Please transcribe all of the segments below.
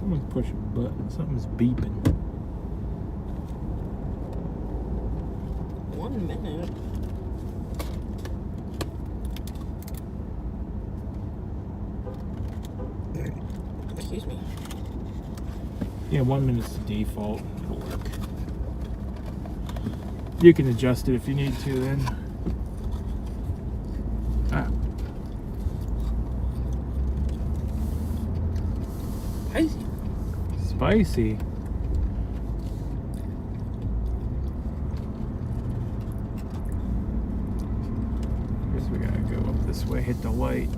Someone's pushing a button. Something's beeping. 1 minute. Excuse me. Yeah, 1 minute's the default. It'll work. You can adjust it if you need to then. Ah. Spicy. Spicy. Guess we gotta go up this way, hit the light.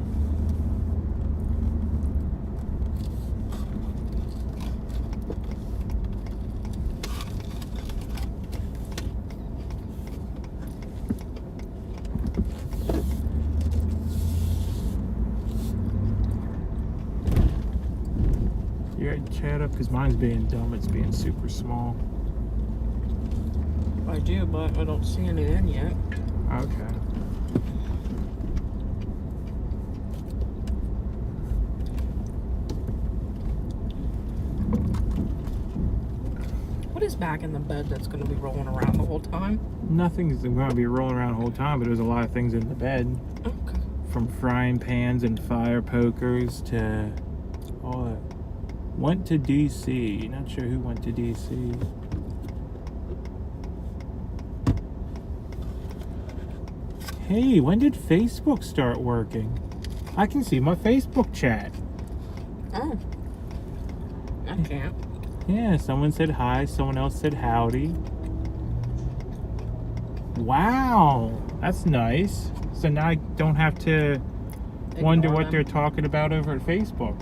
You got your chat up? Because mine's being dumb. It's being super small. I do, but I don't see any in yet. Okay. What is back in the bed that's going to be rolling around the whole time? Nothing's going to be rolling around the whole time, but there's a lot of things in the bed. Okay. From frying pans and fire pokers to all that. Went to DC. Not sure who went to DC. Hey, when did Facebook start working? I can see my Facebook chat. Oh. I can't. Yeah, someone said hi, someone else said howdy. Wow, that's nice. So now I don't have to wonder what they're talking about over at Facebook.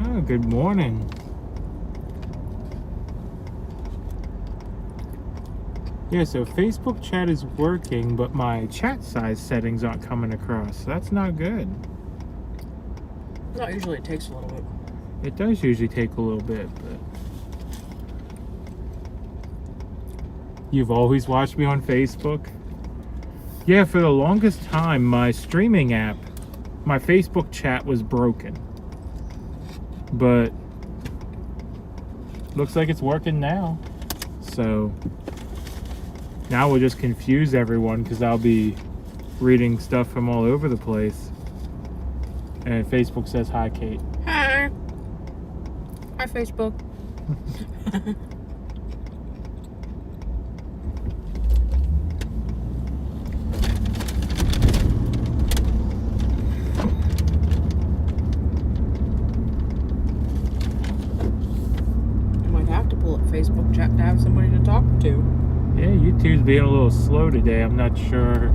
Oh, good morning. Yeah, so Facebook chat is working, but my chat size settings aren't coming across. So that's not good. No, usually it takes a little bit. It does usually take a little bit, but... You've always watched me on Facebook? Yeah, for the longest time, my streaming app, my Facebook chat was broken. But looks like it's working now. So now we'll just confuse everyone because I'll be reading stuff from all over the place. And Facebook says, hi, Kate. Hi. Hi, Facebook. Facebook chat to have somebody to talk to. Yeah, YouTube's being a little slow today. I'm not sure.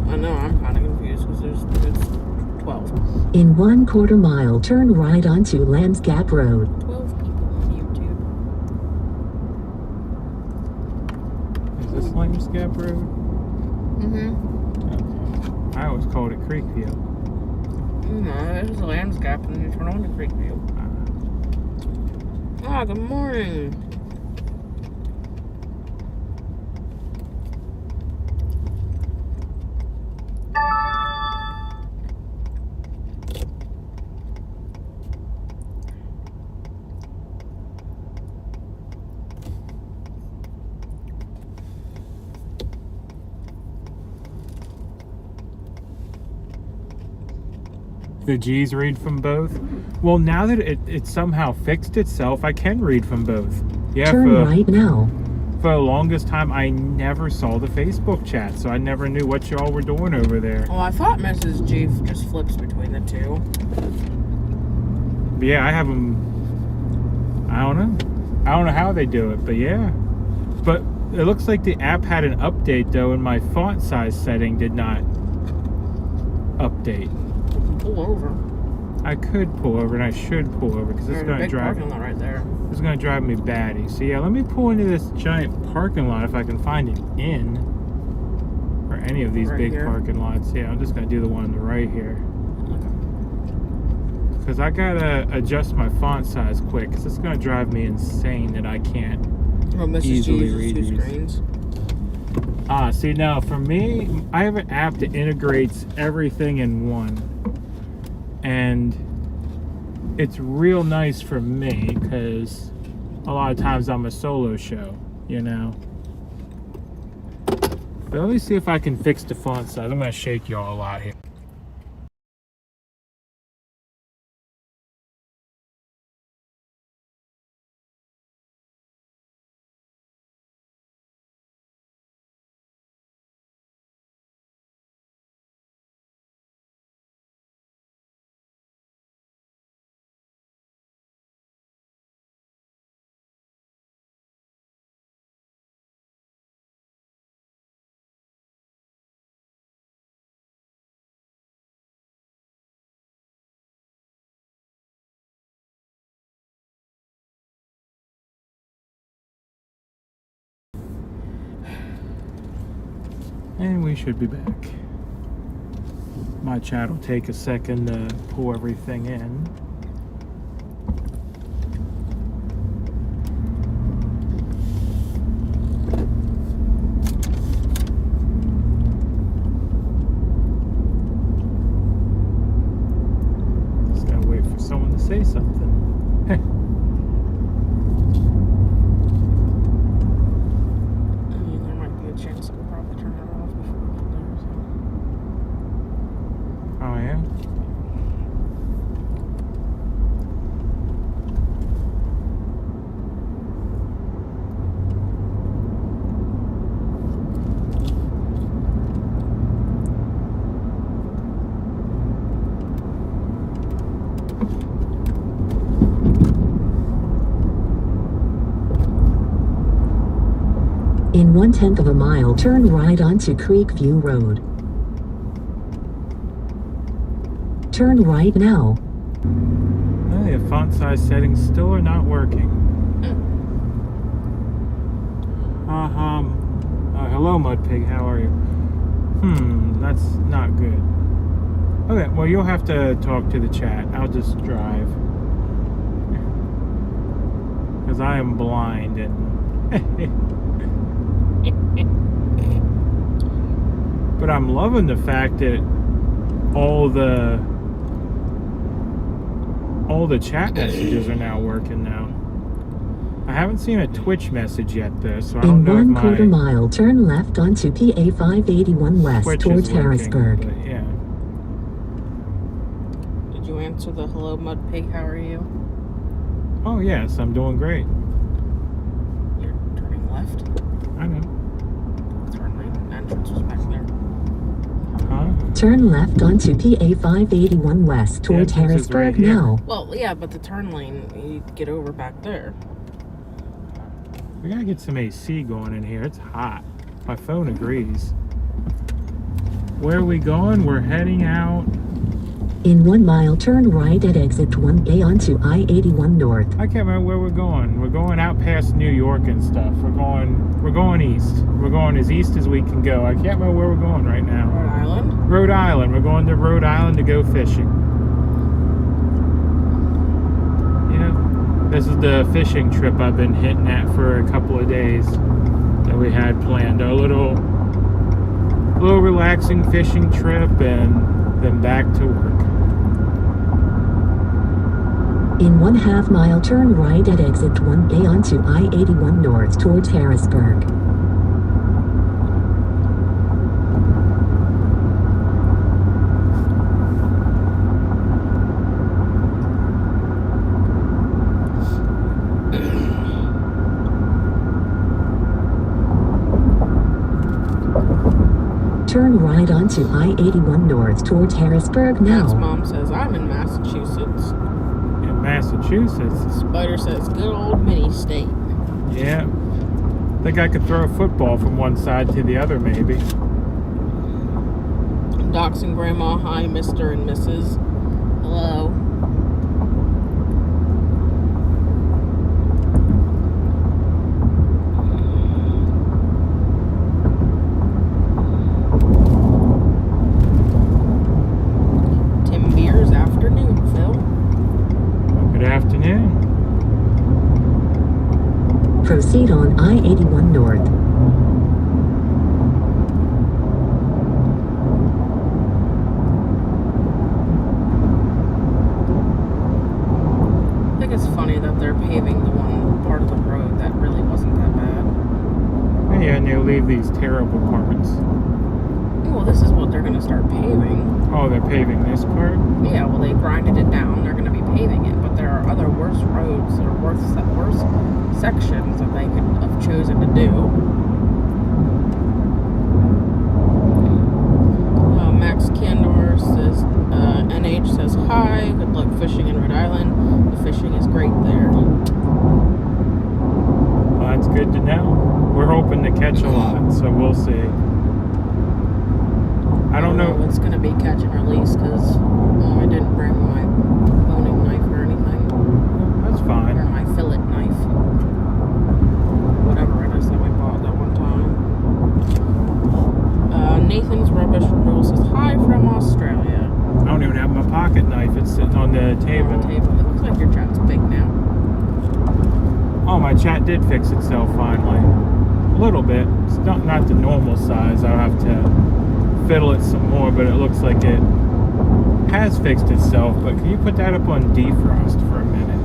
I know, I'm kind of confused because it's 12. In 1/4 mile, turn right onto Lambs Gap Road. 12 people on YouTube. Is this Lambs Gap Road? Mm-hmm. Okay. I always called it Creekview. No, this is Lambs Gap and you turn on to Creekview. Ah, good morning. The G's read from both. Well, now that it somehow fixed itself, I can read from both. Yeah, turn right now. For the longest time, I never saw the Facebook chat, so I never knew what y'all were doing over there. Oh, I thought Mrs. G just flips between the two. But yeah, I have them. I don't know. I don't know how they do it, but yeah. But it looks like the app had an update though, and my font size setting did not update. Pull over. I could pull over, and I should pull over because it's going to drive. Parking lot right there. It's going to drive me batty. So yeah, let me pull into this giant parking lot if I can find an inn or any of these Right big here. parking lots. Yeah, I'm just going to do the one on the right here. Because I gotta adjust my font size quick, because it's gonna drive me insane that I can't Mrs. easily G read uses two these. screens. See now for me, I have an app that integrates everything in one. And it's real nice for me because a lot of times I'm a solo show, you know. But let me see if I can fix the font size. I'm gonna shake y'all a lot here. And we should be back. My chat will take a second to pull everything in. Just gotta wait for someone to say something. There might be a chance that we'll probably turn it off before we get there. So. Oh yeah? In 1/10 of a mile, turn right onto Creekview Road. Turn right now. Hey, the font size settings still are not working. Hello, Mudpig. How are you? That's not good. Okay, well, you'll have to talk to the chat. I'll just drive. Because I am blind and... But I'm loving the fact that all the chat messages are now working now. I haven't seen a Twitch message yet though, so I don't In know if 1/4 my mile, turn left onto PA 581 west Twitch towards is working, Harrisburg. but yeah. Did you answer the hello, Mudpig? How are you? Oh yes, I'm doing great. You're turning left. I know. Turn lane entrance was back there. Huh? Turn left onto PA 581 west towards entrance is right Harrisburg here. now. Well, yeah, but the turn lane, you get over back there. We gotta get some AC going in here. It's hot. My phone agrees. Where are we going? We're heading out. In 1 mile, turn right at exit 1A onto I-81 North. I can't remember where we're going. We're going out past New York and stuff. We're going east. We're going as east as we can go. I can't remember where we're going right now. Rhode Island? Rhode Island. We're going to Rhode Island to go fishing. You know, this is the fishing trip I've been hitting at for a couple of days that we had planned. A little relaxing fishing trip and then back to work. In 1/2 mile, turn right at exit 1A onto I-81 North towards Harrisburg. Turn right onto I-81 North towards Harrisburg Matt's now. mom says, I'm in Massachusetts. In Massachusetts. Spider says, good old mini state. Yeah. Think I could throw a football from one side to the other, maybe. Docs and Grandma, hi, Mr. and Mrs. Hello. Tim Beers afternoon, Phil. these terrible parts. Well, this is what they're going to start paving. Oh, they're paving this part? Yeah, well, they grinded it down. They're going to be paving it. But there are other worse roads or worse sections that they could have chosen to do. Max Candor says, NH says hi. Good luck fishing in Rhode Island. The fishing is great there. Well, that's good to know. We're hoping to catch a lot, so we'll see. I don't know. It's going to be catch and release because I didn't bring my boning knife or anything. That's fine. Or my fillet knife. Whatever it is that we bought that one time. Nathan's Rubbish Removal says hi from Australia. I don't even have my pocket knife. It's sitting on the table. On the table. It looks like your chat's big now. Oh, my chat did fix itself finally. A little bit. It's not the normal size. I'll have to fiddle it some more, but it looks like it has fixed itself. But can you put that up on defrost for a minute?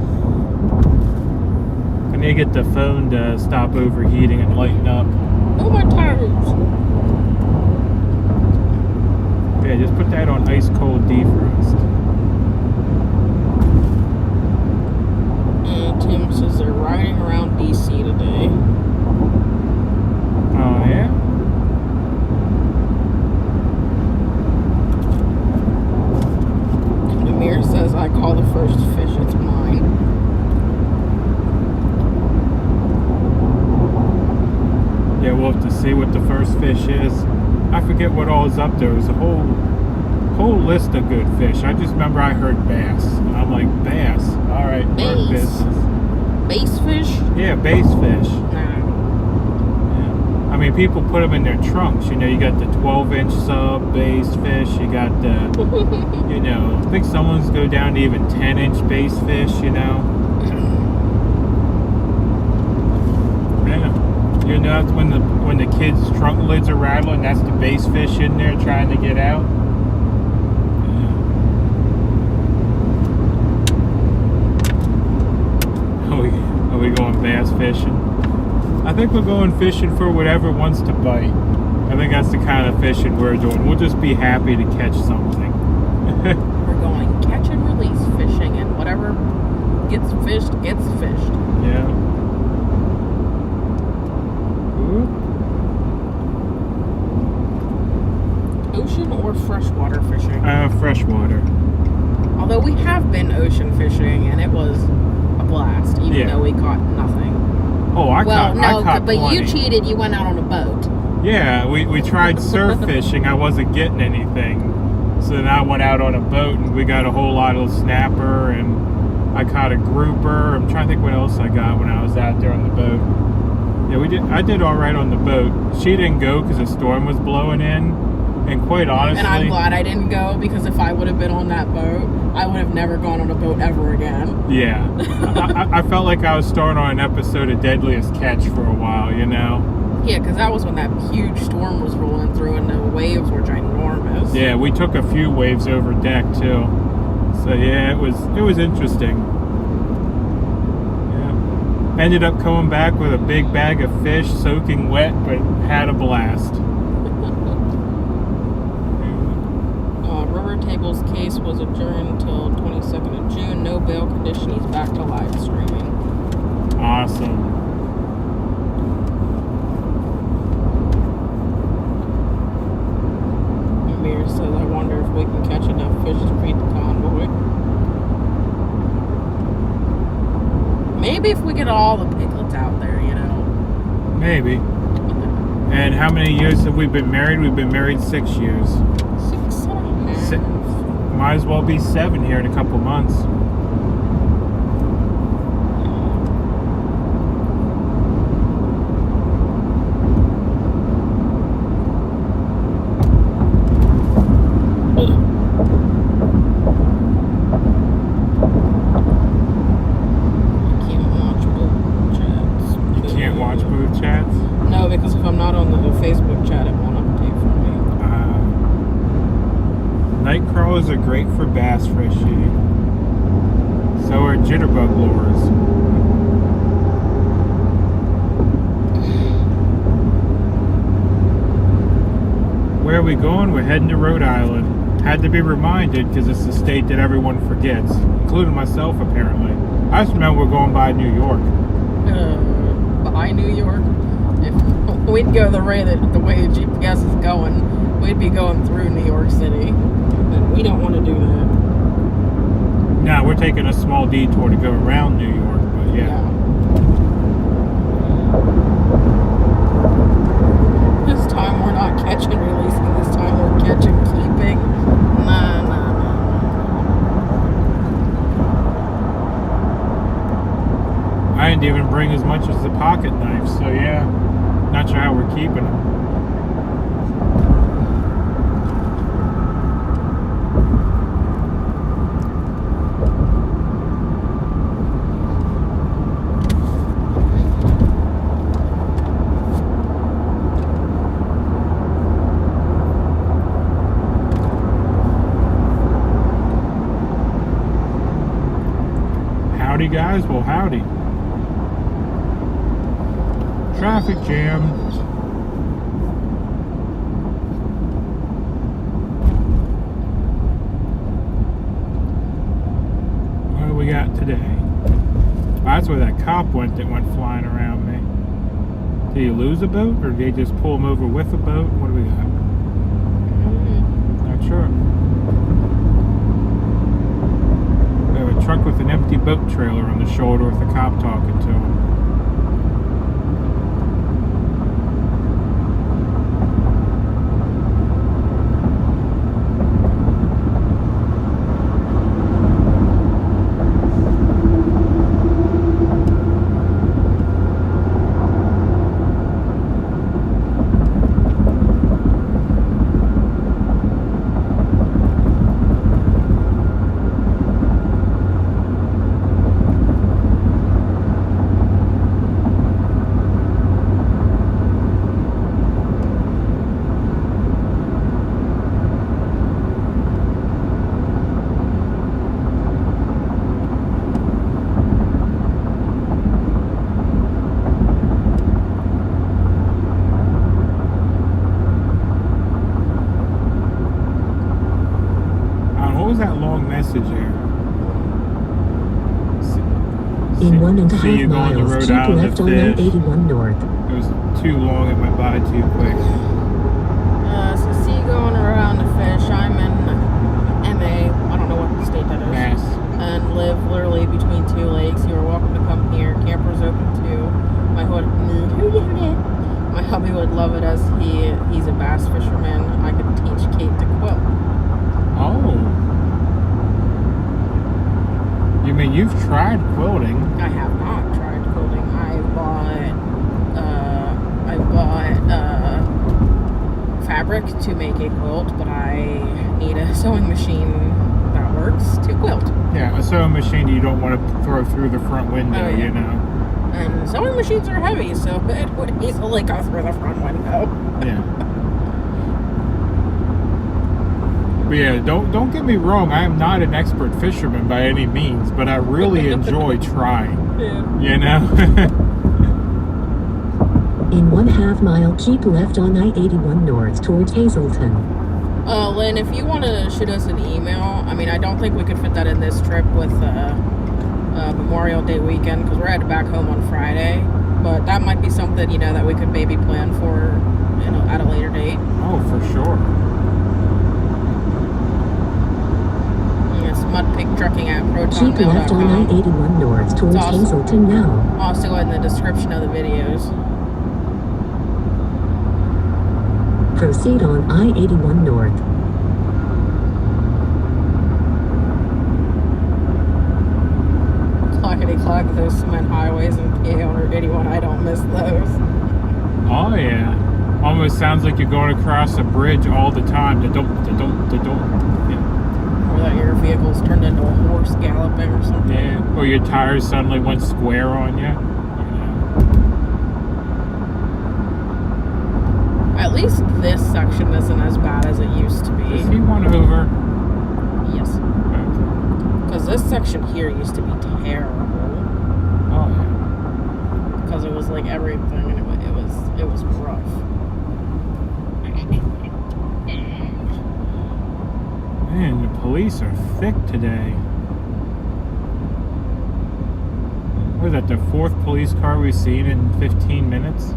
I need to get the phone to stop overheating and lighten up. Oh, my tires! Yeah, just put that on ice cold defrost. Tim says they're riding around DC today. Oh, yeah? Amir says, I call the first fish, it's mine. Yeah, we'll have to see what the first fish is. I forget what all is up there. There's a whole list of good fish. I just remember I heard bass. And I'm like, bass. All right, Bass. business. Bass fish? Yeah, bass fish. No. Yeah. I mean, people put them in their trunks. You know, you got the 12-inch sub bass fish. You got the, you know, I think someone's go down to even 10-inch bass fish, you know. Yeah. You know, that's when the kids' trunk lids are rattling. That's the bass fish in there trying to get out. Are we going bass fishing? I think we're going fishing for whatever wants to bite. I think that's the kind of fishing we're doing. We'll just be happy to catch something. We're going catch and release fishing, and whatever gets fished, gets fished. Yeah. Ooh. Ocean or freshwater fishing? Freshwater. Although we have been ocean fishing, and it was a blast, even though we caught nothing. Oh, I caught but plenty. you cheated. You went out on a boat. Yeah, we tried surf fishing. I wasn't getting anything. So then I went out on a boat, and we got a whole lot of snapper, and I caught a grouper. I'm trying to think what else I got when I was out there on the boat. Yeah, I did all right on the boat. She didn't go because the storm was blowing in. And quite honestly... And I'm glad I didn't go, because if I would have been on that boat, I would have never gone on a boat ever again. Yeah. I felt like I was starting on an episode of Deadliest Catch for a while, you know? Yeah, because that was when that huge storm was rolling through and the waves were ginormous. Yeah, we took a few waves over deck, too. So, yeah, it was interesting. Yeah. Ended up coming back with a big bag of fish, soaking wet, but had a blast. River Table's case was adjourned until 22nd of June. No bail condition. He's back to live streaming. Awesome. Amir says, I wonder if we can catch enough fish to feed the convoy. Maybe if we get all the piglets out there, you know. Maybe. And how many years have we been married? We've been married 6 years. 6 and a half. Might as well be 7 here in a couple months. No, because if I'm not on the Facebook chat, it won't update for me. Night crawlers are great for bass fishing. So are jitterbug lures. Where are we going? We're heading to Rhode Island. Had to be reminded because it's the state that everyone forgets, including myself apparently. I just remember we're going by New York. By New York? If we'd go the way the GPS is going, we'd be going through New York City. And we don't want to do that. No, we're taking a small detour to go around New York, but yeah. This time we're not catching releasing, this time we're catching keeping. Nah. I didn't even bring as much as the pocket knife, so yeah. Not sure how we're keeping them. Howdy guys, well howdy. Traffic jam. What do we got today? Oh, that's where that cop went that went flying around me. Did he lose a boat or did they just pull him over with a boat? What do we got? Not sure. We have a truck with an empty boat trailer on the shoulder with the cop talking to him. That long message there. In 1.5 miles, Rhode keep Island left to on fish. I-81 North. It was too long, it went by too quick. So see you going around to fish. I'm in MA, I don't know what state that is. Mass. And live literally between two lakes. You are welcome to come here. Camper's open too. My hubby would love it as he's a bass fisherman. I could teach Kate to quilt. Oh. You mean you've tried quilting? I have not tried quilting. I bought fabric to make a quilt, but I need a sewing machine that works to quilt. Yeah, a sewing machine you don't want to throw through the front window, Oh, yeah. you know. And sewing machines are heavy, so it would easily go through the front window. Yeah. But yeah, don't get me wrong, I am not an expert fisherman by any means, but I really enjoy trying. Yeah. You know? In 1/2 mile, keep left on I-81 North towards Hazleton. Lynn, if you want to shoot us an email, I mean, I don't think we could fit that in this trip with Memorial Day weekend because we're headed back home on Friday. But that might be something, you know, that we could maybe plan for, you know, at a later date. Oh, for sure. It's MudPigTrucking at Keep left on protonmail.com. I-81 North towards Awesome. Hazleton now. Also in the description of the videos. Proceed on I-81 North. Clockety clock, those cement highways and PA 81, I don't miss those. Oh yeah. Almost sounds like you're going across a bridge all the time. Da-dum. Yeah. Or that your vehicle's turned into a horse galloping or something. Yeah. Or your tires suddenly went square on you. At least this section isn't as bad as it used to be. Is he one over? Yes. Okay. Because this section here used to be terrible. Oh yeah. Because it was like everything and it was rough. Man, the police are thick today. What is that, the 4th police car we've seen in 15 minutes?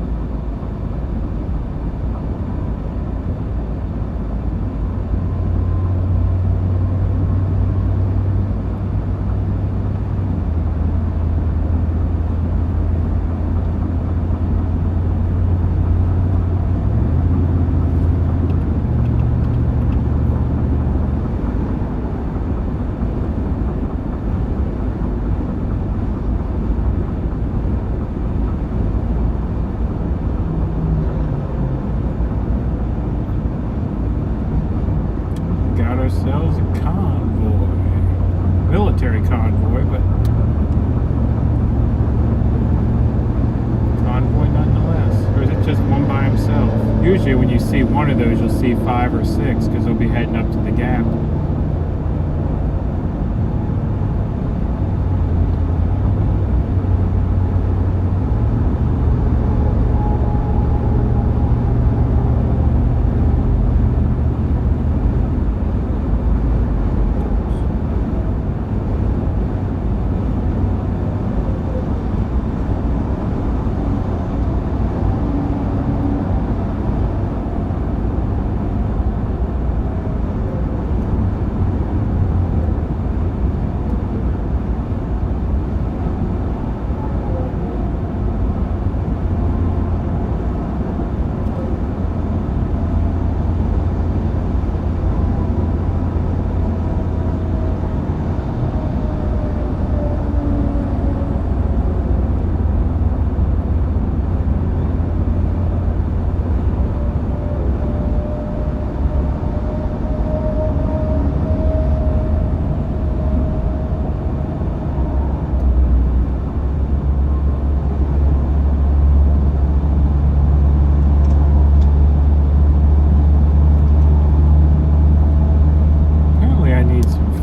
Ourselves a convoy, military convoy, but convoy nonetheless. Or is it just one by himself? Usually when you see one of those, you'll see 5 or 6 because they'll be heading up to the gap.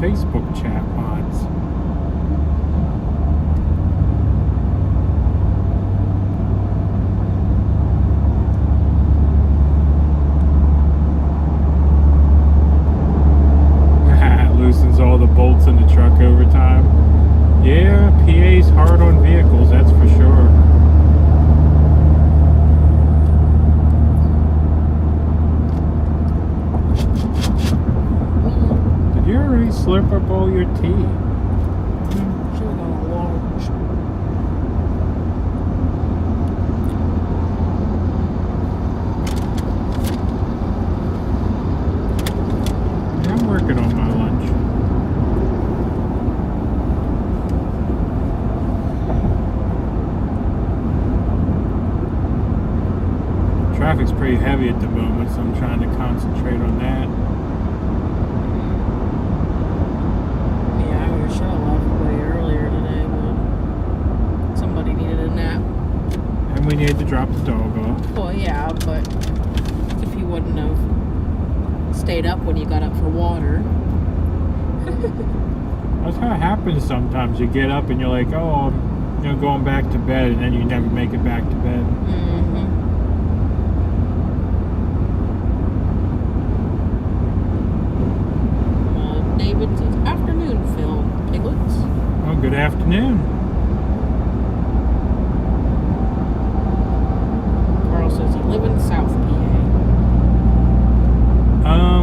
Facebook chat mods. Loosens all the bolts in the truck over time. Yeah, PA's hard on vehicles, that's for sure. Did you already slurp up all your tea? Should have gone large. Yeah, I'm working on my lunch. Traffic's pretty heavy at the moment, so I'm trying to concentrate on that. Yeah, I should have left way earlier today, but somebody needed a nap. And we needed to drop the dog off. Well, yeah, but if you wouldn't have stayed up when you got up for water. That's how it happens sometimes. You get up and you're like, oh, I'm going back to bed, and then you never make it back to bed. David's afternoon film, piglets. Oh, good afternoon. Carl says you live in South PA.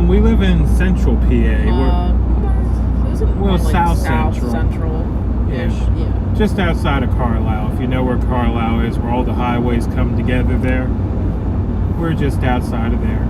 We live in Central PA. Isn't Well, like South Central. Yeah. Yeah. Just outside of Carlisle. If you know where Carlisle is, where all the highways come together there, we're just outside of there.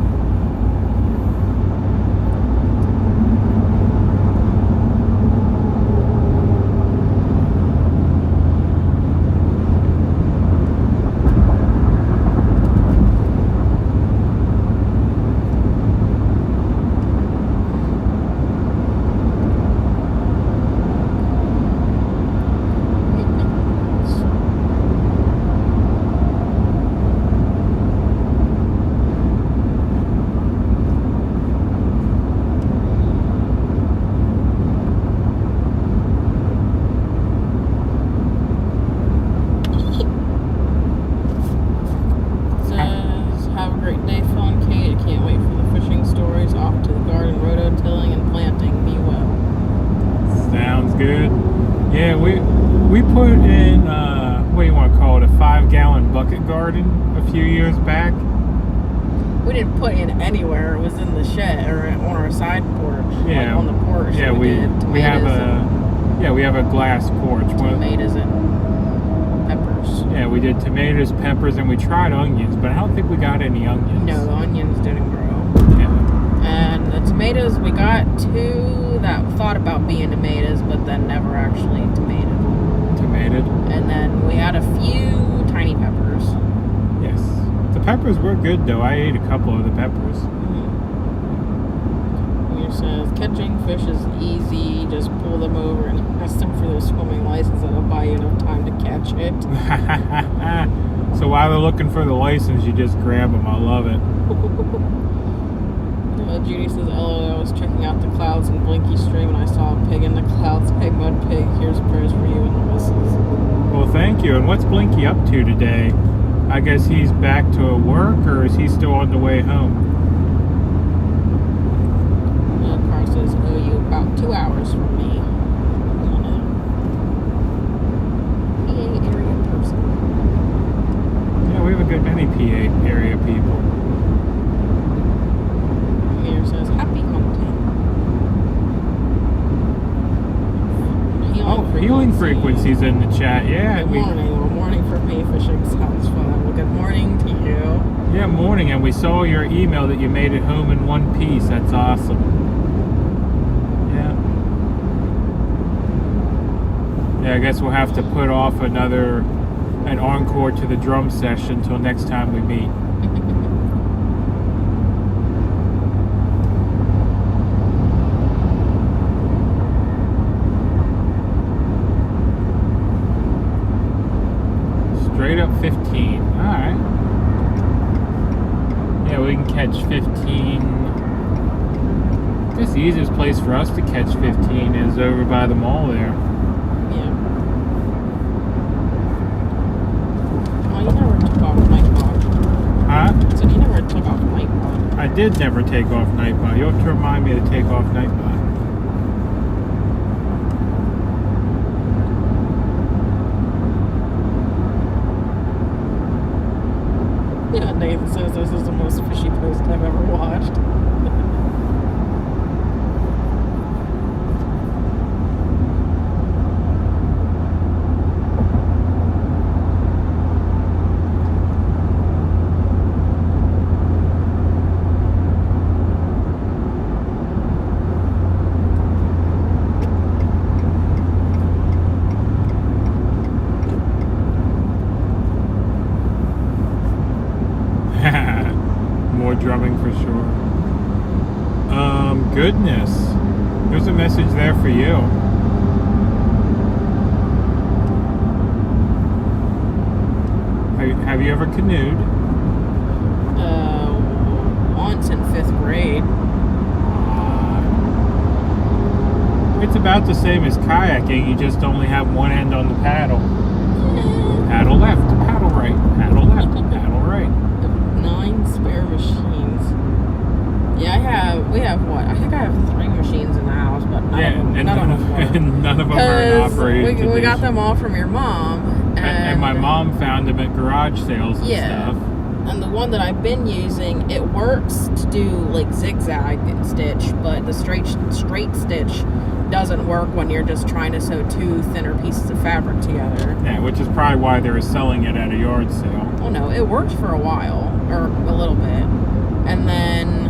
We put in, what do you want to call it, a 5-gallon bucket garden a few years back. We didn't put in anywhere. It was in the shed or on our side porch. Yeah. Like on the porch. Yeah, we have a glass porch. Tomatoes and peppers. Yeah, we did tomatoes, peppers, and we tried onions, but I don't think we got any onions. No, the onions didn't grow. Yeah. And the tomatoes, we got 2 that thought about being tomatoes, but then never actually tomatoed. And then we had a few tiny peppers. Yes. The peppers were good, though. I ate a couple of the peppers. It says, catching fish is easy. Just pull them over and ask them for their swimming license. That'll buy you enough time to catch it. So while they're looking for the license, you just grab them. I love it. Judy says, LOL, I was checking out the clouds in Blinky Stream and I saw a pig in the clouds. Hey, Mud Pig, here's prayers for you and the missus. Well, thank you. And what's Blinky up to today? I guess he's back to work, or is he still on the way home? Car says, oh, you about 2 hours from me. PA area person. Yeah, we have a good many PA area people. Says happy hunting. Healing frequencies in the chat. Yeah. Good morning. Well, morning for me. Fishing sounds fun. Well, good morning to you. Yeah, morning. And we saw your email that you made it home in one piece. That's awesome. Yeah. Yeah, I guess we'll have to put off an encore to the drum session till next time we meet. Straight up 15. Alright. Yeah, we can catch 15. I guess the easiest place for us to catch 15 is over by the mall there. Yeah. Oh, you never took off Nightbot. Huh? So you never took off Nightbot. I did never take off Nightbot. You'll have to remind me to take off Nightbot. Yeah, Nathan says this is the most fishy post I've ever watched. More drumming for sure. Goodness. There's a message there for you. Have you ever canoed? Once in 5th grade. It's about the same as kayaking. You just only have one end on the paddle. Paddle left, paddle right, paddle left, paddle right. 9 spare machines. Yeah, we have what? I think I have 3 machines in the house, but none of them are in operating condition. We got them all from your mom. And my mom found them at garage sales and stuff. And the one that I've been using, it works to do like zigzag stitch, but the straight stitch doesn't work when you're just trying to sew 2 thinner pieces of fabric together. Yeah, which is probably why they were selling it at a yard sale. Oh no, it worked for a while, or a little bit. And then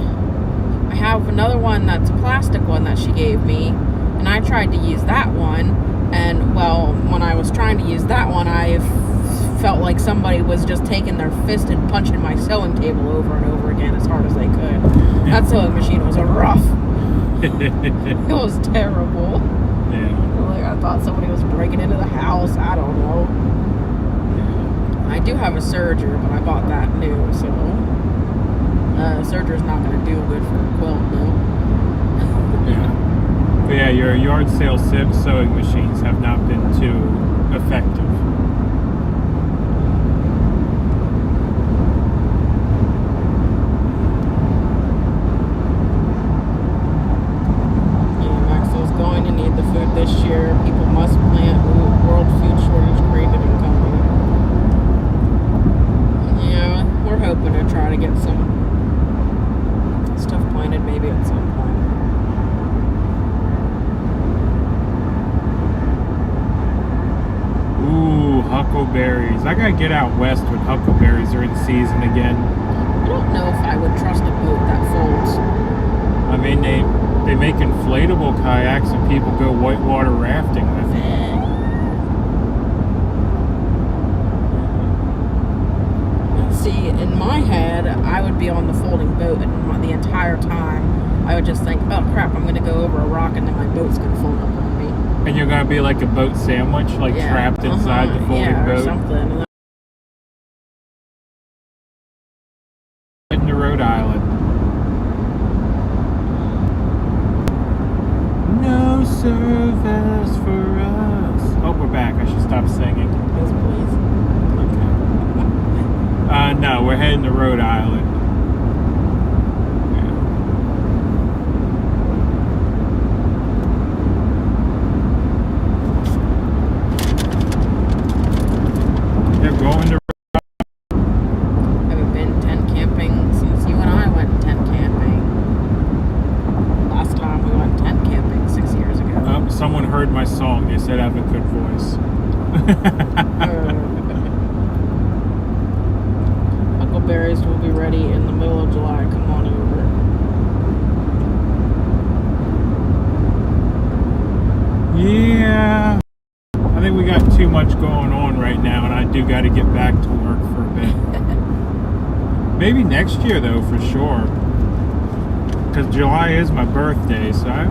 I have another one that's a plastic one that she gave me, and I tried to use that one, and well, when I was trying to use that one, I felt like somebody was just taking their fist and punching my sewing table over and over again as hard as they could. That sewing machine was rough. It was terrible. Yeah. Like I thought somebody was breaking into the house. I don't know. I do have a serger, but I bought that new, so serger's not going to do good for a quilt, though. Yeah. But yeah, your yard sale sewing machines have not been too effective. This year, people must plant World Food huckleberries. I gotta get out west when huckleberries are in season again. I don't know if I would trust a boat that folds. I mean, they make inflatable kayaks and people go whitewater rafting with it. See, in my head, I would be on the folding boat, and the entire time, I would just think, oh crap, I'm gonna go over a rock, and then my boat's gonna fold up on me. And you're gonna be like a boat sandwich, like trapped inside the folding boat. Or something. Heading to Rhode Island. No service for us. Oh, we're back. I should stop singing. Yes, please. No, we're heading to Rhode Island. They're going to. Haven't been tent camping since you and I went tent camping. Last time we went tent camping 6 years ago. Oh, someone heard my song. They said I have a good voice. Huckleberries will be ready in the middle of July. Come on over. Yeah. I think we got too much going on right now, and I do got to get back to work for a bit. Maybe next year, though, for sure. Because July is my birthday, so I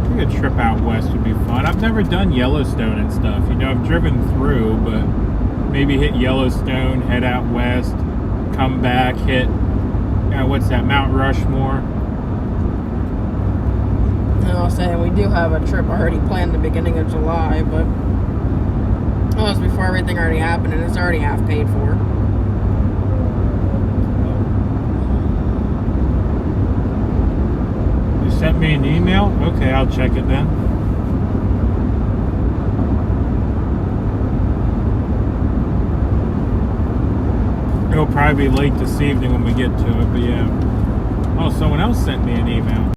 think a trip out west would be fun. I've never done Yellowstone and stuff. You know, I've driven through, but maybe hit Yellowstone, head out west, come back, hit, what's that, Mount Rushmore. And I was saying, we do have a trip already planned the beginning of July, but that was before everything already happened, and it's already half paid for. You sent me an email? Okay, I'll check it then. It'll probably be late this evening when we get to it, but yeah. Oh, someone else sent me an email.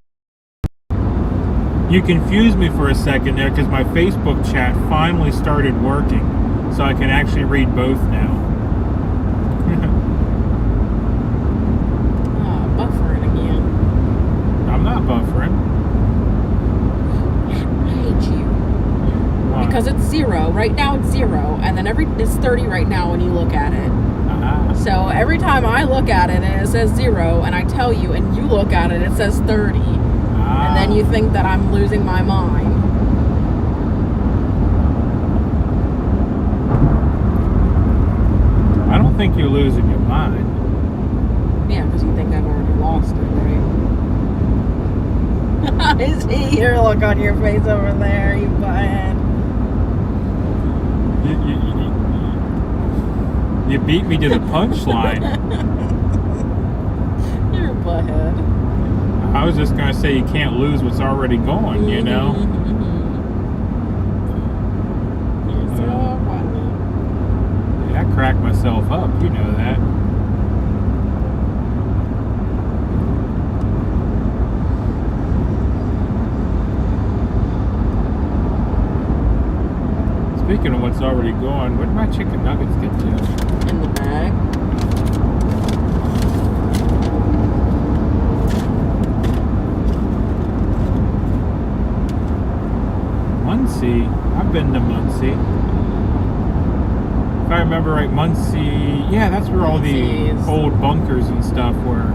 You confused me for a second there because my Facebook chat finally started working, so I can actually read both now. Buffering again. I'm not buffering. I hate you. Why? Because it's 0. Right now it's 0, and then it's 30 right now when you look at it. So every time I look at it and it says 0, and I tell you, and you look at it, it says 30. And then you think that I'm losing my mind. I don't think you're losing your mind. Yeah, because you think I've already lost it, right? I see your look on your face over there, you butthead. You beat me to the punchline. You're a butthead. I was just going to say you can't lose what's already gone, you know? You're so funny. Yeah, I cracked myself up, you know that. Speaking of what's already gone, where did my chicken nuggets get to? In the bag. Muncie. I've been to Muncie. If I remember right, Muncie, yeah, that's where all the old bunkers and stuff were.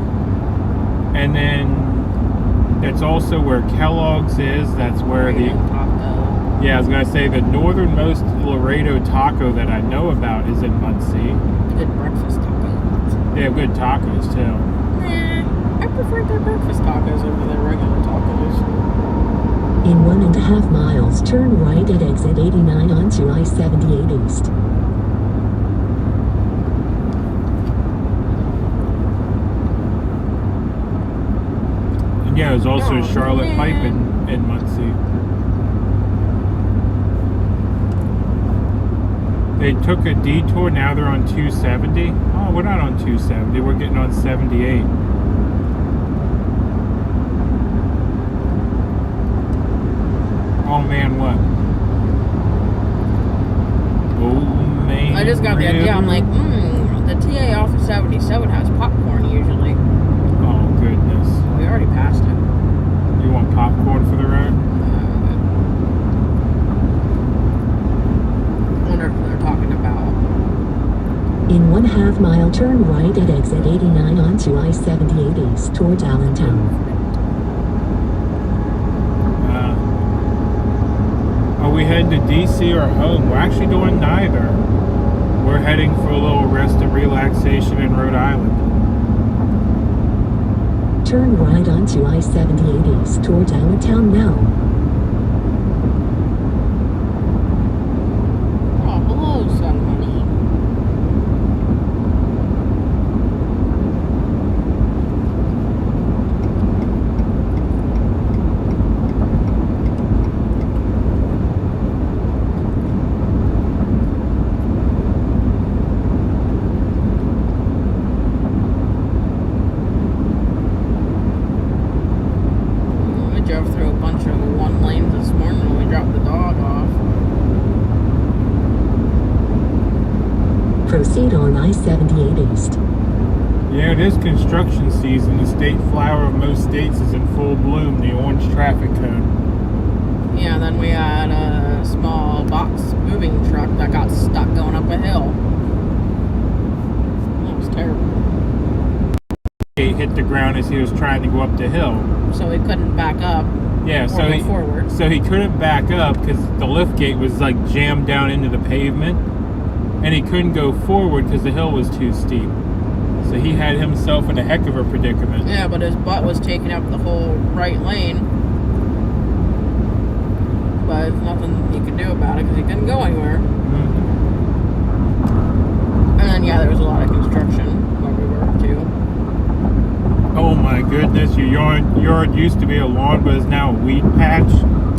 And then it's also where Kellogg's is. That's where yeah, I was going to say the northernmost Laredo taco that I know about is in Muncie. Good breakfast tacos. They have good tacos too. Nah, I prefer their breakfast tacos over their regular tacos. In 1.5 miles, turn right at exit 89 onto I-78 East. And yeah, there's also Charlotte Pipe in Muncie. They took a detour, now they're on 270. Oh, we're not on 270, we're getting on 78. Oh man, what? Oh man. I'm like, the TA Office 77 has popcorn usually. Oh, goodness. We already passed it. You want popcorn for the ride? I wonder if they're talking about. In 1/2 mile, turn right at exit 89 onto I-78 East towards Allentown. Are we heading to DC or home? We're actually doing neither. We're heading for a little rest and relaxation in Rhode Island. Turn right onto I-78 East towards Allentown now. Oh, hello, son, honey. We drove through a bunch of one lanes this morning when we dropped the dog off. Proceed on I-78 East. Yeah, it is construction season. The state flower of most states is in full bloom, the orange traffic cone. Yeah, and then we had a small box moving truck that got stuck going up a hill. That was terrible. He hit the ground as he was trying to go up the hill. So we couldn't back up Yeah, or so go he forward. so he couldn't back up because the lift gate was like jammed down into the pavement, and he couldn't go forward because the hill was too steep. So he had himself in a heck of a predicament. Yeah, but his butt was taking up the whole right lane. But there's nothing he could do about it because he couldn't go anywhere. Mhm. And then, yeah, there was a lot of construction where we were, too. Oh my goodness, your yard used to be a lawn, but is now a weed patch.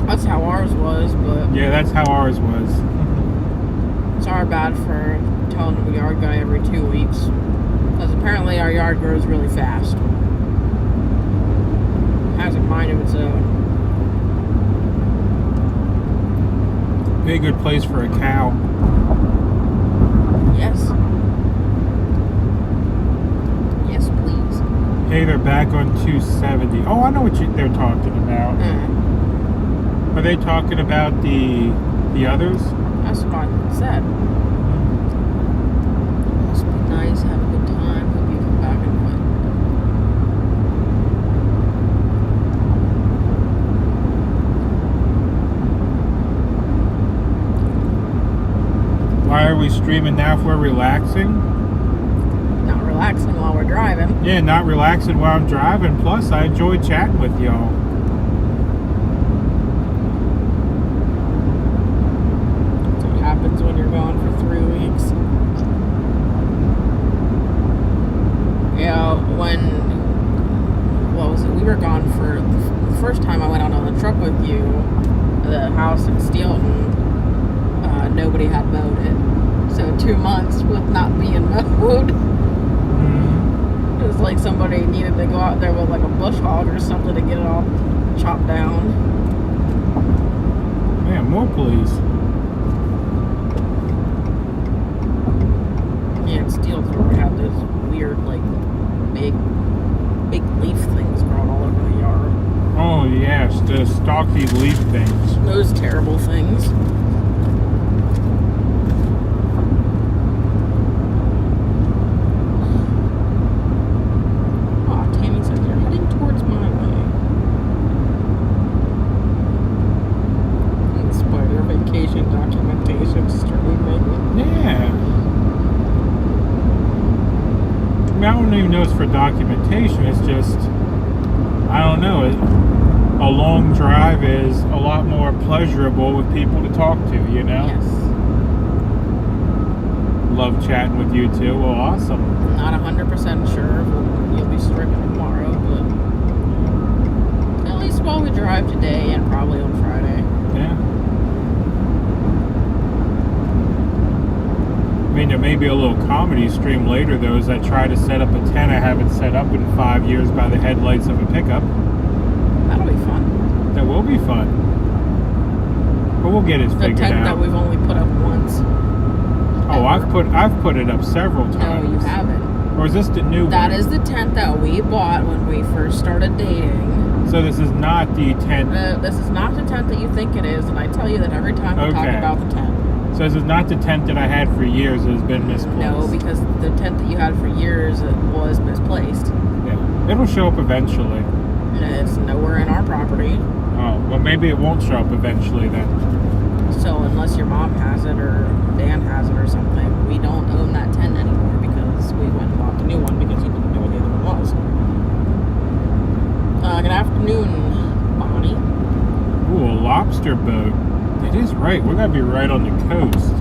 That's how ours was, but Yeah, that's how ours was. it's our bad for telling the yard guy every 2 weeks. Because apparently our yard grows really fast. It has a mind of its own. Be a good place for a cow. Yes. Yes, please. Hey, they're back on 270. Oh, I know what they're talking about. Are they talking about the others? That's what I said. Must be nice, have a good time, hope you come back and find. Why are we streaming now if we're relaxing? Not relaxing while we're driving. Yeah, not relaxing while I'm driving. Plus, I enjoy chatting with y'all. That's what happens when you're gone for 3 weeks. Yeah, what was it? We were gone for the first time I went out on the truck with you, the house in Steelton. Nobody had mowed it. So 2 months with not being mowed. It was like somebody needed to go out there with like a bush hog or something to get it all chopped down. Man, more please. Yeah, in Steelton we had those weird like big leaf things growing all over the yard. Oh yes, the stalky leaf things. Those terrible things. I don't even know it's for documentation. It's just, I don't know. A long drive is a lot more pleasurable with people to talk to, you know? Yes. Love chatting with you too. Well, awesome. Not 100% sure if you'll be stripping tomorrow, but at least while we drive today and probably on Friday. Yeah. I mean, there may be a little comedy stream later, though, as I try to set up a tent I haven't set up in 5 years by the headlights of a pickup. That'll be fun. That will be fun. But we'll get it figured out. The tent that we've only put up once. Oh, ever. I've put it up several No, times. you haven't. Or is this the new one? That is the tent that we bought when we first started dating. So this is not the tent. This is not the tent that you think it is, and I tell you that every time we talk Okay. about the tent. So this is not the tent that I had for years that has been misplaced. No, because the tent that you had for years was misplaced. Yeah. It'll show up eventually. And it's nowhere in our property. Oh, well maybe it won't show up eventually then. So unless your mom has it or Dan has it or something, we don't own that tent anymore because we went and bought the new one because you didn't know what the other one was. Good afternoon, Bonnie. Ooh, a lobster boat. It is right. We're gonna be right on the coast.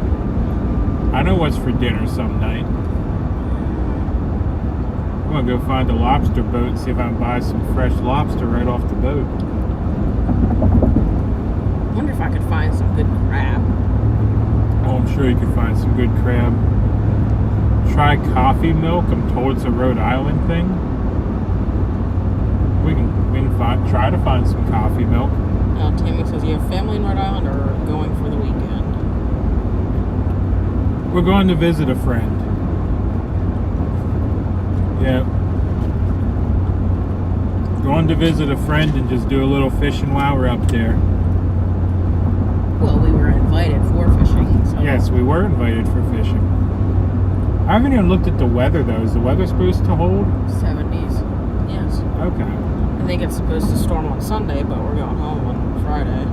I know what's for dinner some night. I'm gonna go find a lobster boat and see if I can buy some fresh lobster right off the boat. I wonder if I could find some good crab. Oh, I'm sure you could find some good crab. Try coffee milk. I'm told it's a Rhode Island thing. We can try to find some coffee milk. Tammy says you have family in Rhode Island or going for the weekend? We're going to visit a friend. Yeah. Going to visit a friend and just do a little fishing while we're up there. Well, we were invited for fishing. So. Yes, we were invited for fishing. I haven't even looked at the weather though. Is the weather supposed to hold? 70s. Yes. Okay. I think it's supposed to storm on Sunday, but we're going home on Friday.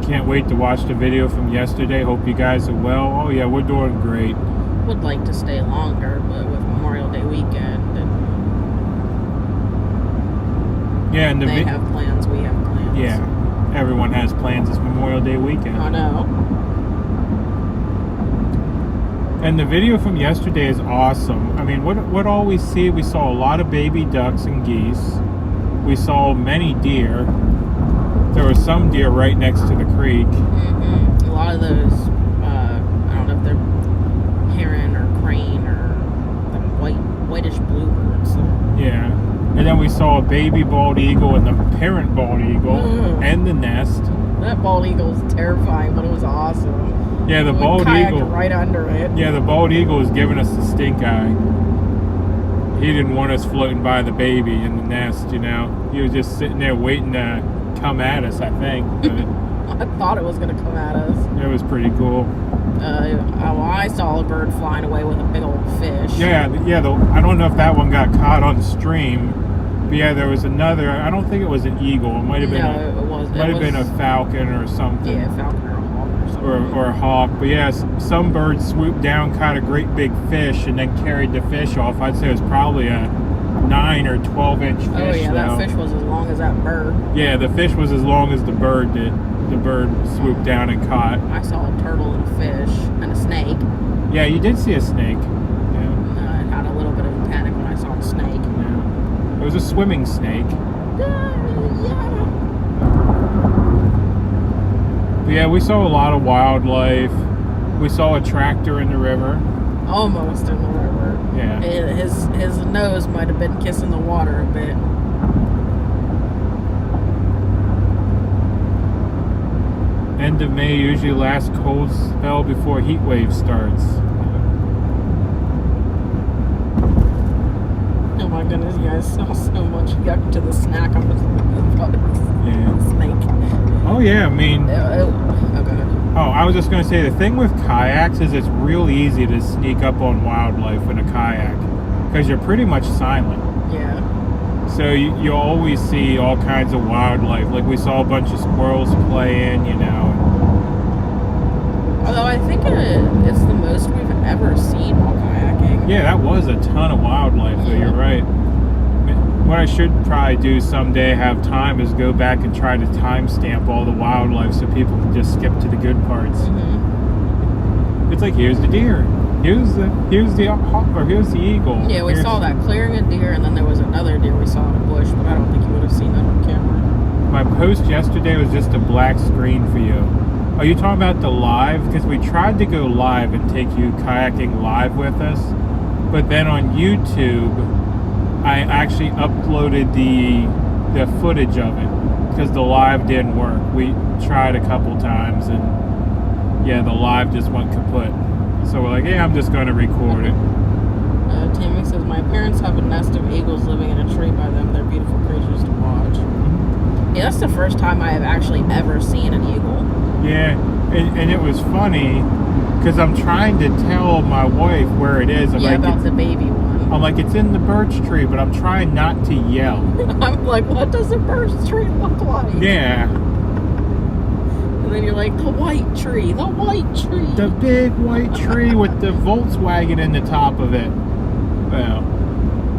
Can't wait to watch the video from yesterday. Hope you guys are well. Oh yeah, we're doing great. Would like to stay longer, but with Memorial Day weekend, and Yeah, and they have plans, we have plans. Yeah, everyone has plans. It's Memorial Day weekend. I know. And the video from yesterday is awesome. I mean, what all we see? We saw a lot of baby ducks and geese. We saw many deer. There were some deer right next to the creek. Mm-hmm. A lot of those, I don't know if they're heron or crane or the whitish bluebirds. Yeah. And then we saw a baby bald eagle and the parent bald eagle and the nest. That bald eagle was terrifying, but it was awesome. Yeah, the We bald kayaked eagle. right under it. Yeah, the bald eagle was giving us the stink eye. He didn't want us floating by the baby in the nest, you know. He was just sitting there waiting to come at us, I think. But I thought it was going to come at us. it was pretty cool. I saw a bird flying away with a big old fish. Yeah. I don't know if that one got caught on the stream. But yeah, there was another. I don't think it was an eagle. It might have been. Might have been a falcon or something. Yeah, falcon or a hawk or something. Or a hawk. But yeah, some birds swooped down, caught a great big fish, and then carried the fish off. I'd say it was probably a 9 or 12-inch fish. Oh yeah, that fish was as long as that bird. Yeah, the fish was as long as the bird did. The bird swooped down and caught. I saw a turtle and a fish and a snake. Yeah, you did see a snake. Yeah. I had a little bit of a panic when I saw the snake. Yeah. It was a swimming snake. Yeah. But yeah, we saw a lot of wildlife. We saw a tractor in the river. Almost in the river. Yeah. His nose might have been kissing the water a bit. End of May, usually last cold spell before heat wave starts. Oh my goodness, you guys saw so much yuck to the snack. I'm just about Yeah. snake. Oh yeah, I mean, Oh, go ahead. oh, I was just gonna say the thing with kayaks is it's real easy to sneak up on wildlife in a kayak because you're pretty much silent. Yeah. So you always see all kinds of wildlife. Like we saw a bunch of squirrels playing, you know. Although I think it's the most we've ever seen while kayaking. Yeah, that was a ton of wildlife, so you're right. What I should probably do someday, have time, is go back and try to timestamp all the wildlife so people can just skip to the good parts. Mm-hmm. It's like, here's the deer, here's the hawk, or here's the eagle. Yeah, we saw that clearing of deer, and then there was another deer we saw in a bush, but I don't think you would have seen that on camera. My post yesterday was just a black screen for you. Are you talking about the live? Because we tried to go live and take you kayaking live with us, but then on YouTube, I actually uploaded the footage of it because the live didn't work. We tried a couple times and Yeah, the live just went kaput. So we're like, yeah, I'm just going to record it. Tammy says, my parents have a nest of eagles living in a tree by them. They're beautiful creatures to watch. Yeah, that's the first time I have actually ever seen an eagle. Yeah, and it was funny because I'm trying to tell my wife where it is. I'm like, about the baby one. I'm like, it's in the birch tree, but I'm trying not to yell. I'm like, what does a birch tree look like? Yeah. And then you're like, the white tree, the white tree. The big white tree with the Volkswagen in the top of it. Well,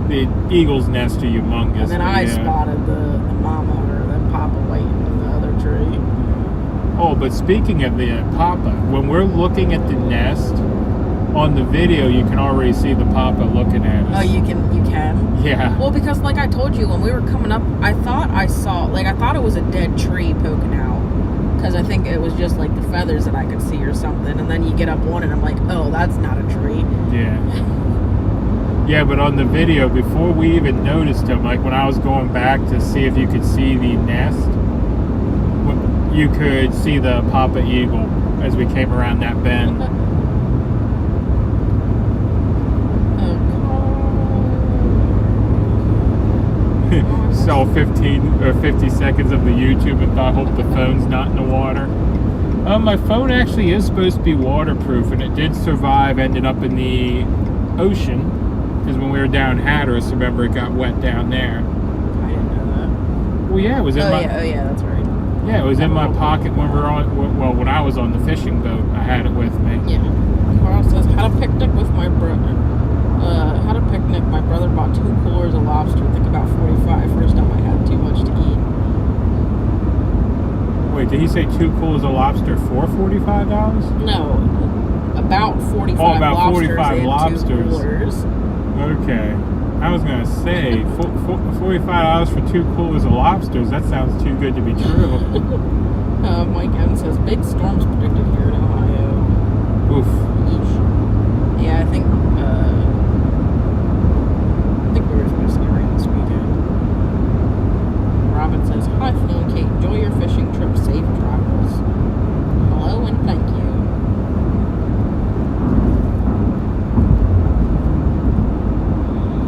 the eagle's nest are humongous. And then I spotted the mama or the papa waiting in the other tree. Oh, but speaking of the papa, when we're looking at the nest, on the video you can already see the papa looking at us. Oh, you can? Yeah. Well, because like I told you, when we were coming up, I thought it was a dead tree poking out. Because I think it was just like the feathers that I could see or something. And then you get up one and I'm like, oh, that's not a tree. Yeah. Yeah, but on the video, before we even noticed him, like when I was going back to see if you could see the nest, you could see the papa eagle as we came around that bend. Saw 15 or 50 seconds of the YouTube and thought, hope the phone's not in the water. My phone actually is supposed to be waterproof, and it did survive, ended up in the ocean, because when we were down Hatteras, remember, it got wet down there. I didn't know that. Well, yeah, it was in oh yeah, that's right. Yeah, it was in my pocket when we were on, well, when I was on the fishing boat, I had it with me. Yeah. Carl says, had a picnic with my brother. Had a picnic. My brother bought 2 coolers of lobster. I think about 45. First time I had too much to eat. Wait, did he say 2 coolers of lobster for $45? No, about 45 oh, about lobsters 45 in lobsters. 2 coolers. Okay. I was going to say, $45 for 2 coolers of lobsters, that sounds too good to be true. Mike M says, big storms predicted here in Ohio. Oof. Eesh. Yeah, I think we were supposed to get rain this weekend. Robin says, hi Phil and Kate, enjoy your fishing trip, safe travels. Hello and thank you.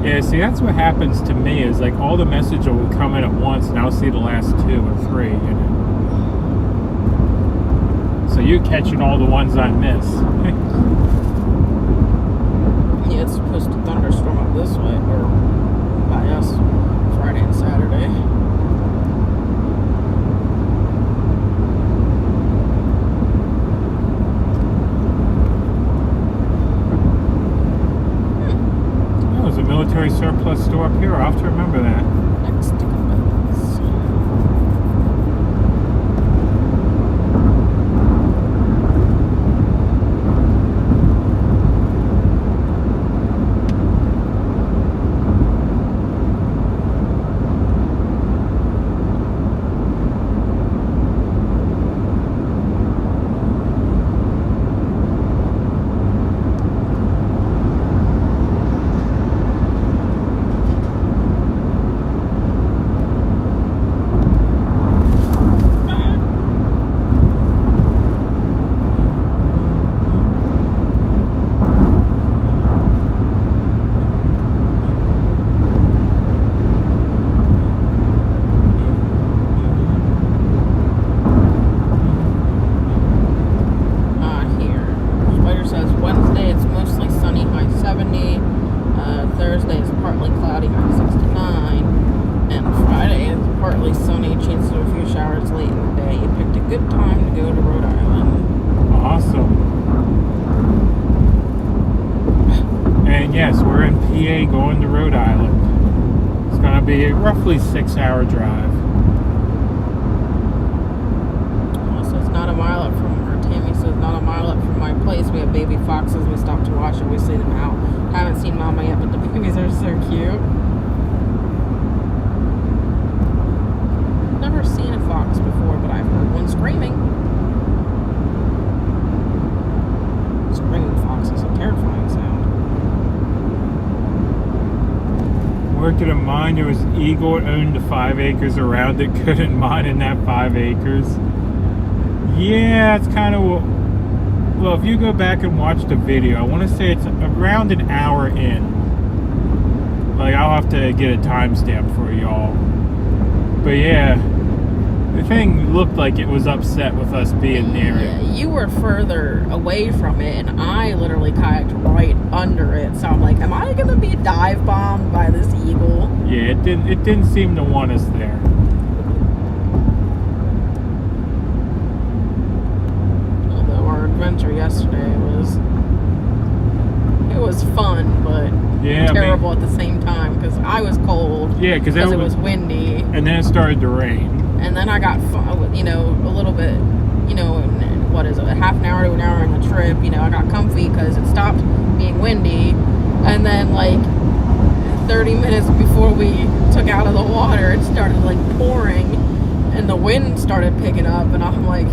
Yeah, see, that's what happens to me, is like all the messages will come in at once and I'll see the last 2 or 3, you know. So you're catching all the ones I miss. Yeah, it's supposed to thunderstorm up this way, or by us, Friday and Saturday. Oh, there's a military surplus store up here. I'll have to remember that. Next to Thursday is partly cloudy, high 69. And Friday is partly sunny, chances of a few showers late in the day. You picked a good time to go to Rhode Island. Awesome. And yes, we're in PA going to Rhode Island. It's going to be a roughly 6-hour drive. Also, it's not a mile up from her. Tammy says, not a mile up from my place. We have baby foxes. We stop to watch them. We see them out. Haven't seen Mama yet, but the babies are so cute. Never seen a fox before, but I've heard one screaming. Screaming fox is a terrifying sound. Worked at a mine. There was an eagle that owned the 5 acres around it. Couldn't mine in that 5 acres. Yeah, it's kind of Well, if you go back and watch the video, I want to say it's around an hour in. Like, I'll have to get a timestamp for y'all. But yeah, the thing looked like it was upset with us being near it. You were further away from it, and I literally kayaked right under it. So I'm like, am I gonna be dive bombed by this eagle? Yeah, it didn't seem to want us there. Although our adventure yesterday was fun, but Yeah, terrible at the same time because I was cold. Yeah, because it was windy, and then it started to rain. and then I got a little bit, what is it, a half an hour to an hour in the trip. I got comfy because it stopped being windy, and then like 30 minutes before we took out of the water, it started like pouring, and the wind started picking up, and I'm like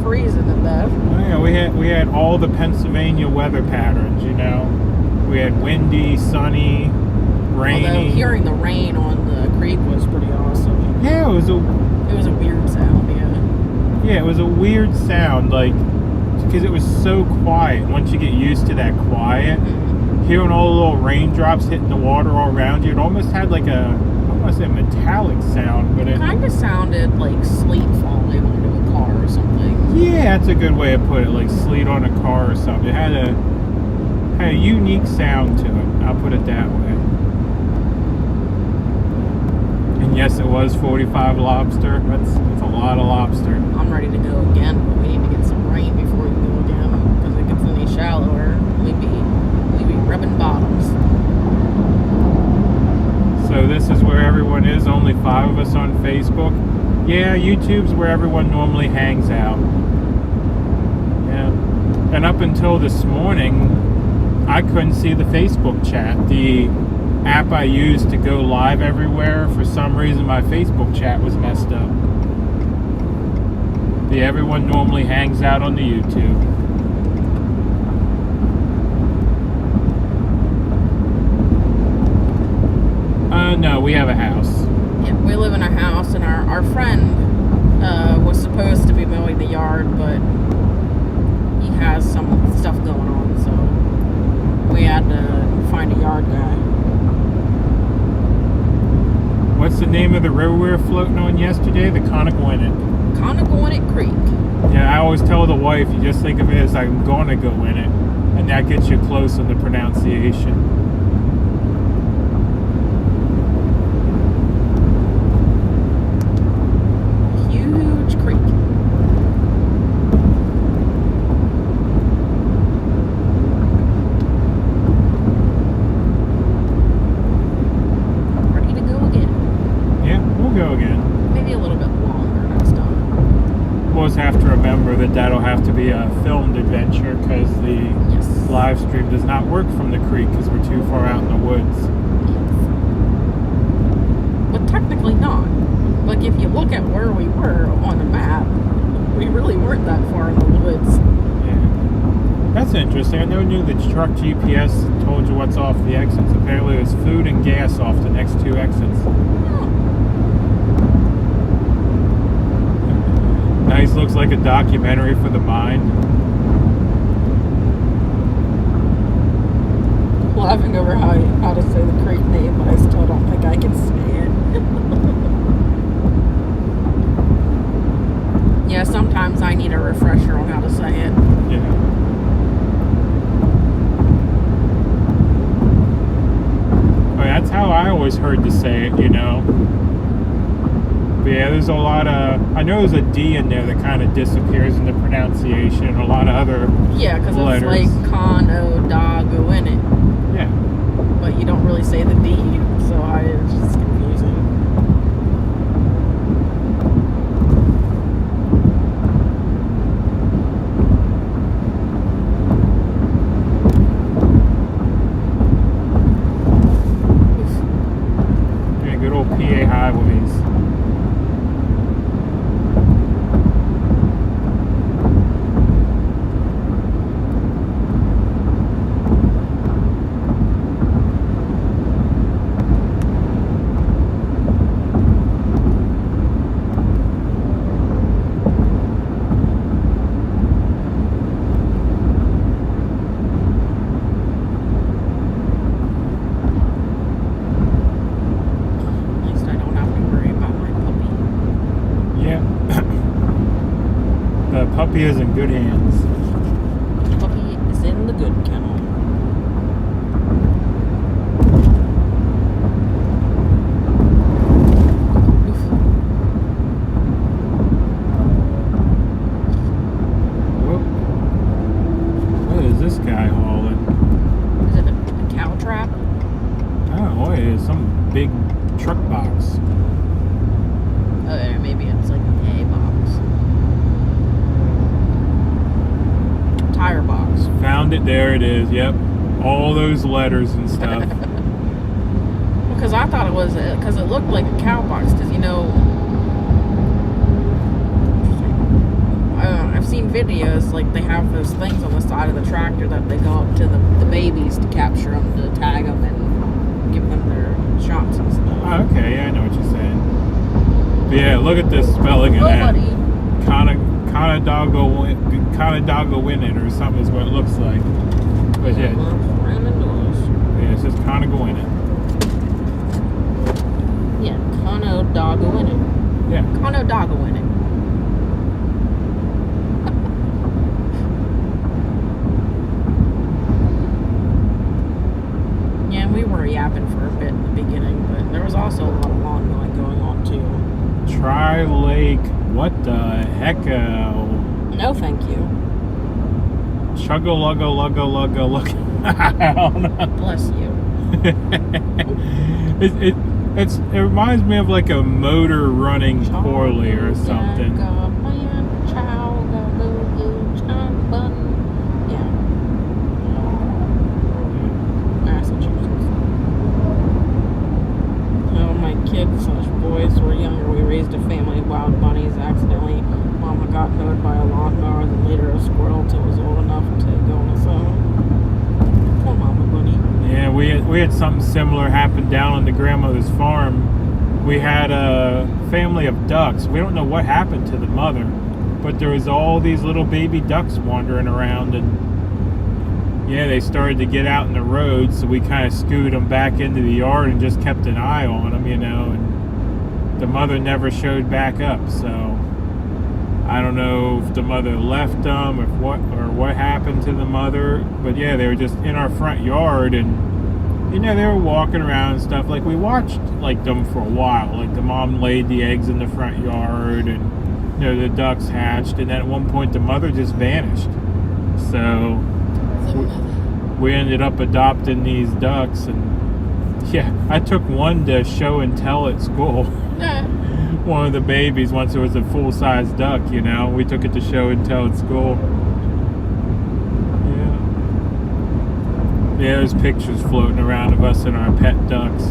freezing to death. Oh, yeah, we had all the Pennsylvania weather patterns. We had windy, sunny, rainy. Although hearing the rain on the creek was pretty awesome. Yeah, it was a weird sound. Yeah, it was a weird sound, like, because it was so quiet. Once you get used to that quiet, hearing all the little raindrops hitting the water all around you, it almost had like I want to say a metallic sound, but it kind of sounded like sleet falling onto a car or something. Yeah, that's a good way to put it, like sleet on a car or something. It had a unique sound to it, I'll put it that way. And yes, it was 45 lobster. That's a lot of lobster. I'm ready to go again, but we need to get some rain before we go again, because if it gets any shallower, we'd be rubbing bottoms. So this is where everyone is, only 5 of us on Facebook. Yeah, YouTube's where everyone normally hangs out. Yeah. And up until this morning, I couldn't see the Facebook chat. The app I use to go live everywhere, for some reason my Facebook chat was messed up. Yeah, everyone normally hangs out on the YouTube. No, we have a house. Yeah, we live in a house, and our friend was supposed to be mowing the yard, but he has some stuff going on, so we had to find a yard guy. What's the name of the river we were floating on yesterday? The Convoy. Convoy Creek. Yeah, I always tell the wife, you just think of it as I'm going to go in it, and that gets you close on the pronunciation. Huge creek. Ready to go again. Yeah, we'll go again. Maybe a little bit longer next time. We'll just have to remember that that'll have to be a filmed adventure, because the live stream does not work from the creek because we're too far out in the woods. But technically not. Like, if you look at where we were on the map, we really weren't that far in the woods. Yeah. That's interesting. I never knew the truck GPS told you what's off the exits. Apparently there's food and gas off the next 2 exits. Nice, looks like a documentary for the mind. Laughing over how to say the creek name, but I still don't think I can say it. Yeah, sometimes I need a refresher on how to say it. Yeah. Well, that's how I always heard to say it, But yeah, there's a lot of... I know there's a D in there that kind of disappears in the pronunciation, and a lot of other because letters. it's like con-o-da-go in it. Yeah. But you don't really say the D, so it's just confusing. Yeah, good old PA highways. puppy is in good hands. Puppy is in the good kennel. Whoop. What is this guy hauling? Is it a cow trap? Oh, it is some big truck box. Oh, yeah, maybe it's like a box. Tire box. Found it. There it is. Yep. All those letters and stuff. Because I thought it was, because it looked like a cow box. Because, you know, I've seen videos, like they have those things on the side of the tractor that they go up to the babies to capture them, to tag them and give them their shots and stuff. Oh, okay, yeah, I know what you're saying. But yeah, look at this spelling of that. Buddy. Conadaga Winnet or something is what it looks like. But yeah, it's just Conadaga Winnet. Yeah, Conadaga Winnet. Yeah. Conadaga Winnet. Yeah, we were yapping for a bit in the beginning, but there was also a lot of lawn mowing going on too. Tri-Lake, what the heck-o? No, thank you. Chugga-lugga-lugga-lugga-lugga. I don't know. Bless you. It reminds me of like a motor running poorly or something. Yeah. Massachusetts. When my kids/boys were younger, we raised a family of wild bunnies. Accidentally, Mama got mowed by a lawnmower, then later a squirrel till it was old enough to go on its own. Poor Mama Bunny. Yeah, we had something similar happen down on the grandmother's farm. We had a family of ducks. We don't know what happened to the mother, but there was all these little baby ducks wandering around, and yeah, they started to get out in the road, so we kind of scooted them back into the yard and just kept an eye on them, you know, and the mother never showed back up, so I don't know if the mother left them or what happened to the mother, but yeah, they were just in our front yard, and you know, they were walking around and stuff. Like, we watched like them for a while. Like, the mom laid the eggs in the front yard, and you know, the ducks hatched, and then at one point the mother just vanished. So we ended up adopting these ducks, and yeah, I took one to show and tell at school. One of the babies, once it was a full-size duck, you know, we took it to show and tell at school. Yeah, there's pictures floating around of us and our pet ducks.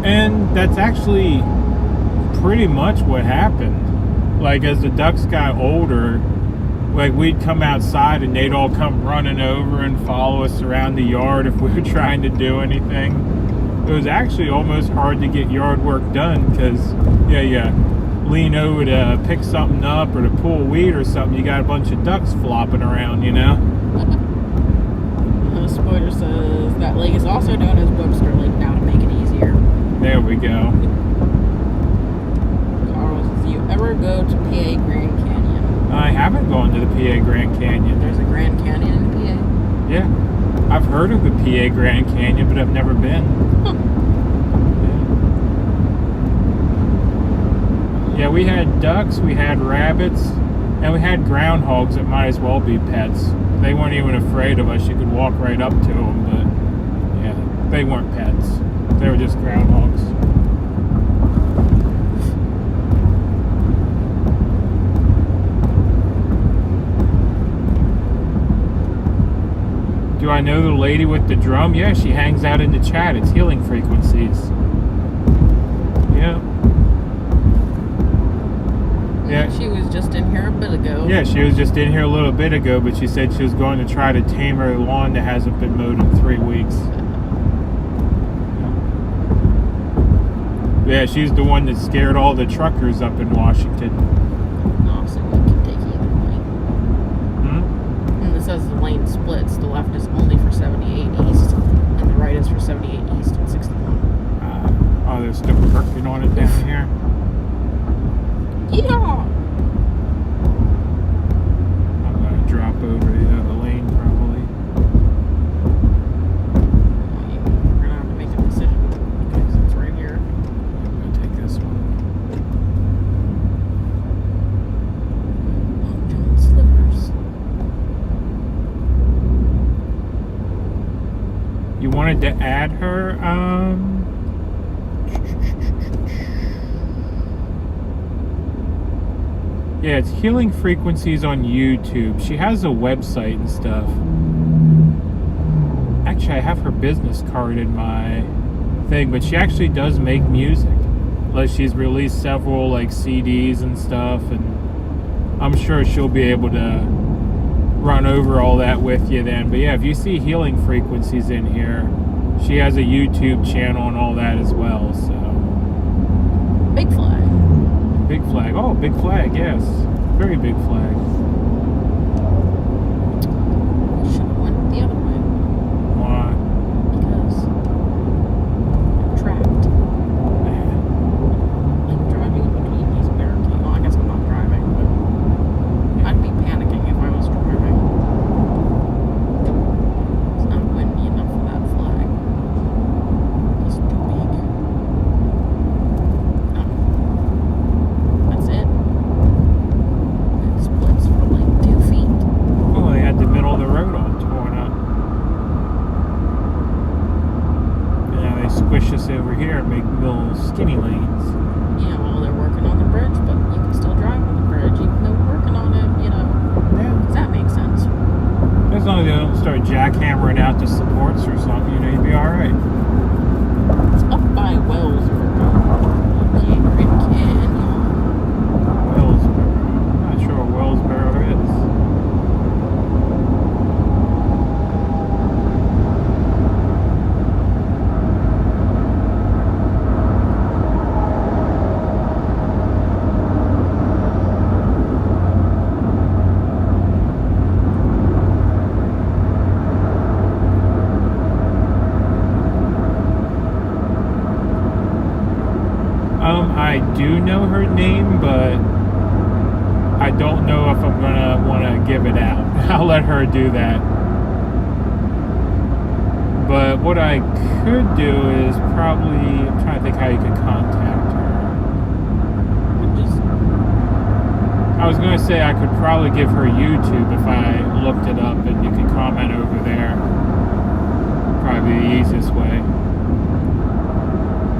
And that's actually pretty much what happened. Like, as the ducks got older, like, we'd come outside and they'd all come running over and follow us around the yard if we were trying to do anything. It was actually almost hard to get yard work done because, yeah, lean over to pick something up or to pull weed or something, you got a bunch of ducks flopping around, you know? Spoiler says that lake is also known as Webster Lake now to make it easier. There we go. Carl says, you ever go to PA Grand Canyon? I haven't gone to the PA Grand Canyon. There's a Grand Canyon in PA? Yeah. I've heard of the PA Grand Canyon, but I've never been. Huh. Yeah, we had ducks, we had rabbits, and we had groundhogs that might as well be pets. They weren't even afraid of us. You could walk right up to them, but yeah, they weren't pets. They were just groundhogs. Do I know the lady with the drum? Yeah, she hangs out in the chat. It's healing frequencies. Yeah. Yeah, she was just in here a bit ago. Yeah, she was just in here a little bit ago, but she said she was going to try to tame her lawn that hasn't been mowed in 3 weeks. Yeah, she's the one that scared all the truckers up in Washington. Oh, so we can take either lane. Hmm? And it says the lane splits. The left is only for 78 east, and the right is for 78 east and 61. Oh, they're still working on it down here. Yeah. I'm gonna drop over the other lane probably. We're gonna have to make a decision because it's right here. I'm gonna take this one. Long John Slivers. You wanted to add her, yeah, it's Healing Frequencies on YouTube. She has a website and stuff. Actually, I have her business card in my thing, but she actually does make music. Like, she's released several, like, CDs and stuff, and I'm sure she'll be able to run over all that with you then. But yeah, if you see Healing Frequencies in here, she has a YouTube channel and all that as well, so. Big flag. Big flag. Oh, big flag, yes. Very big flag. We should have went the other way Why? because I'm trapped. Like driving in between these barricades. Well, I guess I'm not driving, but I'd be panicking if I was driving. It's not windy enough for that flag. It's too big. No. That's it. It splits for like 2 feet. Oh, they had the middle of the road all torn up. And now they squish us over here and make little skinny lanes. Yeah, well, they're working on the bridge, but you can still drive on the bridge, even though we're working on it, you know. Yeah. Does that make sense? As long as they don't start jackhammering out the supports or something, you know, you'd be alright. It's up by Wellsboro. Canyon. Wellsboro. I'm not sure what Wellsboro is. I do know her name, but I don't know if I'm gonna want to give it out. I'll let her do that. But what I could do is probably, I'm trying to think how you could contact her. I was gonna say I could probably give her YouTube if I looked it up, and you could comment over there. Probably the easiest way.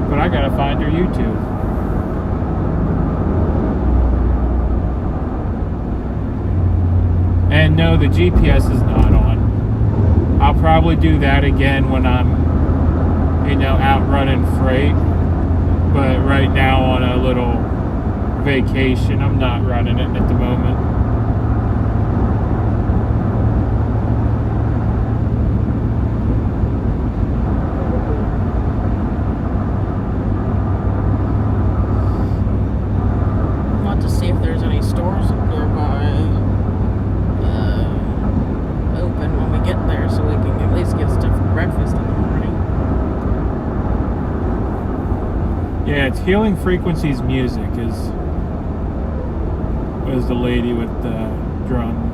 But I gotta find her YouTube. And no, the GPS is not on. I'll probably do that again when I'm, you know, out running freight. But right now on a little vacation, I'm not running it at the moment. I'll have to see if there's any stores nearby open when we get there so we can at least get stuff for breakfast in the morning. Yeah, it's Healing Frequencies Music is the lady with the drum.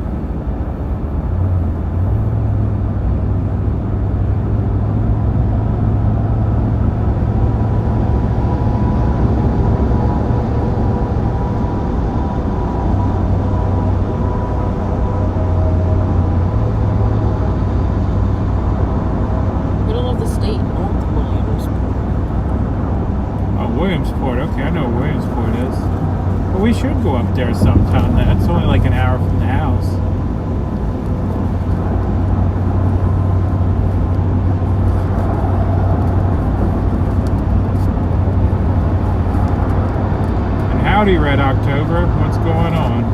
Middle of the state, north of Williamsport. Oh, Williamsport. Okay, I know where Williamsport is. Well, we should go up there sometime. That's only like an hour from the house. And howdy, Red October. What's going on?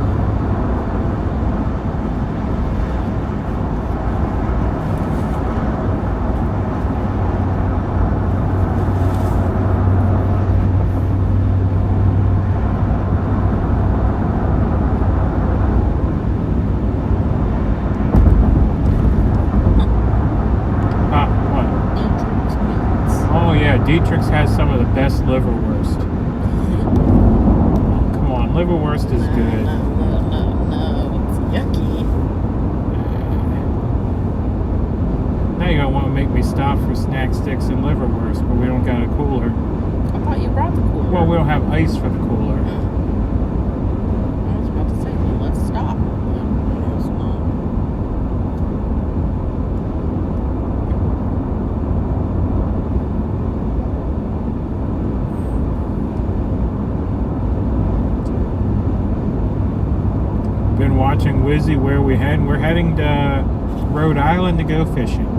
Dietrich's has some of the best liverwurst. Come on, liverwurst is good. No. It's yucky. Now you're gonna want to make me stop for snack sticks and liverwurst, but we don't got a cooler. I thought you brought the cooler. Well, we don't have ice for the cooler. I was about to say, well, let's stop. But I guess not. Been watching Wizzy. Where we heading? We're heading to Rhode Island to go fishing.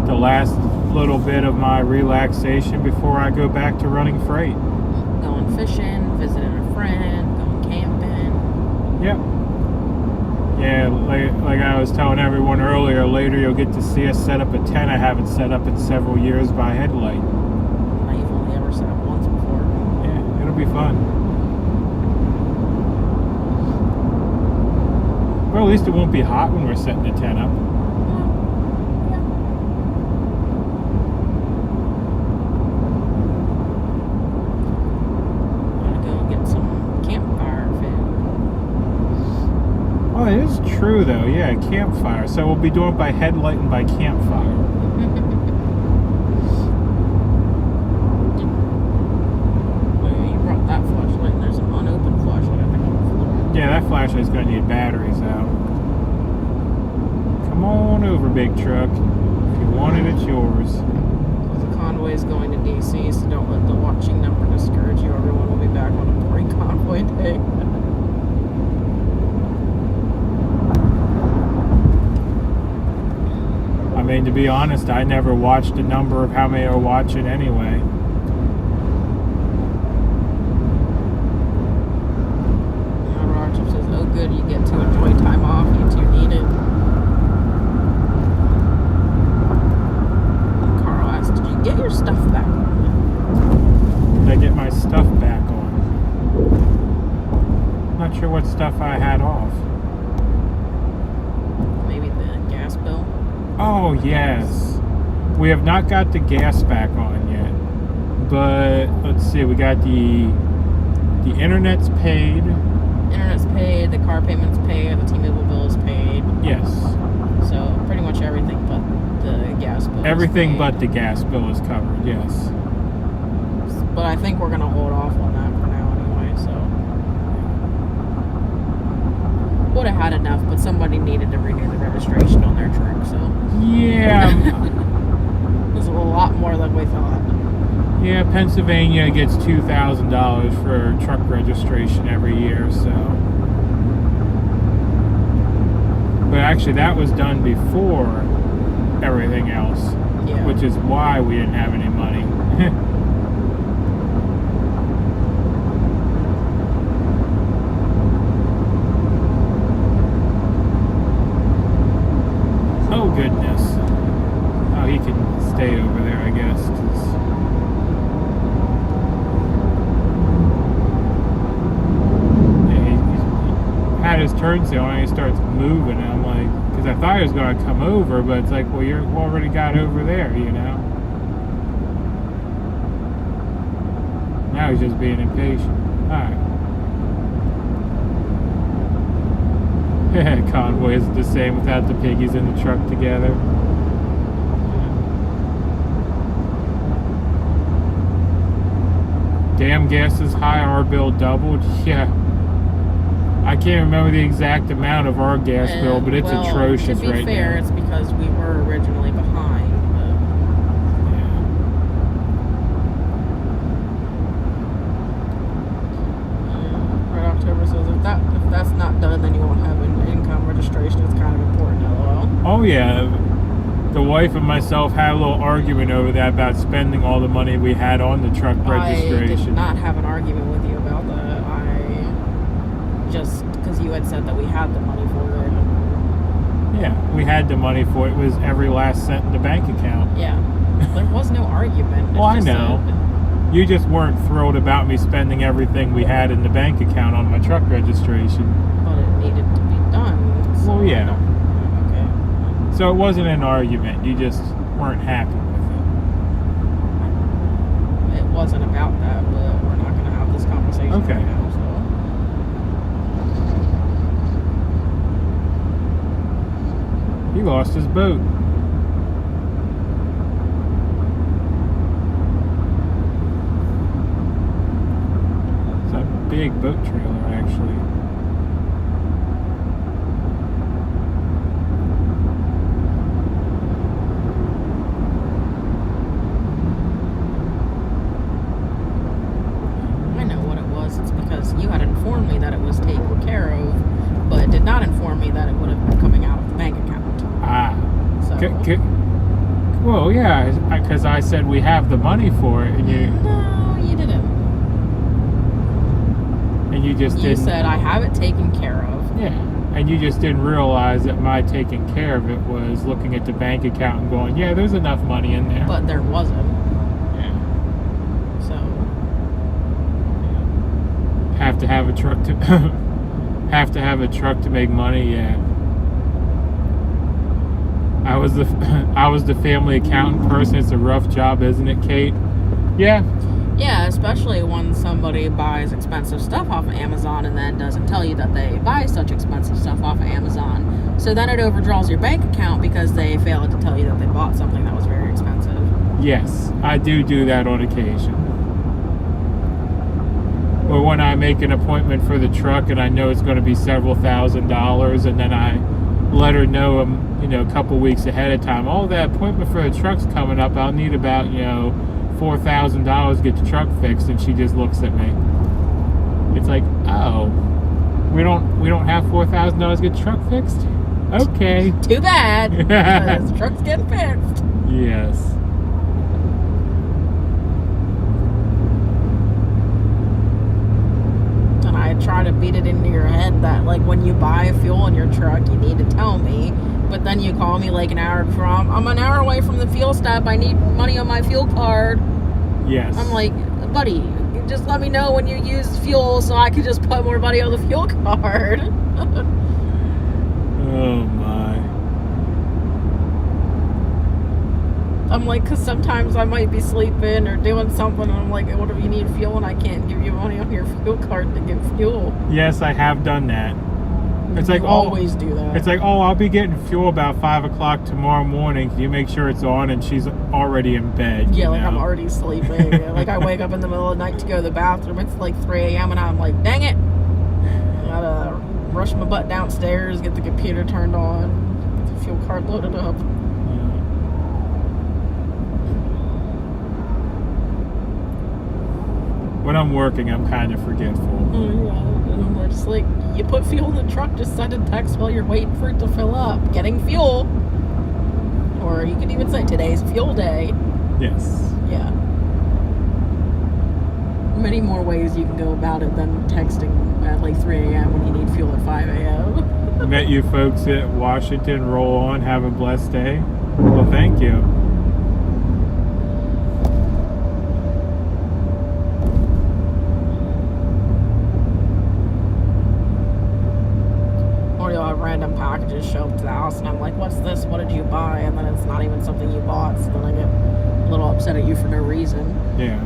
The last little bit of my relaxation before I go back to running freight. Going fishing, visiting a friend, going camping. Yep. Yeah, like I was telling everyone earlier, later you'll get to see us set up a tent I haven't set up in several years by headlight. I've only ever set up once before. Yeah, it'll be fun. Well, at least it won't be hot when we're setting the tent up. Yeah. Oh, it is true though. Yeah, campfire. So we'll be doing it by headlight and by campfire. You brought that flashlight and there's an unopened flashlight I think on the floor. Yeah, that flashlight's gonna need batteries out. Come on over, big truck. If you want it, it's yours. The convoy is going to DC, so don't let the watching number discourage you. Everyone will be back on a boring convoy day. I mean, to be honest, I never watched a number of how many are watching anyway. Roger says, oh good, you get to enjoy time off. You two need it. And Carl asked, did you get your stuff back on? Did I get my stuff back on? Not sure what stuff I had off. Maybe the gas bill? Oh, yes. We have not got the gas back on yet. But, let's see, we got the internet's paid. Internet's paid, the car payment's paid, the T-Mobile bill is paid. Yes. So, pretty much everything but the gas bill. Everything but the gas bill is covered, yes. But I think we're going to hold off on that for now anyway, so. Would have had enough, but somebody needed to renew the registration on their truck, so. Yeah. It was a lot more than we thought. Yeah, Pennsylvania gets $2,000 for truck registration every year, so. But actually, that was done before everything else, Yeah. which is why we didn't have any money. Oh, goodness. Oh, he can stay over there, I guess. 'Cause he had his turn signal and he starts moving, and I'm like, because I thought he was going to come over, but it's like, well, you're already got over there, you know. Now he's just being impatient. Alright. Convoy is the same without the piggies in the truck together. Damn, gas is high, our bill doubled. Yeah. I can't remember the exact amount of our gas bill, but it's atrocious right now. To be fair, it's because we were originally behind. Red October says if that's not done, then you won't have an income registration. It's kind of important, LOL. Oh yeah, the wife and myself had a little argument over that about spending all the money we had on the truck registration. I did not have an argument with you about that. Just because you had said that we had the money for it. Yeah, we had the money for it. It was every last cent in the bank account. Yeah, there was no argument. It's Well, I just know. You just weren't thrilled about me spending everything we had in the bank account on my truck registration. But it needed to be done. So Well, yeah. Okay. So it wasn't an argument. You just weren't happy with it. wasn't about that, but we're not going to have this conversation Okay. right now, so. He lost his boat. It's a big boat trailer, actually. I know what it was. It's because you had informed me that it was taken care of, but did not inform me that it would have been coming out of the bank account. Ah. So. Well, yeah, because I said we have the money for it, and No, you didn't. you just You didn't. said I have it taken care of. Yeah, and you just didn't realize that my taking care of it was looking at the bank account and going, yeah, there's enough money in there. But there wasn't. Yeah. So. Have to have a truck to have to make money. Yeah. I was the family accountant person. It's a rough job, isn't it, Kate? Yeah. Yeah, especially when somebody buys expensive stuff off of Amazon and then doesn't tell you that they buy such expensive stuff off of Amazon. So then it overdraws your bank account because they failed to tell you that they bought something that was very expensive. Yes, I do that on occasion. Or when I make an appointment for the truck and I know it's going to be several $1,000s, and then I let her know, a couple weeks ahead of time. Oh, that appointment for the truck's coming up. I'll need about, $4,000 to get the truck fixed, and she just looks at me. It's like, oh, we don't have $4,000 to get the truck fixed? Okay. Too bad, because the truck's getting fixed. Yes. And I try to beat it into your head that, like, when you buy fuel in your truck, you need to tell me. But then you call me like an hour from, I'm an hour away from the fuel stop. I need money on my fuel card. Yes. I'm like, buddy, just let me know when you use fuel so I can just put more money on the fuel card. Oh my. I'm like, because sometimes I might be sleeping or doing something, and I'm like, what if you need fuel and I can't give you money on your fuel card to get fuel? Yes, I have done that. It's like, You always do that. It's like, I'll be getting fuel about 5 o'clock tomorrow morning. Can you make sure it's on? And she's already in bed. Yeah, like I'm already sleeping. Like I wake up in the middle of the night to go to the bathroom. It's like 3 a.m. and I'm like, dang it. I gotta rush my butt downstairs, get the computer turned on, get the fuel card loaded up. When I'm working, I'm kind of forgetful. And we're just like, you put fuel in the truck, just send a text while you're waiting for it to fill up. Getting fuel. Or you could even say, today's fuel day. Yes. Yeah. Many more ways you can go about it than texting at like 3 a.m. when you need fuel at 5 a.m. Met you folks at Washington. Roll on. Have a blessed day. Well, thank you. Random packages show up to the house and I'm like, what's this? What did you buy? And then it's not even something you bought, so then I get a little upset at you for no reason. Yeah.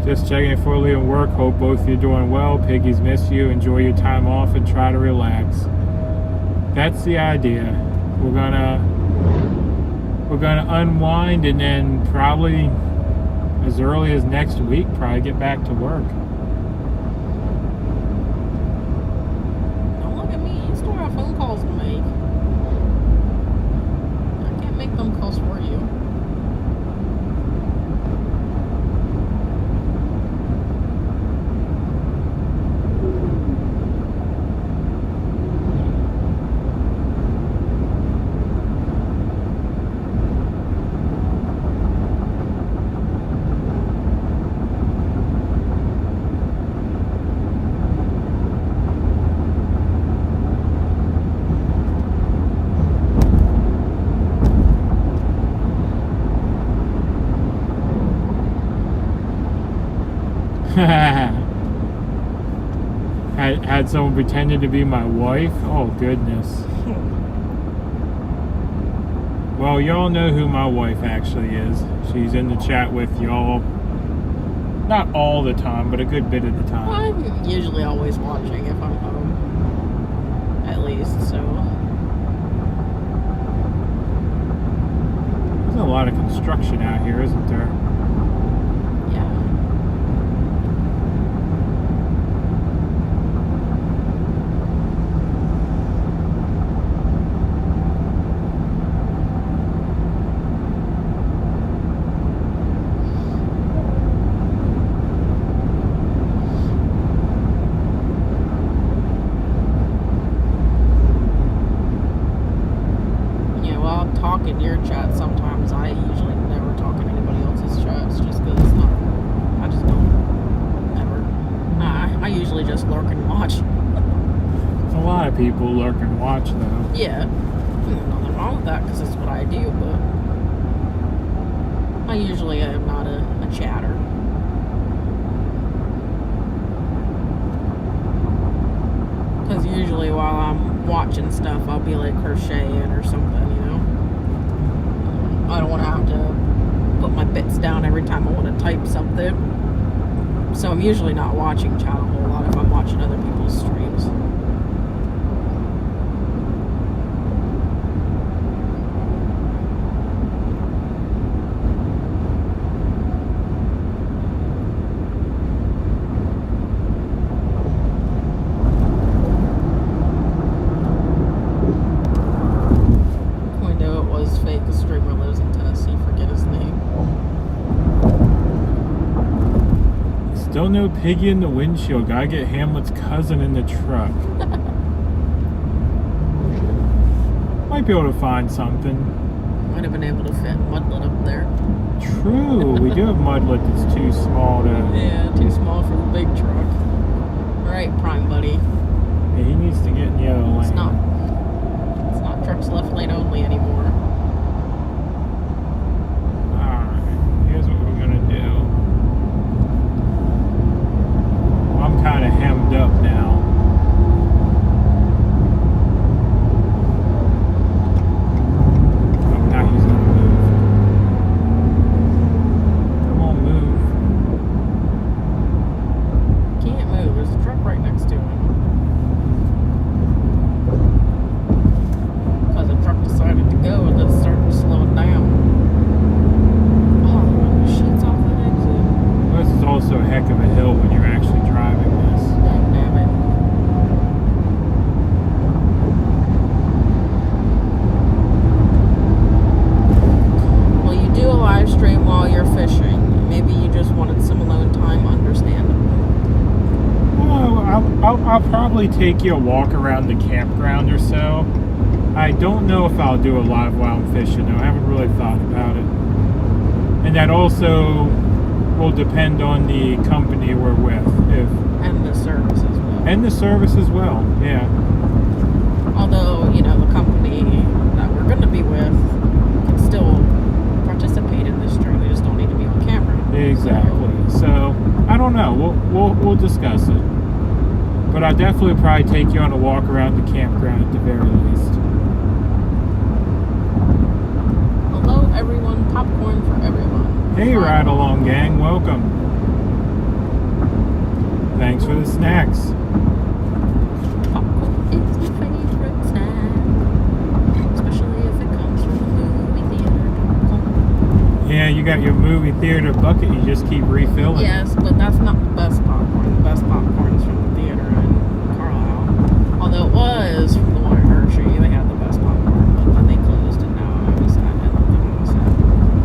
Just checking in for leaving work. Hope both of you are doing well. Piggies miss you. Enjoy your time off and try to relax. That's the idea. We're gonna unwind and then probably as early as next week probably get back to work. Phone calls to make. I can't make phone calls for you. Had someone pretending to be my wife? Oh goodness. Well, Oh, y'all know who my wife actually is. She's in the chat with y'all. Not all the time, but a good bit of the time. I'm usually always watching if I'm home. At least, so. There's a lot of construction out here, isn't there? Yeah. In your chat sometimes. I usually never talk in anybody else's chats just because it's not, I just don't ever. I usually just lurk and watch. A lot of people lurk and watch though. Yeah, nothing wrong with that because it's what I do, but I usually am not a chatter. Because usually while I'm watching stuff I'll be like crocheting or something, you know. I don't want to have to put my bits down every time I want to type something. So I'm usually not watching chat a whole lot if I'm watching other people's streams. Still no piggy in the windshield. Gotta get Hamlet's cousin in the truck. Might be able to find something. Might have been able to fit Mudlet up there. True. We do have Mudlet that's too small to... Yeah, too small for the big truck. Alright, Prime Buddy. Yeah, he needs to get in the other lane. It's not trucks left lane only anymore. Alright, here's what we're gonna do. I'm kind of hemmed up now. Oh, now he's gonna move. Come on, move. Can't move. There's a truck right next to him. Because the truck decided to go and then started slowing down. Oh, the sheets off that exit. This is also a heck of a hill when you're actually driving this. Damn it. Well, you do a live stream while you're fishing. Maybe you just wanted some alone time, understandable. Well, I'll probably take you a walk around the campground or so. I don't know if I'll do a live while I'm fishing, though. I haven't really thought about it. And that also will depend on the company we're with. And the service as well. And the service as well, yeah. Although, you know, the company that we're going to be with can still participate in this stream. They just don't need to be on camera. Exactly. So I don't know. We'll discuss it. But I'll definitely probably take you on a walk around the campground at the very least. Hello, everyone. Popcorn for everyone. Hey, Ride Along Gang. Welcome. Thanks for the snacks. Popcorn is my favorite snack. Especially if it comes from the movie theater. Yeah, you got your movie theater bucket. You just keep refilling. Yes, but that's not the best popcorn. The best popcorn is from the theater in Carlisle. Although it was from the one at Hershey. They had the best popcorn, but then they closed it now. I was sad. I love them. I was sad.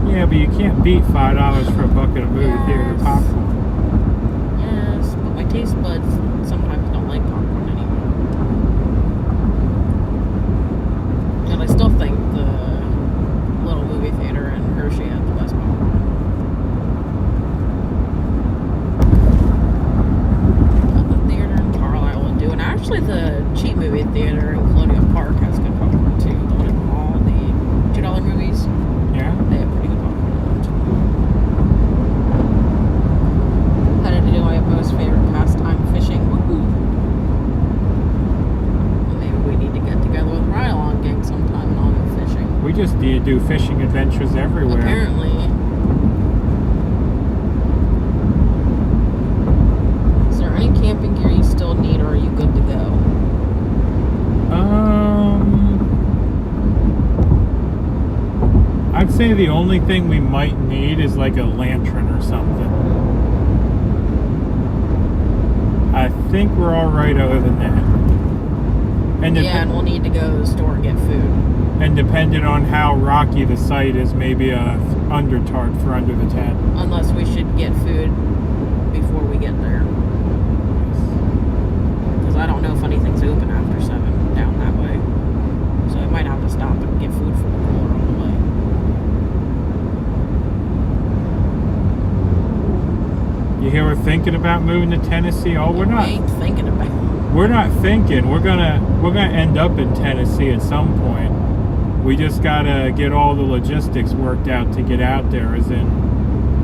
Yeah, but you can't beat $5 for a bucket of movie theater Yes. popcorn. Yes, but my taste buds sometimes don't like popcorn anymore. And I still think the little movie theater in Hershey had the best popcorn. But the theater in Carlisle would do. And actually the cheap movie theater in Colonial Park has good popcorn too. The one in the mall, the $2 movies, Yeah? they have pretty good popcorn in there too. We just need to do fishing adventures everywhere. Apparently. Is there any camping gear you still need, or are you good to go? I'd say the only thing we might need is like a lantern or something. I think we're all right other than that. And And we'll need to go to the store and get food. And depending on how rocky the site is, maybe a under tarp for under the tent. Unless we should get food before we get there. Because I don't know if anything's open after 7 down that way. So I might have to stop and get food from the cooler on the way. You hear we're thinking about moving to Tennessee? Oh, we're not. I ain't thinking about it. We're not thinking. We're gonna end up in Tennessee at some point. We just gotta get all the logistics worked out to get out there, as in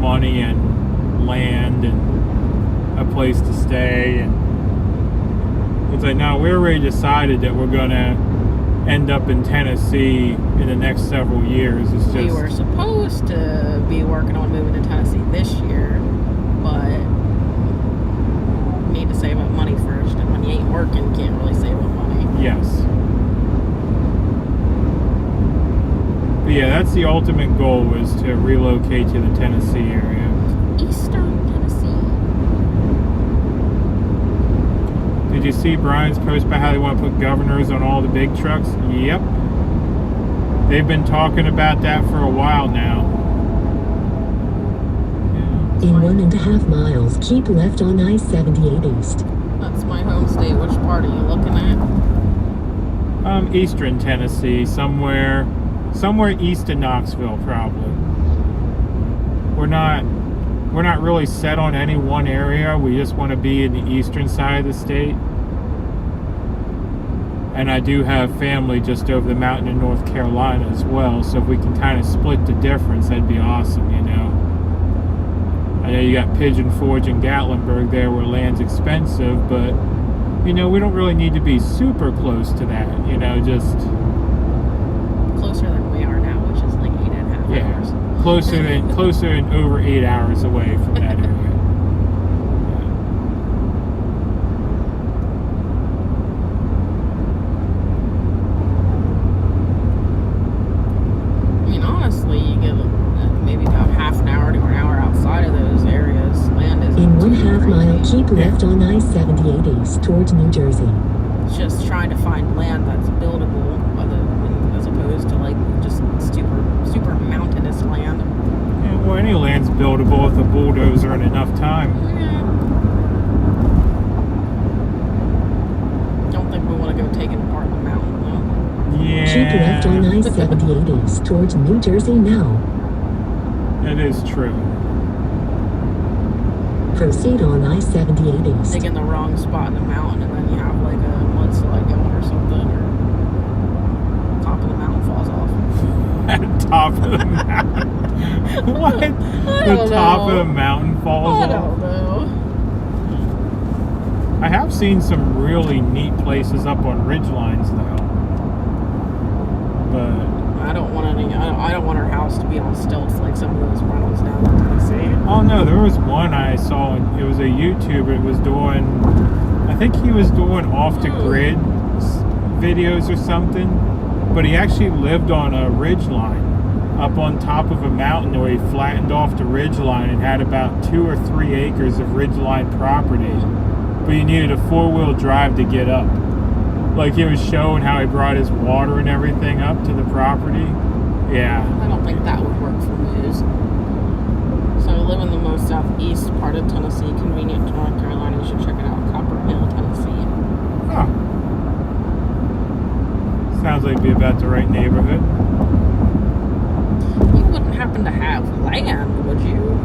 money and land and a place to stay. And it's like, no, we already decided that we're gonna end up in Tennessee in the next several years. It's just We were supposed to be working on moving to Tennessee this year, but need to save up money first. And when you ain't working, you can't really save up money. yes. But yeah, that's the ultimate goal, is to relocate to the Tennessee area. Eastern Tennessee. Did you see Brian's post about how they want to put governors on all the big trucks? Yep. They've been talking about that for a while now. In 1.5 miles, keep left on I-78 East. That's my home state. Which part are you looking at? Eastern Tennessee, somewhere east of Knoxville, probably. We're not really set on any one area. We just want to be in the eastern side of the state. And I do have family just over the mountain in North Carolina as well, so if we can kind of split the difference, that'd be awesome, you know. I know you got Pigeon Forge and Gatlinburg there where land's expensive, but, you know, we don't really need to be super close to that, you know, just... Closer than we are now, which is like 8.5 hours. Closer than over 8 hours away from that area. I mean, honestly, you get maybe about half an hour to an hour outside of those areas. Land is In 1/2 mile, keep left on I-78 East towards New Jersey. It's just trying to find land that's buildable, as opposed to like just super mountainous land. Yeah, well, any land's buildable with a bulldozer in enough time. Yeah. Don't think we want to go taking apart the mountain though. Yeah. Keep left on I-78 East towards New Jersey now. That is true. Proceed on I-78 East. Dig in the wrong spot in the mountain, and then you have like a mudslide going or something, or top of the mountain falls off. At the top of the mountain. What? The top of the mountain falls I off? don't know. I have seen some really neat places up on ridgelines though. But I don't want our house to be on stilts like some of those rentals down in Tennessee. oh no, there was one I saw. It was a YouTuber. It was doing, I think he was doing off the grid videos or something. But he actually lived on a ridgeline up on top of a mountain where he flattened off the ridgeline and had about 2 or 3 acres of ridgeline property. But you needed a 4-wheel drive to get up. Like he was showing how he brought his water and everything up to the property. Yeah. I don't think that would work for news. So I live in the most southeast part of Tennessee, convenient to North Carolina. You should check it out, Copper Hill, Tennessee. Oh. Sounds like it'd be about the right neighborhood. You wouldn't happen to have land, would you?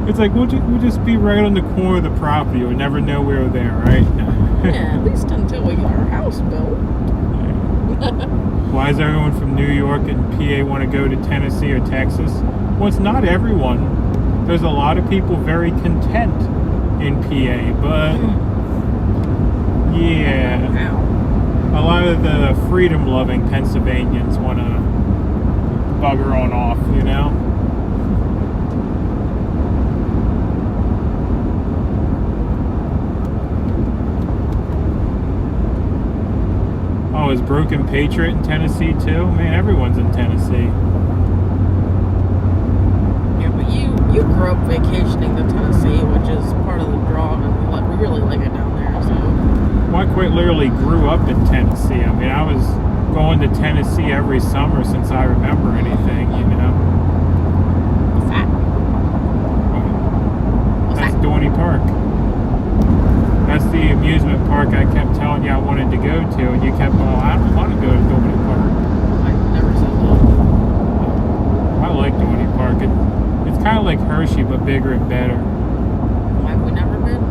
It's like, we'll just be right on the corner of the property. We'll never know we were there, right? Yeah, at least until we get our house built. Why does everyone from New York and PA want to go to Tennessee or Texas? Well, it's not everyone. There's a lot of people very content in PA, but yeah. Wow. A lot of the freedom-loving Pennsylvanians want to bugger on off, you know? Oh, is Broken Patriot in Tennessee too? Man, everyone's in Tennessee. Yeah, but you grew up vacationing to Tennessee, which is part of the draw, and we really like it down there. So. Well, I quite literally grew up in Tennessee. I mean, I was going to Tennessee every summer since I remember anything, you know. What's that? That's Dorney Park. That's the amusement park I kept telling you I wanted to go to, and you kept, I don't want to go to Dorney Park. I never said that. I like Dorney Park. It's kind of like Hershey, but bigger and better. Why have we never been?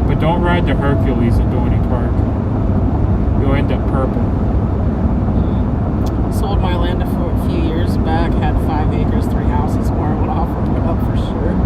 But don't ride the Hercules at Dorney Park. You'll end up purple. Sold my land a few years back, had 5 acres, 3 houses, where I would offer to put up for sure.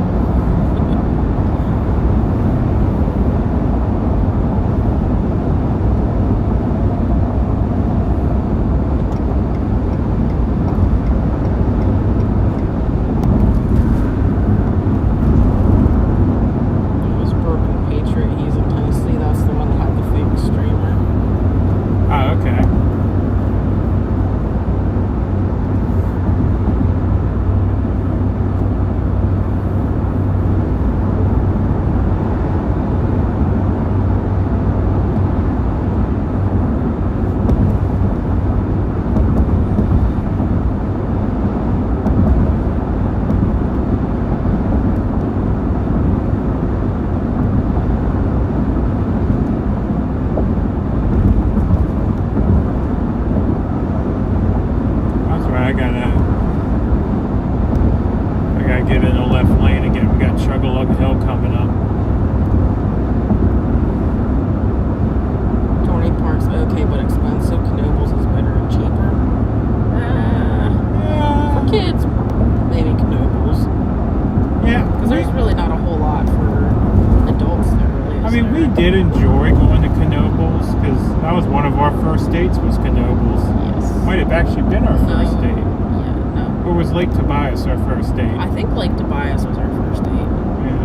Did enjoy going to Knoebels because that was one of our first dates was Knoebels. Yes. Might have actually been our first date. Yeah, no. Or was Lake Tobias our first date? I think Lake Tobias was our first date. Yeah.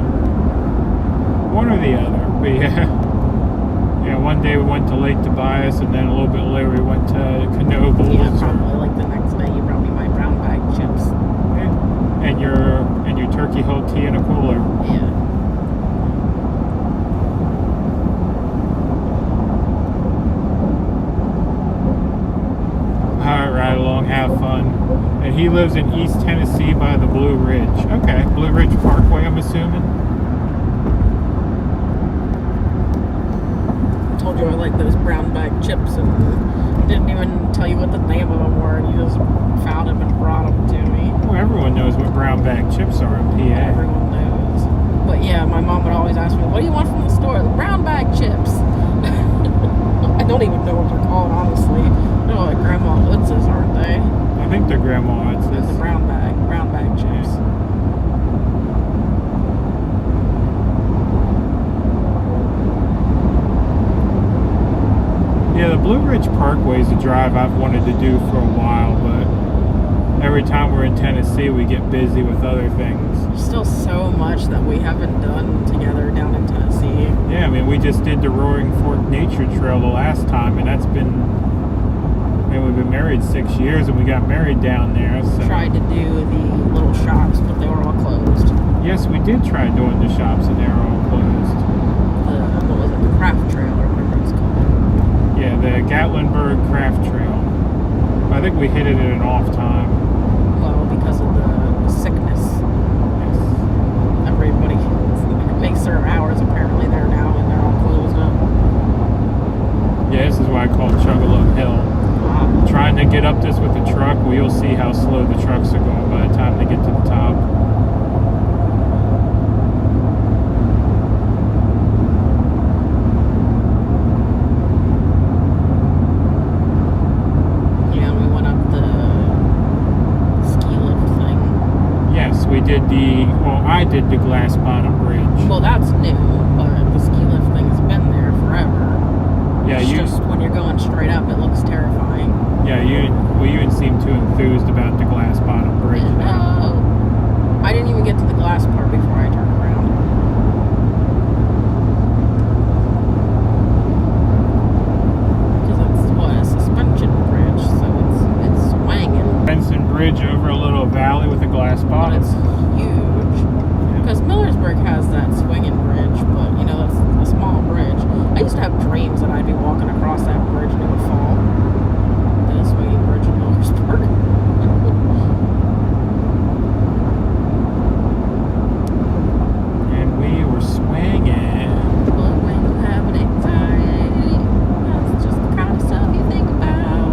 One or the other. But yeah. Yeah, one day we went to Lake Tobias and then a little bit later we went to Knoebels. Yeah, probably like the next day you brought me my brown bag chips. Yeah. And your Turkey Hill tea in a cooler. Yeah. Ride along, have fun. And he lives in East Tennessee by the Blue Ridge. Okay, Blue Ridge Parkway, I'm assuming. I told you I like those brown bag chips and didn't even tell you what the name of them were, and you just found them and brought them to me. Well, everyone knows what brown bag chips are in PA. Everyone knows. But yeah, my mom would always ask me, what do you want from the store? The brown bag chips. I don't even know what they're called, honestly. They're like Grandma Utz's, aren't they? I think they're Grandma Utz's. It's the brown bag chips. Yeah, the Blue Ridge Parkway is a drive I've wanted to do for a while, but every time we're in Tennessee, we get busy with other things. There's still so much that we haven't done together down in Tennessee. Yeah, I mean, we just did the Roaring Fork Nature Trail the last time, and that's been... I mean, we've been married 6 years, and we got married down there, so... Tried to do the little shops, but they were all closed. Yes, we did try doing the shops, and they were all closed. What was it? The Craft Trail, or whatever it's called. Yeah, the Gatlinburg Craft Trail. I think we hit it at an off time. Well, because of the sickness. Yes. Everybody makes their hours apparently there now, and they're all closed up. Yeah, this is why I call it Chug-a-Lug Hill. Wow. Trying to get up this with the truck, well, you'll see how slow the trucks are going by the time they get to the top. Yeah, we went up the ski lift thing. Yes, we did I did the Glass Bottom Bridge. Well, that's new, but the ski lift thing has been there Yeah, you didn't seem too enthused about the glass bottom bridge. No. I didn't even get to the glass part before I turned around. Because it's what, a suspension bridge, so it's swinging. Benson Bridge over a little valley with a glass But bottom. it's huge. Because Millersburg has that swinging bridge, but you know, that's a small bridge. I used to have dreams that I'd be walking across that bridge and it would fall. The swinging bridge in Millersburg. And we were swinging. But when you have an anxiety, that's just the kind of stuff you think about.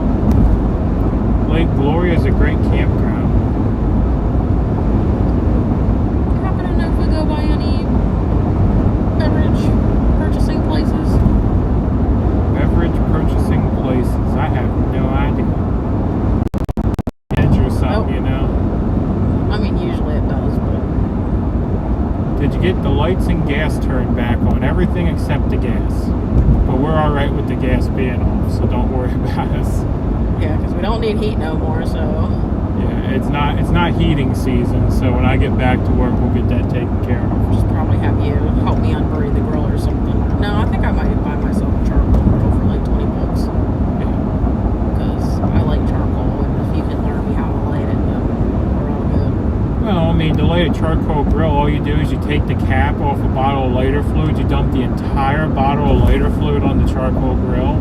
Lake Gloria is a great campground. Happen to know if we go by any beverage purchasing places? Beverage purchasing places. I have no idea. Edge or something, you know. I mean, usually it does, but Did you get the lights and gas turned back on? Everything except the gas. But we're alright with the gas being off, so don't worry about us. yeah, because we don't need heat no more, so Yeah, it's not heating season, so when I get back to work, we'll get that taken care of. just probably have you help me unbury the grill or something. No, I think I might buy myself a charcoal grill for like $20. Yeah. Because I like charcoal, and if you can learn me how to light it, then we're all good. Well, I mean, to light a charcoal grill, all you do is you take the cap off a bottle of lighter fluid, you dump the entire bottle of lighter fluid on the charcoal grill,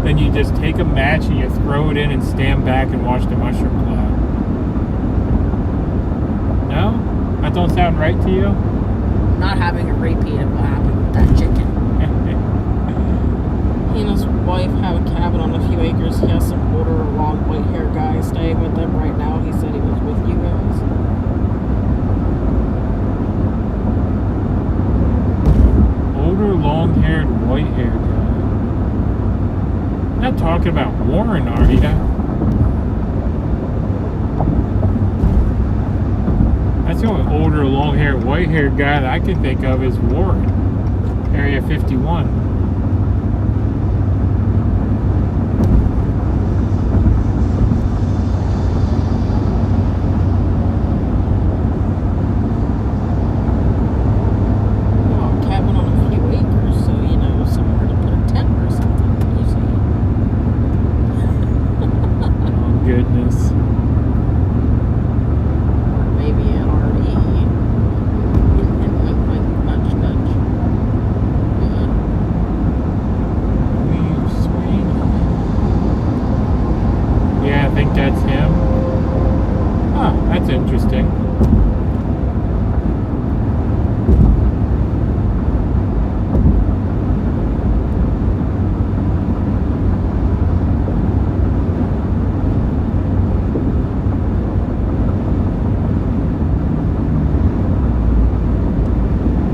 then you just take a match and you throw it in and stand back and watch the mushroom cloud. No? That don't sound right to you? Not having a repeat of what happened with that chicken. He and his wife have a cabin on a few acres. He has some older, long, white-haired guy staying with them right now. He said he was with you guys. Older, long-haired, white-haired guy. Not talking about Warren, are you? That's the only older, long-haired, white-haired guy that I can think of is Warren, Area 51. Well, a cabin on a few acres, so you know, somewhere to put a tent or something. Easy. Oh, goodness. Or maybe an RV. And wink, wink, nudge, nudge. We've swing. Yeah, I think that's him. Huh, that's interesting.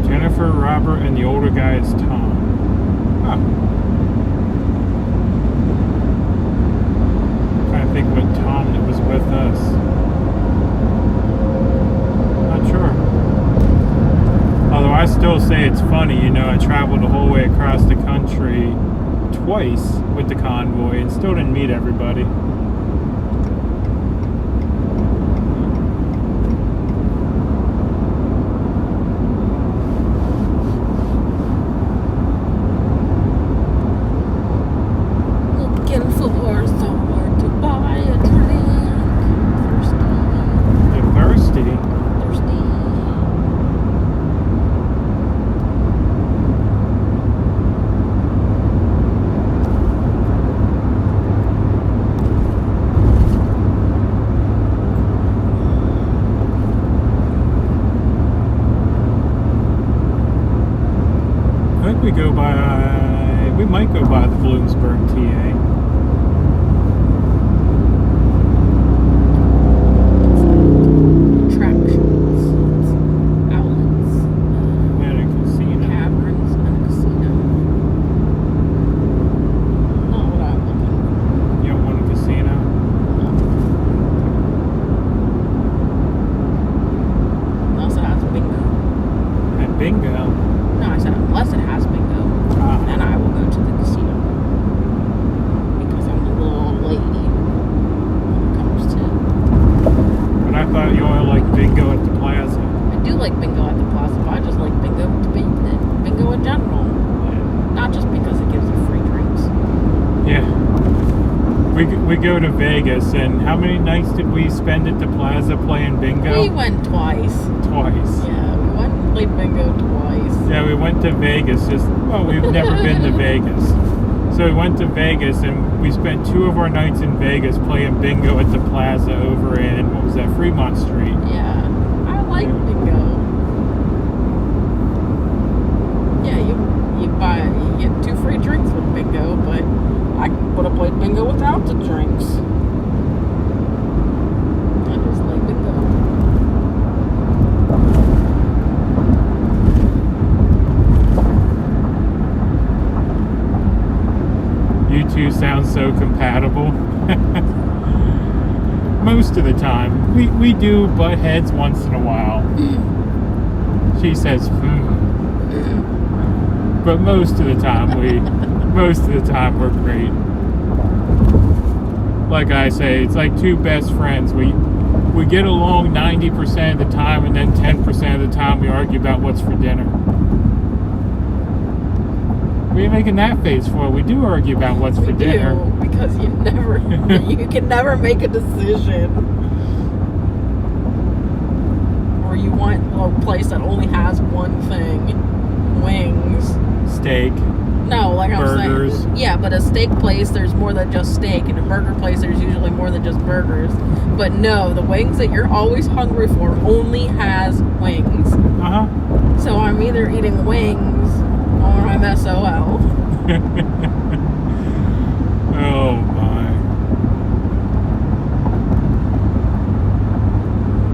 Jennifer, Robert, and the older guy is Tom. Huh. I'm trying to think what Tom that was with us. Not sure. Although I still say it's funny, you know, I traveled the whole way across the country twice with the convoy and still didn't meet everybody. Looking for somewhere to buy a drink. You're thirsty. Thirsty. I think we might go by the Bloomsburg TA. Attractions, outlets, And a casino. caverns, and a casino. Not what I'm looking for. You don't want a casino? Unless it has bingo. And bingo. No, I said unless it has bingo, Ah. then I will go to the casino. we go to Vegas, and how many nights did we spend at the Plaza playing bingo? We went twice. Twice. Yeah, we went and played bingo twice. Yeah, we went to Vegas. We've never been to Vegas. So we went to Vegas, and we spent 2 of our nights in Vegas playing bingo at the Plaza over in, what was that, Fremont Street. Yeah, I like bingo. Yeah, you get 2 free drinks with bingo, but I would have played bingo without the drinks. I just like bingo. You two sound so compatible. Most of the time. We do butt heads once in a while. She says, But most of the time we're great. Like I say, it's like 2 best friends. We get along 90% of the time, and then 10% of the time we argue about what's for dinner. What are you making that face for? We do argue about what's for dinner. Because you can never make a decision. Or you want a place that only has one thing. Wings. Steak. No, like I'm burgers. saying. Yeah, but a steak place, there's more than just steak. And a burger place, there's usually more than just burgers. But no, the wings that you're always hungry for only has wings. Uh-huh. So I'm either eating wings or I'm SOL. Oh my.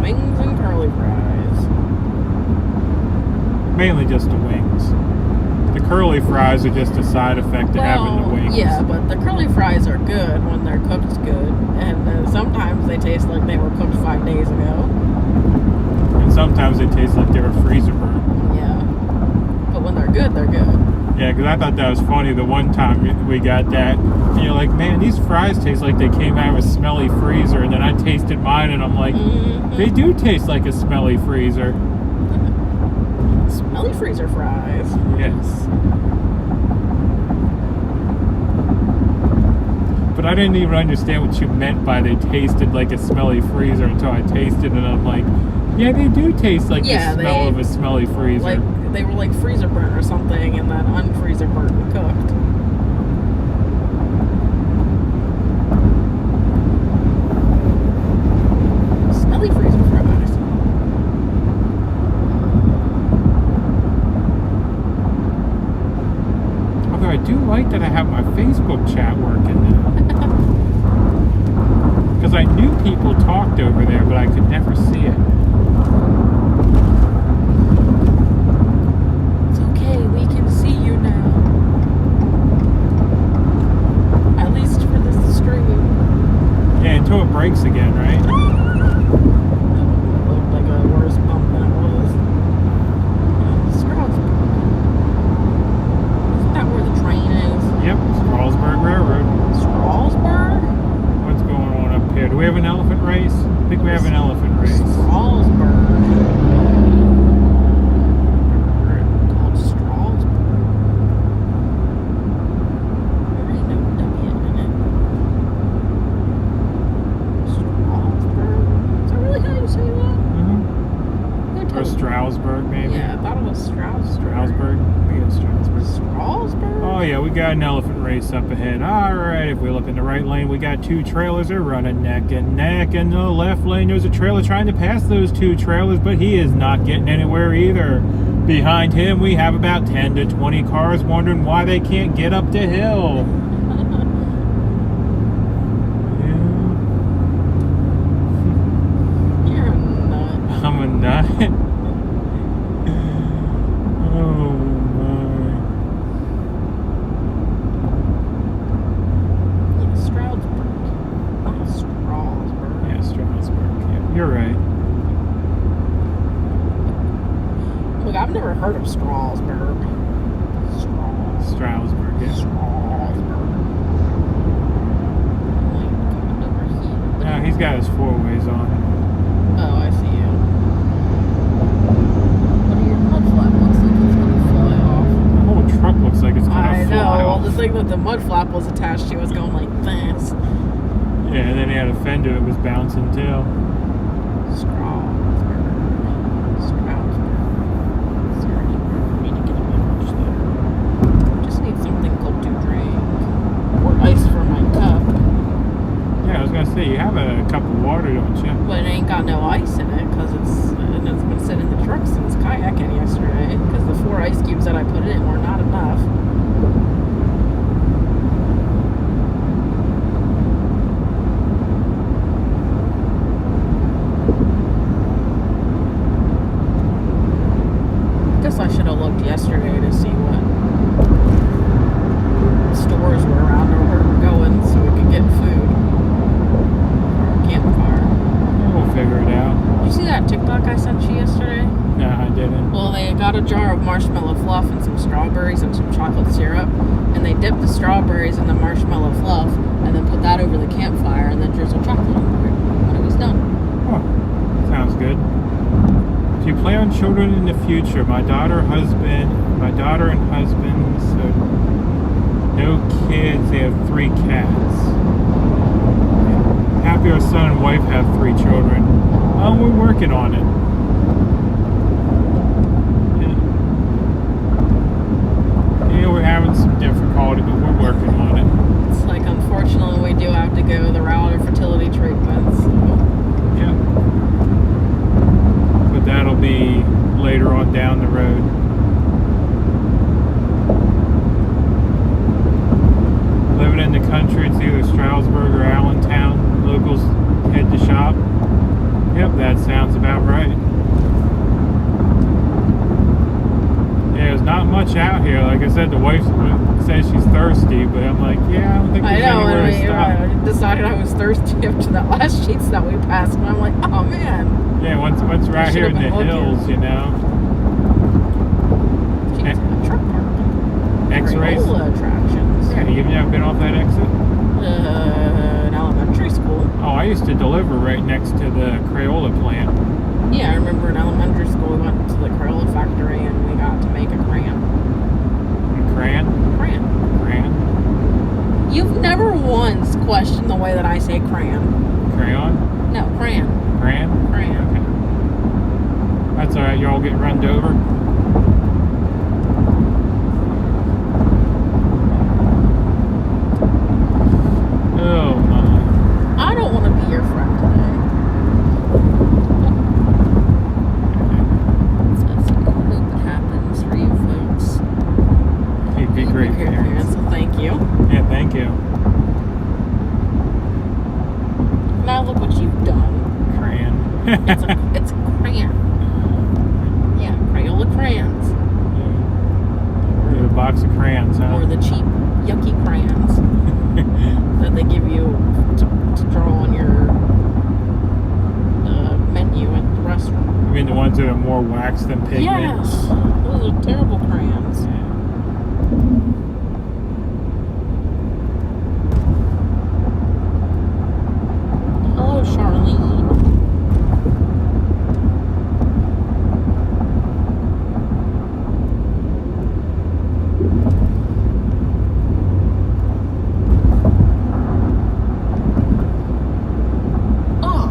Wings and curly fries. Mainly just the wings. The curly fries are just a side effect to having the wings. Yeah, but the curly fries are good when they're cooked good. And sometimes they taste like they were cooked 5 days ago. And sometimes they taste like they were freezer burned. Yeah. But when they're good, they're good. Yeah, because I thought that was funny the one time we got that. And you're like, man, these fries taste like they came out of a smelly freezer. And then I tasted mine and I'm like, they do taste like a smelly freezer. Smelly freezer fries. Yes. But I didn't even understand what you meant by they tasted like a smelly freezer until I tasted it and I'm like, yeah, they do taste like the smell of a smelly freezer. Like they were like freezer burnt or something and then unfreezer burnt and cooked. Smelly freezer fries. Although I do like that I have my Facebook chat working now. Because I knew people talked over there, but I could never see it. It's okay, we can see you now. At least for this stream. Yeah, until it breaks again, right? It looked like a worse bump than it was. Strasburg. Isn't that where the train is? Yep, Strasburg Railroad. Strasburg? What's going on up here? Do we have an elephant race? I think we have an elephant race. Strasburg. Called Strasburg. There ain't no W in it. Strasburg. Is that really how you say that? Mm-hmm. Or Strasburg, maybe? Yeah, I thought it was Strasburg. Strasburg? I think it's Strasburg. Strasburg? Oh yeah, we got an elephant race up ahead. Alright, if we look in the right lane, we got 2 trailers that are running neck and neck. In the left lane, there's a trailer trying to pass those 2 trailers, but he is not getting anywhere either. Behind him, we have about 10 to 20 cars wondering why they can't get up the hill. You're a nut. I'm a nut. Oh my. Yeah, Strasburg. Not Strasburg. Yeah, Strasburg. Yeah, you're right. Look, I've never heard of Strasburg. Strasburg, yeah. Strasburg. Like, coming over here. Yeah, he's got his 4-ways on. Oh, I see you. What do your mud flap looks like it's gonna fly off? The whole truck looks like it's gonna I fly know. Well, off. the thing that the mud flap was attached to was going like this. Yeah, and then he had a fender that was bouncing too. Just need something cold to drink. Or ice for my cup. Yeah, I was gonna say, you have a cup of water, don't you? But it ain't got no ice in it because it's been sitting in the truck since kayaking yesterday. Because the 4 ice cubes that I put in it were not enough. Guess I should have looked yesterday to see what stores were around or where we're going so we could get food for our campfire. We'll figure it out. Did you see that TikTok I sent you yesterday? No, I didn't. Well, they got a jar of marshmallow fluff and some strawberries and some chocolate syrup, and they dipped the strawberries in the marshmallow fluff and then put that over the campfire and then drizzled chocolate over it when it was done. Oh, sounds good. Do you plan on children in the future? My daughter and husband, so no kids. They have 3 cats. Happy our son and wife have 3 children. Oh, we're working on it. Yeah, we're having some difficulty, but we're working on it. It's like, unfortunately, we do have to go the route of fertility treatments. So. Yeah. But that'll be later on down the road. Living in the country, it's either Stroudsburg or Allentown. Locals head to shop. Yep, that sounds about right. Yeah, there's not much out here. Like I said, the wife says she's thirsty, but I'm like, yeah, I don't think there's anywhere to stop. I decided I was thirsty after that last sheets that we passed, and I'm like, oh man. Yeah, once we're out here in the hills, you know. Jeez, a truck park. X-rays. Attractions. Yeah, you've never been off that exit? In elementary school. Oh, I used to deliver right next to the Crayola plant. Yeah, I remember in elementary school we went to the Crayola factory and we got to make a crayon. A crayon? Crayon. Crayon? You've never once questioned the way that I say crayon. Crayon? No, crayon. Crayon? Crayon. Okay. That's alright, y'all get runned over. Oh my. I don't want to be your friend today. So I hope it happens for you folks. You'd be great parents. So thank you. Yeah, thank you. Now look what you've done. Crayon. It's a crayon. Yeah, Crayola crayons. Yeah. A box of crayons, huh? Or the cheap, yucky crayons that they give you to draw on your menu at the restaurant. I mean the ones that are more wax than pigment? Yes. Those are terrible crayons. Yeah. Hello, Charlene. Oh,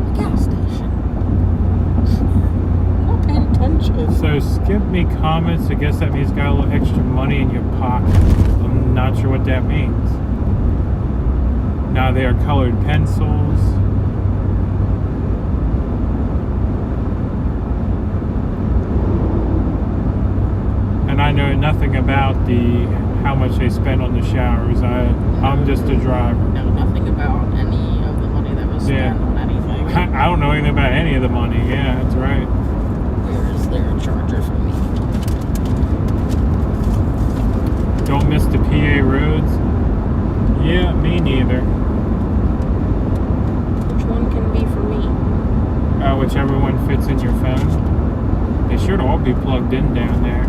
the gas station. I'm not paying attention. So skip me comments. I guess that means got a little extra money in your pocket. I'm not sure what that means. Now they are colored pencils. And I know nothing about how much they spend on the showers. I'm just a driver. Know nothing about any of the money that was spent on anything. I don't know anything about any of the money. Yeah, that's right. Where's their charger for me? Don't miss the PA roads. Yeah, me neither. Which one can be for me? Whichever one fits in your phone. They should all be plugged in down there.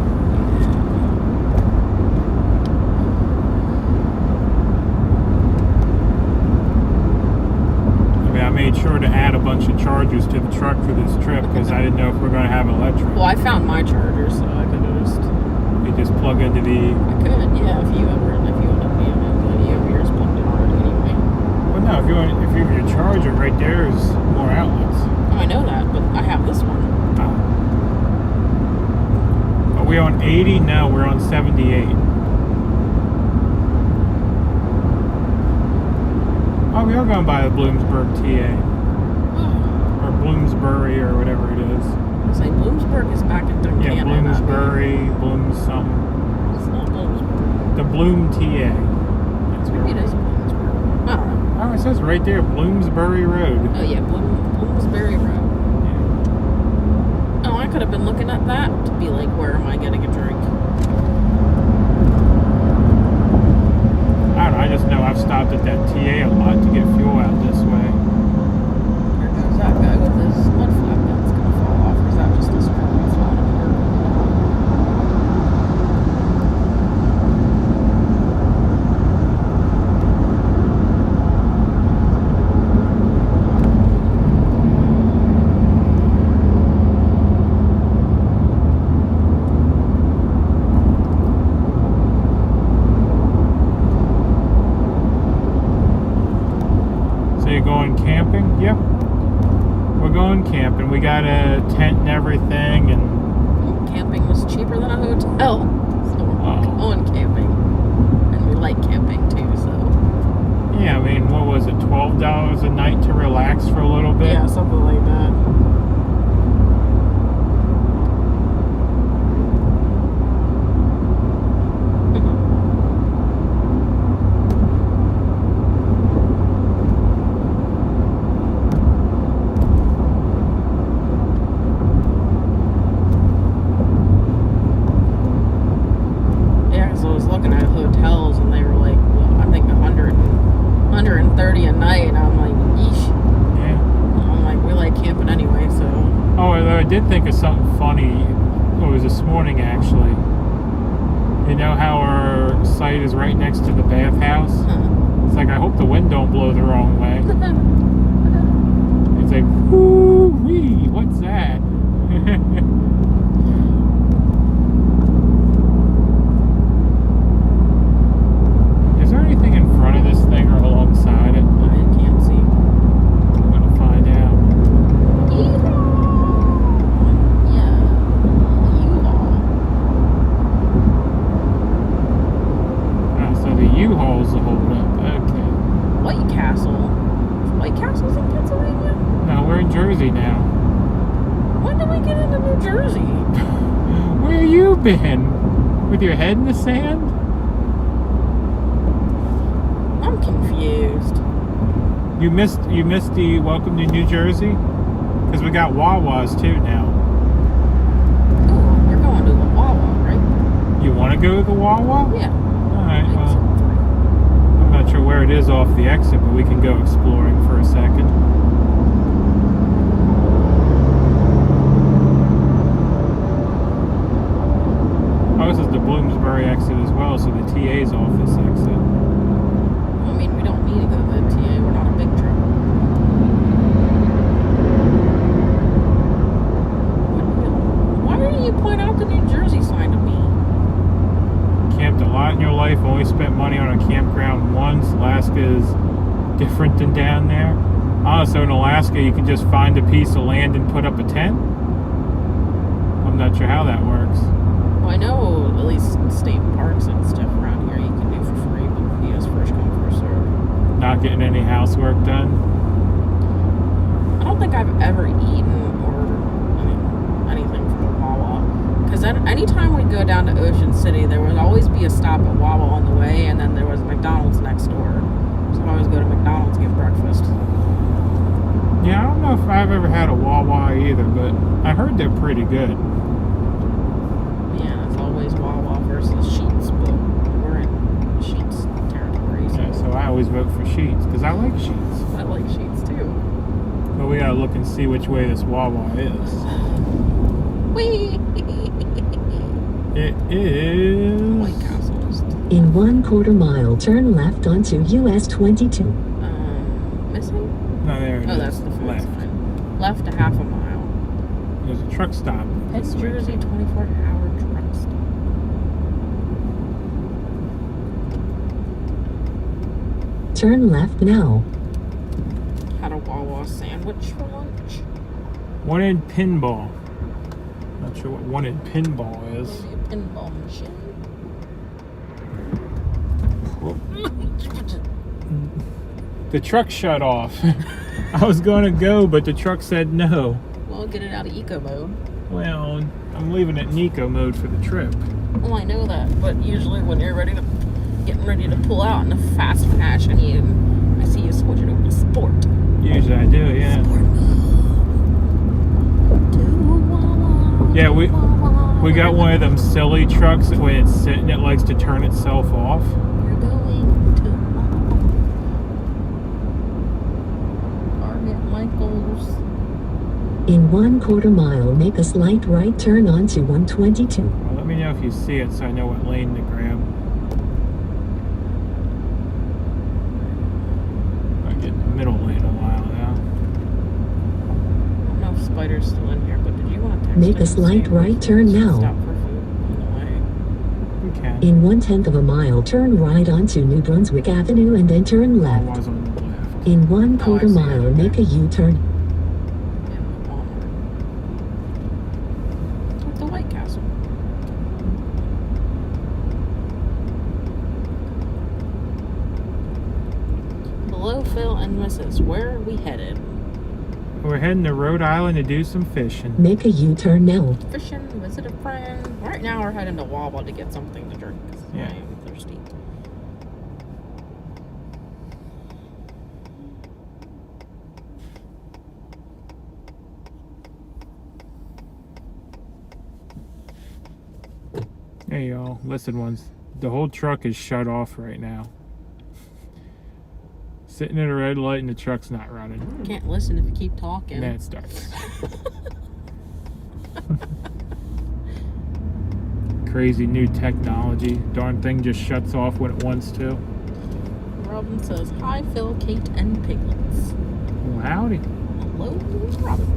I made sure to add a bunch of chargers to the truck for this trip because I didn't know if we're going to have electric. Well, I found my charger, so I could just... You just plug into the... I could, yeah, if you wanted me to, but you have yours plugged in already anyway. Well, no, if you want... 80? No, we're on 78. Oh, we are going by the Bloomsburg TA. Or Bloomsbury, or whatever it is. I say Bloomsburg is back in Duncannon. Yeah, Bloomsbury, Bloom something. It's not Bloomsburg. The Bloom TA. That's where Maybe it is Bloomsburg. I don't know. Oh, it says right there, Bloomsbury Road. Oh yeah, Bloomsbury Road. Yeah. Oh, I could have been looking at that to be like, where am I getting a drink? I don't know, I just know I've stopped at that TA a lot to get fuel out this way. There goes that guy with his mud flap that's gonna fall off, or is that just his car falling apart? Going camping? Yep. We're going camping. We got a tent and everything, and Camping was cheaper than a hotel, so we're going camping, and we like camping too. So yeah, I mean, what was it, $12 a night to relax for a little bit? yeah, something like that. I did think of something funny. It was this morning, actually. You know how our site is right next to the bathhouse? It's like, I hope the wind don't blow the wrong way. It's like, whoo-wee, what's that? Is there anything in front of this thing or alongside it? I can't see. I'm gonna find out. Yeehaw! U-Haul's the hold up. Okay. White Castle. White Castle's in Pennsylvania? No, we're in Jersey now. When did we get into New Jersey? Where you been? With your head in the sand? I'm confused. You missed the welcome to New Jersey? Because we got Wawas too now. Oh, we're going to the Wawa, right? You want to go to the Wawa? Yeah. Alright, well, I'm not sure where it is off the exit, but we can go exploring for a second. Oh, this is the Bloomsbury exit as well, so the TA's off this exit. I mean, we don't need to go to the TA, we're not a big truck. Why didn't you point out the New Jersey sign to me? Camped a lot in your life, only spent money on a campground once. Alaska is different than down there. Also, in Alaska, you can just find a piece of land and put up a tent. I'm not sure how that works. Well, I know at least state parks and stuff around here you can do for free, but you just first come, first serve. Not getting any housework done? I don't think I've ever eaten or anything from a Wawa. Because anytime we go down to Ocean City, there would always be a stop at Wawa on the way, and then there was McDonald's next door. So I always go to McDonald's to get breakfast. Yeah, I don't know if I've ever had a Wawa either, but I heard they're pretty good. Yeah, it's always Wawa versus Sheetz, but we're in Sheetz territory. So Yeah, so I always vote for Sheetz, because I like Sheetz. I like Sheetz too. But we gotta look and see which way this Wawa is. Whee! It is... White Castle is In 1/4 mile, turn left onto US 22. missing? No, there it Oh, is. that's the first left. sign. Left a half a mile. There's a truck stop. It's Jersey 24-hour truck stop. Turn left now. Had a Wawa sandwich for lunch. One in Pinball. Not sure what one in pinball is. Maybe a pinball machine. The truck shut off. I was going to go, but the truck said no. Well, get it out of eco mode. Well, I'm leaving it in eco mode for the trip. Well, I know that, but usually when you're getting ready to pull out in a fast fashion, I see you switch it over to sport. Usually I do, yeah. Sport mode. Yeah, we got one of them silly trucks that when it's sitting, it likes to turn itself off. You're going to Target Michael's. In 1/4 mile, make a slight right turn onto 122. Well, let me know if you see it so I know what lane to grab. I get in the middle lane a while now. I don't know if Spider's still in here, but did you want to text Make him a and slight say right turn now. Stop for food on the way. We can. In 1/10 mile, turn right onto New Brunswick Avenue and then turn I left. was on the left. In Oh, I 1/4 see. mile, Okay. make a U-turn. In the Walmart. At the White Castle. Hello, Phil and Mrs. Where are we headed? We're heading to Rhode Island to do some fishing. Make a U-turn now. Fishing, visit a friend. Right now we're heading to Wawa to get something to drink. 'Cause Yeah. I am thirsty. Hey y'all, listen once. The whole truck is shut off right now. Sitting at a red light and the truck's not running. Can't listen if you keep talking. And then it starts. Crazy new technology. Darn thing just shuts off when it wants to. Robin says, "Hi, Phil, Kate, and Piglets." Well, howdy. Hello, Robin.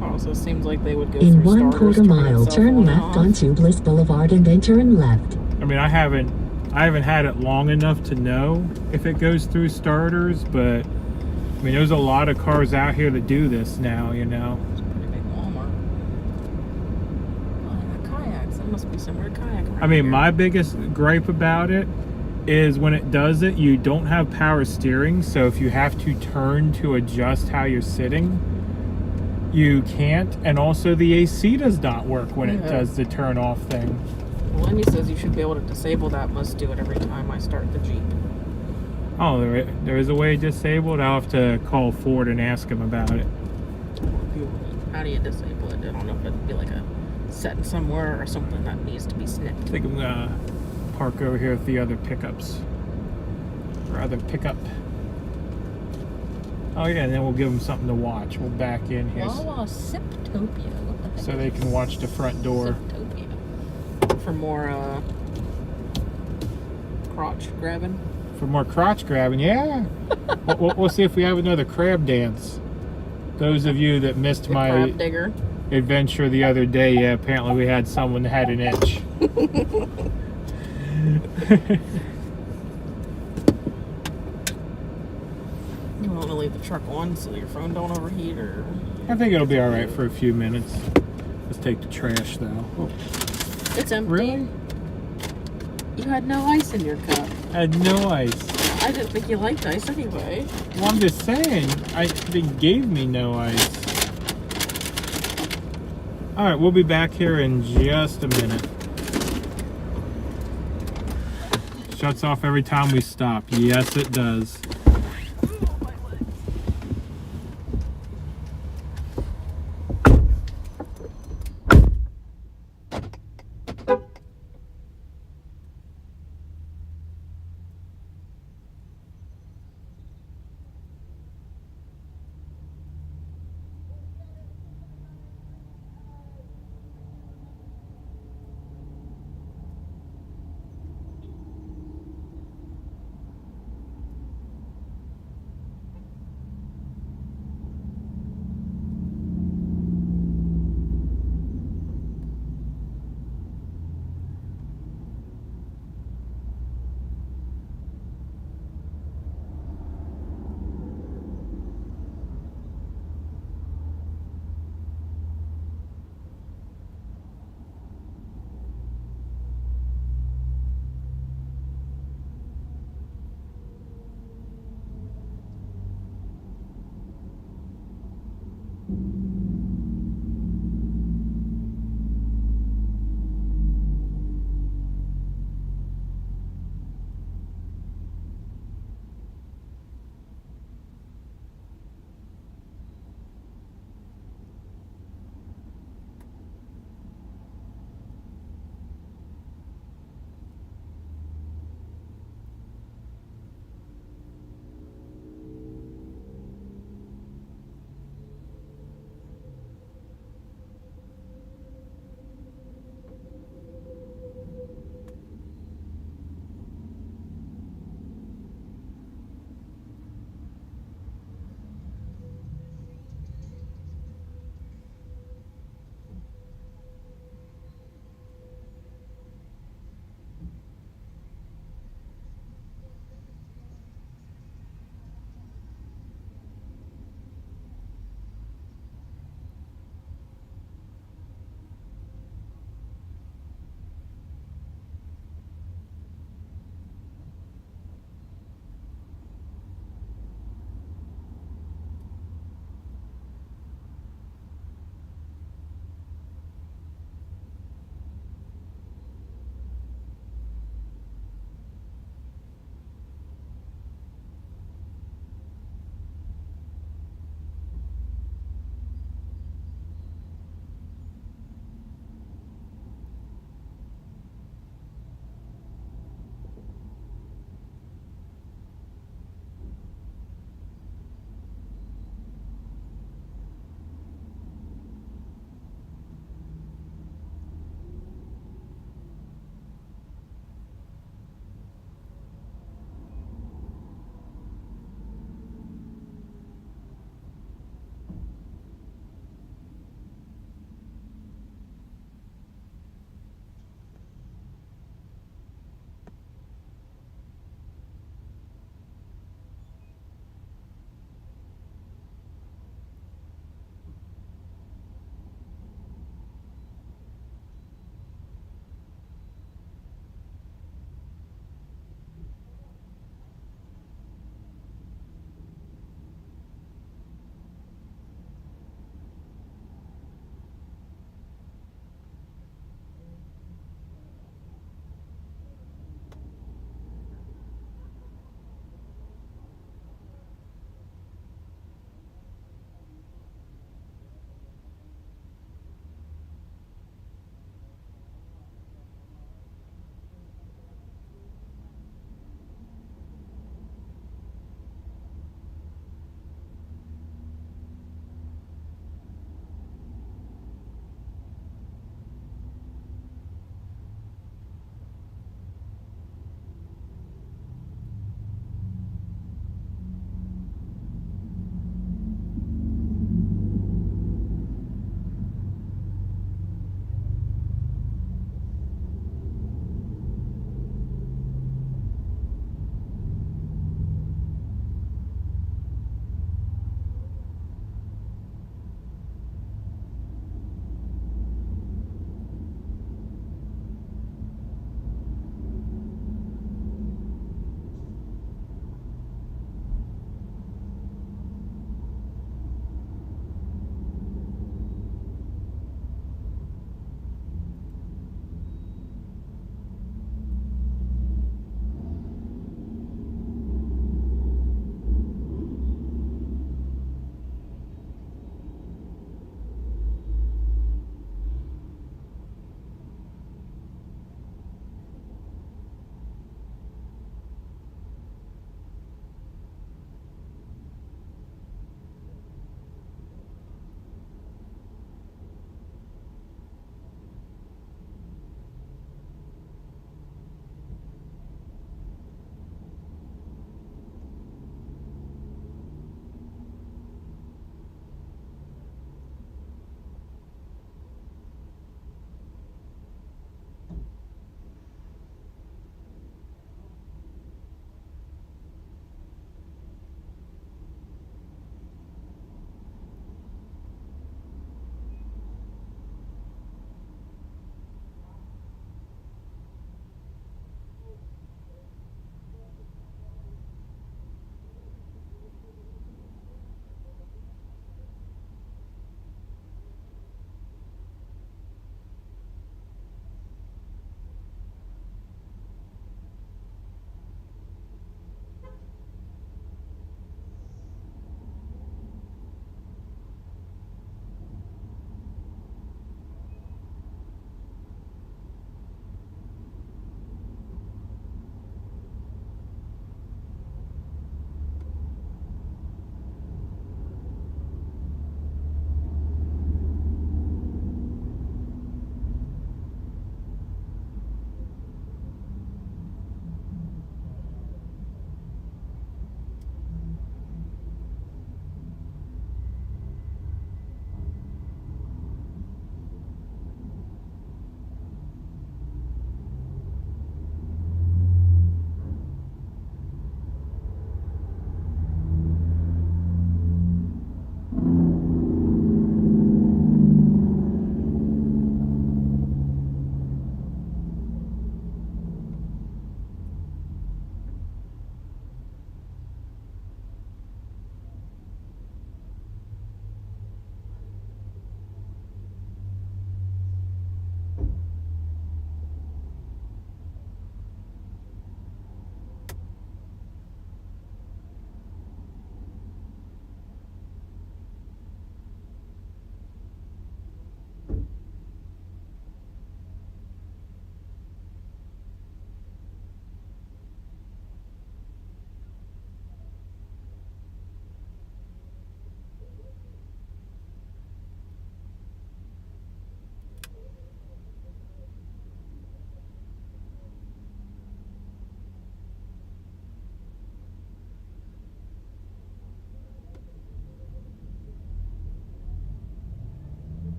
Carl says, "Seems like they would go In through 1/4 starters, turn mile, the cell turn phone left off." onto Bliss Boulevard and then turn left. I mean, I haven't had it long enough to know if it goes through starters, but I mean, there's a lot of cars out here that do this now, you know. It's a pretty big Walmart. Oh, they got kayaks. That must be somewhere to kayak around I mean, here. my biggest gripe about it is when it does it, you don't have power steering, so if you have to turn to adjust how you're sitting, you can't, and also the AC does not work when it Yeah. does the turn off thing. Well, Lenny says you should be able to disable that. Must do it every time I start the Jeep. Oh, there is a way disabled. I'll have to call Ford and ask him about it. How do you disable it? I don't know if it'd be like a setting somewhere or something that needs to be I snipped. think I'm gonna park over here with the other pickups. Or other pickup. Oh yeah, and then we'll give them something to watch. We'll back in here Wawa Siptopia. What the heck so is they can watch the front door. Siptopia. For more crotch grabbing. For more crotch grabbing, yeah. we'll see if we have another crab dance. Those of you that missed The my crab digger. adventure the other day, yeah, apparently we had someone that had an itch. You want to leave the truck on so your phone don't overheat, or I think it'll be all right for a few minutes. Let's take the trash though. Oh, it's empty. really? You had no ice in your cup. I had no ice. I didn't think you liked ice anyway. Well, I'm just saying, they gave me no ice. All right, we'll be back here in just a minute. Shuts off every time we stop. Yes, it does.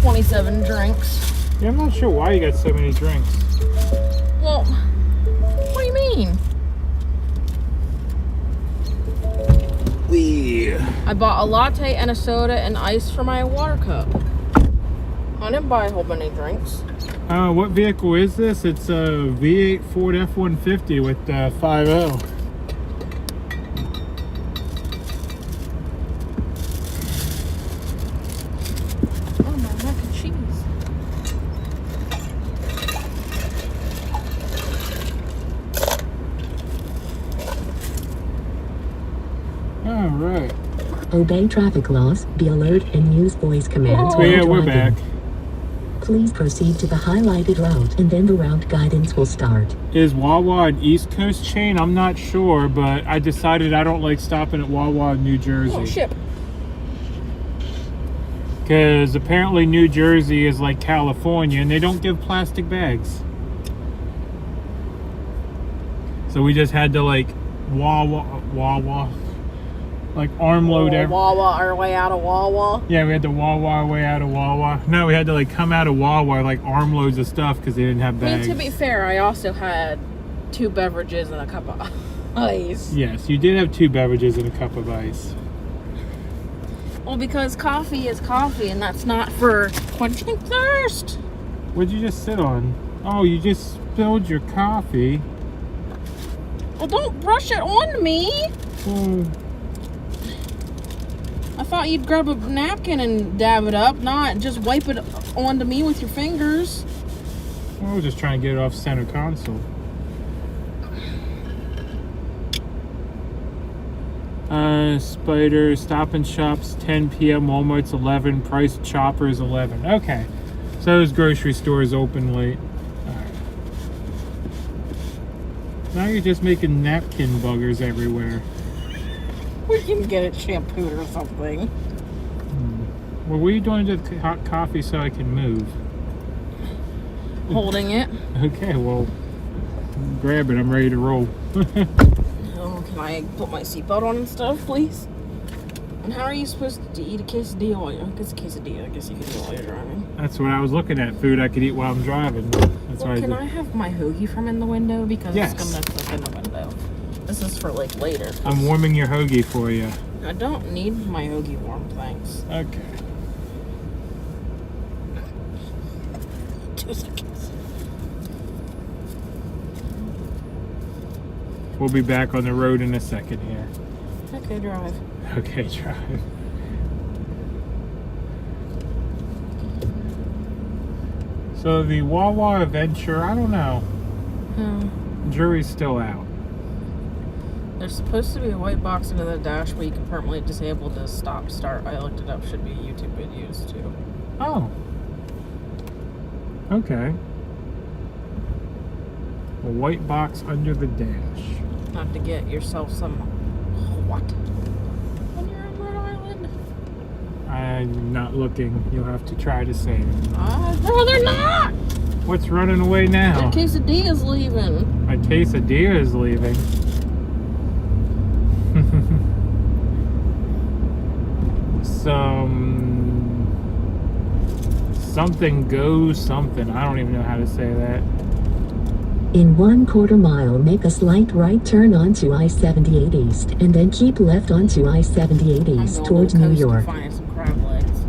27 drinks. Yeah, I'm not sure why you got so many drinks. Well, what do you mean? I bought a latte and a soda and ice for my water cup. I didn't buy a whole many drinks. What vehicle is this? It's a V8 Ford F-150 with 5.0. Oh, my mac and cheese. All right. Obey traffic laws, be alert, and use voice commands Oh, while Yeah, we're driving. back. Please proceed to the highlighted route, and then the route guidance will start. Is Wawa an East Coast chain? I'm not sure, but I decided I don't like stopping at Wawa in New Jersey. Oh, shit. Because apparently New Jersey is like California and they don't give plastic bags. So we just had to like Wawa, like arm load every. Wawa our way out of Wawa. Yeah, we had to Wawa our way out of Wawa. No, we had to like come out of Wawa like arm loads of stuff because they didn't have I mean, bags. to be fair, I also had 2 beverages and a cup of ice. Yes, you did have 2 beverages and a cup of ice. Well, because coffee is coffee, and that's not for quenching thirst. What'd you just sit on? Oh, you just spilled your coffee. Well, don't brush it on me. Well, I thought you'd grab a napkin and dab it up, not just wipe it onto me with your fingers. I was just trying to get it off center console. Spider, Stop and Shop's 10 p.m., Walmart's 11, Price Chopper's 11. Okay, so those grocery stores open late. All right. Now you're just making napkin buggers everywhere. We can get it shampooed or something. Well, what are you doing to the hot coffee so I can move? Holding it. Okay, well, grab it. I'm ready to roll. Oh, can I put my seatbelt on and stuff, please? And how are you supposed to eat a quesadilla while you're... I guess a quesadilla, I guess you can do while you're driving. That's what I was looking at. Food I could eat while I'm driving. That's Well, can I have my hoagie from in the window? Because Yes. it's gonna cook in the window. This is for like later. I'm warming your hoagie for you. I don't need my hoagie warm, thanks. Okay. 2 seconds. We'll be back on the road in a second here. Okay, drive. Okay, drive. So the Wawa adventure, I don't know. Jury's still out. There's supposed to be a white box under the dash where you can permanently disable the stop start. I looked it up. Should be YouTube videos too. Oh. Okay. A white box under the dash. Have to get yourself some what? When you're in Rhode Island? I'm not looking. You'll have to try to say it. No, they're not. What's running away now? The quesadilla's leaving. My quesadilla is leaving. Something goes something. I don't even know how to say that. In 1/4 mile, make a slight right turn onto I-78 East, and then keep left onto I-78 I'm East going towards to the New coast York. to find some crab legs.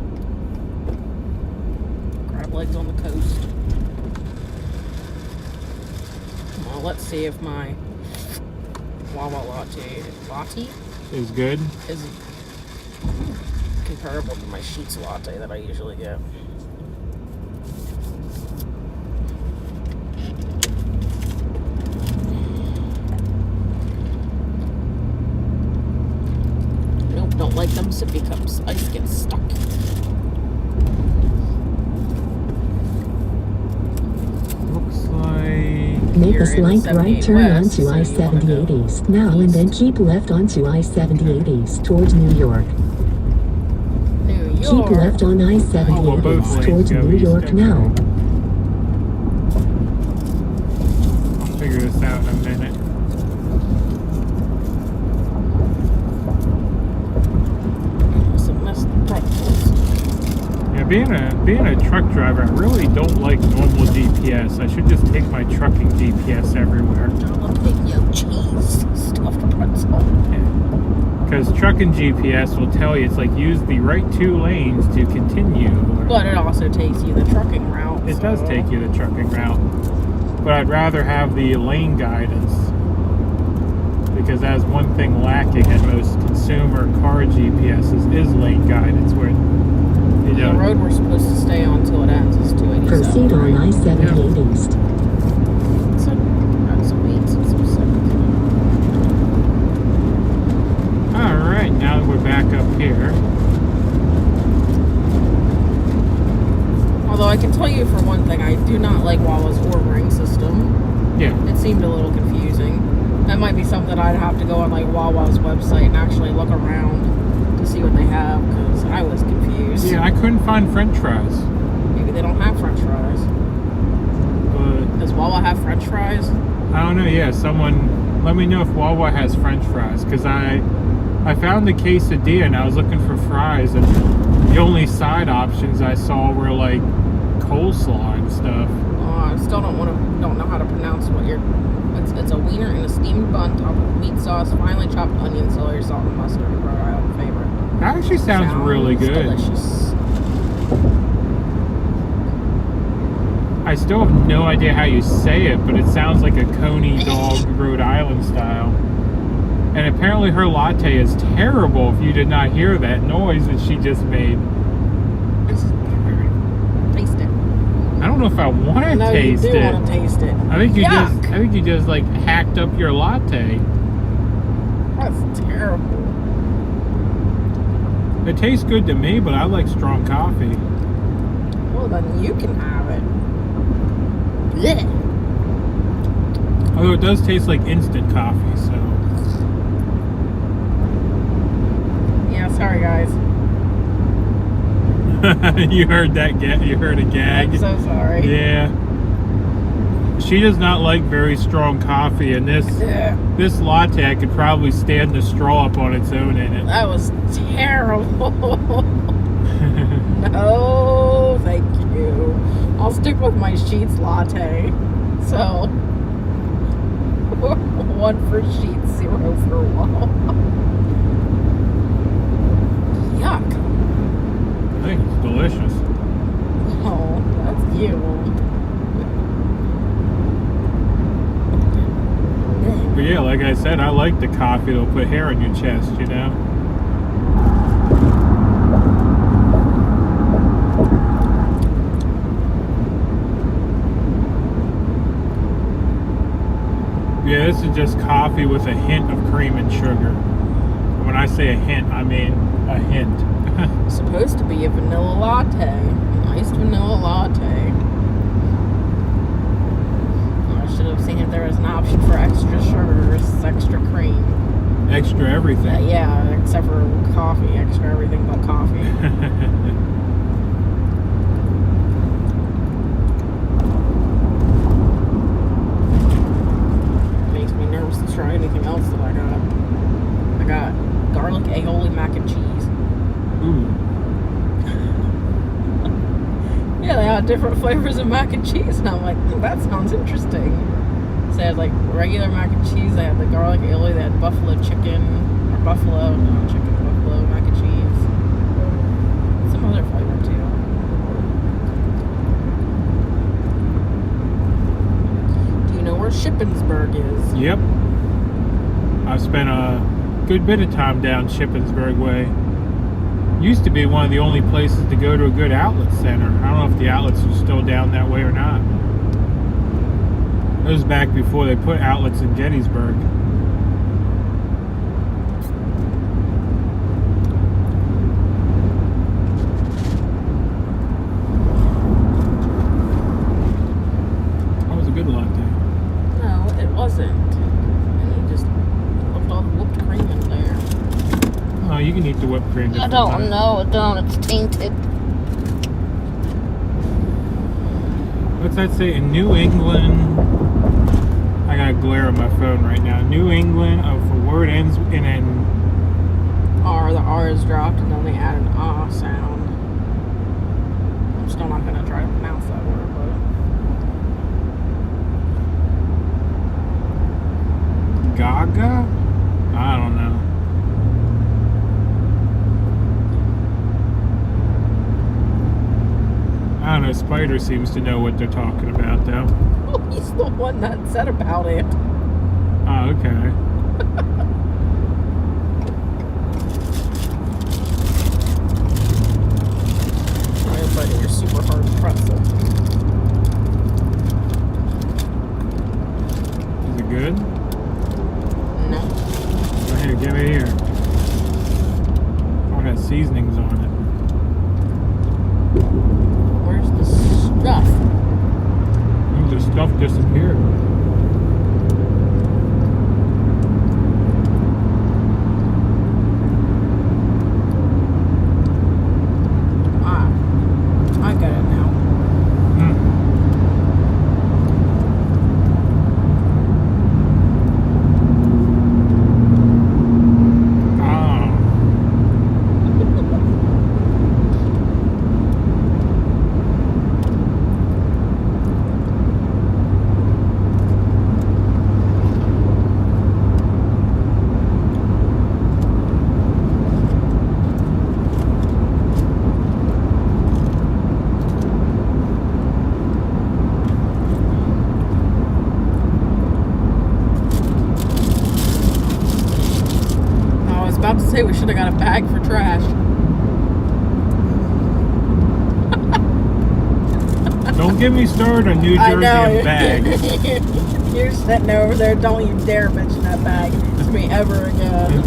Crab legs on the coast. Well, let's see if my Wawa latte Is good. is comparable to my Sheets latte that I usually get. Nope, don't like them sippy cups. Ice gets stuck. Looks like... Make You're a in slight 78 right turn West, onto so you wanna I-78 go East now, and then keep left onto I-78 East towards New York. New York. Keep left on Oh, well, I-78 both East lanes towards go New east, York okay. now. I'll figure this out in a minute. Some messed pretzels. Yep, Being a truck driver, I really don't like normal GPS. I should just take my trucking GPS everywhere. I'll take your cheese stuffed pretzel. Because trucking GPS will tell you, it's like, use the right 2 lanes to continue. But it also takes you the trucking route. It does take you the trucking route. But I'd rather have the lane guidance. Because that's one thing lacking at most consumer car GPSs is lane guidance, where the road we're supposed to stay on until it ends is 287. Proceed on I-78 East. So that's sweet. Alright, now we're back up here. Although I can tell you for one thing, I do not like Wawa's ordering system. Yeah. It seemed a little confusing. That might be something I'd have to go on like Wawa's website and actually look around to see what they have, because I was confused. Yeah, I couldn't find French fries. Maybe they don't have French fries. But Does Wawa have French fries? I don't know. Yeah, someone let me know if Wawa has French fries, because I found the quesadilla and I was looking for fries, and the only side options I saw were like coleslaw and stuff. I still don't know how to pronounce what you're. It's a wiener in a steamed bun topped with meat sauce, finely chopped onion, celery, salt, and mustard. Rhode Island favorite. That actually sounds really good. Delicious. I still have no idea how you say it, but it sounds like a Coney dog Rhode Island style. And apparently her latte is terrible if you did not hear that noise that she just made. Taste it. I don't know if I want to taste you do it. want to taste it. I think you just like hacked up your latte. That's terrible. It tastes good to me, but I like strong coffee. Well, then you can have it. Blech. Although it does taste like instant coffee, so. Yeah, sorry guys. You heard that? You heard a gag? I'm so sorry. Yeah. She does not like very strong coffee, and this latte I could probably stand the straw up on its own in it. That was terrible. No, thank you. I'll stick with my Sheets latte. So, 1 for Sheets, 0 for Wawa. Yuck. I think it's delicious. Oh, that's you. But yeah, like I said, I like the coffee that'll put hair on your chest, you know? Yeah, this is just coffee with a hint of cream and sugar. When I say a hint, I mean a hint. It's supposed to be a vanilla latte. A nice vanilla latte. I should have seen if there was an option for extra sugar, extra cream. Extra everything. Yeah, except for coffee. Extra everything but coffee. Makes me nervous to try anything else that I got. I got garlic aioli mac and cheese. Ooh. Yeah, they had different flavors of mac and cheese, and I'm like, that sounds interesting. So they had like regular mac and cheese, they had the garlic aioli, they had buffalo chicken, or buffalo mac and cheese. Some other flavor too. Do you know where Shippensburg is? Yep. I've spent a good bit of time down Shippensburg way. Used to be one of the only places to go to a good outlet center. I don't know if the outlets are still down that way or not. It was back before they put outlets in Gettysburg. That was a good latte. No, it wasn't. And you just left all the whipped cream in there. Oh, you can eat the whipped cream. I don't know, it's tainted. What's that say? In New England, I got a glare on my phone right now. New England, if a word ends in an R, the R is dropped, and then they add an ah sound. saga? I don't know. I don't know. Spider seems to know what they're talking about, though. Oh, he's the one that said about it. Oh, okay. Try and bite your super hard pretzel. Is it good? No. Go here, give it here. Oh, it has seasonings on it. Where's the stuff? Ooh, the stuff disappeared. I got it now. About to say we should have got a bag for trash. Don't get me started on New Jersey and bags. You're sitting over there. Don't you dare mention that bag to me ever again.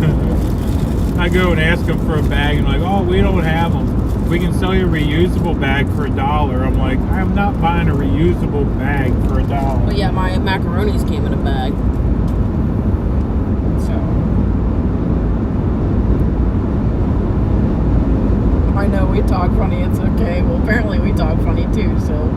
I go and ask them for a bag and like, oh, we don't have them. We can sell you a reusable bag for $1. I'm like, I'm not buying a reusable bag for $1. But yeah, my macaronis came in a bag. I know we talk funny, it's okay. Well, apparently we talk funny too, so.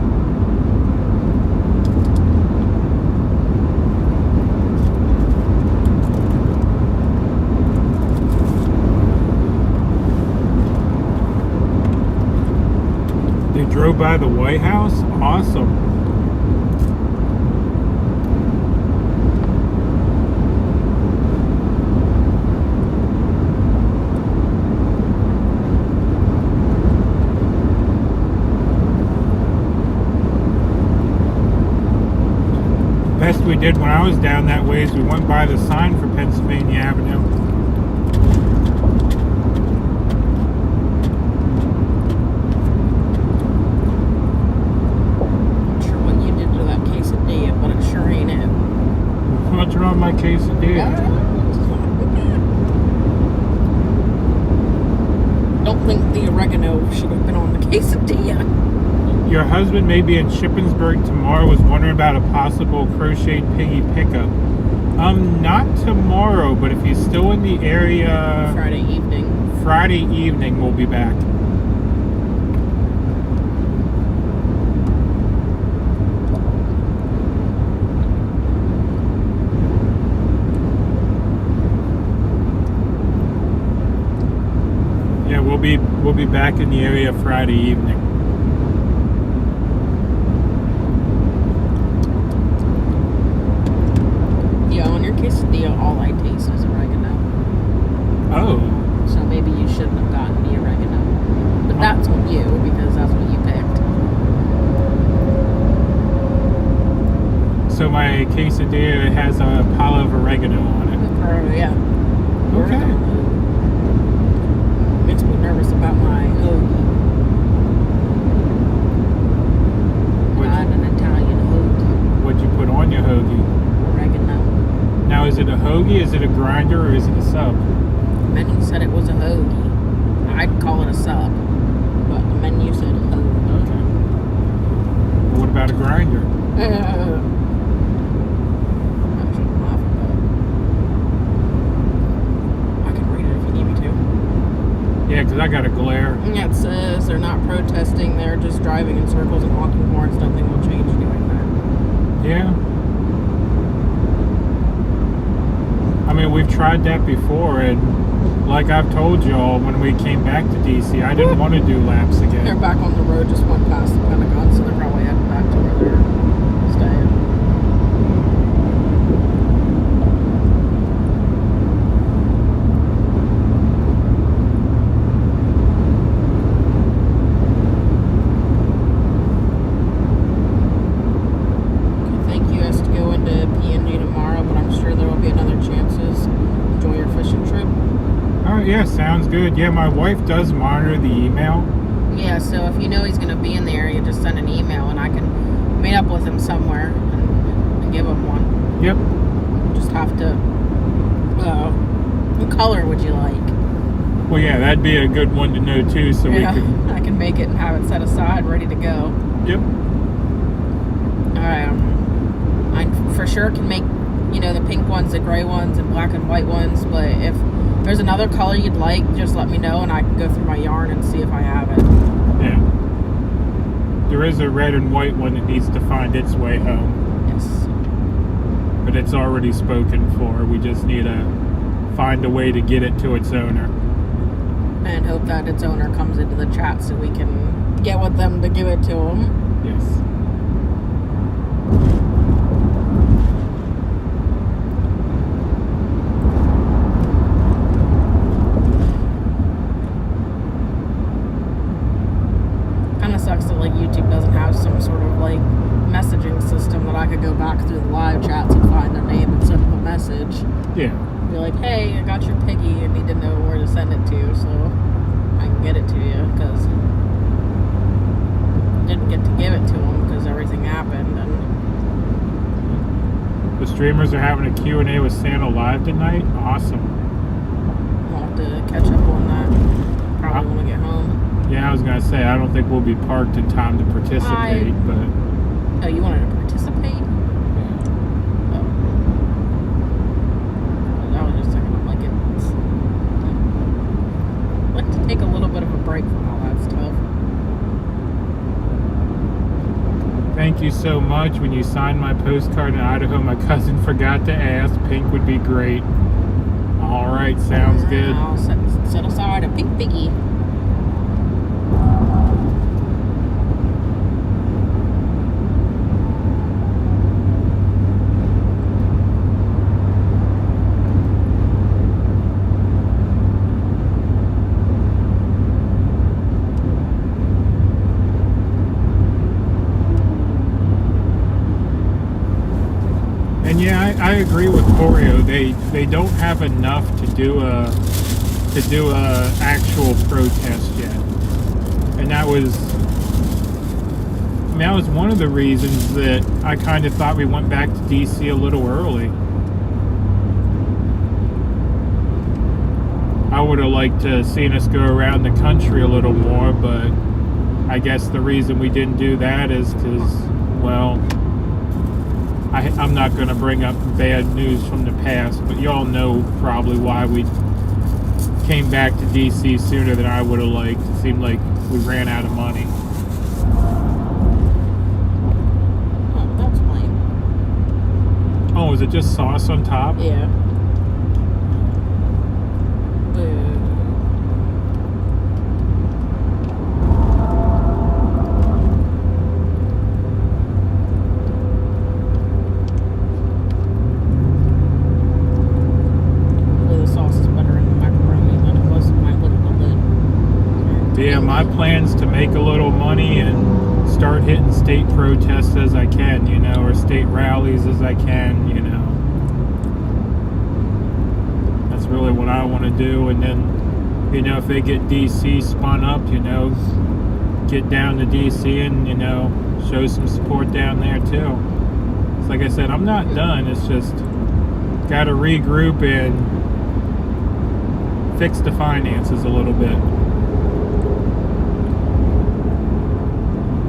They drove by the White House? Awesome. Best we did when I was down that way is we went by the sign for Pennsylvania Avenue. Not sure what you did to that quesadilla, but it sure ain't it. What's wrong with my quesadilla? Don't think the oregano should have been on the quesadilla. Your husband may be in Shippensburg tomorrow. Was wondering about a possible crocheted piggy pickup. Not tomorrow, but if he's still in the area, Friday evening we'll be back. Yeah, we'll be back in the area Friday evening. Yeah, on your quesadilla, all I taste is oregano. Oh. So maybe you shouldn't have gotten the oregano. But that's on you, because that's what you picked. So my quesadilla has a pile of oregano on it. Oh, yeah. Okay. Makes me nervous about my hoagie. Not an Italian hoagie. What'd you put on your hoagie? Oregano. Now, is it a hoagie, is it a grinder, or is it a sub? The menu said it was a hoagie. I'd call it a sub, but the menu said a hoagie. Okay. Well, what about a grinder? I can read it if you need me to. Yeah, because I got a glare. Yeah, it says they're not protesting, they're just driving in circles and honking horns. Nothing will change doing that. Yeah. I mean, we've tried that before, and like I've told y'all, when we came back to DC, I didn't want to do laps They're again. back on the road, just went past the Pentagon, so they're probably heading back to where they're staying. yeah, sounds good. Yeah, my wife does monitor the email. Yeah, so if you know he's going to be in the area, just send an email and I can meet up with him somewhere and give him one. Yep. Just have to... what color would you like? Well, yeah, that'd be a good one to know, too, so we can... I can make it and have it set aside, ready to go. Yep. I for sure can make, you know, the pink ones, the gray ones, and black and white ones, but if there's another color you'd like, just let me know and I can go through my yarn and see if I have it. Yeah. There is a red and white one that needs to find its way home. Yes. But it's already spoken for. We just need to find a way to get it to its owner. And hope that its owner comes into the chat so we can get with them to give it to him. Yes. Kind of sucks that like YouTube doesn't have some sort of like messaging system that I could go back through the live chats and find their name and send them a message. Yeah. Be like, hey, I got your piggy. I need to know where to send it to so I can get it to you, because didn't get to give it to him because everything happened. And The streamers are having a Q&A with Santa live tonight. Awesome. I'll have to catch up on that probably when I get home. Yeah, I was going to say, I don't think we'll be parked in time to participate, but... Oh, you wanted to participate? Oh. I was just thinking, I'm like, I'd like to take a little bit of a break from all that stuff. Thank you so much. When you signed my postcard in Idaho, my cousin forgot to ask. Pink would be great. All right, sounds good. I'll set aside a pink piggy. And yeah, I agree with Corio. They don't have enough to do a actual protest yet. And that was one of the reasons that I kind of thought we went back to DC a little early. I would have liked to seen us go around the country a little more, but I guess the reason we didn't do that is because, well, I'm not going to bring up bad news from the past, but y'all know probably why we came back to DC sooner than I would have liked. It seemed like we ran out of money. Oh, that's lame. Oh, is it just sauce on top? Yeah. Boo. Yeah, my plan's to make a little money and start hitting state protests as I can, you know, or state rallies as I can, you know. That's really what I want to do. And then, you know, if they get DC spun up, you know, get down to DC and, you know, show some support down there too. It's like I said, I'm not done. It's just got to regroup and fix the finances a little bit.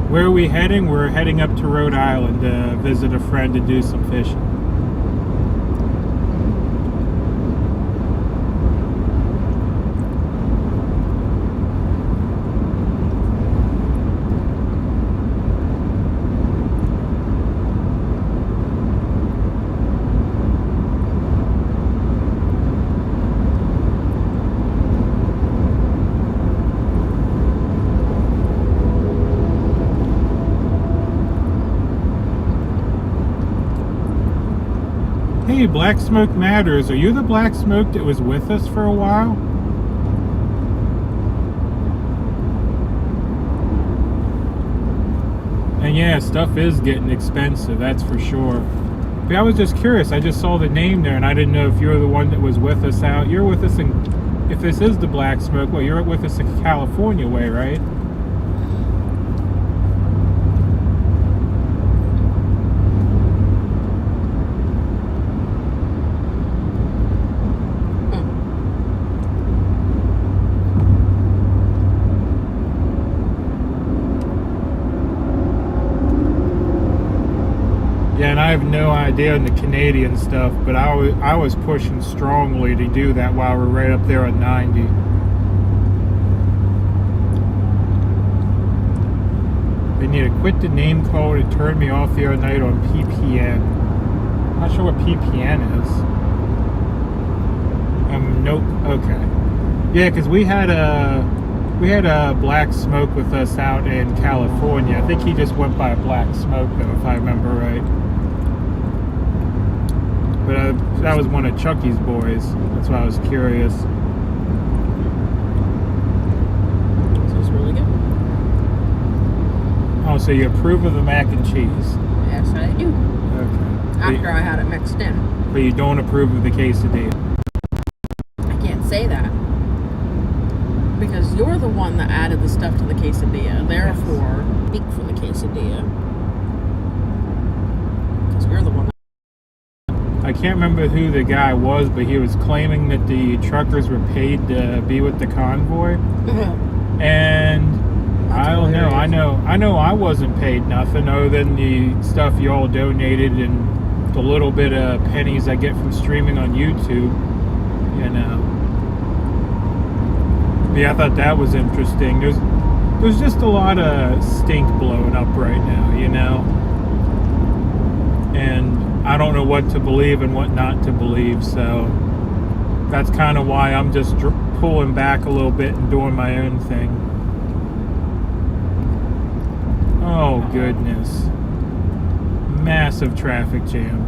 Where are we heading? We're heading up to Rhode Island to visit a friend to do some fishing. Hey, Black Smoke Matters. Are you the Black Smoke that was with us for a while? And yeah, stuff is getting expensive, that's for sure. But I was just curious. I just saw the name there, and I didn't know if you were the one that was with us out. You're with us in if this is the black smoke, well, you're with us the California way, right? Yeah, and I have no idea on the Canadian stuff, but I was pushing strongly to do that while we're right up there on 90. They need to quit the name code and turn me off the other night on PPN. I'm not sure what PPN is. Nope. Okay. Yeah, because we had a black smoke with us out in California. I think he just went by a black smoke though, if I remember right. But that was one of Chucky's boys. That's why I was curious. This is really good. Oh, so you approve of the mac and cheese? Yes, I do. Okay. After I had it mixed in. But you don't approve of the quesadilla? I can't say that. Because you're the one that added the stuff to the quesadilla. Therefore, speak for the quesadilla. Because you're the one that... I can't remember who the guy was, but he was claiming that the truckers were paid to be with the convoy. And I don't know. I know I wasn't paid nothing other than the stuff y'all donated and the little bit of pennies I get from streaming on YouTube. You know. Yeah, I thought that was interesting. There's just a lot of stink blowing up right now, you know. And I don't know what to believe and what not to believe, so that's kind of why I'm just pulling back a little bit and doing my own thing. Oh goodness, massive traffic jam.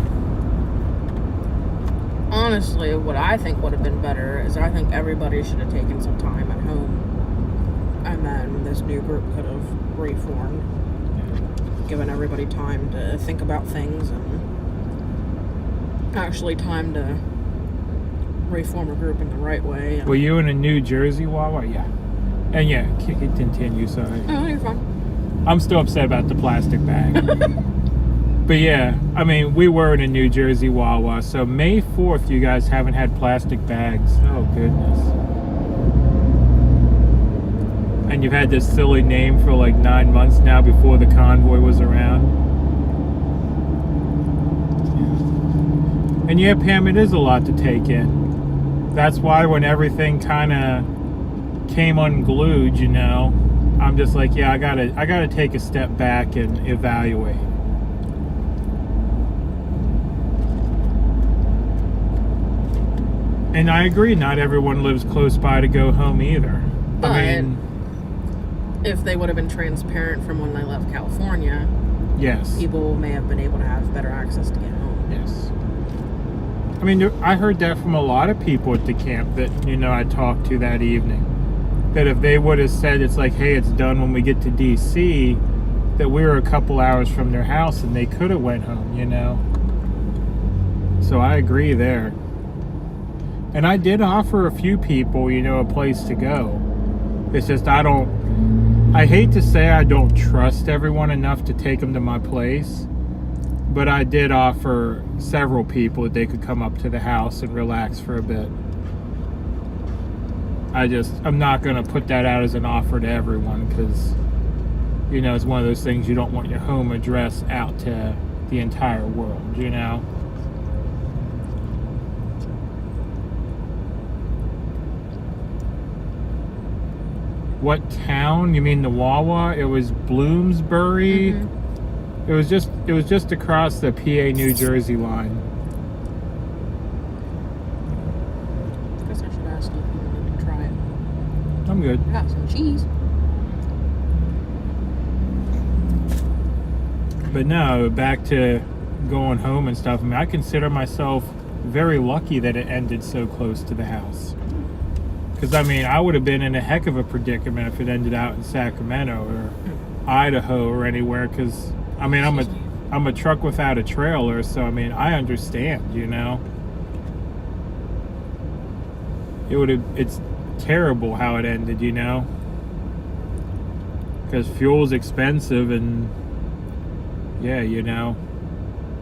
Honestly, what I think would have been better is I think everybody should have taken some time at home, and then this new group could have reformed, given everybody time to think about things and actually time to reform a group in the right way. Were you in a New Jersey Wawa? Yeah. And yeah, continue, sorry. Oh, you're fine. I'm still upset about the plastic bag. But yeah, I mean, we were in a New Jersey Wawa, so May 4th you guys haven't had plastic bags. Oh goodness. And you've had this silly name for like 9 months now before the convoy was around. And yeah, Pam, it is a lot to take in. That's why when everything kind of came unglued, you know, I'm just like, yeah, I gotta take a step back and evaluate. And I agree, not everyone lives close by to go home either. But I mean, if they would have been transparent from when they left California, yes. people may have been able to have better access to get home. Yes. I mean, I heard that from a lot of people at the camp that, you know, I talked to that evening. That if they would have said it's like, hey, it's done when we get to DC, that we were a couple hours from their house and they could have went home, you know. So I agree there. And I did offer a few people, you know, a place to go. It's just I hate to say I don't trust everyone enough to take them to my place. But I did offer several people that they could come up to the house and relax for a bit. I'm not going to put that out as an offer to everyone because, you know, it's one of those things you don't want your home address out to the entire world, you know? What town? You mean the Wawa? It was Bloomsbury. Mm-hmm. It was just across the PA New Jersey line. Guess I should ask you if you wanted to try it. I'm good. I got some cheese. But no, back to going home and stuff. I mean, I consider myself very lucky that it ended so close to the house. Because, I mean, I would have been in a heck of a predicament if it ended out in Sacramento or Idaho or anywhere. Because, I mean, I'm a truck without a trailer, so, I mean, I understand, you know. terrible how it ended, you know? Because fuel's expensive and, yeah, you know,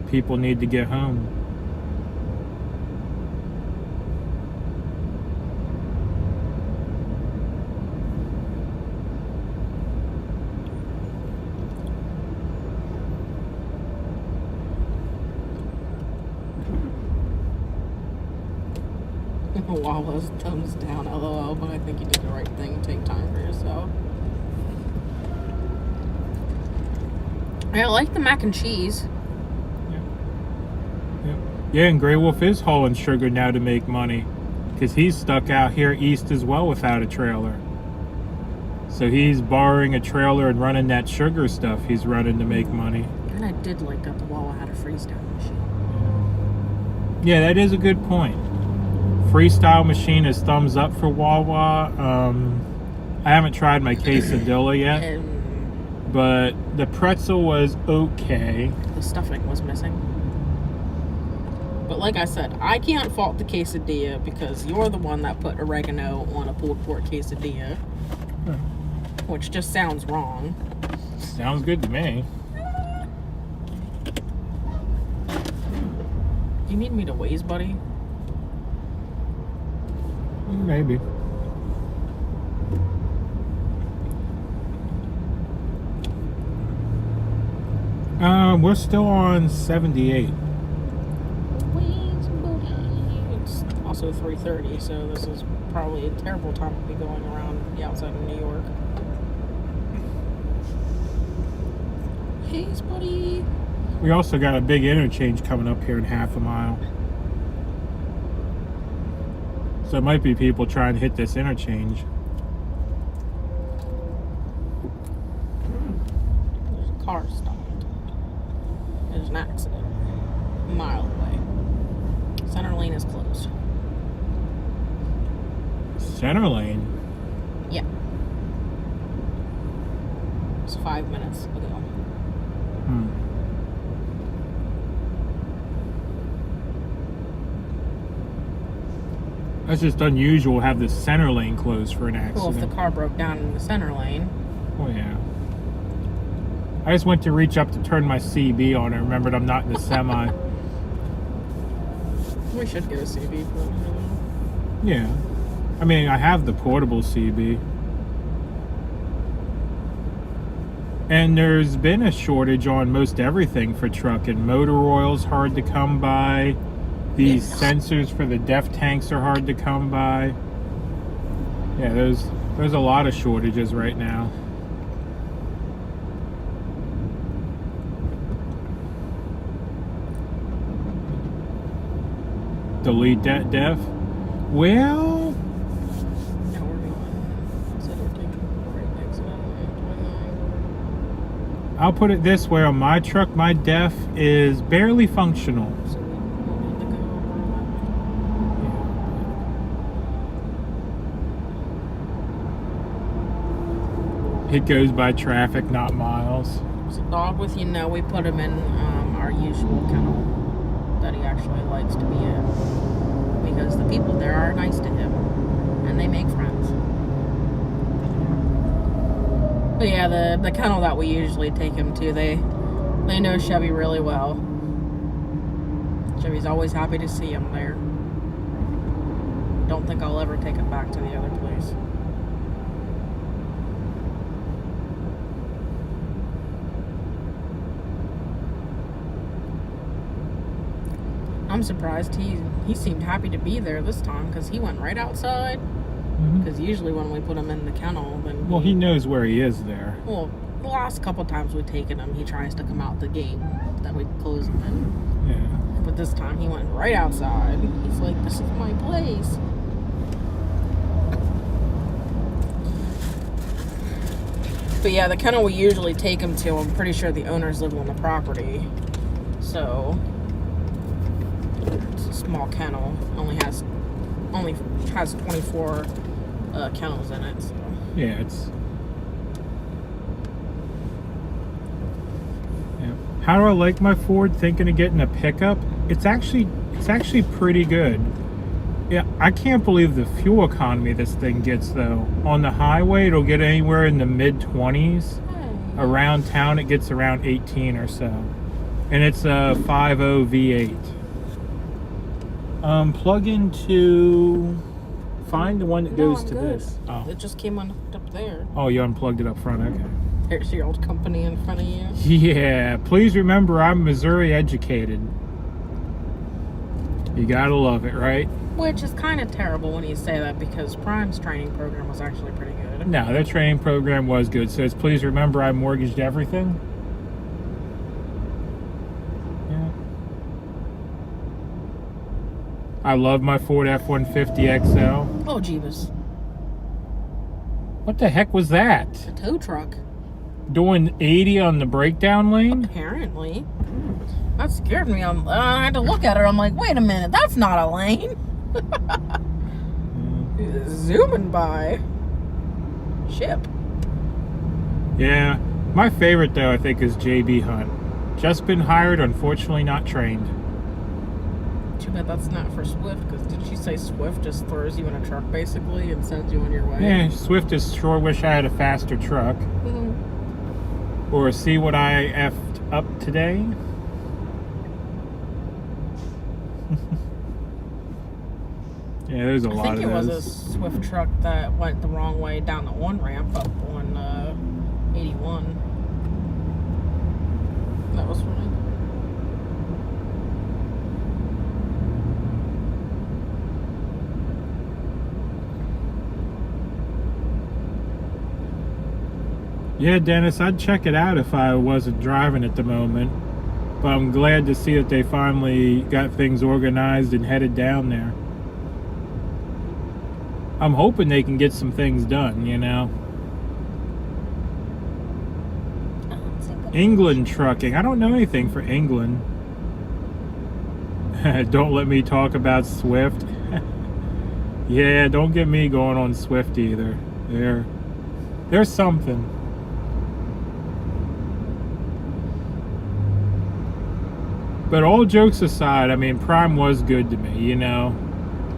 people need to get home. Wawa's thumbs down, LOL, but I think you did the right thing. Take time for yourself. I like the mac and cheese. Yeah, and Grey Wolf is hauling sugar now to make money. Because he's stuck out here east as well without a trailer. So he's borrowing a trailer and running that sugar stuff he's running to make money. And I did like that the Wawa had a freestyle machine. Yeah, that is a good point. Freestyle machine is thumbs up for Wawa. I haven't tried my quesadilla yet, but the pretzel was okay. The stuffing was missing. But like I said, I can't fault the quesadilla because you're the one that put oregano on a pulled pork quesadilla, which just sounds wrong. Sounds good to me. Do you need me to Waze, buddy? Maybe. We're still on 78. It's also 3:30, so this is probably a terrible time to be going around the outside of New York. Hey, buddy. We also got a big interchange coming up here in half a mile. So it might be people trying to hit this interchange. There's a car stopped. There's an accident. A mile away. Center lane is closed. Center lane? Yeah. It's 5 minutes ago. That's just unusual to have the center lane closed for an accident. Well, if the car broke down in the center lane. Oh, yeah. I just went to reach up to turn my CB on and remembered I'm not in the semi. We should get a CB for it. Yeah. I mean, I have the portable CB. And there's been a shortage on most everything for trucking. Motor oil's hard to come by. These sensors for the DEF tanks are hard to come by. Yeah, there's a lot of shortages right now. Delete that DEF? Well, Now we're going. So we're taking the right exit out of 29. I'll put it this way. On my truck, my DEF is barely functional. So we need to go over. It goes by traffic, not miles. There's a dog with you. No, we put him in our usual kennel that he actually likes to be in because the people there are nice to him and they make friends. But yeah, the kennel that we usually take him to, they know Chevy really well. Chevy's always happy to see him there. Don't think I'll ever take him back to the other place. I'm surprised he seemed happy to be there this time because he went right outside. Because usually when we put him in the kennel, then Well, he knows where he is there. Well, the last couple times we've taken him, he tries to come out the gate that we close him in. Yeah. But this time he went right outside. He's like, "This is my place." But yeah, the kennel we usually take him to, I'm pretty sure the owners live on the property. So it's a small kennel. Only has 24 kennels in it. So. Yeah, it's. Yeah. How do I like my Ford? Thinking of getting a pickup. It's actually pretty good. Yeah, I can't believe the fuel economy this thing gets, though. On the highway, it'll get anywhere in the mid-20s. Around town, it gets around 18 or so. And it's a 5.0 V8. Plug into... Find the one that goes to good. this. Oh. It just came on up there. Oh, you unplugged it up front, okay. There's your old company in front of you. Yeah, please remember I'm Missouri educated. You gotta love it, right? Which is kind of terrible when you say that, because Prime's training program was actually pretty good. No, their training program was good. So it's please remember I mortgaged everything. Yeah. I love my Ford F-150 XL. Oh, Jeebus. What the heck was that? A tow truck. Doing 80 on the breakdown lane? Apparently. That scared me. I had to look at it. I'm like, wait a minute, that's not a lane. Zooming by. Ship. Yeah. My favorite, though, I think, is JB Hunt. Just been hired, unfortunately not trained. Too bad that's not for Swift, because did she say Swift just throws you in a truck, basically, and sends you on your way? Yeah, Swift is sure wish I had a faster truck. Mm-hmm. Or see what I effed up today. Yeah, there's a lot of those. I think it was a Swift truck that went the wrong way down the on-ramp up on 81. That was funny. Yeah, Dennis, I'd check it out if I wasn't driving at the moment. But I'm glad to see that they finally got things organized and headed down there. I'm hoping they can get some things done, you know. England trucking. I don't know anything for England. Don't let me talk about Swift. Yeah, don't get me going on Swift either. There's something. But all jokes aside, I mean, Prime was good to me, you know.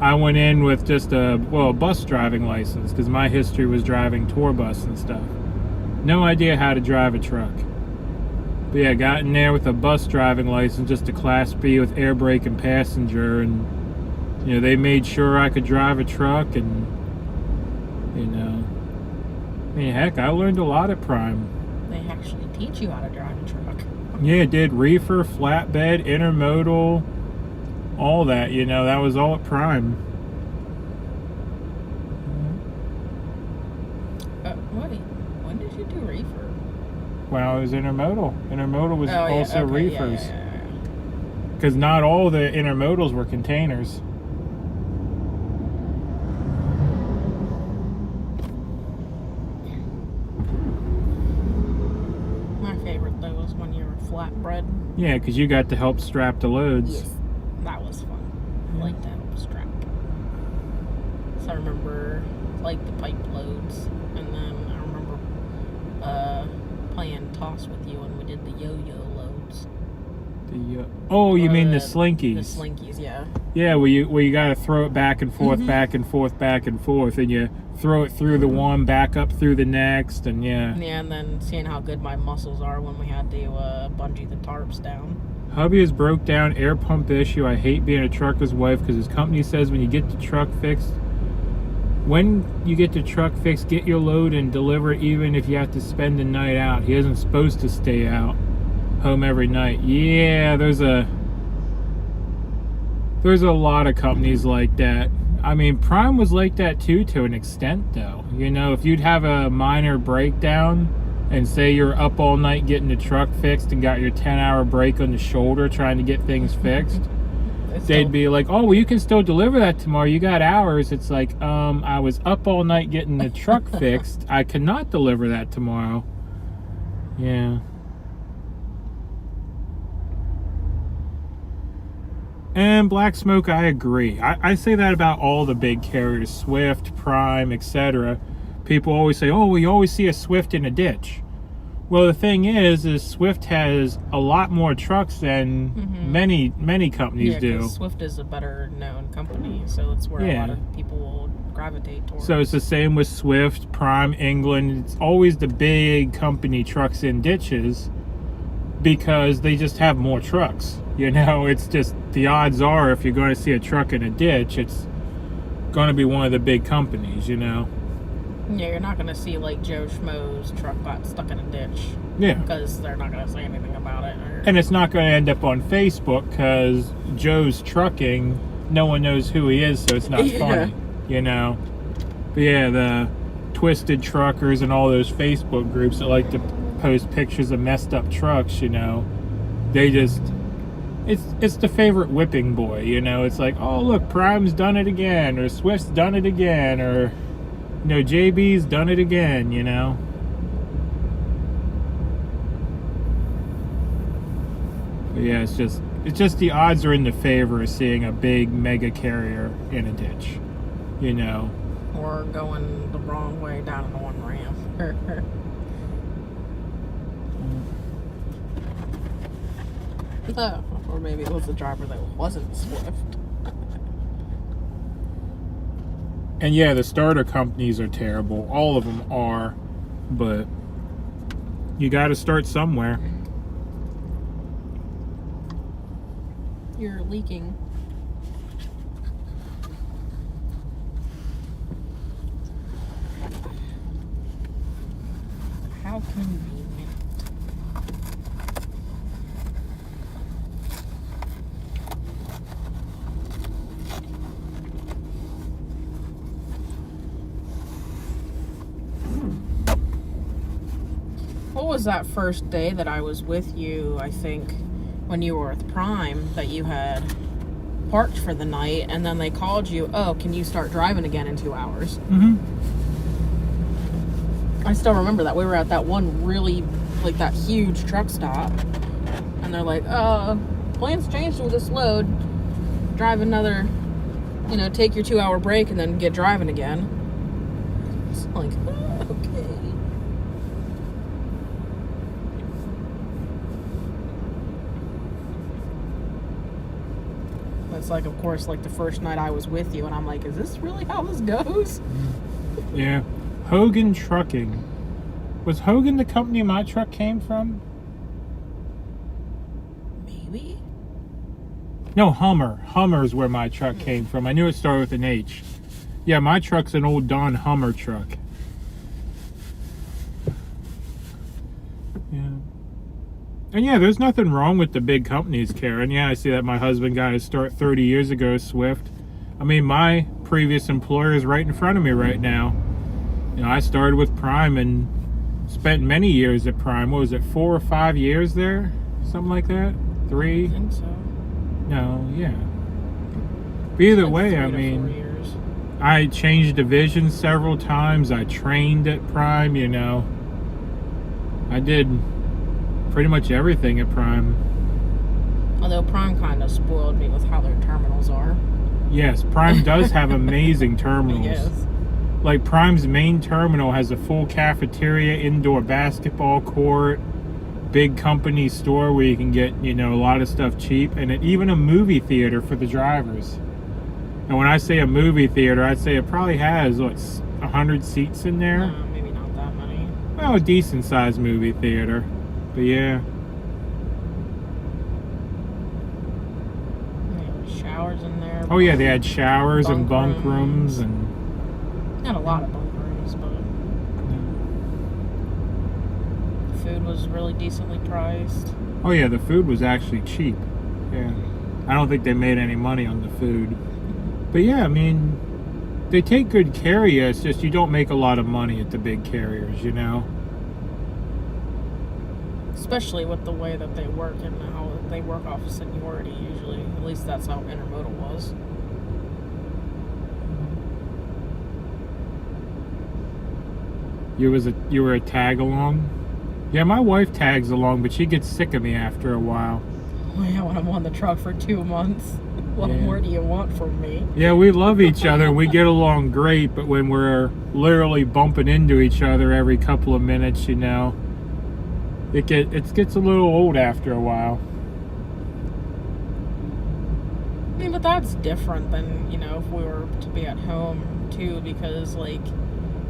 I went in with just a bus driving license, because my history was driving tour bus and stuff. No idea how to drive a truck. But yeah, got in there with a bus driving license, just a Class B with air brake and passenger, and, you know, they made sure I could drive a truck, and, you know, I mean, heck, I learned a lot at Prime. They actually teach you how to drive a truck. Yeah, it did reefer, flatbed, intermodal, all that, you know, that was all at Prime. Wait, when did you do reefer? When I was intermodal. Intermodal was also reefers. Yeah. Because not all the intermodals were containers. My favorite, though, was when you were flatbread. Yeah, because you got to help strap the loads. Yes, that was fun. I like that strap. So I remember, like, the pipe loads, and then I remember playing toss with you when we did the yo-yo loads. You mean the slinkies? The slinkies, yeah. Yeah, where you got to throw it back and forth, back and forth, back and forth, and you throw it through the one, back up through the next, and yeah. Yeah, and then seeing how good my muscles are when we had to bungee the tarps down. Hubby has broke down air pump issue. I hate being a trucker's wife because his company says when you get the truck fixed, get your load and deliver it even if you have to spend the night out. He isn't supposed to stay out home every night. Yeah, there's a lot of companies like that. I mean, Prime was like that too, to an extent, though. You know, if you'd have a minor breakdown and say you're up all night getting the truck fixed and got your 10-hour break on the shoulder trying to get things fixed, they'd be like, oh, well, you can still deliver that tomorrow. You got hours. It's like, I was up all night getting the truck fixed. I cannot deliver that tomorrow. Yeah. And Black Smoke, I agree. I say that about all the big carriers, Swift, Prime, etc. People always say, oh, we always see a Swift in a ditch. Well, the thing is Swift has a lot more trucks than many companies do. 'Cause Swift is a better known company, so it's where a lot of people will gravitate towards. So it's the same with Swift, Prime, England. It's always the big company trucks in ditches because they just have more trucks. You know, it's just the odds are if you're going to see a truck in a ditch, it's going to be one of the big companies, you know. Yeah, you're not going to see like Joe Schmo's truck got stuck in a ditch. Yeah. Because they're not going to say anything about it. And it's not going to end up on Facebook because Joe's Trucking, no one knows who he is, so it's not funny, you know. But yeah, the Twisted Truckers and all those Facebook groups that like to post pictures of messed up trucks, you know, they just... It's the favorite whipping boy, you know. It's like, oh, look, Prime's done it again, or Swift's done it again, or... You know, JB's done it again, you know. But yeah, it's just the odds are in the favor of seeing a big mega carrier in a ditch, you know. Or going the wrong way down an on-ramp. Oh, or maybe it was the driver that wasn't Swift. And yeah, the starter companies are terrible. All of them are. But you got to start somewhere. You're leaking. How convenient. What was that first day that I was with you, I think, when you were with Prime, that you had parked for the night, and then they called you, oh, can you start driving again in 2 hours? I still remember that. We were at that one really, like, that huge truck stop, and they're like, plans changed with this load. Drive another, you know, take your 2 hour break and then get driving again. It's like, okay. It's like, of course, like the first night I was with you, and I'm like, is this really how this goes? Yeah. Hogan Trucking. Was Hogan the company my truck came from? Maybe. No, Hummer. Hummer's where my truck came from. I knew it started with an H. Yeah, my truck's an old Don Hummer truck. Yeah. And yeah, there's nothing wrong with the big companies, Karen. Yeah, I see that my husband got his start 30 years ago, Swift. I mean, my previous employer is right in front of me right now. You know, I started with Prime and spent many years at Prime. What was it, 4 or 5 years there? Something like that? 3? I think so. No, yeah. But either way, I mean, I changed divisions several times. I trained at Prime, you know. I did pretty much everything at Prime. Although Prime kind of spoiled me with how their terminals are. Yes, Prime does have amazing terminals. Yes. Like Prime's main terminal has a full cafeteria, indoor basketball court, big company store where you can get, you know, a lot of stuff cheap, and even a movie theater for the drivers. And when I say a movie theater, I'd say it probably has, what, 100 seats in there? No, maybe not that many. Well, a decent sized movie theater. But yeah. Showers in there. Oh yeah, they had showers and bunk rooms and... Not a lot of bunk rooms, but... The food was really decently priced. Oh yeah, the food was actually cheap. Yeah. I don't think they made any money on the food. But yeah, I mean, they take good care of you. It's just you don't make a lot of money at the big carriers, you know? Especially with the way that they work and how they work off of seniority usually. At least that's how Intermodal was. You were a tag along? Yeah, my wife tags along, but she gets sick of me after a while. Oh yeah, when I'm on the truck for 2 months. What more do you want from me? Yeah, we love each other and we get along great, but when we're literally bumping into each other every couple of minutes, you know, it gets a little old after a while. I mean, but that's different than, you know, if we were to be at home too, because like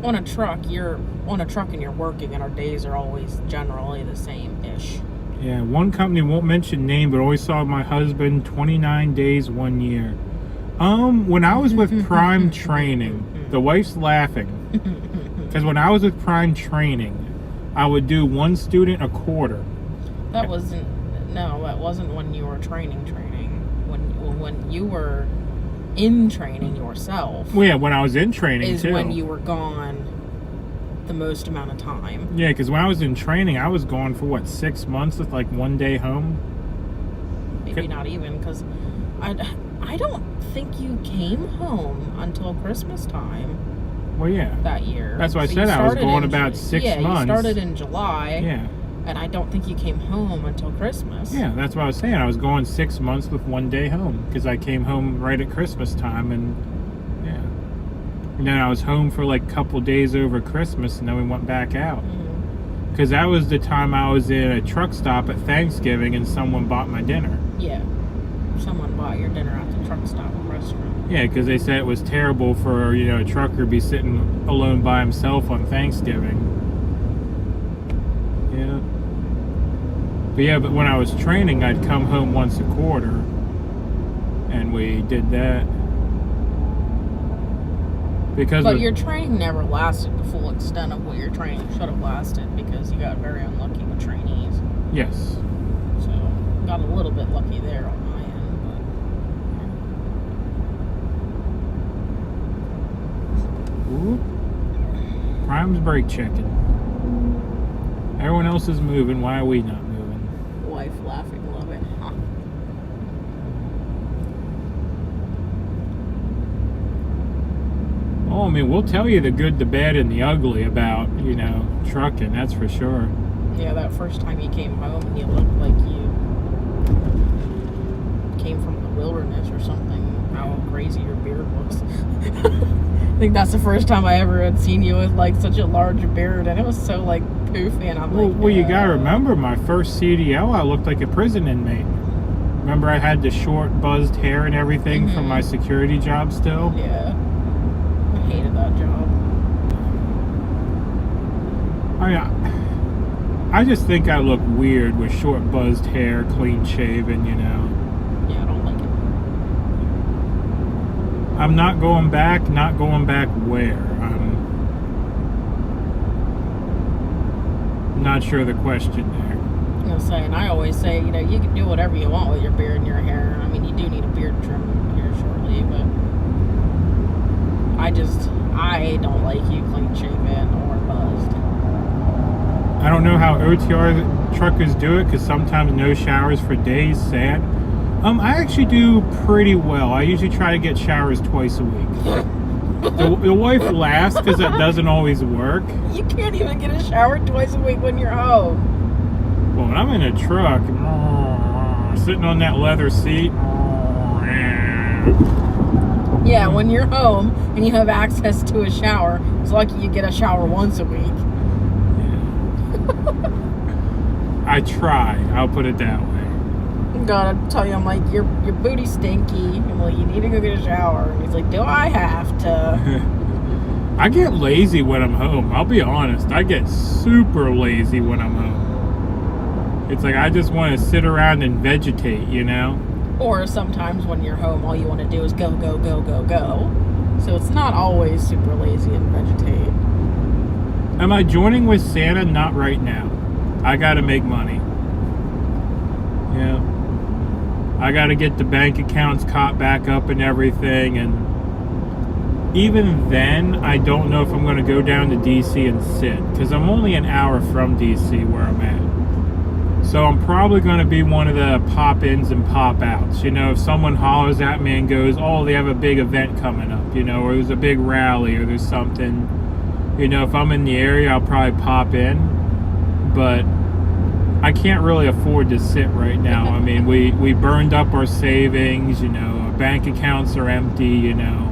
on a truck and you're working, and our days are always generally the same-ish. Yeah, one company, won't mention name, but always saw my husband 29 days 1 year. When I was with Prime Training, the wife's laughing because when I was with Prime Training, I would do one student a quarter. That wasn't when you were training. When you were in training yourself. Well, yeah, when I was in training is too. when you were gone the most amount of time. Yeah, because when I was in training, I was gone for what, 6 months with like 1 day home. Maybe not even, because I don't think you came home until Christmas time. Well, yeah. That year. That's why I said I was gone about 6 months. Yeah, you started in July. Yeah. And I don't think you came home until Christmas. Yeah, that's what I was saying. I was going 6 months with 1 day home because I came home right at Christmas time, and yeah. And then I was home for like a couple days over Christmas, and then we went back out. Because that was the time I was in a truck stop at Thanksgiving, and someone bought my dinner. Yeah. Someone bought your dinner at the truck stop restaurant. Yeah, because they said it was terrible for, you know, a trucker to be sitting alone by himself on Thanksgiving. Yeah. But yeah, but when I was training, I'd come home once a quarter, and we did that. But your training never lasted the full extent of what your training should have lasted, because you got very unlucky with trainees. Yes. So, got a little bit lucky there on my end, Ooh. Prime's brake checking. Everyone else is moving. Why are we not moving? Wife laughing a little bit. Huh. Oh, I mean, we'll tell you the good, the bad, and the ugly about, you know, trucking. That's for sure. Yeah, that first time you came home and you looked like you came from the wilderness or something. How crazy your beard looks. I think that's the first time I ever had seen you with like such a large beard, and it was so like poofy, and I'm like, well, you gotta remember, my first CDL, I looked like a prison inmate. Remember, I had the short, buzzed hair and everything from my security job still? Yeah. I hated that job. I mean, I just think I look weird with short, buzzed hair, clean shaven, you know. Yeah, I don't like it. I'm not going back where? I'm not sure the question there. I was saying, I always say, you know, you can do whatever you want with your beard and your hair. I mean, you do need a beard trim here shortly, but I don't like you clean shaven or buzzed. I don't know how OTR truckers do it, because sometimes no showers for days, sad. I actually do pretty well. I usually try to get showers twice a week. The wife laughs because that doesn't always work. You can't even get a shower twice a week when you're home. Well, when I'm in a truck, sitting on that leather seat. Yeah, when you're home and you have access to a shower, it's lucky you get a shower once a week. Yeah. I try. I'll put it that way. Gotta tell you, I'm like, your booty's stinky. I'm like, you need to go get a shower. And he's like, do I have to? I get lazy when I'm home. I'll be honest. I get super lazy when I'm home. It's like I just want to sit around and vegetate, you know? Or sometimes when you're home, all you want to do is go, go, go, go, go. So it's not always super lazy and vegetate. Am I joining with Santa? Not right now. I gotta make money. Yeah. I gotta get the bank accounts caught back up and everything, and even then, I don't know if I'm gonna go down to DC and sit, because I'm only an hour from DC where I'm at. So I'm probably going to be one of the pop-ins and pop-outs. You know, if someone hollers at me and goes, oh, they have a big event coming up, you know, or there's a big rally or there's something, you know, if I'm in the area, I'll probably pop in. But I can't really afford to sit right now. I mean, we burned up our savings, you know, our bank accounts are empty, you know.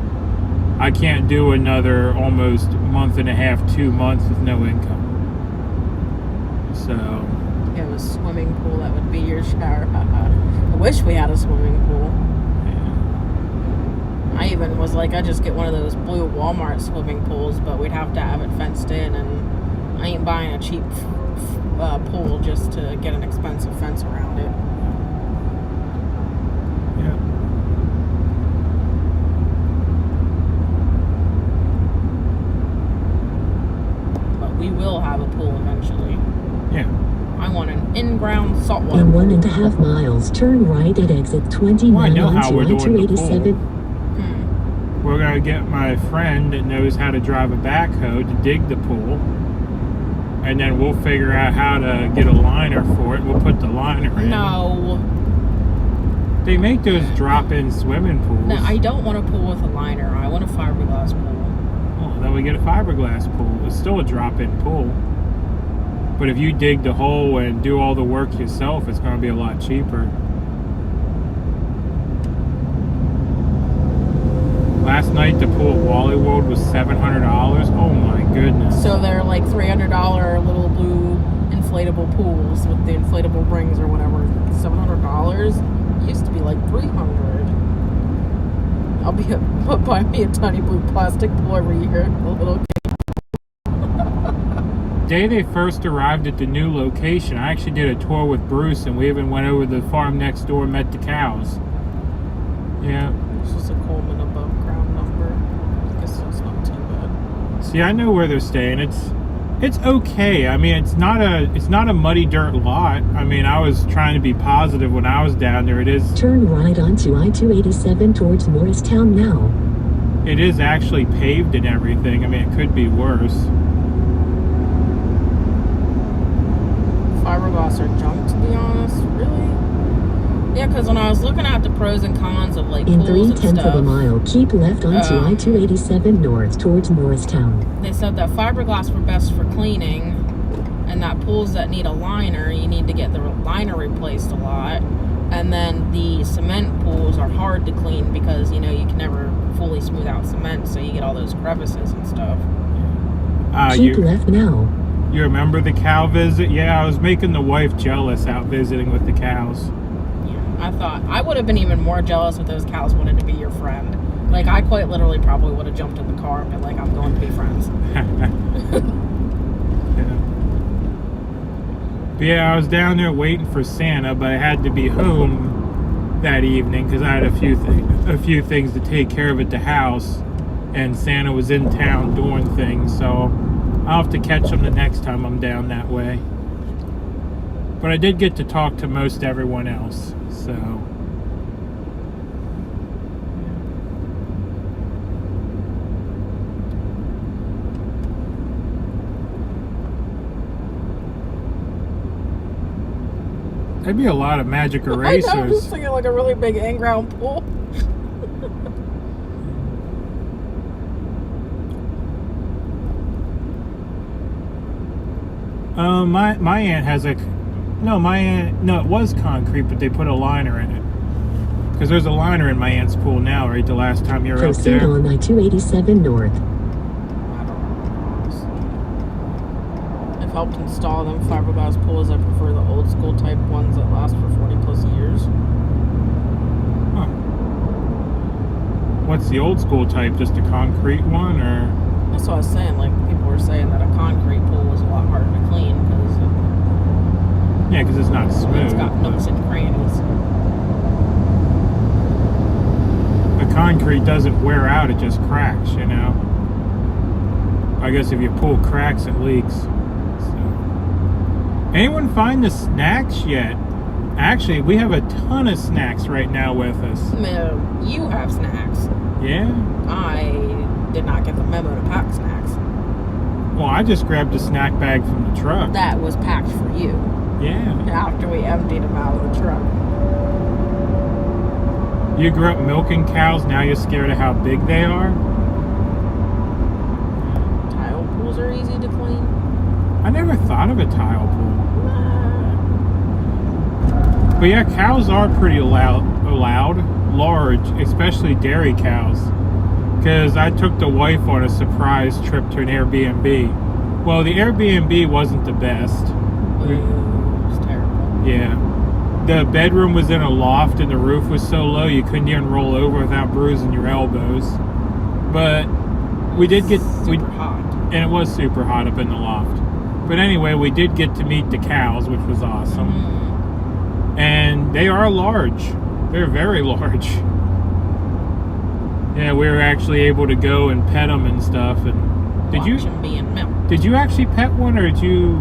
I can't do another almost month and a half, 2 months with no income. So a swimming pool that would be your shower. I wish we had a swimming pool. I even was like, I just get one of those blue Walmart swimming pools, but we'd have to have it fenced in, and I ain't buying a cheap pool just to get an expensive fence around it. Yeah. But we will have a pool eventually. Yeah. I want an in-ground saltwater In pool. 1.5 miles, turn right at exit 29 Well, I know how we're onto doing the pool. I-287. We're going to get my friend that knows how to drive a backhoe to dig the pool. And then we'll figure out how to get a liner for it. We'll put the liner in. No. They make those drop-in swimming pools. No, I don't want a pool with a liner. I want a fiberglass pool. Well, then we get a fiberglass pool. It's still a drop-in pool. But if you dig the hole and do all the work yourself, it's going to be a lot cheaper. Last night, the pool at Wally World was $700. Oh my goodness. So they're like $300 little blue inflatable pools with the inflatable rings or whatever. $700. It used to be like $300. I'll buy me a tiny blue plastic pool every year. A little. The day they first arrived at the new location, I actually did a tour with Bruce, and we even went over to the farm next door and met the cows. Yeah. It's just a Coleman above ground number. I guess that's not too bad. See, I know where they're staying. It's okay. I mean, it's not a muddy dirt lot. I mean, I was trying to be positive when I was down there. It is. Turn right onto I-287 towards Morristown now. It is actually paved and everything. I mean, it could be worse. Fiberglass are junk, to be honest. Really? Yeah, because when I was looking at the pros and cons of like In pools and 3/10 of a stuff, mile, keep left onto I-287 north towards Morristown. they said that fiberglass were best for cleaning, and that pools that need a liner, you need to get the liner replaced a lot. And then the cement pools are hard to clean because, you know, you can never fully smooth out cement, so you get all those crevices and stuff. Keep left now. You remember the cow visit? Yeah, I was making the wife jealous out visiting with the cows. I thought I would have been even more jealous if those cows wanted to be your friend. Like, I quite literally probably would have jumped in the car and been like, I'm going to be friends. But yeah, I was down there waiting for Santa, but I had to be home that evening because I had a few things to take care of at the house, and Santa was in town doing things, so I'll have to catch him the next time I'm down that way. But I did get to talk to most everyone else, so. There'd be a lot of magic erasers. I know, I'm just thinking like a really big in-ground pool. My aunt has a... No, it was concrete, but they put a liner in it. Because there's a liner in my aunt's pool now, right? The last time you were up Proceed there. on I-287 north. I've helped install them fiberglass pools. I prefer the old school type ones that last for 40 plus years. Huh. What's the old school type? Just a concrete one, or? That's what I was saying. Like, people were saying that a concrete pool is a lot harder to clean because Yeah, because it's not smooth. it's got nooks and crannies. The concrete doesn't wear out, it just cracks, you know? I guess if you pull cracks, it leaks. So. Anyone find the snacks yet? Actually, we have a ton of snacks right now with us. No, you have snacks. Yeah? I did not get the memo to pack snacks. Well, I just grabbed a snack bag from the truck. That was packed for you Yeah. after we emptied them out of the truck. You grew up milking cows, now you're scared of how big they are? Tile pools are easy to clean. I never thought of a tile pool. But yeah, cows are pretty large, especially dairy cows. Because I took the wife on a surprise trip to an Airbnb. Well, the Airbnb wasn't the best. It was terrible. Yeah. The bedroom was in a loft and the roof was so low you couldn't even roll over without bruising your elbows. But we did get Super hot. and it was super hot up in the loft. But anyway, we did get to meet the cows, which was awesome. And they are large. They're very large. Yeah, we were actually able to go and pet them and stuff. And Watch them being milked. did you actually pet one, or did you?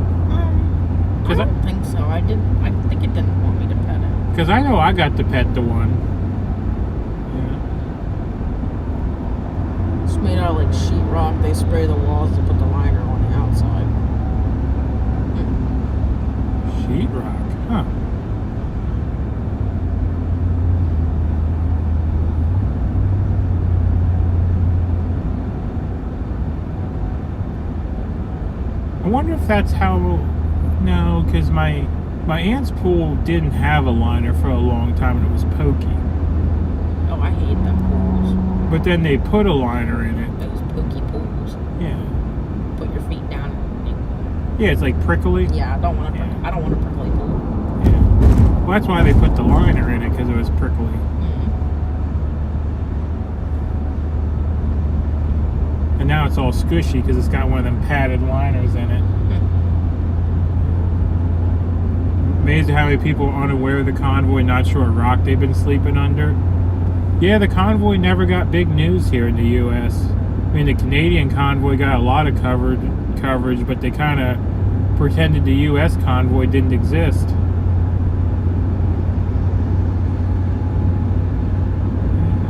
I don't think so. I think it didn't want me to pet it. Because I know I got to pet the one. It's made out of like sheetrock. They spray the walls to put the liner on the outside. Sheetrock, huh? I wonder if that's how. No, because my aunt's pool didn't have a liner for a long time and it was pokey. Oh, I hate them pools. But then they put a liner in it. Those pokey pools. Yeah. Put your feet down. Yeah, it's like prickly. Yeah, I don't want a Yeah. I don't want a prickly pool. Yeah. Well, that's why they put the liner in it, because it was prickly. And now it's all squishy because it's got one of them padded liners in it. Amazing how many people are unaware of the Convoy, not sure what rock they've been sleeping under. Yeah, the Convoy never got big news here in the U.S. I mean, the Canadian Convoy got a lot of coverage, but they kind of pretended the U.S. Convoy didn't exist.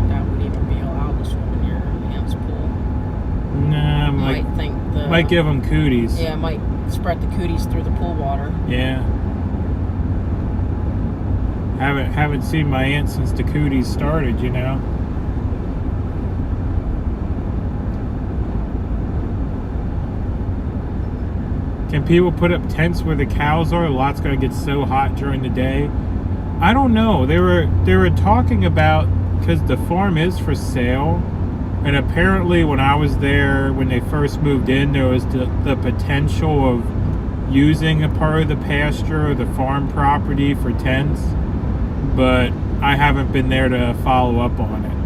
That would even be allowed to swim in your aunt's pool. Nah, might give them cooties. Yeah, might spread the cooties through the pool water. Yeah. Haven't seen my aunt since the cooties started, you know. Can people put up tents where the cows are? A lot's gonna get so hot during the day. I don't know. They were talking about, because the farm is for sale, and apparently when I was there when they first moved in, there was the potential of using a part of the pasture or the farm property for tents. But I haven't been there to follow up on it.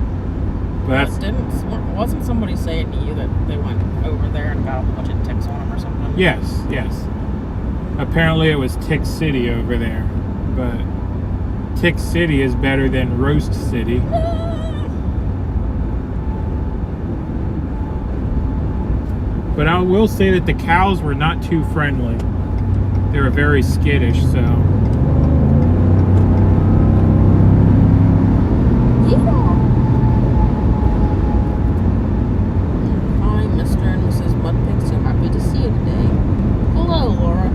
But Wasn't somebody saying to you that they went over there and got a bunch of ticks on them or something? yes. Apparently it was Tick City over there. But Tick City is better than Roast City. But I will say that the cows were not too friendly. They were very skittish, so... Hi, Mr. and Mrs. Mudpig. So happy to see you today. Hello, Laura.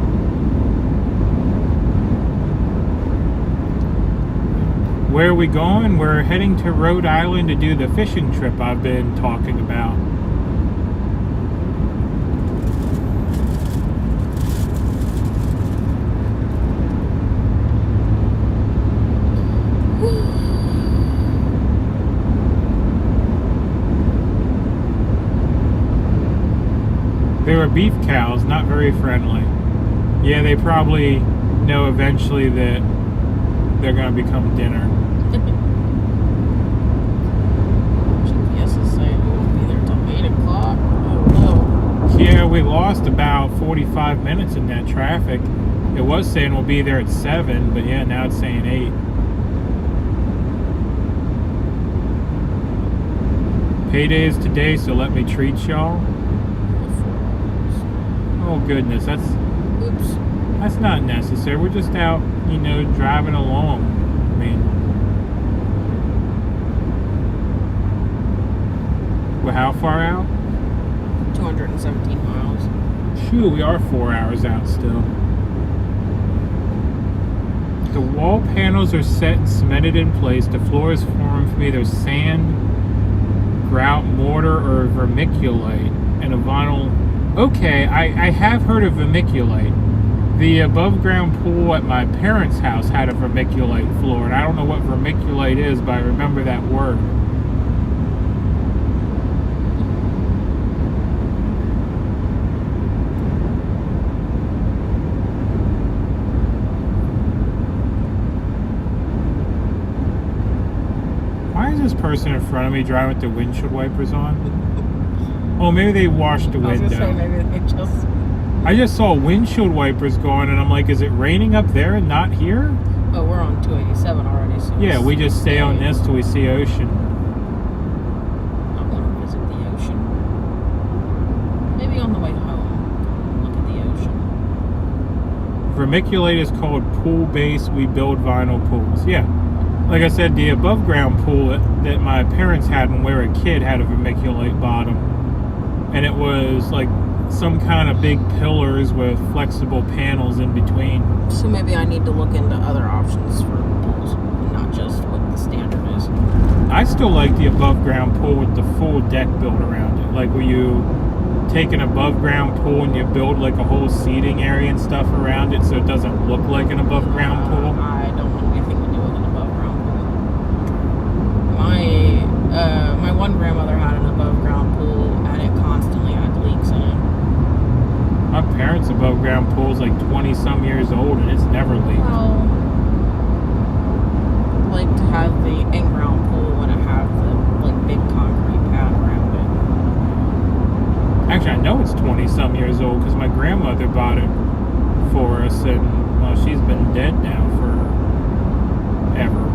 Where are we going? We're heading to Rhode Island to do the fishing trip I've been talking about. They were beef cows, not very friendly. Yeah, they probably know eventually that they're going to become dinner. GPS is saying we won't be there till 8 o'clock. Oh no. Yeah, we lost about 45 minutes in that traffic. It was saying we'll be there at 7, but yeah, now it's saying 8. Payday is today, so let me treat y'all. Oh goodness, that's not necessary. We're just out, you know, driving along. I mean, well, how far out? 217 miles. Shoot, we are 4 hours out still. The wall panels are set and cemented in place. The floor is formed from either sand, grout, mortar, or vermiculite, and a vinyl. Okay, I have heard of vermiculite. The above ground pool at my parents' house had a vermiculite floor, and I don't know what vermiculite is, but I remember that word. this person in front of me driving with the windshield wipers on? Oh, maybe they washed the I was window. gonna say maybe they just. I just saw windshield wipers going, and I'm like, is it raining up there and not here? Oh, we're on 287 already. So Yeah, we just stay on this till we see ocean. I want to visit the ocean. Maybe on the way home. Look at the ocean. Vermiculite is called pool base. We build vinyl pools. Yeah. Like I said, the above ground pool that my parents had when we were a kid had a vermiculite bottom. And it was like some kind of big pillars with flexible panels in between. So maybe I need to look into other options for pools, and not just what the standard is. I still like the above ground pool with the full deck built around it. Like where you take an above ground pool and you build like a whole seating area and stuff around it so it doesn't look like an above ground pool. I don't want anything to do with an above ground pool. My one grandmother had an above ground pool and it constantly had leaks in it. My parents' above ground pool is like 20 some years old and it's never leaked. Well, I like to have the in-ground pool when I have the like big concrete pad around it. Actually, I know it's 20 some years old because my grandmother bought it for us, and well, she's been dead now for ever.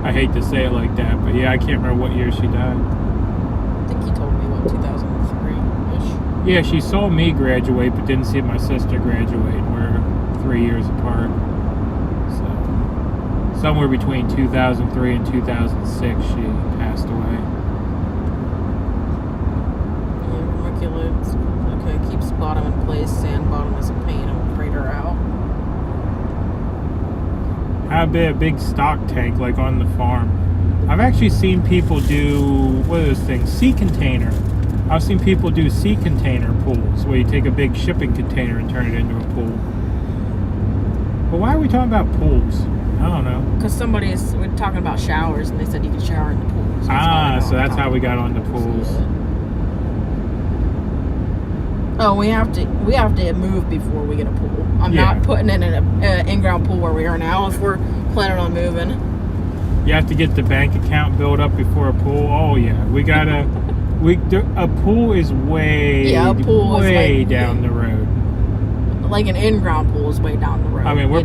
I hate to say it like that, but yeah, I can't remember what year she died. I think you told me, what, 2003-ish? Yeah, she saw me graduate, but didn't see my sister graduate. We're 3 years apart. So, somewhere between 2003 and 2006, she passed away. Okay, keeps bottom in place, sand bottom is a pain, it'll crater out. I'd be a big stock tank like on the farm. I've actually seen people do, what are those things, sea container. I've seen people do sea container pools where you take a big shipping container and turn it into a pool. But why are we talking about pools? I don't know. Because we're talking about showers and they said you could shower in the pools. So that's how we got on the pools. Oh, we have to move before we get a pool. I'm Yeah. not putting in an in-ground pool where we are now if we're planning on moving. You have to get the bank account built up before a pool. Oh yeah, we gotta. A pool is way down the road. Like an in-ground pool is way down the road. I mean, we're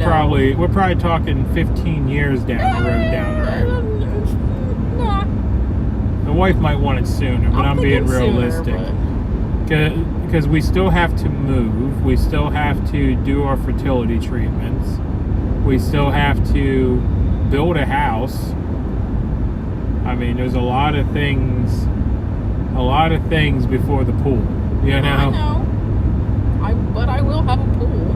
probably talking 15 years down the road. Nah. The wife might want it sooner, but I'm being realistic. Because we still have to move, we still have to do our fertility treatments, we still have to build a house. I mean, there's a lot of things before the pool, you know? I know. But I will have a pool,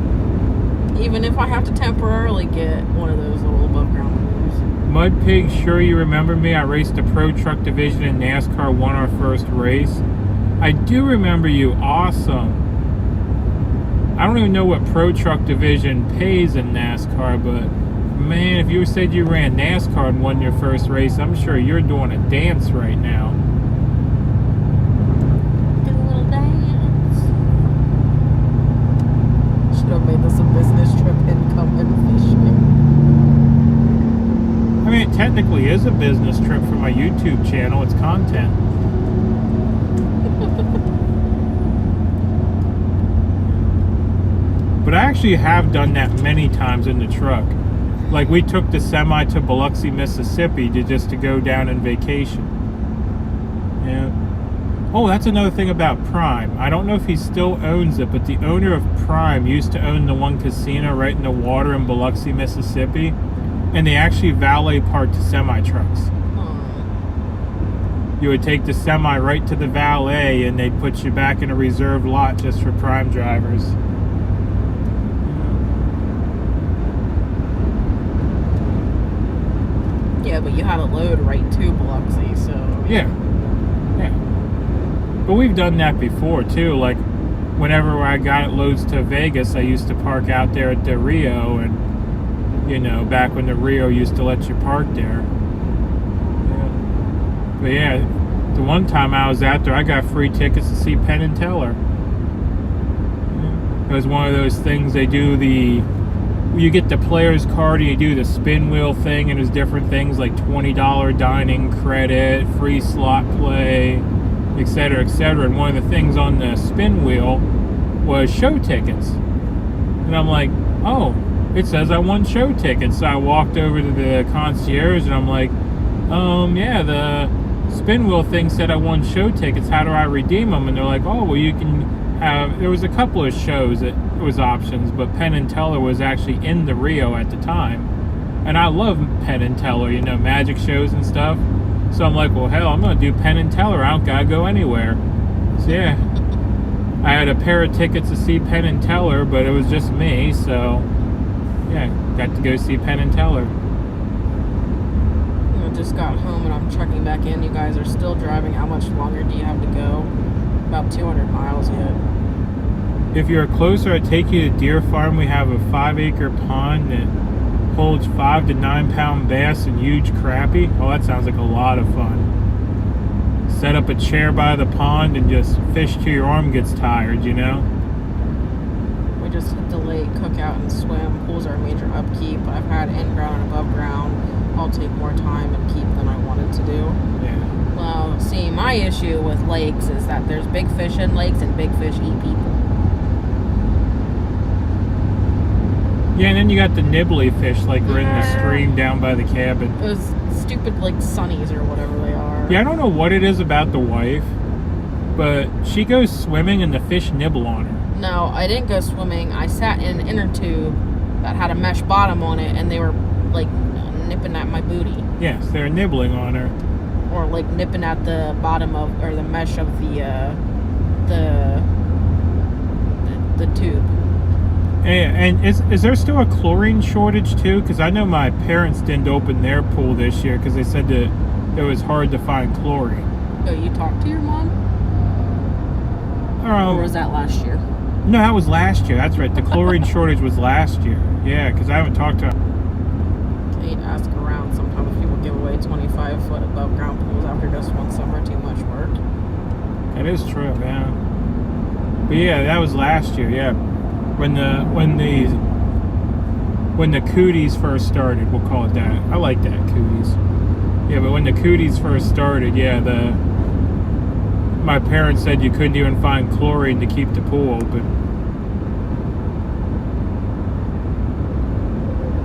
even if I have to temporarily get one of those little above ground pools. Mud Pig, sure you remember me? I raced the Pro Truck Division in NASCAR, won our first race. I do remember you. Awesome. I don't even know what Pro Truck Division pays in NASCAR, but man, if you said you ran NASCAR and won your first race, I'm sure you're doing a dance right now. Do a little dance. Should have made this a business trip, income and fishing. I mean, it technically is a business trip for my YouTube channel. It's content. But I actually have done that many times in the truck. Like we took the semi to Biloxi, Mississippi to go down and vacation. Yeah. Oh, that's another thing about Prime. I don't know if he still owns it, but the owner of Prime used to own the one casino right in the water in Biloxi, Mississippi. And they actually valet parked semi trucks. You would take the semi right to the valet and they'd put you back in a reserved lot just for Prime drivers. Yeah, but you had a load right to Biloxi, so... Yeah. But we've done that before, too. Like, whenever I got loads to Vegas, I used to park out there at the Rio, and, you know, back when the Rio used to let you park there. Yeah. But yeah, the one time I was out there, I got free tickets to see Penn and Teller. Yeah. It was one of those things they do the you get the player's card and you do the spin wheel thing, and there's different things like $20 dining credit, free slot play, etc., etc. And one of the things on the spin wheel was show tickets. And I'm like, oh, it says I won show tickets. So I walked over to the concierge and I'm like, yeah, the spin wheel thing said I won show tickets. How do I redeem them? And they're like, oh, well, you can have, there was a couple of shows that was options, but Penn and Teller was actually in the Rio at the time. And I love Penn and Teller, you know, magic shows and stuff. So I'm like, well, hell, I'm going to do Penn and Teller. I don't got to go anywhere. So yeah, I had a pair of tickets to see Penn and Teller, but it was just me. So yeah, got to go see Penn and Teller. I just got home and I'm checking back in. You guys are still driving. How much longer do you have to go? About 200 miles yet. If you're closer, I'd take you to Deer Farm. We have a 5-acre pond that holds 5 to 9 pound bass and huge crappie. Oh, that sounds like a lot of fun. Set up a chair by the pond and just fish till your arm gets tired, you know? We just hit the lake, cook out and swim. Pools are a major upkeep. I've had in-ground and above ground. I'll take more time and keep than I wanted to do. Yeah. Well, see, my issue with lakes is that there's big fish in lakes and big fish eat people. Yeah, and then you got the nibbly fish like we're in the stream down by the cabin. Those stupid, like, sunnies or whatever they are. Yeah, I don't know what it is about the wife, but she goes swimming and the fish nibble on her. No, I didn't go swimming. I sat in an inner tube that had a mesh bottom on it, and they were, like, nipping at my booty. Yes, they're nibbling on her. Or, like, nipping at the bottom of, or the mesh of the tube. And is there still a chlorine shortage too? Because I know my parents didn't open their pool this year because they said that it was hard to find chlorine. Oh, you talked to your mom? Or was that last year? No, that was last year. That's right. The chlorine shortage was last year. Yeah, because I haven't talked to her. I need to ask around. Sometimes people give away 25-foot above ground pools after just one summer. Too much work. That is true, yeah. But yeah, that was last year. Yeah. When the cooties first started, we'll call it that. I like that, cooties. Yeah, but when the cooties first started, yeah, my parents said you couldn't even find chlorine to keep the pool open.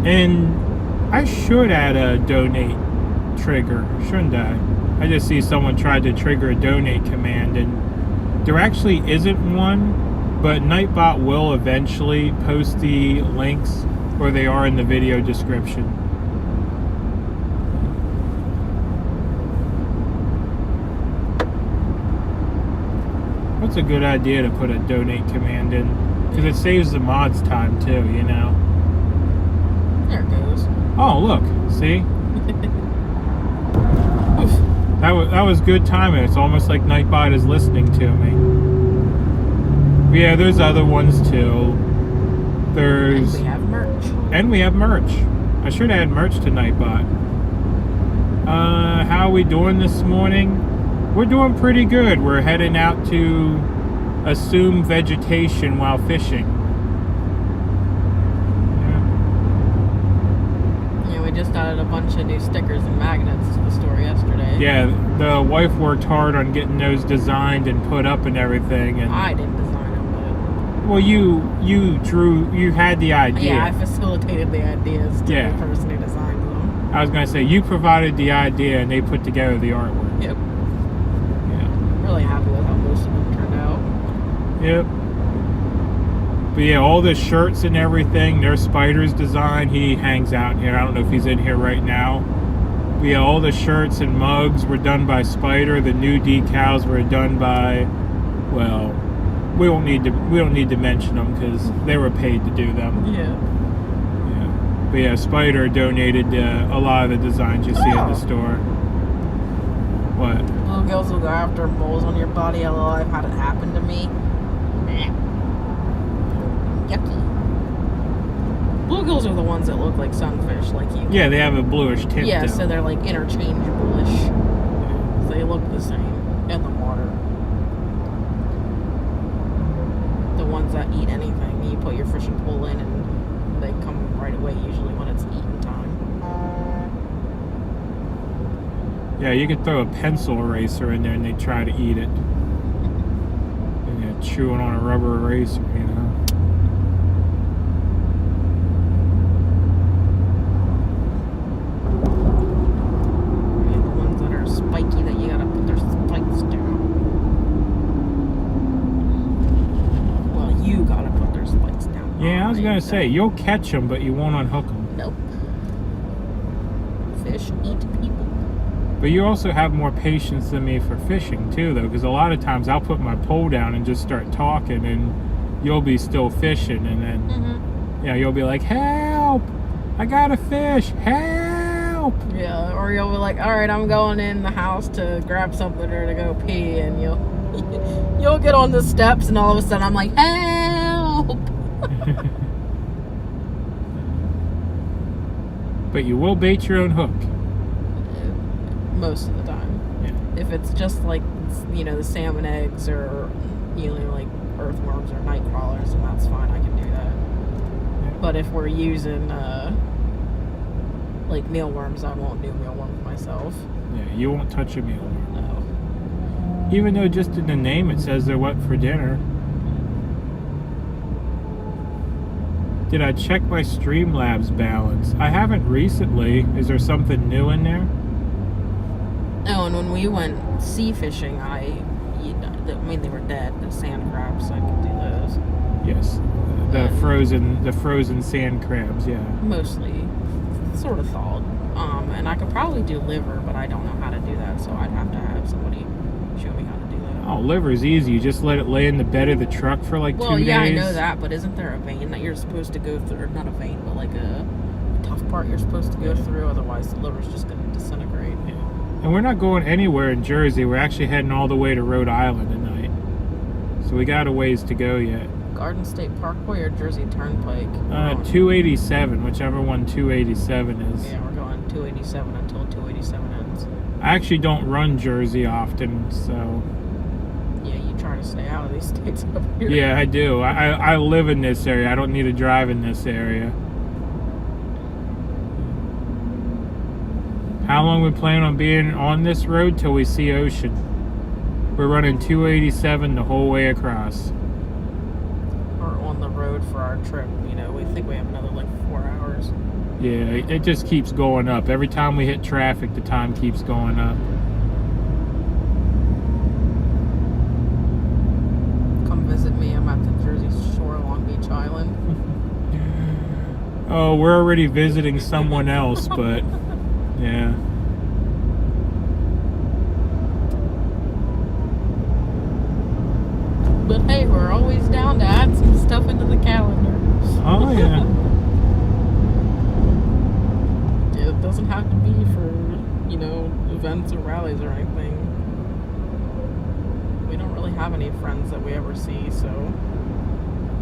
And I should add a donate trigger, shouldn't I? I just see someone tried to trigger a donate command, and there actually isn't one. But Nightbot will eventually post the links where they are in the video description. That's a good idea to put a donate command in, because it saves the mods time too, you know. There it goes. Oh, look, see? That was good timing. It's almost like Nightbot is listening to me. Yeah, there's other ones too. And we have merch. And we have merch. I should add merch to Nightbot. How are we doing this morning? We're doing pretty good. We're heading out to assume vegetation while fishing. Yeah, we just added a bunch of new stickers and magnets to the store yesterday. Yeah, the wife worked hard on getting those designed and put up and everything. And I didn't design them. Well, you had the idea. Yeah, I facilitated the ideas to the person who designed them. I was going to say, you provided the idea and they put together the artwork. Yep. Yeah. Really happy with how most of them turned out. Yep. But yeah, all the shirts and everything, they're Spider's design. He hangs out here. I don't know if he's in here right now. But yeah, all the shirts and mugs were done by Spider. The new decals were done by, well, we don't need to mention them because they were paid to do them. Yeah. Yeah. But yeah, Spider donated a lot of the designs you see in the store. What? Little girls will go after moles on your body. Although I've had it happen to me. Yucky. Bluegills are the ones that look like sunfish, like you. Yeah, they have a bluish tint. Yeah, to so them. they're like interchangeable-ish. So they look the same in the water. The ones that eat anything, you put your fishing pole in and they come right away usually when it's eating time. Yeah, you could throw a pencil eraser in there and they try to eat it. And they're chewing on a rubber eraser, you know. And the ones that are spiky that you gotta put their spikes down. Well, you gotta put their spikes down. Yeah, I was gonna say, you'll catch them, but you won't unhook them. Nope. Fish eat people. But you also have more patience than me for fishing too, though, because a lot of times I'll put my pole down and just start talking, and you'll be still fishing, and then you'll be like, "Help! I got a fish! Help!" Yeah, or you'll be like, "All right, I'm going in the house to grab something or to go pee," and you'll get on the steps, and all of a sudden I'm like, "Help!" But you will bait your own hook. Most of the time. Yeah. If it's just like, the salmon eggs or, like earthworms or night crawlers, then that's fine. I can do that. Yeah. But if we're using, like mealworms, I won't do mealworms myself. Yeah, you won't touch a mealworm. No. Even though just in the name it says they're what for dinner. Did I check my Streamlabs balance? I haven't recently. Is there something new in there? Oh, and when we went sea fishing, they were dead. The sand crabs, I could do those. Yes, the frozen sand crabs. Yeah. Mostly, sort of thawed. And I could probably do liver, but I don't know how to do that, so I'd have to have somebody show me how to do that. Oh, liver's easy. You just let it lay in the bed of the truck for like 2 days. Well, yeah, I know that, but isn't there a vein that you're supposed to go through? Or not a vein, but like a tough part you're supposed to go through. Otherwise, the liver's just going to disintegrate. Yeah. And we're not going anywhere in Jersey. We're actually heading all the way to Rhode Island tonight. So we got a ways to go yet. Garden State Parkway or Jersey Turnpike? 287, whichever one 287 is. Yeah, we're going 287 until 287 ends. I actually don't run Jersey often, so... Yeah, you try to stay out of these states up here. Yeah, I do. I live in this area. I don't need to drive in this area. How long we plan on being on this road till we see ocean? We're running 287 the whole way across. Or on the road for our trip. We think we have another like 4 hours. Yeah, it just keeps going up. Every time we hit traffic, the time keeps going up. Come visit me. I'm at the Jersey Shore, Long Beach Island. Oh, we're already visiting someone else, but... Yeah. But hey, we're always down to add some stuff into the calendar. Oh, yeah. It doesn't have to be for, events or rallies or anything. We don't really have any friends that we ever see, so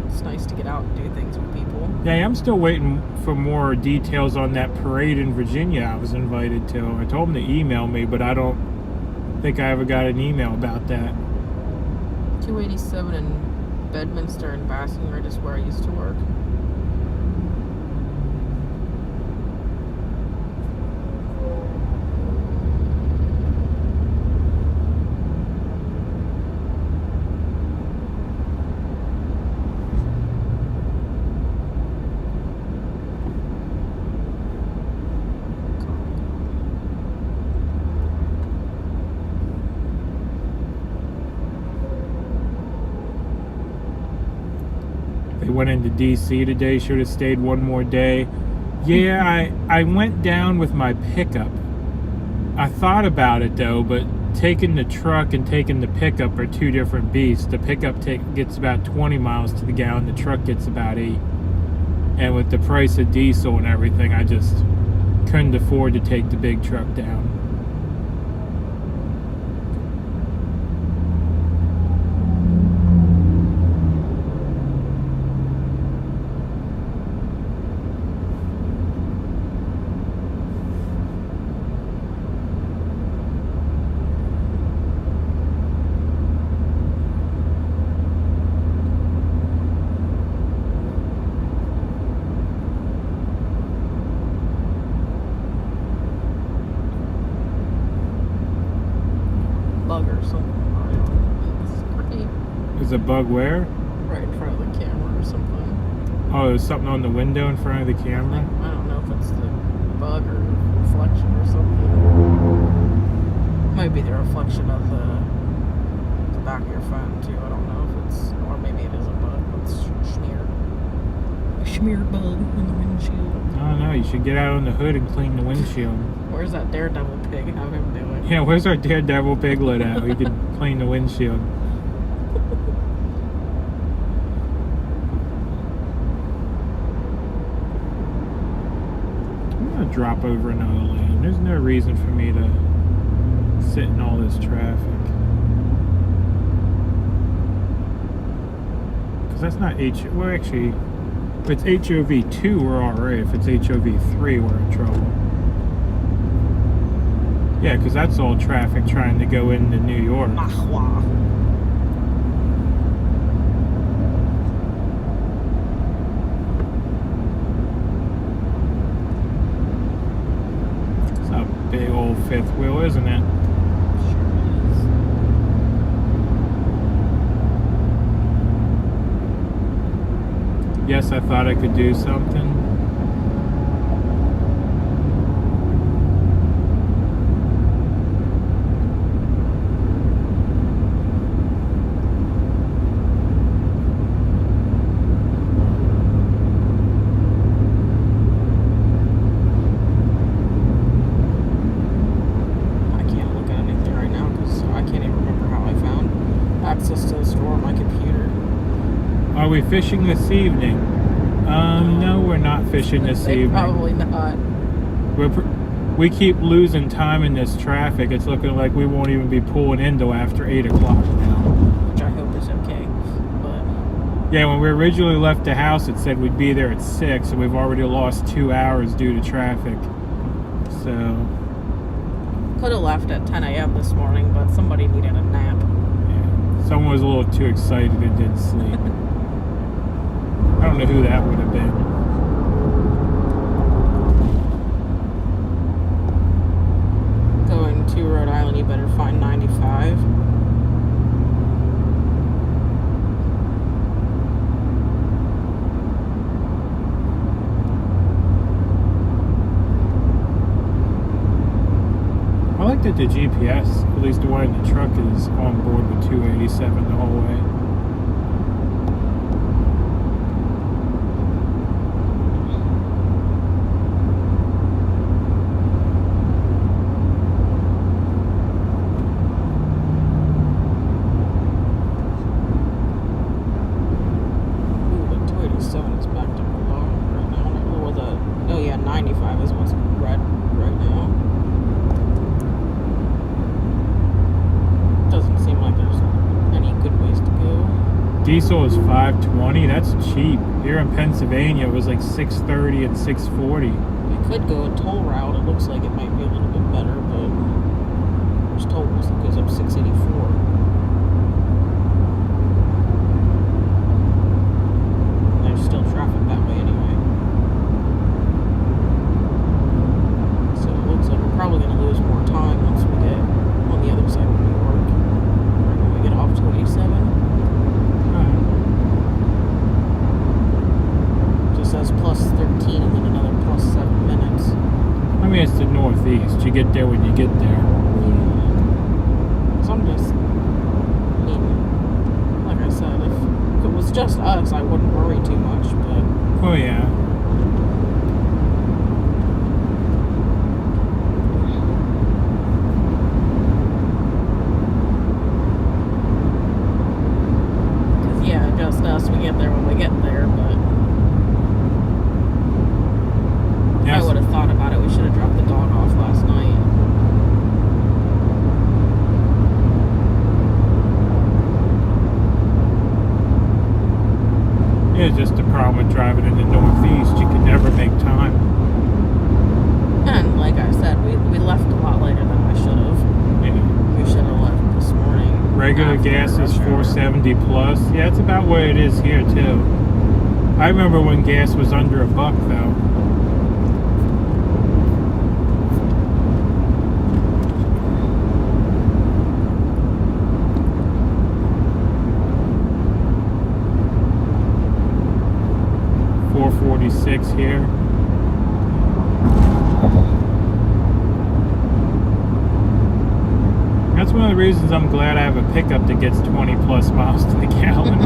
it's nice to get out and do things with people. Yeah, I'm still waiting for more details on that parade in Virginia I was invited to. I told them to email me, but I don't think I ever got an email about that. 287 in Bedminster and Bassingford is where I used to work. They went into DC today, should have stayed one more day. Yeah, I went down with my pickup. I thought about it though, but taking the truck and taking the pickup are two different beasts. The pickup gets about 20 miles to the gallon, the truck gets about 8. And with the price of diesel and everything, I just couldn't afford to take the big truck down. bug or something. I don't know. It's pretty There's a bug where? right in front of the camera or something. Oh, there's something on the window in front of the camera? I don't know if it's the bug or reflection or something. Might be the reflection of the back of your phone too. I don't know if it's, or maybe it is a bug. It's a smear bug in the windshield. I don't know. You should get out on the hood and clean the windshield. Where's that daredevil pig? Have him do it. Yeah, where's our daredevil piglet at? We could clean the windshield. I'm gonna drop over another lane. There's no reason for me to sit in all this traffic. Because that's not well, actually, if it's HOV2, we're alright. If it's HOV3, we're in trouble. Yeah, because that's all traffic trying to go into New York. Mahwa. It's a big old fifth wheel, isn't it? Yes, I thought I could do something. I can't look at anything right now because I can't even remember how I found access to the store on my computer. Are we fishing this evening? No, we're not fishing this evening. Probably not. We keep losing time in this traffic. It's looking like we won't even be pulling in till after 8 o'clock now. Which I hope is okay. But Yeah, when we originally left the house, it said we'd be there at 6, and we've already lost 2 hours due to traffic. So, could have left at 10 a.m. this morning, but somebody needed a nap. yeah. Someone was a little too excited and didn't sleep. I don't know who that would have been. Going to Rhode Island, you better find 95. I like that the GPS, at least the one in the truck, is on board with 287 the whole way. Ooh, the 287 is backed up a lot right now. Or oh yeah, 95 is what's red right now. Doesn't seem like there's any good ways to go. Diesel is $5.20. That's cheap. Here in Pennsylvania, it was like $6.30 and $6.40. We could go a toll route. It looks like it might be a little bit better, but there's tolls that goes up $6.84. There's still traffic that way anyway. So it looks like we're probably going to lose more time once we get on the other side of New York. Right when we get off 287. Just says plus 13 and then another plus 7 minutes. I mean, it's the Northeast. You get there when you get there. So I'm just, I mean, like I said, if it was just us, I wouldn't worry too much, but Oh, yeah. because yeah, just us, we get there when we get there, but Yes. I would have thought about it. We should have dropped the dog off last night. Yeah, just the problem with driving in the Northeast. You can never make time. And like I said, we left a lot later than I should have. Yeah. We should have left this morning. Regular after gas is rush hour. $4.70 plus. Yeah, it's about what it is here too. I remember when gas was under $1 though. maybe 6 here. That's one of the reasons I'm glad I have a pickup that gets 20 plus miles to the gallon.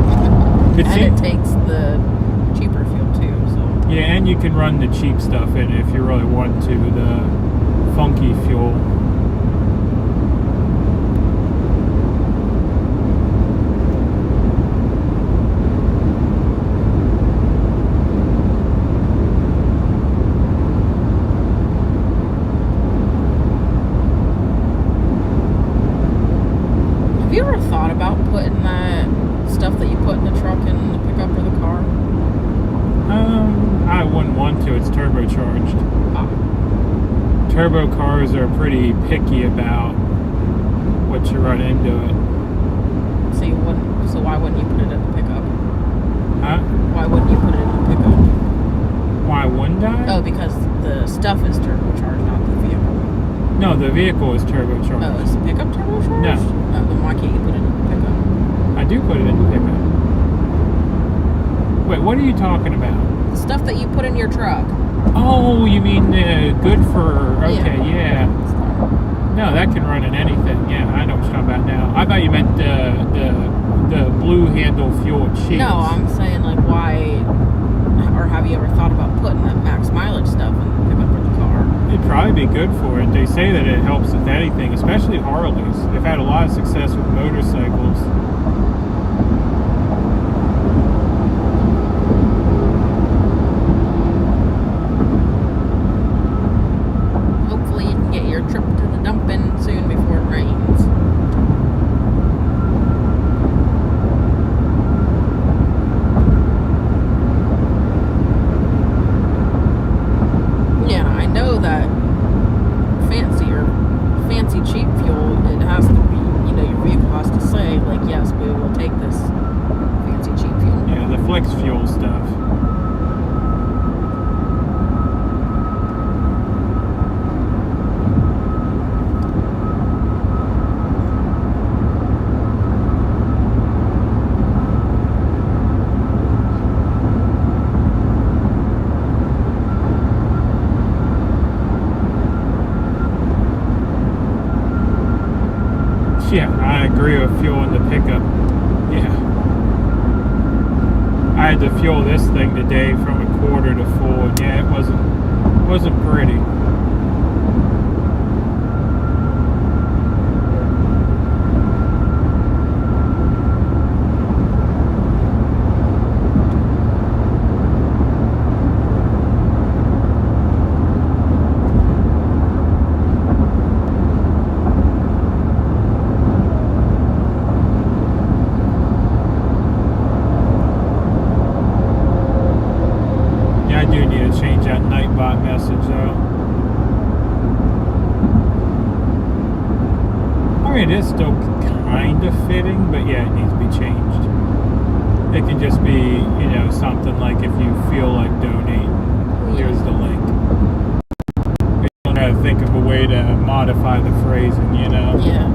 It takes the cheaper fuel too, so. Yeah, and you can run the cheap stuff in it if you really want to, the funky fuel. Have you ever thought about putting that stuff that you put in the truck in the pickup or the car? I wouldn't want to. It's turbocharged. Oh. Turbo cars are pretty picky about what you run into it. So you wouldn't. So why wouldn't you put it in the pickup? Huh? Why wouldn't you put it in the pickup? Why wouldn't I? Oh, because the stuff is turbocharged, not the vehicle. No, the vehicle is turbocharged. Oh, is the pickup turbocharged? No. Oh, then why can't you put it in the pickup? I do put it in the pickup. Wait, what are you talking about? The stuff that you put in your truck. Oh, you mean good for... Okay, yeah. No, that can run in anything. Yeah, I know what you're talking about now. I thought you meant the blue handle fuel cheese. No, I'm saying like why, or have you ever thought about putting that max mileage stuff in the pickup or the car? It'd probably be good for it. They say that it helps with anything, especially Harleys. They've had a lot of success with motorcycles. Hopefully you can get your trip to the dump-in soon before it rains. Yeah, I know that fancy cheap fuel, it has to be, you know, your vehicle has to say, like, yes, we will take this fancy cheap fuel. Yeah, the flex fuel stuff. Yeah, I agree with fuel in the pickup. Yeah. I had to fuel this thing today from 1/4 to full, and yeah, it wasn't pretty. I do need to change that Nightbot message though. I mean, it is still kind of fitting, but yeah, it needs to be changed. It can just be, you know, something like if you feel like donate, here's the link. You don't have to think of a way to modify the phrasing, you know? Yeah.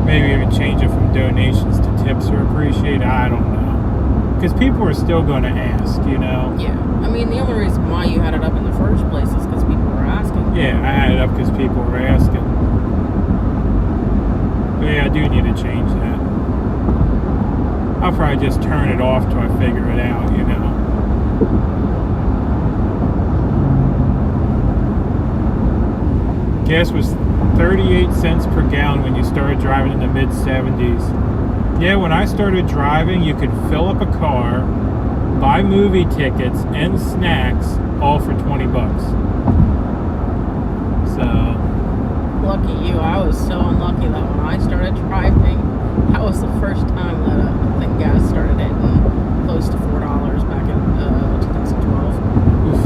Maybe even change it from donations to tips or appreciate. I don't know. Because people are still going to ask, you know? Yeah. I mean, the only reason why you had it up in the first place is because people were asking. Yeah, I had it up because people were asking. But yeah, I do need to change that. I'll probably just turn it off till I figure it out, you know? Gas was 38 cents per gallon when you started driving in the mid-70s. Yeah, when I started driving, you could fill up a car, buy movie tickets and snacks, all for 20 bucks. So... Lucky you. I was so unlucky that when I started driving, that was the first time that I think gas started hitting close to $4 back in 2012. Oof.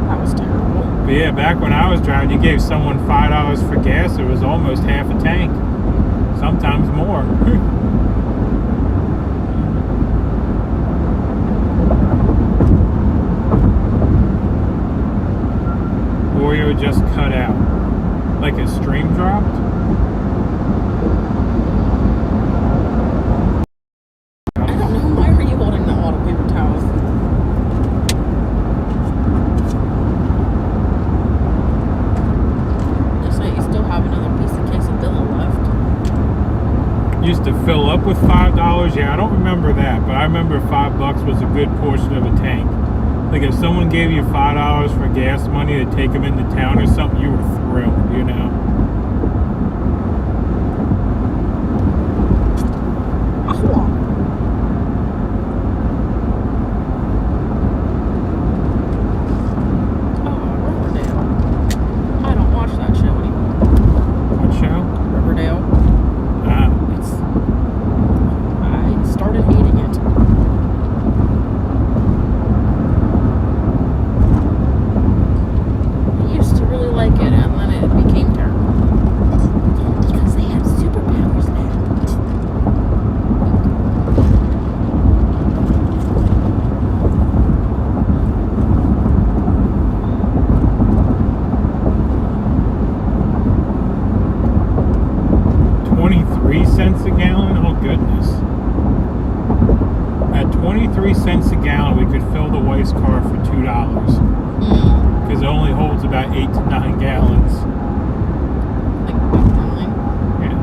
That was terrible. But yeah, back when I was driving, you gave someone $5 for gas, it was almost half a tank. Sometimes more. Oreo just cut out. Like a stream dropped? to fill up with $5. Yeah, I don't remember that, but I remember $5 was a good portion of a tank. Like if someone gave you $5 for gas money to take them into town or something, you were thrilled, you know. $0.23 a gallon? Oh goodness. At 23 cents a gallon, we could fill the wife's car for $2. Because it only holds about 8 to 9 gallons. Like 9? Yeah.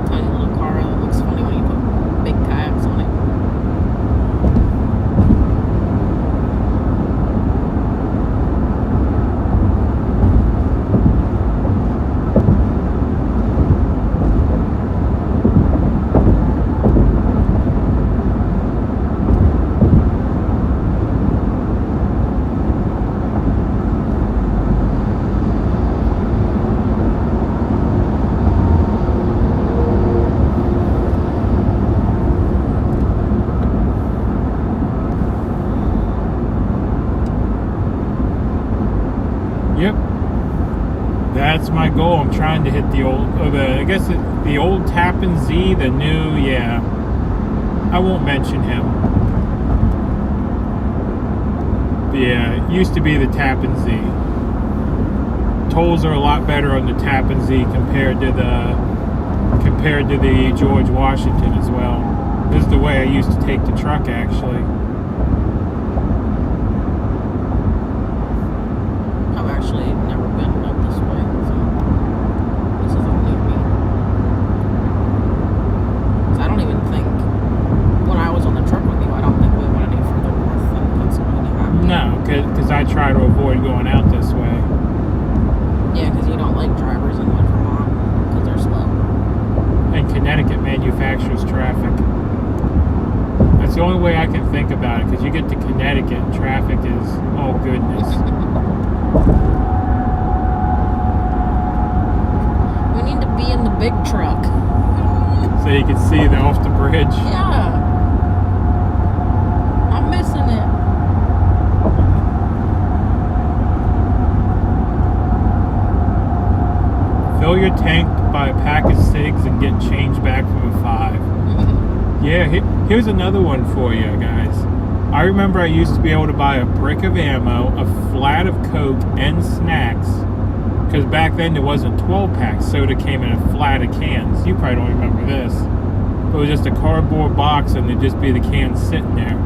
Tiny little car that looks funny when you put big tags on it. Yep. That's my goal. I'm trying to hit the old, the old Tappan Z, the new, yeah. I won't mention him. Yeah, it used to be the Tappan Z. Tolls are a lot better on the Tappan Z compared to the George Washington as well. This is the way I used to take the truck actually. I've actually never been up this way, so this is all new to me. 'Cause I don't even think, when I was on the truck with you, I don't think we went any further north than Pennsylvania. No, because I try to avoid going out this way. Yeah, because you don't like drivers in like Vermont, because they're slow. And Connecticut manufactures traffic. That's the only way I can think about it, because you get to Connecticut and traffic is, oh goodness. We need to be in the big truck. So you can see the off the bridge. Yeah. I'm missing it. Fill your tank, buy a pack of cigs, and get change back from a 5. Yeah, here's another one for you guys. I remember I used to be able to buy a brick of ammo, a flat of Coke, and snacks. Because back then there wasn't 12 packs. Soda came in a flat of cans. You probably don't remember this. It was just a cardboard box and there'd just be the cans sitting there.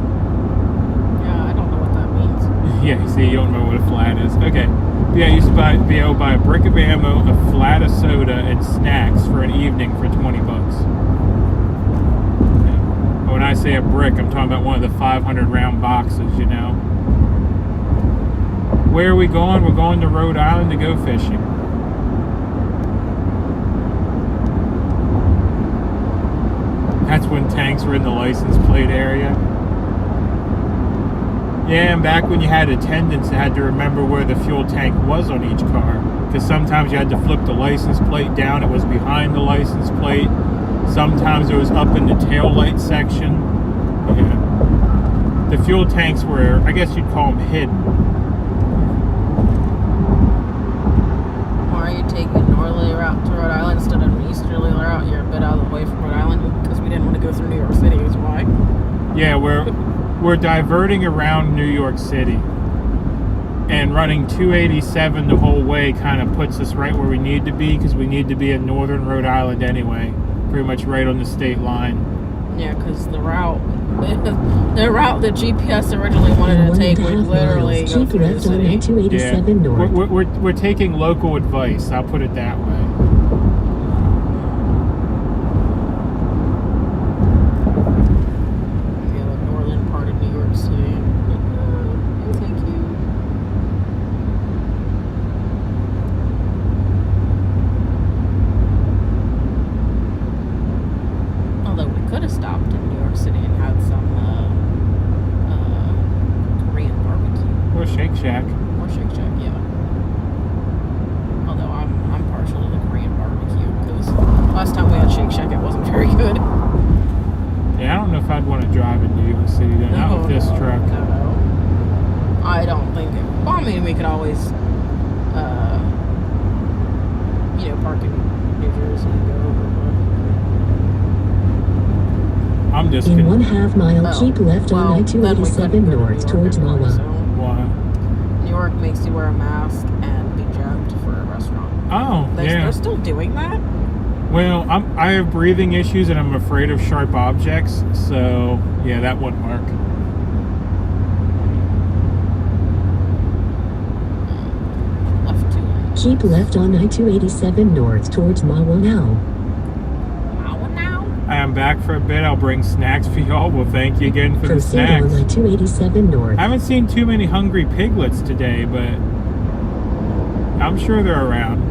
Yeah, I don't know what that means. Yeah, see, you don't know what a flat is. Okay. Yeah, I used to be able to buy a brick of ammo, a flat of soda, and snacks for an evening for $20. When I say a brick, I'm talking about one of the 500 round boxes, you know. Where are we going? We're going to Rhode Island to go fishing. That's when tanks were in the license plate area. Yeah, and back when you had attendants, you had to remember where the fuel tank was on each car. Because sometimes you had to flip the license plate down, it was behind the license plate. Sometimes it was up in the tail light section. Yeah. The fuel tanks were, I guess you'd call them hidden. Why are you taking a northerly route to Rhode Island instead of an easterly route? You're a bit out of the way from Rhode Island because we didn't want to go through New York City, is why. Yeah, we're diverting around New York City. And running 287 the whole way kind of puts us right where we need to be, because we need to be in northern Rhode Island anyway. Pretty much right on the state line. Yeah, because the route that GPS originally In wanted to 1.5 take would literally miles, go keep through the left on city. I-287 Yeah. north. We're taking local advice. I'll put it that way. Yeah, the northern part of New York City. No, thank you. Although we could have stopped in New York City and had some Korean barbecue Or Shake Shack. or Shake Shack, yeah. Although I'm partial to the Korean barbecue because last time we had Shake Shack it wasn't very good. Yeah, I don't know if I'd want to drive in New York City then. Not with this truck. No. I don't think it. Well, I mean, we could always, park in New Jersey and go over. I'm just In gonna. 1/2 mile, Oh, keep left on well, then we I-287 couldn't go to north New York towards anyway, Wawa. so Why? New York makes you wear a mask and be jabbed for a restaurant. Oh, yeah. They're still doing that? Well, I have breathing issues and I'm afraid of sharp objects, so yeah, that wouldn't work. Left 2 lanes. Keep left on I-287 north towards Wawa now. Wow, now? I am back for a bit. I'll bring snacks for y'all. Well, thank you again for the Proceed on snacks. I-287 north. I haven't seen too many hungry piglets today, but I'm sure they're around.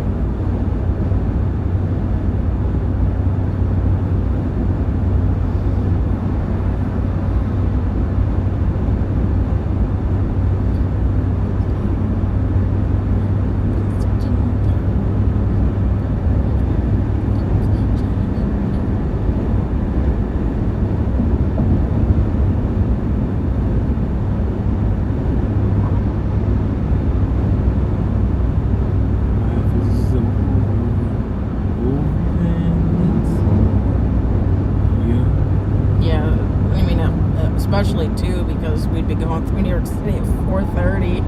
Especially too because we'd be going through New York City at 4:30.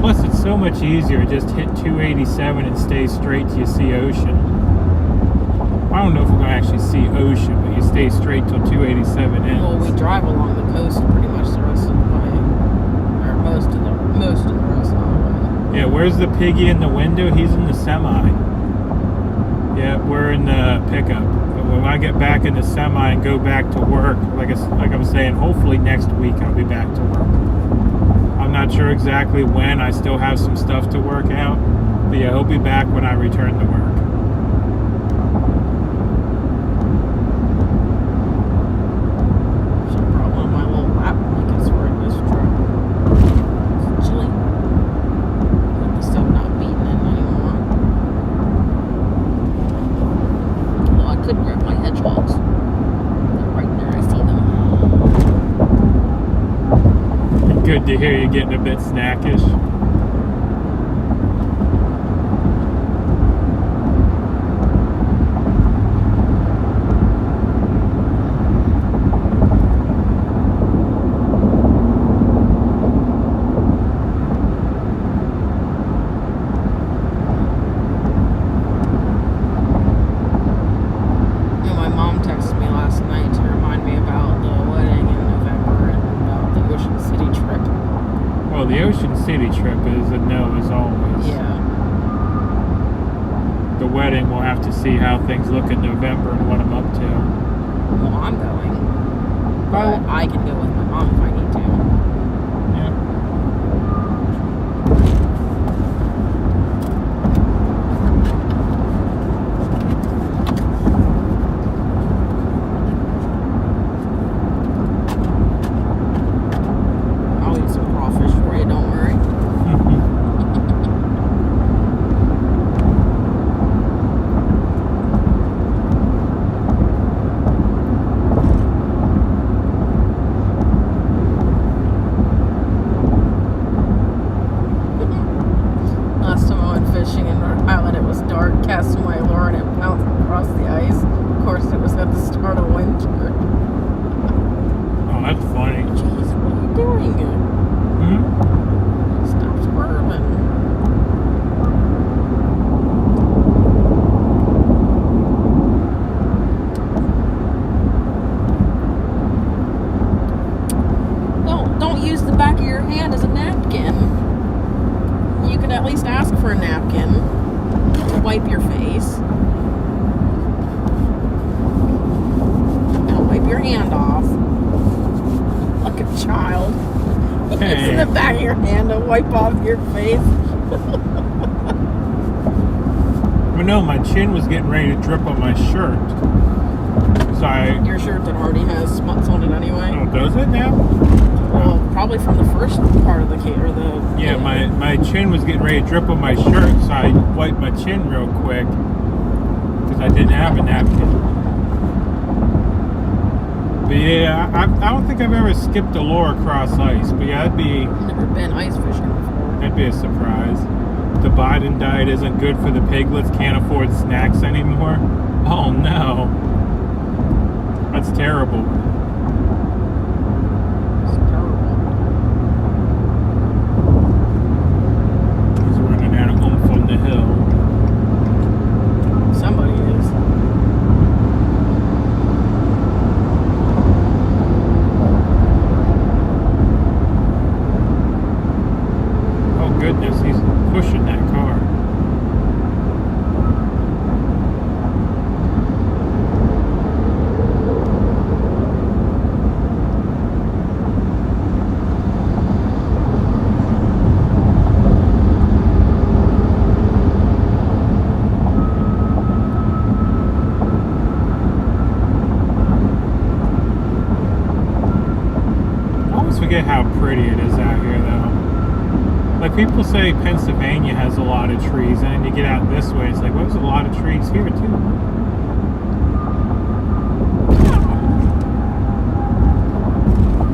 Plus, it's so much easier. Just hit 287 and stay straight till you see ocean. I don't know if we're gonna actually see ocean, but you stay straight till 287 ends. Well, we drive along the coast pretty much the rest of the way, or most of the rest of the way. Yeah, where's the piggy in the window? He's in the semi. Yeah, we're in the pickup. But when I get back in the semi and go back to work, like I'm saying, hopefully next week I'll be back to work. I'm not sure exactly when. I still have some stuff to work out. But yeah, he'll be back when I return to work. Should have brought one of my little lap blankets for this truck. It's chilly. With the stuff not beating in anymore. Although I could grab my hedgehogs. They're right there, I see them. Good to hear you getting a bit snackish. My mom texted me last night to remind me about the wedding in November and about the Ocean City trip. Well, the Ocean City trip is a no as always. Yeah. The wedding, we'll have to see how things look in November and what I'm up to. Well, I'm going. But I can go with my mom if I need to. Yeah. I'll eat some crawfish for you, don't worry. Last time I went fishing in Rhode Island, it was dark, casting my lure, and it bounced across the ice. Of course, it was at the start of winter. Oh, that's funny. Jeez, what are you doing? Hmm? Stop swerving. your face. Now wipe your hand off. Like a child. It's in the back of your hand to wipe off your face. Well, no, my chin was getting ready to drip on my shirt. So Your shirt that already has smuts on it anyway. Oh, does it now? Well, probably from the first part of the cake or the. Yeah, my chin was getting ready to drip on my shirt, so I wiped my chin real quick because I didn't have a napkin. But yeah, I don't think I've ever skipped a lure across ice. But yeah, Never been ice fishing before. that'd be a surprise. The Biden diet isn't good for the piglets. Can't afford snacks anymore. Oh no, that's terrible. It's terrible. He's running out of oomph on the hill. Somebody is. Oh goodness, he's pushing that car. I always forget how pretty it is out here though. Like people say Pennsylvania has a lot of trees, and then you get out this way, it's like, well, there's a lot of trees here too.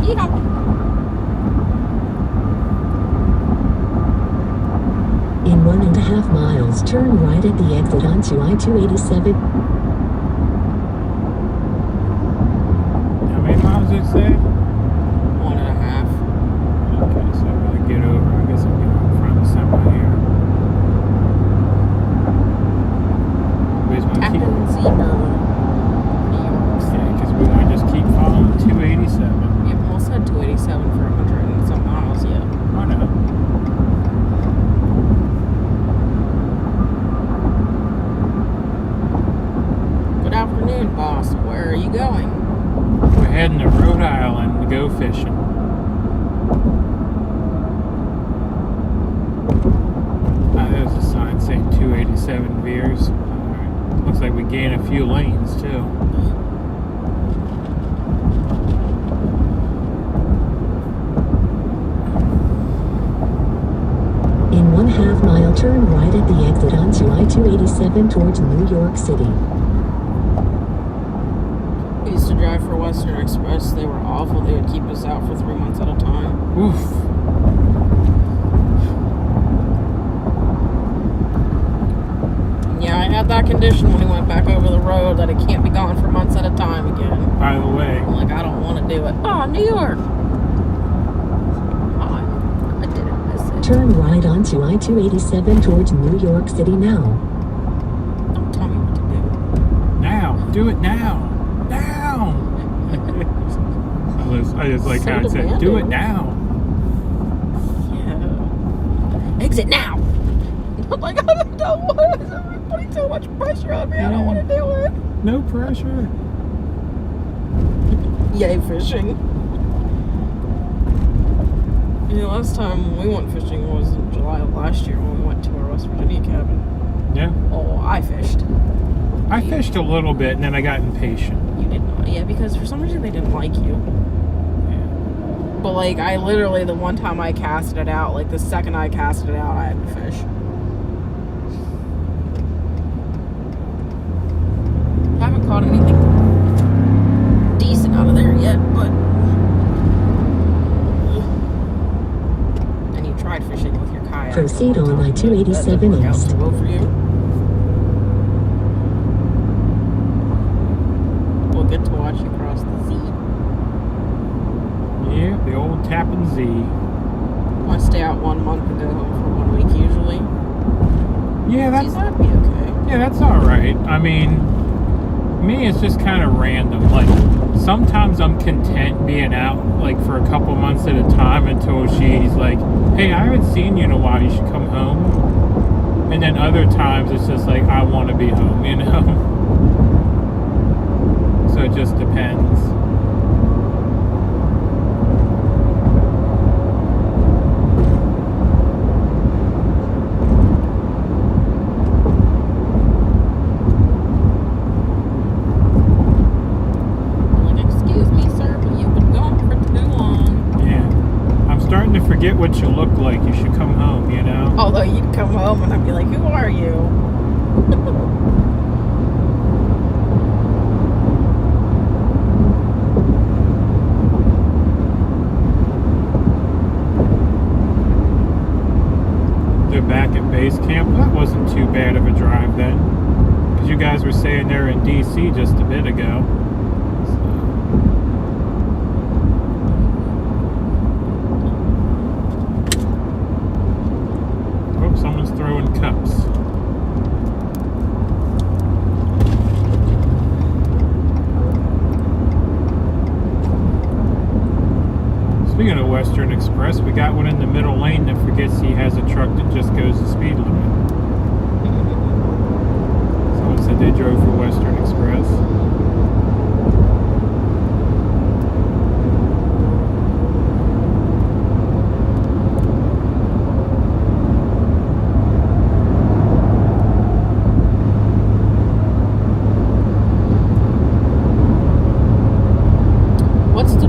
Yeah. In 1.5 miles, turn right at the exit onto I-287. How many miles did it say? 1.5. Okay, so I'm gonna get over. I guess I'm getting in front of somewhere here. Where's my key? Captain Zebra. New York City. Yeah, because we're gonna just keep following 287. You've almost said 287 for 100 and some miles yet. Why not? Good afternoon, boss. Where are you going? We're heading to Rhode Island to go fishing. There's a sign saying 287 veers. Alright. Looks like we gained a few lanes too. In 1/2 mile, turn right at the exit onto I-287 towards New York City. We used to drive for Western Express. They were awful. They would keep us out for 3 months at a time. Oof. Yeah, I had that condition when we went back over the road that it can't be gone for months at a time again. By the way, I'm like, I don't want to do it. Oh, New York. Oh, I didn't miss it. Turn right onto I-287 towards New York City now. Don't tell me what to do. now. Do it now. Now. I just like So how it said, do it demanding. now. Yeah. Exit now. I'm like, I don't want to. You're putting so much pressure on me. I don't want to do it. No pressure. Yay, fishing. Yeah, last time we went fishing was in July of last year when we went to our West Virginia cabin. Yeah. Oh, I fished. I fished a little bit and then I got impatient. You did not. Yeah, because for some reason they didn't like you. Yeah. But like, I literally, the one time I casted it out, like the second I casted it out, I had to fish. Haven't caught anything decent out of there yet, but. And you tried fishing with your kayak. Proceed on That didn't I-287 work out east. so well for you. We'll get to watch you cross the Z. Yeah, the old Tappan Z. I stay out 1 month and go home for 1 week usually. Yeah, Geez, that'd be okay. yeah, that's all right. I mean, me, it's just kind of random. Like, sometimes I'm content being out, like, for a couple months at a time until she's like, hey, I haven't seen you in a while. You should come home. And then other times it's just like, I want to be home, you know? So it just depends. Forget what you look like. You should come home, you know? Although you'd come home and I'd be like, who are you? They're back at base camp. That wasn't too bad of a drive then. Because you guys were saying they're in DC just a bit ago. Someone's throwing cups. Speaking of Western Express, we got one in the middle lane that forgets he has a truck that just goes the speed limit. Someone said they drove for Western Express.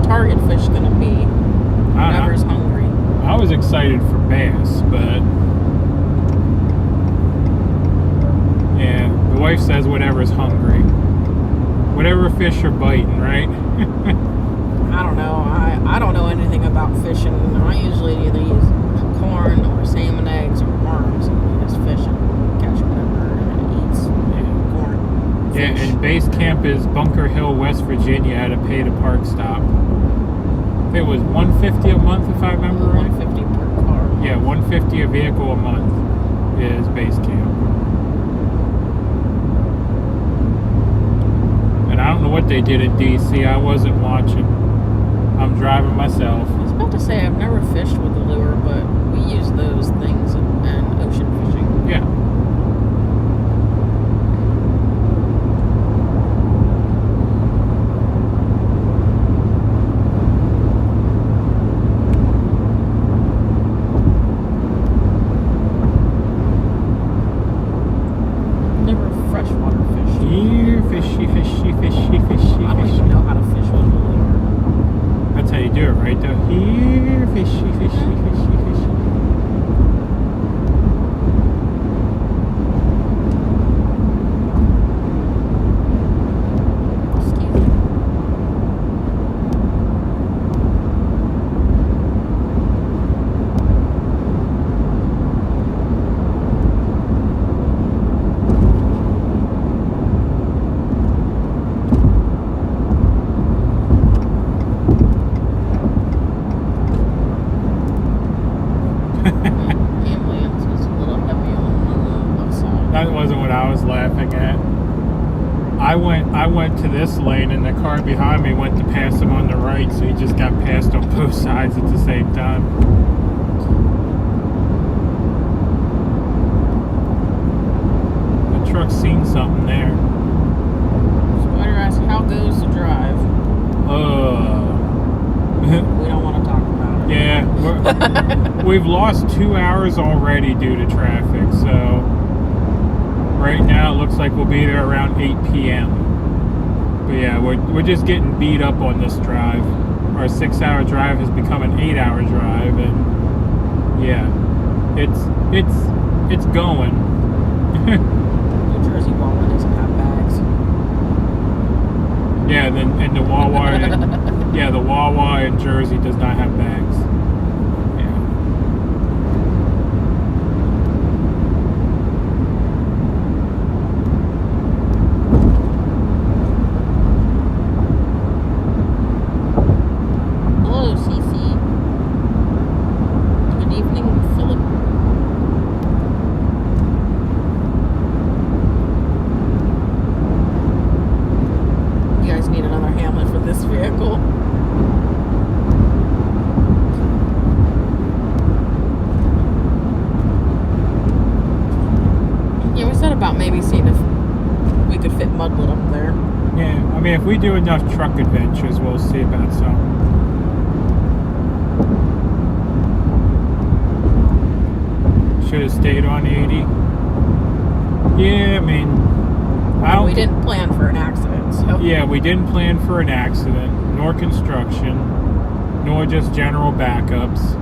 Target fish gonna be whoever's hungry. I was excited for bass, but yeah, the wife says whatever's hungry, whatever fish are biting, right? I don't know. I don't know anything about fishing. I usually either use corn or salmon eggs or worms, and we just fish and catch whatever it eats. Yeah. Corn. Yeah, Fish. and base camp is Bunker Hill, West Virginia, at a pay-to-park stop. It was $150 a month, if I remember right. $150 per car. Yeah, $150 a vehicle a month is base camp. And I don't know what they did in DC. I wasn't watching. I'm driving myself. I was about to say I've never fished with a lure, but we use those things in ocean fishing. Yeah. Fishy, fishy, fishy, fishy, I don't fishy. even know how to fish with a lure. That's how you do it, right? Though. Here, fishy, fishy, fishy, fishy. Excuse me. That wasn't what I was laughing at. I went to this lane and the car behind me went to pass him on the right, so he just got passed on both sides at the same time. The truck's seen something there. Spider asks, how goes the drive? We don't want to talk about it. Yeah, we've lost 2 hours already due to traffic, so right now it looks like we'll be there around 8 p.m. But yeah, we're just getting beat up on this drive. Our 6-hour drive has become an 8-hour drive, and yeah, it's going. New Jersey Wawa doesn't have bags. Yeah, and the Wawa, the Wawa in Jersey does not have bags. could fit mudlet up there. Yeah, I mean, if we do enough truck adventures, we'll see about something. Should have stayed on 80. Yeah, I mean, We didn't plan for an accident, so. Yeah, we didn't plan for an accident, nor construction, nor just general backups.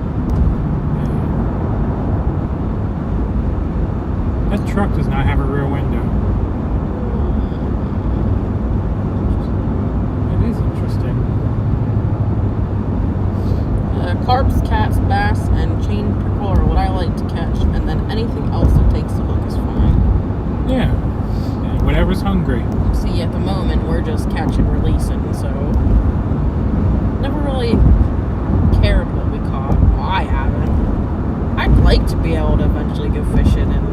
Yeah. That truck does not have a rear window. It is interesting. Carps, cats, bass, and chain pickerel are what I like to catch, and then anything else that takes the hook is fine. Yeah. Whatever's hungry. See, at the moment, we're just catch and releasing, so never really cared what we caught. Well, I haven't. I'd like to be able to eventually go fishing and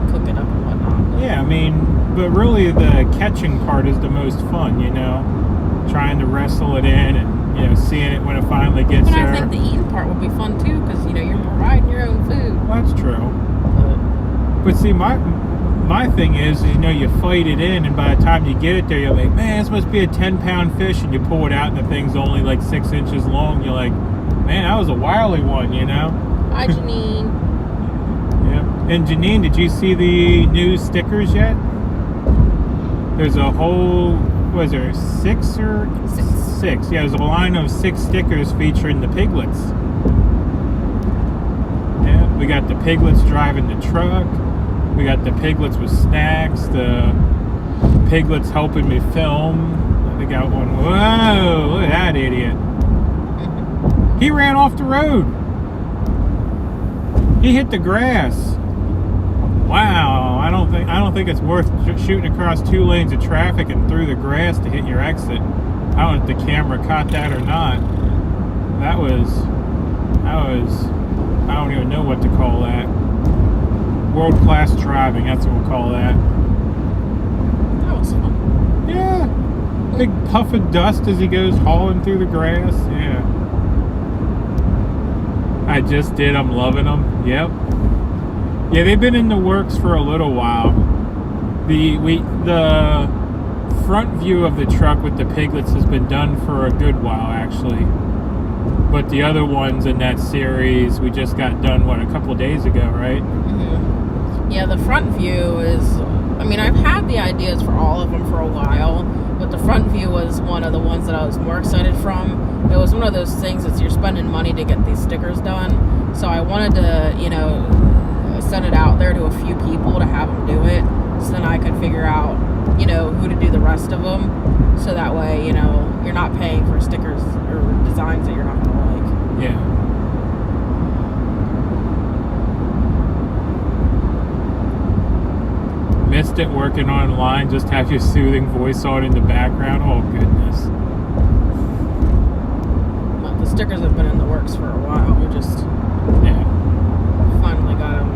cook it up and whatnot. But Yeah, I mean, but really the catching part is the most fun, you know? Trying to wrestle it in and, you know, seeing it when it finally gets But there. I think the eating part would be fun too, because you know you're providing your own food. Well, that's true. But But see, my thing is, you know, you fight it in, and by the time you get it there, you're like, man, this must be a 10-pound fish, and you pull it out, and the thing's only like 6 inches long. You're like, man, that was a wily one, you know? hi, Janine. Yeah. And Janine, did you see the new stickers yet? There's a whole, what is there, 6 or? Six. Yeah, there's a line of 6 stickers featuring the piglets. Yeah, we got the piglets driving the truck. We got the piglets with snacks. The piglets helping me film. We got one. Whoa! Look at that idiot. He ran off the road. He hit the grass. Wow! I don't think it's worth shooting across 2 lanes of traffic and through the grass to hit your exit. I don't know if the camera caught that or not. That was. I don't even know what to call that. World-class driving, that's what we'll call that. That was fun. Yeah. Big puff of dust as he goes hauling through the grass. Yeah. I just did. I'm loving them. Yep. Yeah, they've been in the works for a little while. The front view of the truck with the piglets has been done for a good while, actually. But the other ones in that series, we just got done, what, a couple days ago, right? Mm-hmm. Yeah, the front view is, I mean, I've had the ideas for all of them for a while, but the front view was one of the ones that I was more excited from. It was one of those things that you're spending money to get these stickers done. So I wanted to, you know, send it out there to a few people to have them do it. So then I could figure out, you know, who to do the rest of them. So that way, you know, you're not paying for stickers or designs that you're not going to like. Yeah. Missed it working online, just have your soothing voice on in the background. Oh, goodness. But the stickers have been in the works for a while. We just Yeah. finally got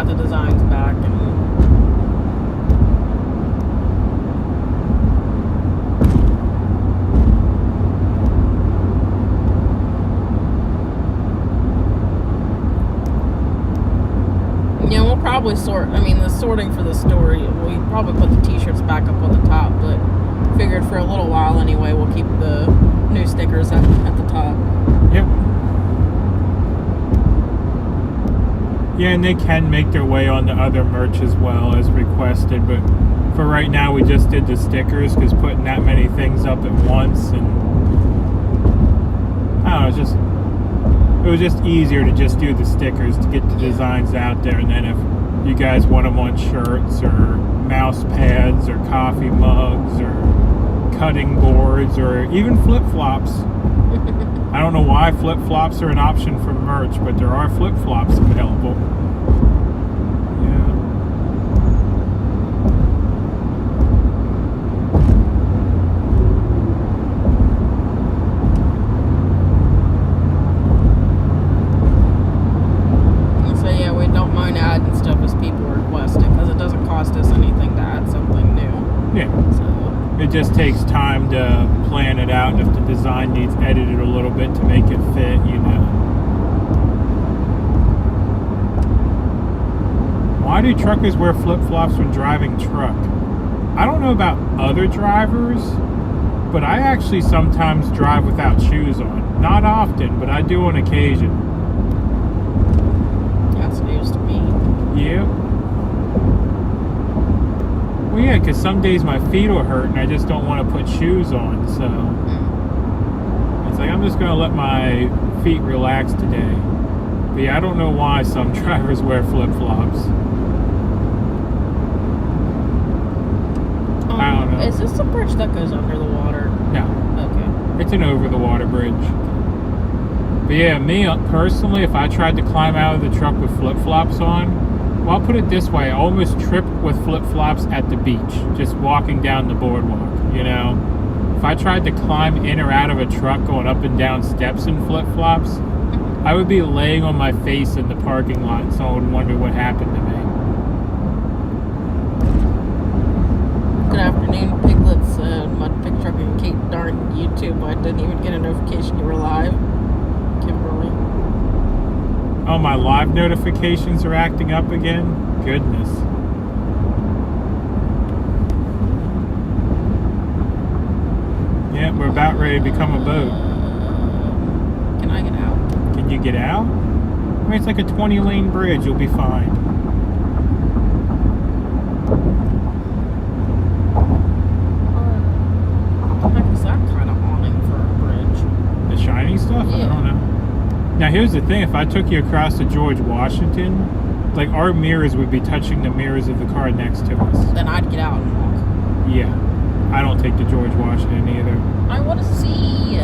the designs back. And yeah, we'll probably sort. I mean, the sorting for the story, we probably put the t-shirts back up on the top, but figured for a little while anyway, we'll keep the new stickers at the top. Yep. Yeah, and they can make their way on the other merch as well as requested, but for right now we just did the stickers because putting that many things up at once, and I don't know, it was just easier to just do the stickers to get the designs out there, and then if you guys want them on shirts or mouse pads or coffee mugs or cutting boards or even flip-flops. I don't know why flip-flops are an option for merch, but there are flip-flops available. Yeah. So yeah, we don't mind adding stuff as people request it, because it doesn't cost us anything to add something new. Yeah. So It just takes time to plan it out, and if the design needs edited a little bit to make it fit, you know. Why do truckers wear flip-flops when driving truck? I don't know about other drivers, but I actually sometimes drive without shoes on. Not often, but I do on occasion. That's news to me. Yeah. Well, yeah, because some days my feet will hurt and I just don't want to put shoes on, so it's like I'm just going to let my feet relax today. But yeah, I don't know why some drivers wear flip-flops. I don't know. Is this a bridge that goes under the water? No. Okay. It's an over-the-water bridge. But yeah, me personally, if I tried to climb out of the truck with flip-flops on, well, I'll put it this way, I almost tripped with flip-flops at the beach, just walking down the boardwalk, you know? If I tried to climb in or out of a truck going up and down steps in flip-flops, I would be laying on my face in the parking lot and someone would wonder what happened to me. Good afternoon, Piglets, MudPigTrucking, Kate, darn YouTube. I didn't even get a notification you were live. Kimberly. Oh, my live notifications are acting up again? Goodness. Yeah, we're about ready to become a boat. Can I get out? Can you get out? I mean, it's like a 20-lane bridge. You'll be fine. What the heck is that kind of awning for a bridge? The shiny stuff? Yeah. I don't know. Now, here's the thing. If I took you across to George Washington, like, our mirrors would be touching the mirrors of the car next to us. Then I'd get out and walk. Yeah. I don't take the George Washington either. I want to see.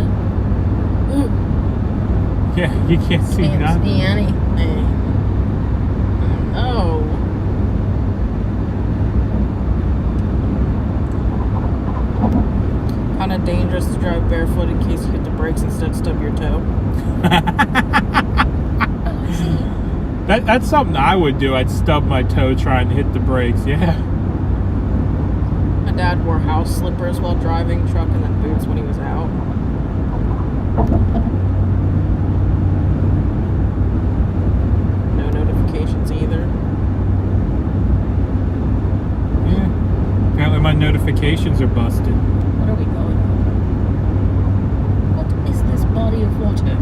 Yeah, you can't see Can't nothing. see anything. Oh. Kind of dangerous to drive barefoot in case you hit the brakes instead of stub your toe. That's something I would do. I'd stub my toe trying to hit the brakes. Yeah. My dad wore house slippers while driving truck and then boots when he was out. No notifications either. Yeah. Apparently my notifications are busted. What are we going for? What is this body of water?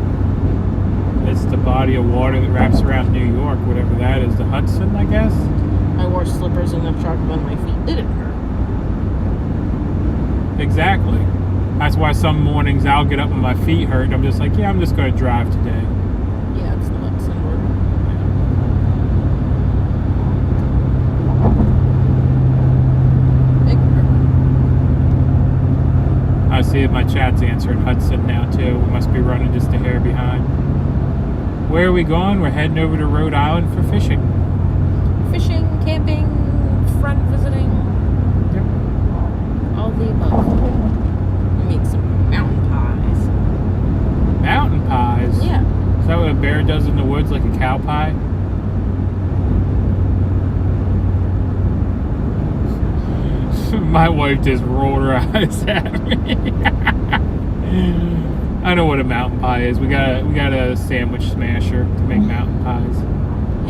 It's the body of water that wraps around New York, whatever that is. The Hudson, I guess? I wore slippers in the truck when my feet didn't hurt. Exactly. That's why some mornings I'll get up and my feet hurt and I'm just like, yeah, I'm just going to drive today. Yeah, it's the Hudson River. Big river. I see that my chat's answering Hudson now too. We must be running just a hair behind. Where are we going? We're heading over to Rhode Island for fishing. Fishing, camping, friend visiting. Yep. All the above. We make some mountain pies. Mountain pies? Yeah. Is that what a bear does in the woods, like a cow pie? My wife just rolled her eyes at me. I know what a mountain pie is. We got a sandwich smasher to make mountain pies.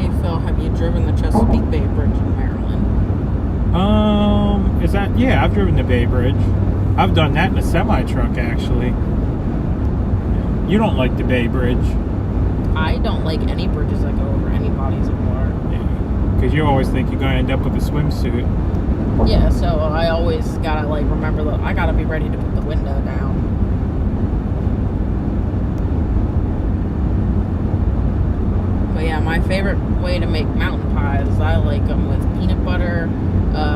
Hey Phil, have you driven the Chesapeake Bay Bridge in Maryland? Is that? Yeah, I've driven the Bay Bridge. I've done that in a semi-truck, actually. You don't like the Bay Bridge. I don't like any bridges that go over any bodies of water. Yeah. Because you always think you're going to end up with a swimsuit. Yeah, so I always gotta like remember that I gotta be ready to put the window down. But yeah, my favorite way to make mountain pies is I like them with peanut butter,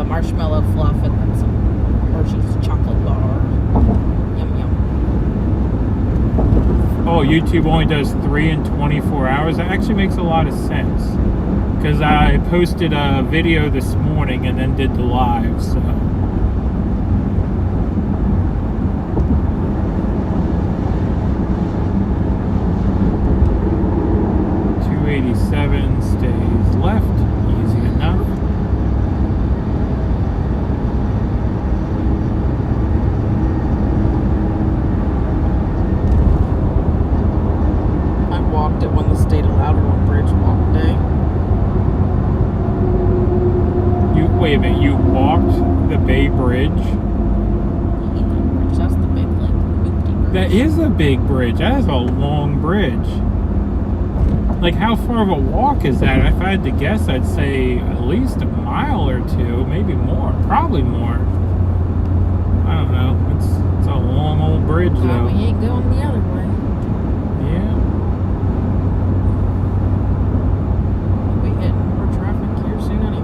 marshmallow fluff, and then some Hershey's chocolate bar. Yum yum. Oh, YouTube only does 3 in 24 hours? That actually makes a lot of sense. Because I posted a video this morning and then did the live, so. .287 stays left, easy enough. I walked it when the state allowed it on Bridge Walk Day. wait a minute, you walked the Bay Bridge? That's the big, like, loopy bridge. That is a big bridge. That is a long bridge. Like, how far of a walk is that? If I had to guess, I'd say at least a mile or two, maybe more. Probably more. I don't know. It's a long old bridge, though. We ain't going the other way. Yeah. We hitting more traffic here soon anyway.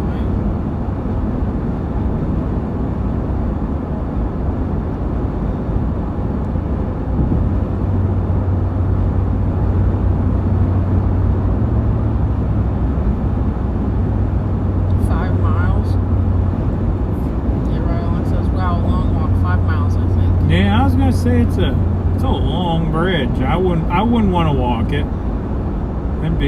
Yeah, I was gonna say it's a long bridge. I wouldn't want to walk it. That'd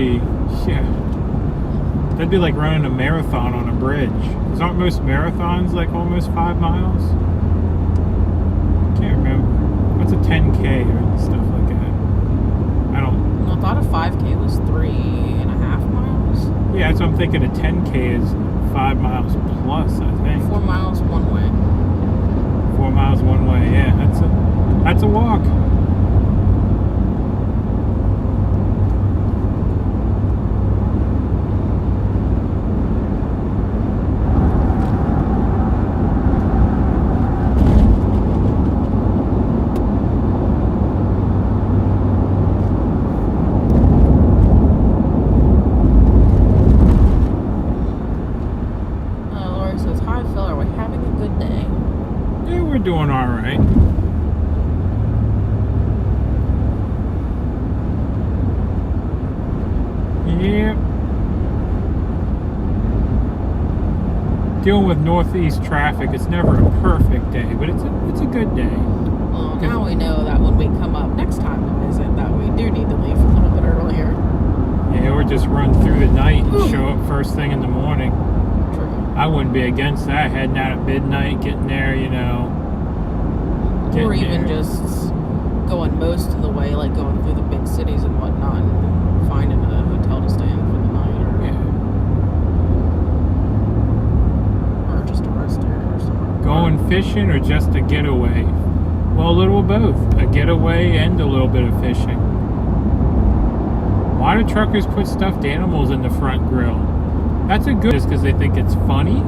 be like running a marathon on a bridge. 'Cause aren't most marathons like almost 5 miles? Can't remember. What's a 10K or stuff like that? I thought a 5K was 3.5 miles. Yeah, that's what I'm thinking. A 10K is 5 miles plus, I think. 4 miles one way. 4 miles one way, yeah, that's a walk. Lori says, "Hi Phil, are we having a good day?" Yeah, we're doing all right. Yep. Dealing with northeast traffic, it's never a perfect day, but it's a good day. Well, now we know that when we come up next time to visit, that we do need to leave a little bit earlier. Yeah, or just run through the night and show up first thing in the morning. True. I wouldn't be against that, heading out at midnight, getting there, Or even just going most of the way, like going through the big cities and whatnot, and finding a hotel to stay in for the night, or just a rest area or something. Going fishing or just a getaway? Well, a little of both. A getaway and a little bit of fishing. Why do truckers put stuffed animals in the front grill? That's a good, just because they think it's funny.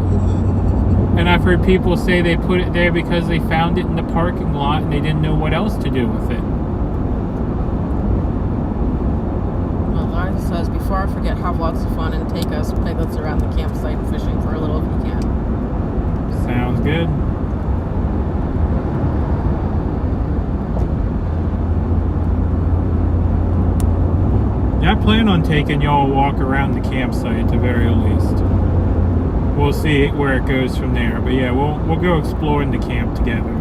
And I've heard people say they put it there because they found it in the parking lot and they didn't know what else to do with it. Well, Liza says, "Before I forget, have lots of fun and take us piglets around the campsite fishing for a little if you can." Sounds good. Yeah, I plan on taking y'all a walk around the campsite at the very least. We'll see where it goes from there. But yeah, we'll go exploring the camp together.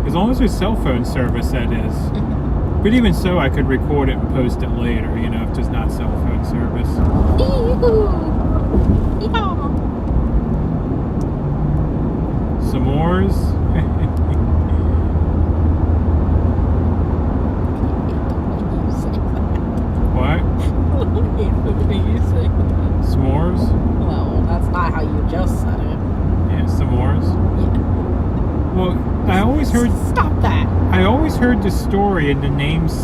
As long as there's cell phone service, that is. But even so, I could record it and post it later, if there's not cell phone service. S'mores? What? S'mores? Well, that's not how you just said it. Yeah, s'mores. Yeah. Well, I always heard... Stop that. I always heard the story and the names...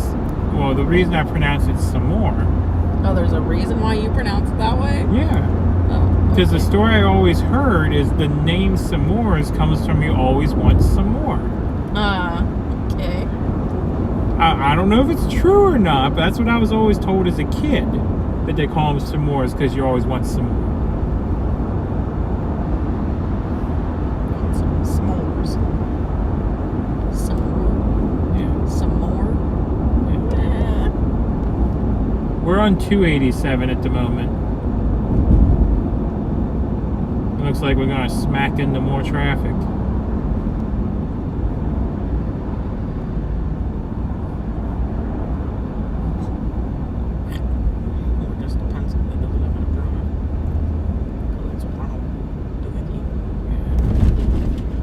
Well, the reason I pronounce it s'more. Oh, there's a reason why you pronounce it that way? Yeah. Oh. Because the story I always heard is the name s'mores comes from you always want some more. Okay. I don't know if it's true or not, but that's what I was always told as a kid. That they call them s'mores because you always want some more. S'mores. Some more. Yeah. Some more. Yeah. We're on 287 at the moment. It looks like we're going to smack into more traffic. It just depends if it doesn't have a driver. Because it's a rental doohickey.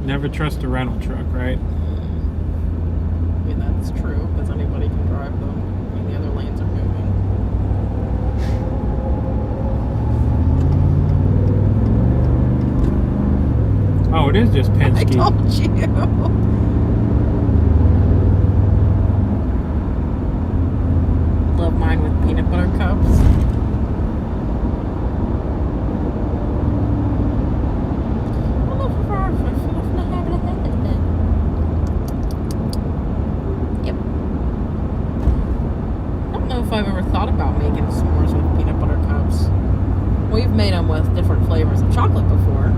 Never trust a rental truck, right? I mean, that's true, because anybody can drive them. I mean, the other lanes are moving. Oh, it is just I Penske. told you. Love mine with peanut butter cups. Yep. I don't know if I've ever thought about making s'mores with peanut butter cups. We've made them with different flavors of chocolate before.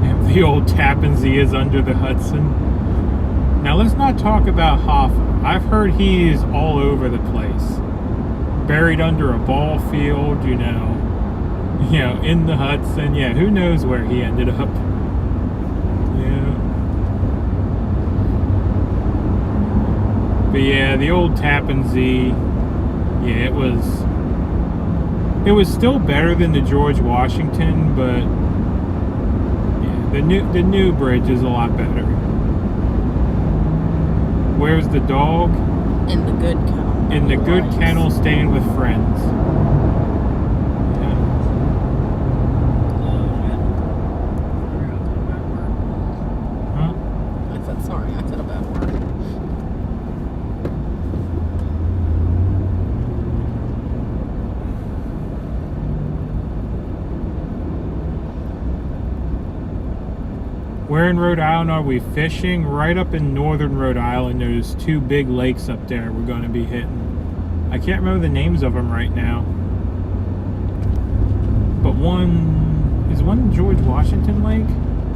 And the old Tappan Zee is under the Hudson. Now let's not talk about Hoffa. I've heard he's all over the place. Buried under a ball field, you know, in the Hudson. Yeah, who knows where he ended up. Yeah. But yeah, the old Tappan Zee, yeah, it was still better than the George Washington, but yeah, the new bridge is a lot better. Where's the dog? In the good kennel. In the good kennel, staying with friends. Yeah. Huh? I said sorry. I said a bad word. Where in Rhode Island are we fishing? Right up in northern Rhode Island, there's two big lakes up there we're going to be hitting. I can't remember the names of them right now. But is one George Washington Lake?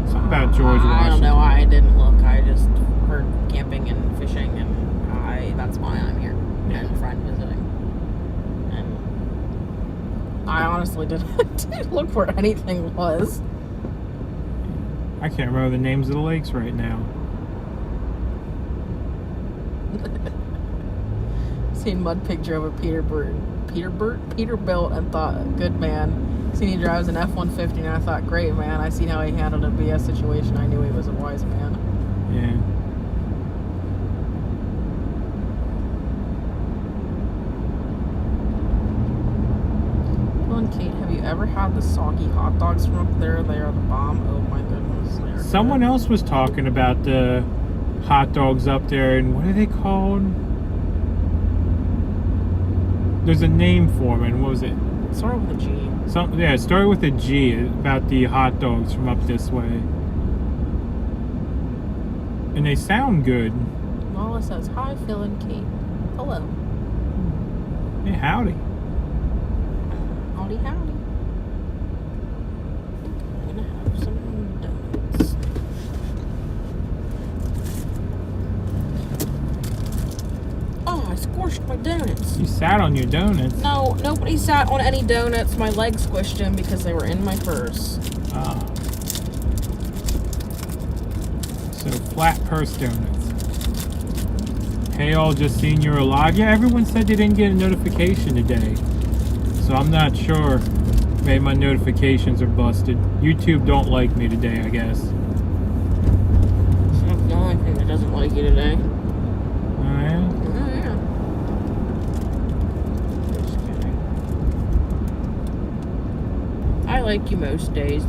Something about George Washington. I don't know. I didn't look. I just heard camping and fishing, and that's why I'm here. And a friend visiting. And I honestly didn't look where anything was. I can't remember the names of the lakes right now. Seen MudPig drove a Peterbilt and thought, good man. Seen he drives an F-150 and I thought, great man. I seen how he handled a BS situation. I knew he was a wise man. Yeah. Well, and Kate, have you ever had the soggy hot dogs from up there? They are the bomb. Oh my goodness. Someone else was talking about the hot dogs up there, and what are they called? There's a name for them, and what was it? It started with a G. Yeah, it started with a G, about the hot dogs from up this way. And they sound good. Well, it says, hi, Phil and Kate. Hello. Hey, howdy. Howdy, howdy. I'm gonna have some donuts. Oh, I squished my donuts. You sat on your donuts. No, nobody sat on any donuts. My legs squished them because they were in my purse. Ah. So, flat purse donuts. Hey, all, just seen you're alive. Yeah, everyone said they didn't get a notification today. So I'm not sure. Maybe my notifications are busted. YouTube don't like me today, I guess. It's not the only thing that doesn't like you today. Oh, yeah? Oh, yeah. Just kidding. I like you most days.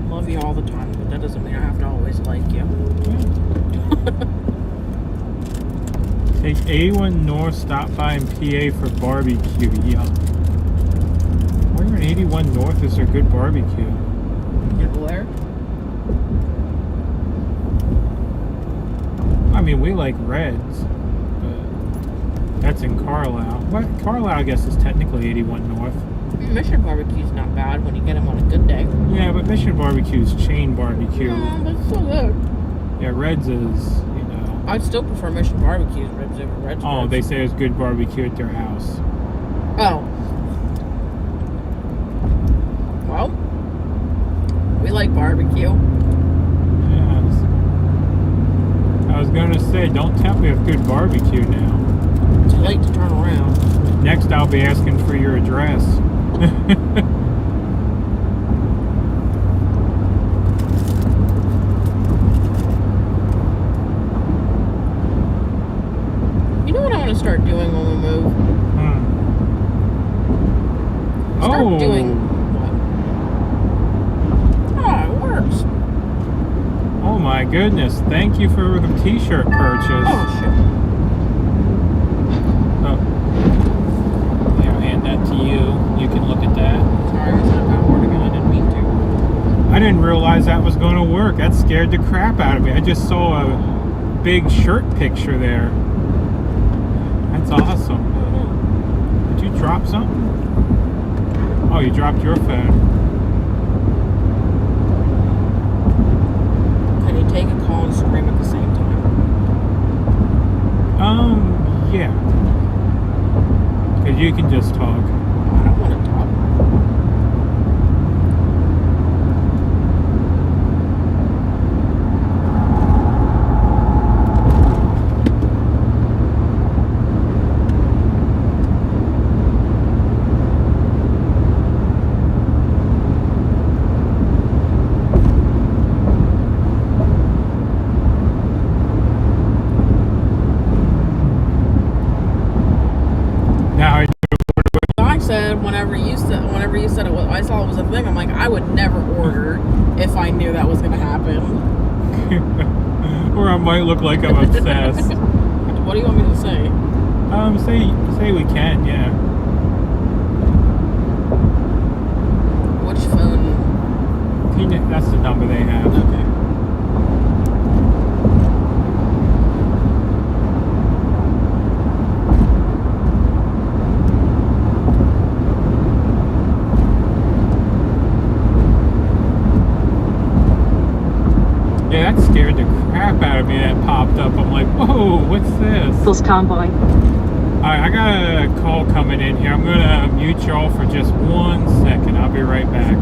Love you all the time, but that doesn't mean I have to always like you. Take A1 North, stop by in PA for barbecue. Yeah. Where in 81 North is there good barbecue? Where? I mean, we like Reds, but that's in Carlisle. What? Carlisle, I guess, is technically 81 North. Mission barbecue's not bad when you get them on a good day. Yeah, but Mission Barbecue's chain barbecue. Yeah, that's so good. Yeah, Reds is, I'd still prefer Mission Barbecue's ribs over Red's Oh, ribs. they say there's good barbecue at their house. Oh. Well, we like barbecue. Yes. I was going to say, don't tempt me with good barbecue now. Too late to turn around. Next, I'll be asking for your address. Oh my goodness. Thank you for the t-shirt purchase. Oh, shit. Oh. Yeah, I'll hand that to you. You can look at that. Sorry, I was in a bad word again. I didn't mean to. I didn't realize that was going to work. That scared the crap out of me. I just saw a big shirt picture there. That's awesome. Did you drop something? Oh, you dropped your phone. Can you take a call and scream at the same time? Yeah. Because you can just talk. I don't want to talk. Now I I said whenever you said it was, I saw it was a thing. I'm like, I would never order if I knew that was gonna happen. or I might look like I'm obsessed. What do you want me to say? Say we can, yeah. Which phone? That's the number they have. Okay. Yeah, that scared the crap out of me. That popped up. I'm like, whoa, what's this? Full Convoy. Alright, I got a call coming in here. I'm gonna mute y'all for just 1 second. I'll be right back.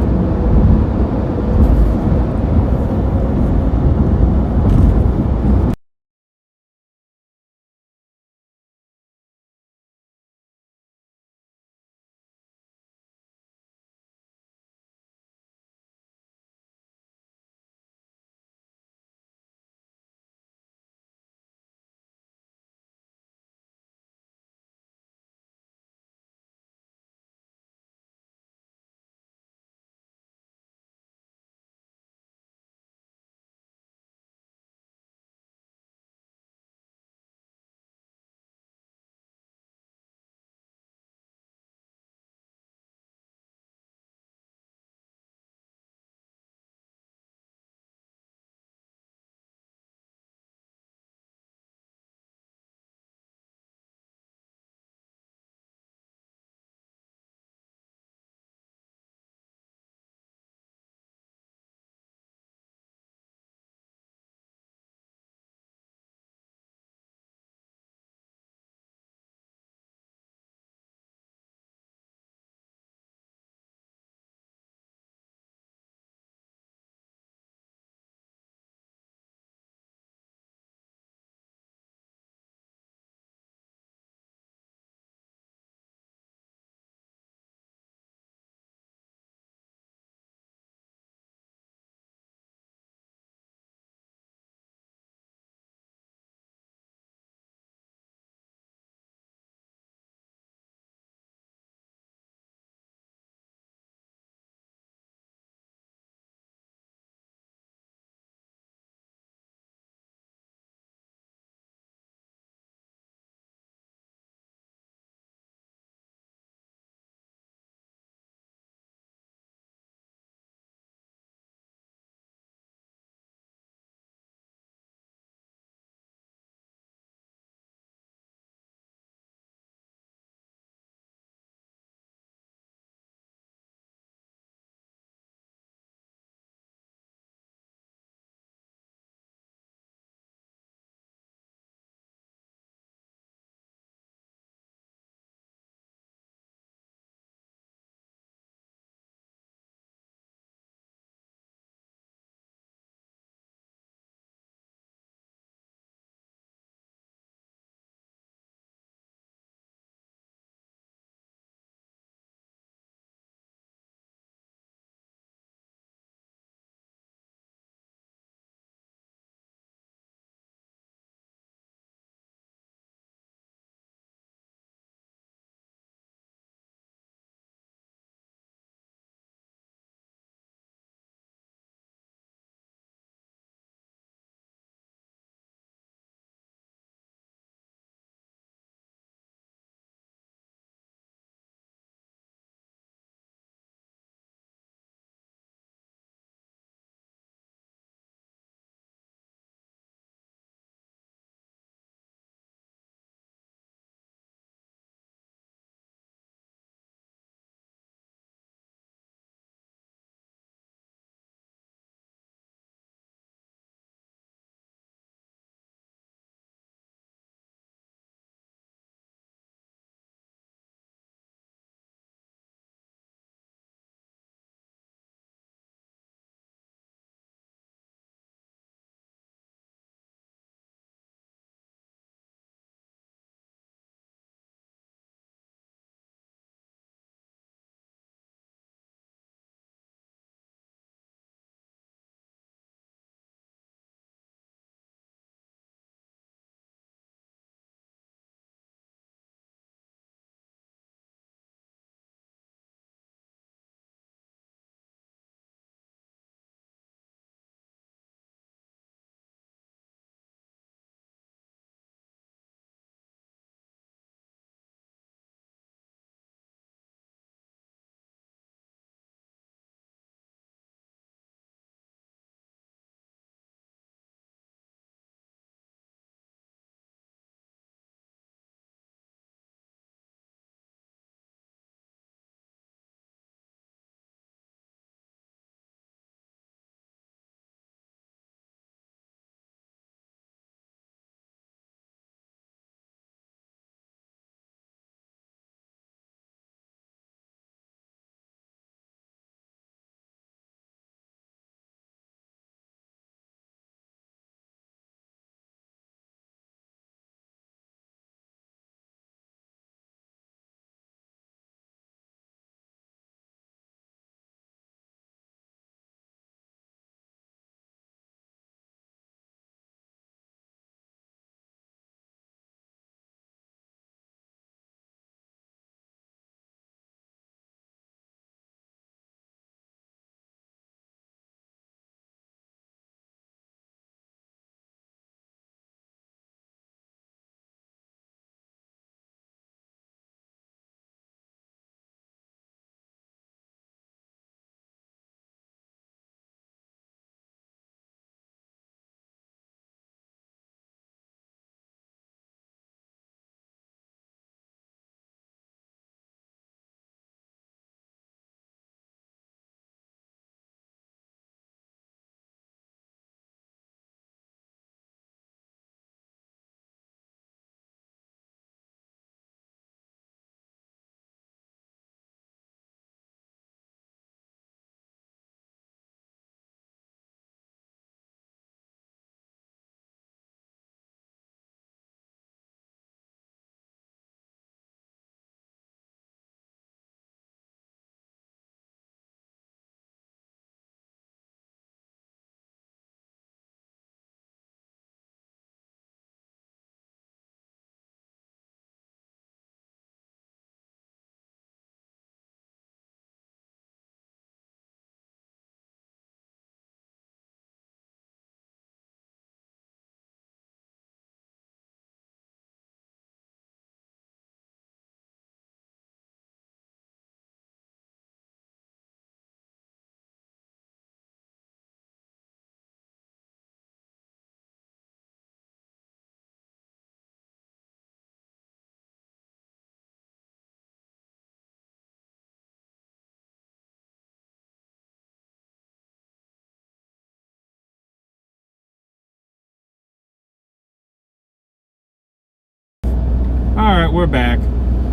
Alright, we're back.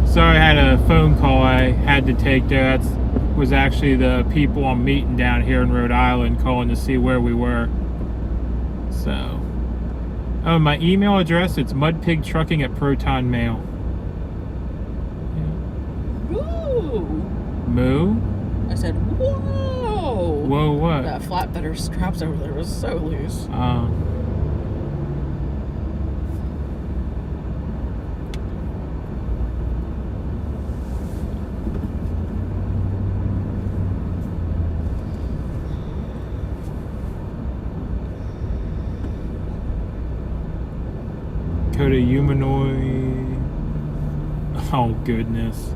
Sorry, I had a phone call I had to take there. That was actually the people I'm meeting down here in Rhode Island calling to see where we were. So, oh, my email address, it's mudpigtrucking@protonmail. Ooh. Moo? I said, whoa. Whoa, what? That flatbedder straps over there was so loose. Coda humanoid. Oh, goodness.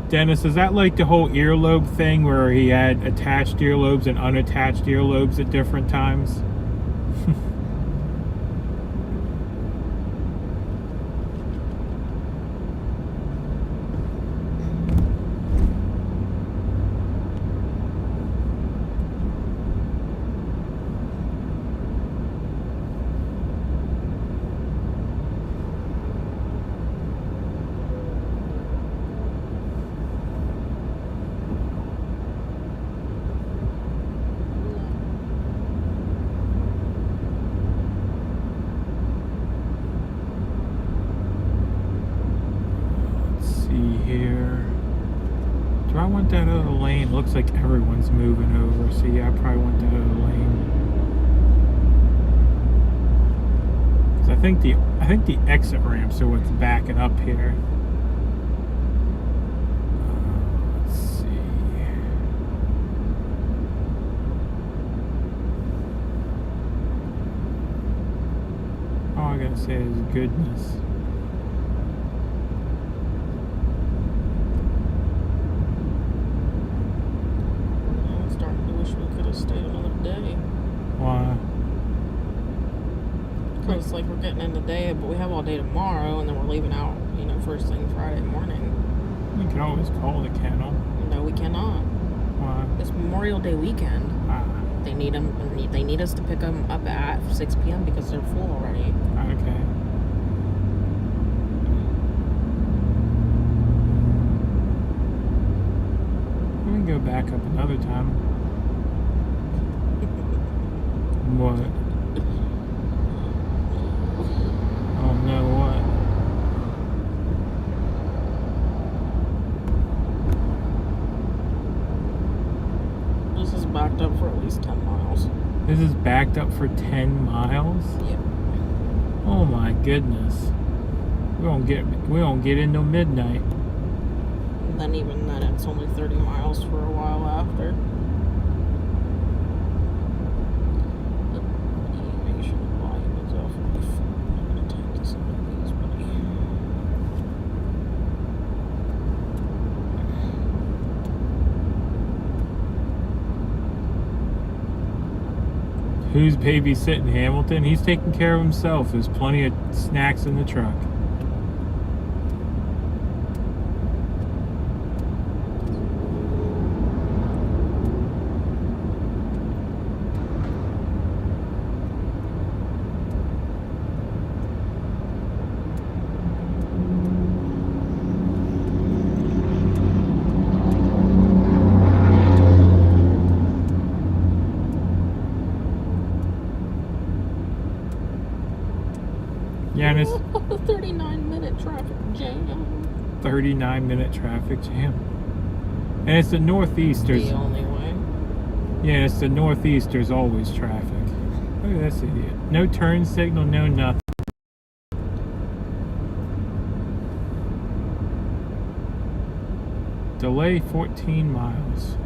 Dennis, is that like the whole earlobe thing where he had attached earlobes and unattached earlobes at different times? Do I want that other lane? Looks like everyone's moving over, so yeah, I probably want that other lane. 'Cause I think the exit ramps are what's backing up here. Let's see. All I gotta say is goodness. Stayed another day. Why? Because like we're getting in today, but we have all day tomorrow, and then we're leaving out, first thing Friday morning. We can always call the kennel. No, we cannot. Why? It's Memorial Day weekend. They need them. They need us to pick them up at 6 p.m. because they're full already. Okay. We can go back up another time. What? Oh no, what? This is backed up for at least 10 miles. This is backed up for 10 miles? Yep. Oh my goodness. We don't get into midnight. And then even then it's only 30 miles for a while after. Who's babysitting Hamilton? He's taking care of himself. There's plenty of snacks in the truck. Yeah, and it's 39-minute traffic jam. 39-minute traffic jam. And it's the Northeast. The only way. Yeah, it's the Northeast. There's always traffic. Look at this idiot. No turn signal, no nothing. Delay 14 miles.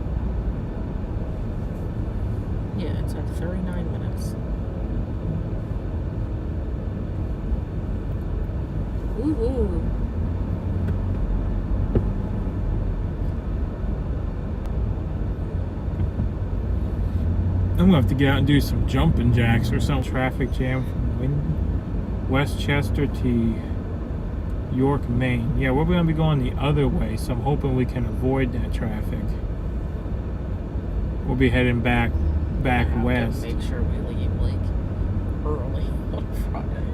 Yeah, it's at 39 minutes. Woohoo. I'm gonna have to get out and do some jumping jacks or some traffic jam from Westchester to York, Maine. Yeah, we're gonna be going the other way, so I'm hoping we can avoid that traffic. We'll be heading back west. Make sure we leave like early on Friday.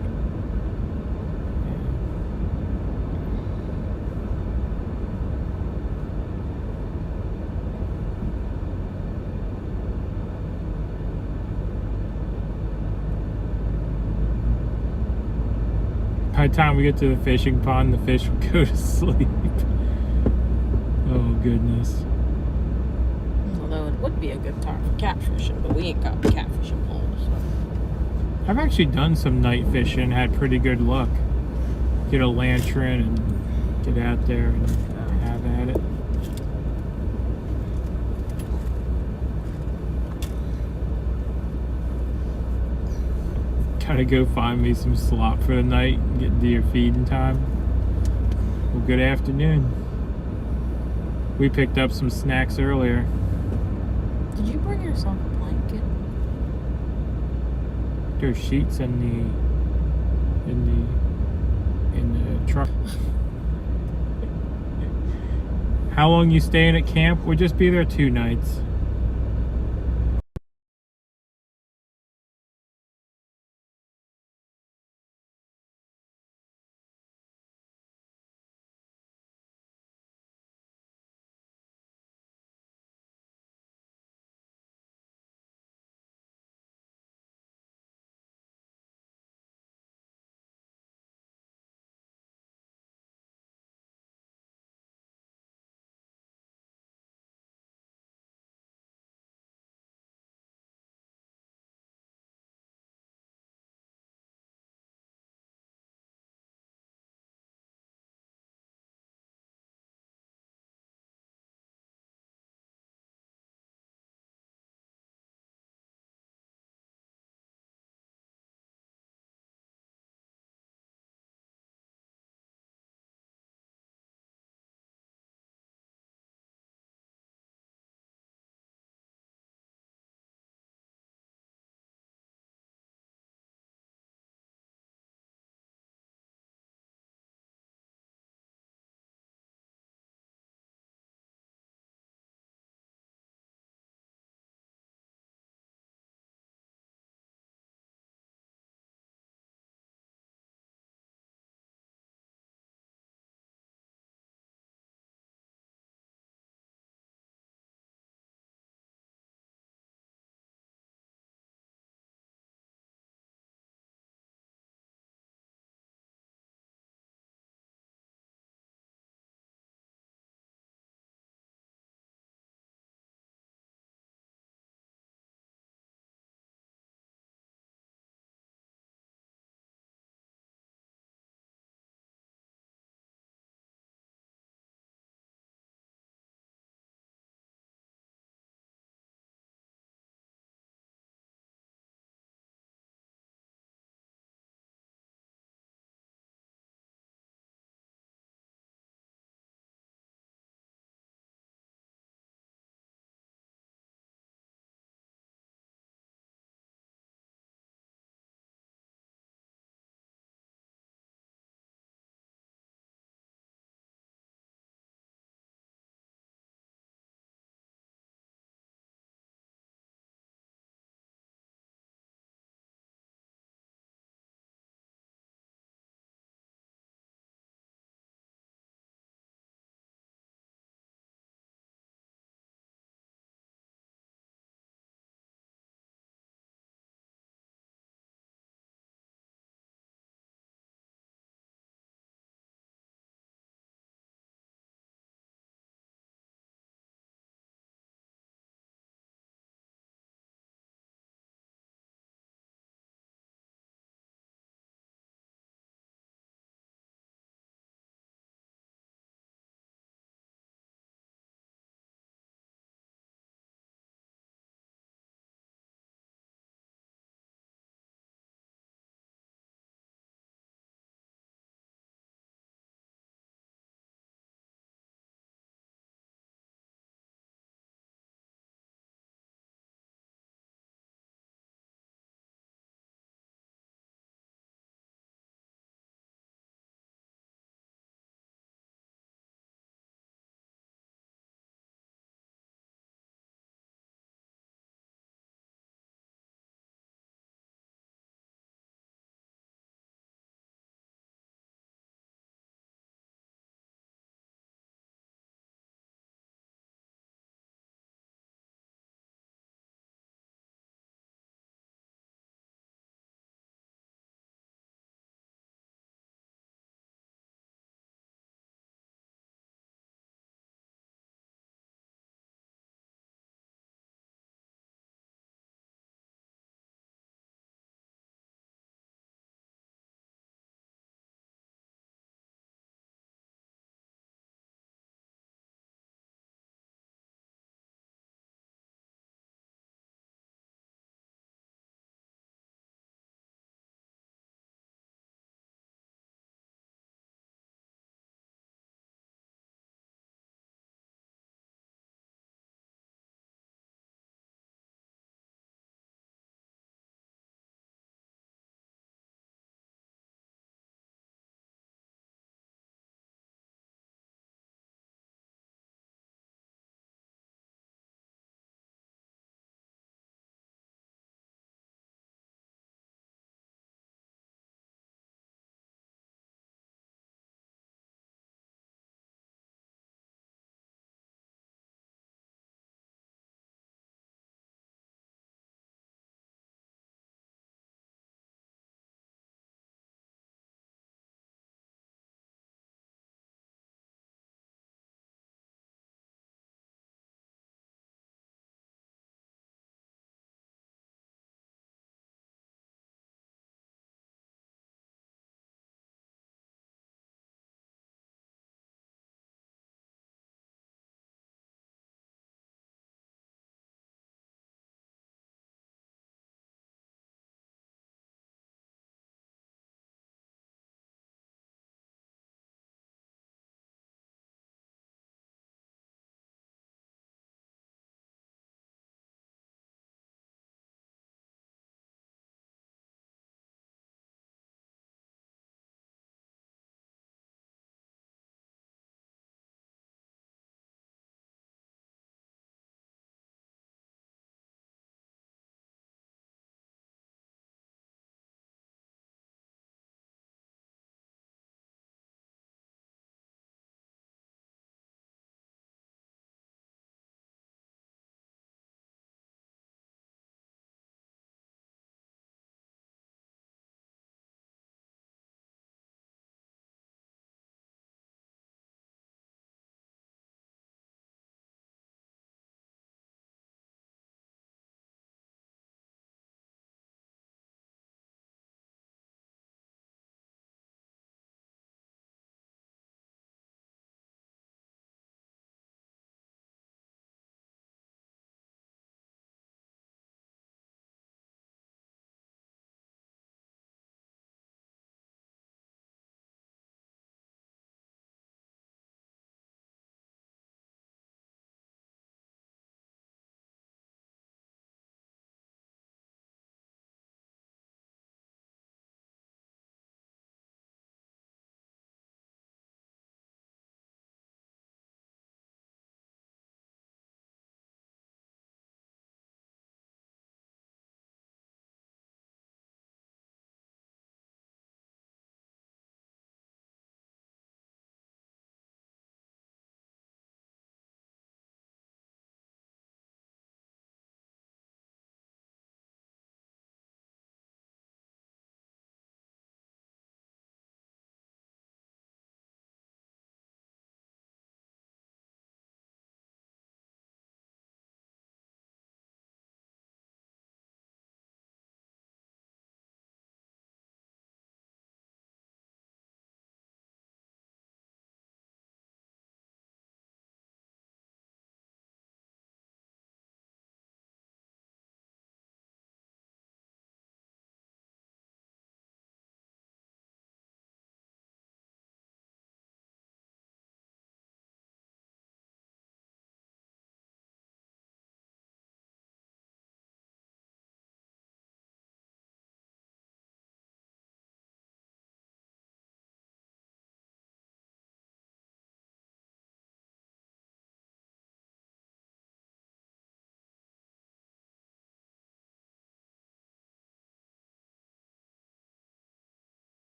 By the time we get to the fishing pond, the fish will go to sleep. Oh, goodness. Although it would be a good time for catfishing, but we ain't got catfishing poles. So. I've actually done some night fishing, had pretty good luck. Get a lantern and get out there and have at it. Gotta go find me some slop for the night and get into your feeding time. Well, good afternoon. We picked up some snacks earlier. Did you bring yourself a blanket? There's sheets in the truck. How long you staying at camp? We'll just be there 2 nights.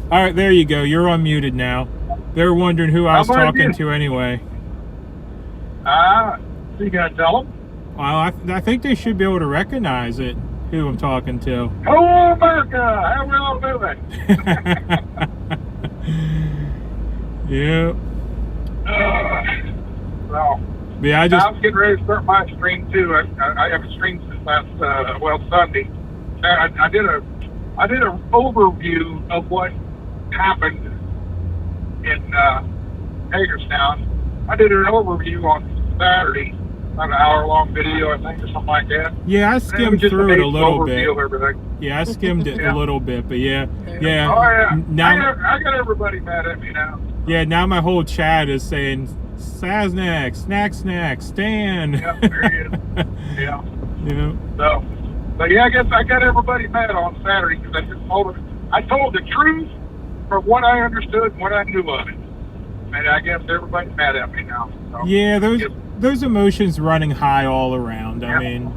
All right, there you go. You're unmuted now. They were wondering who I was talking to anyway. So you gonna tell them? Well, I think they should be able to recognize it, who I'm talking to. Hello, America! How we all doing? Yeah. Well, Yeah, I was getting ready to start my stream too. I haven't streamed since last Sunday. I did an overview of what happened in Hagerstown. I did an overview on Saturday, about an hour-long video, I think, or something like that. Yeah, I skimmed through it a little bit. Of everything. Yeah, I skimmed it a little bit, but yeah. Oh yeah. Now I got everybody mad at me now. Yeah, now my whole chat is saying Saznak, snack, Stan. Yeah, there he is. Yeah. Yeah. So, but yeah, I guess I got everybody mad on Saturday because I told the truth from what I understood and what I knew of it. And I guess everybody's mad at me now. So, yeah, those emotions running high all around. I mean,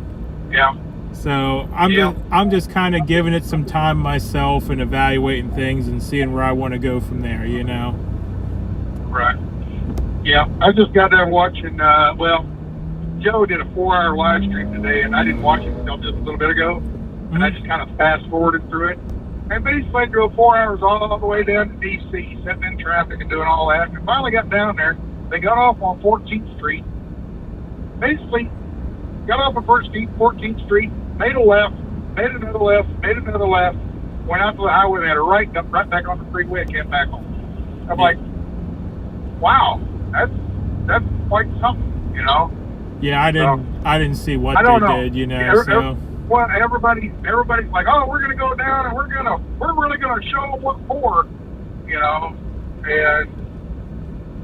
yeah. So I'm just kind of giving it some time myself and evaluating things and seeing where I want to go from there. You know. Right. Yeah, I just got done watching. Joe did a 4-hour live stream today, and I didn't watch it until just a little bit ago. And I just kind of fast forwarded through it. And basically drove 4 hours all the way down to D.C., sitting in traffic and doing all that. And finally got down there. They got off on 14th Street. Basically, got off on 14th Street, made a left, made another left, made another left, went out to the highway, had a right, got right back on the freeway, and came back home. I'm like, wow, that's quite something, you know? Yeah, I didn't see what they did, you know. Yeah, well, everybody's like, oh, we're gonna go down and we're really gonna show them what for, you know. And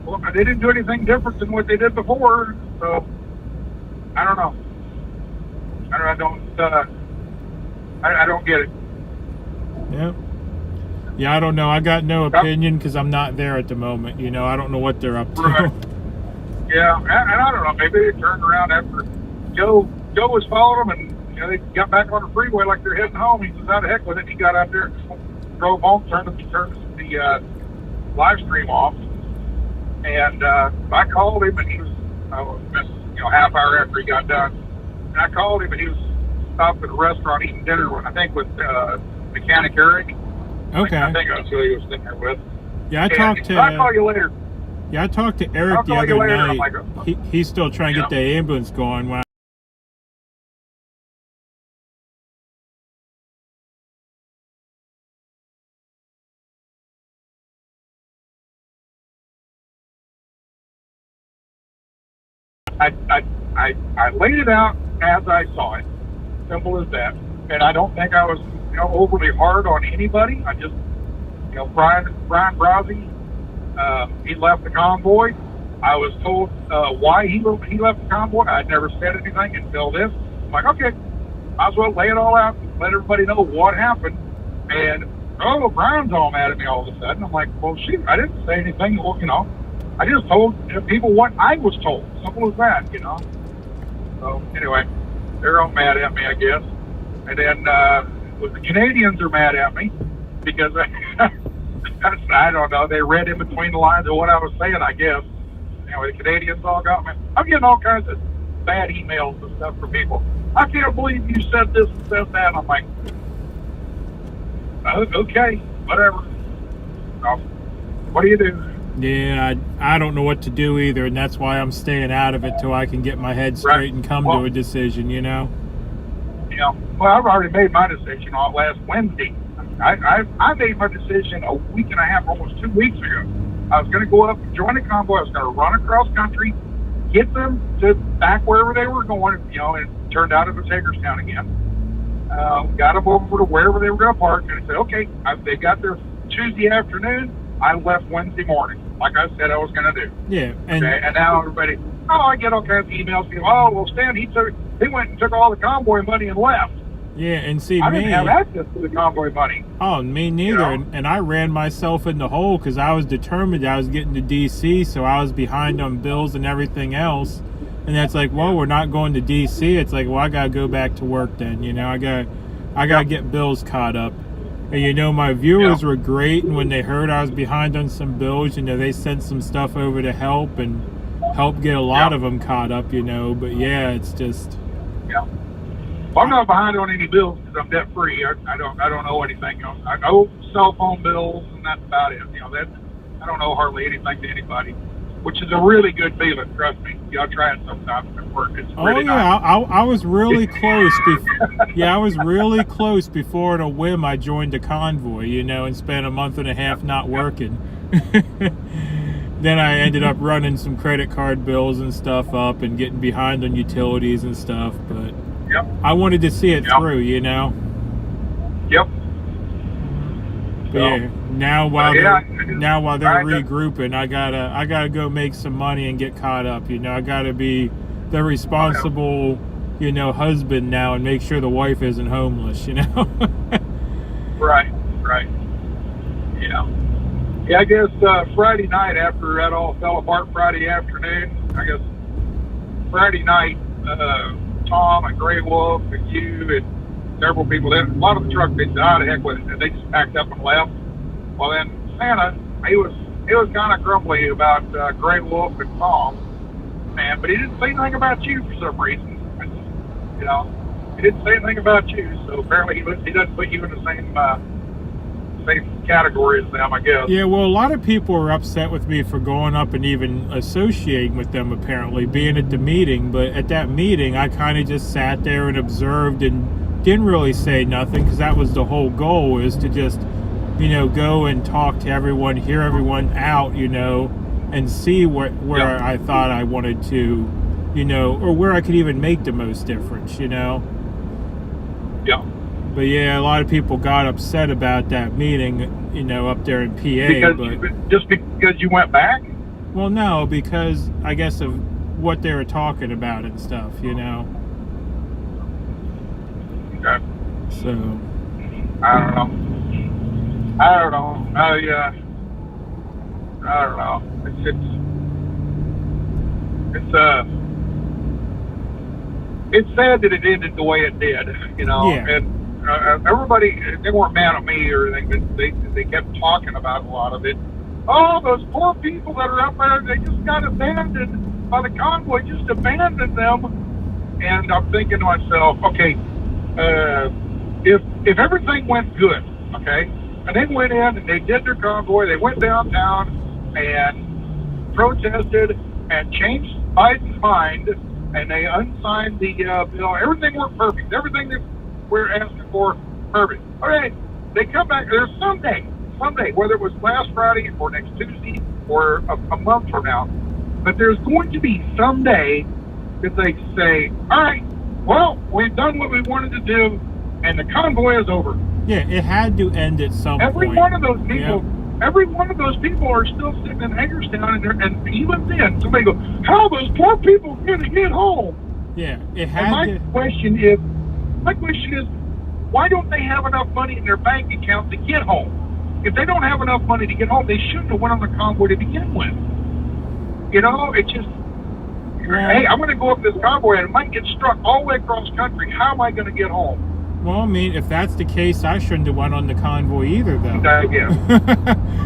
well, they didn't do anything different than what they did before, so I don't know. I don't get it. Yeah. Yeah, I don't know. I got no opinion because I'm not there at the moment. You know, I don't know what they're up to. Right. Yeah, and I don't know. Maybe they turned around after Joe was following them, and you know, they got back on the freeway like they're heading home. He was out of heck with it. He got out there, drove home, turned the live stream off, and I called him, and he was, half hour after he got done, and I called him, and he was stopped at a restaurant eating dinner, I think, with Mechanic Eric. Okay. I think that's who he was sitting there with. Yeah, I'll call you later. Yeah, I talked to Eric the other night. Like, he's still trying to get the ambulance going. When I laid it out as I saw it. Simple as that. And I don't think I was, overly hard on anybody. I just, Brian Brozzi, he left the Convoy. I was told why he left the Convoy. I'd never said anything until this. I'm like, okay, might as well lay it all out and let everybody know what happened. And, Brian's all mad at me all of a sudden. I'm like, well, shoot, I didn't say anything. Well, I just told people what I was told. Simple as that, So, anyway, they're all mad at me, I guess. And then the Canadians are mad at me because I don't know. They read in between the lines of what I was saying, I guess. Anyway, the Canadians all got me. I'm getting all kinds of bad emails and stuff from people. I can't believe you said this and said that. I'm like, okay, whatever. What do you do? Yeah, I don't know what to do either, and that's why I'm staying out of it till I can get my head straight and come to a decision, Yeah, well, I've already made my decision on last Wednesday. I made my decision a week and a half, almost 2 weeks ago. I was going to go up and join the convoy. I was going to run across country, get them to back wherever they were going, and it turned out it was Hagerstown again. Got them over to wherever they were going to park, and I said, okay, they got there Tuesday afternoon. I left Wednesday morning, like I said I was going to do. Yeah. And now everybody, I get all kinds of emails. Stan, he went and took all the convoy money and left. Yeah, and see, I didn't have access to the convoy money. Oh, me neither. And I ran myself in the hole because I was determined I was getting to D.C., so I was behind on bills and everything else. And that's like, well, we're not going to D.C. It's like, well, I got to go back to work then. I got to get bills caught up. And you know, my viewers were great, and when they heard I was behind on some bills, you know, they sent some stuff over to help and help get a lot of them caught up, you know. But yeah, it's just Well, I'm not behind on any bills because I'm debt free. I don't owe anything else. I owe cell phone bills, and that's about it. You know, I don't owe hardly anything to anybody, which is a really good feeling. Trust me. Y'all try it sometime at work. It's really nice. I was really close. I was really close before at a whim I joined a Convoy, you know, and spent a month and a half not working. Then I ended up running some credit card bills and stuff up and getting behind on utilities and stuff, but I wanted to see it through, you know. But yeah, now while they're regrouping, I gotta go make some money and get caught up. You know, I gotta be the responsible, you know, husband now and make sure the wife isn't homeless. You know. Right. Yeah. Yeah, I guess Friday night after that all fell apart Friday afternoon, I guess Friday night, Tom and Grey Wolf and you and several people, a lot of the truck, they died of heck with it, and they just packed up and left. Well, then Santa, he was kind of grumbly about Grey Wolf and Tom, but he didn't say anything about you for some reason. You know, he didn't say anything about you, so apparently he doesn't put you in the same category as them, I guess. Yeah, well, a lot of people were upset with me for going up and even associating with them, apparently, being at the meeting. But at that meeting, I kind of just sat there and observed and didn't really say nothing, because that was the whole goal, is to just, you know, go and talk to everyone, hear everyone out, you know, and see where I thought I wanted to, you know, or where I could even make the most difference, you know. Yeah. But yeah, a lot of people got upset about that meeting, you know, up there in PA. Just because you went back? Well, no, because I guess of what they were talking about and stuff, you know. Okay. So. I don't know. I don't know. It's sad that it ended the way it did, you know. Yeah. And everybody, they weren't mad at me or anything, but they kept talking about a lot of it. Oh, those poor people that are up there, they just got abandoned by the convoy, just abandoned them. And I'm thinking to myself, okay, if everything went good, okay, and they went in and they did their convoy, they went downtown and protested and changed Biden's mind, and they unsigned the bill. Everything worked perfect. Everything that we're asking for, perfect. Okay, they come back. There's someday, whether it was last Friday or next Tuesday or a month from now, but there's going to be someday that they say, all right, well, we've done what we wanted to do, and the convoy is over. Yeah, it had to end at some point. Every one of those people are still sitting in Hagerstown, and even then, somebody goes, how are those poor people going to get home? Yeah, it had My question is, why don't they have enough money in their bank account to get home? If they don't have enough money to get home, they shouldn't have went on the convoy to begin with. You know, it's just, hey, I'm going to go up this convoy and it might get struck all the way across country. How am I going to get home? Well, I mean, if that's the case, I shouldn't have went on the convoy either, though.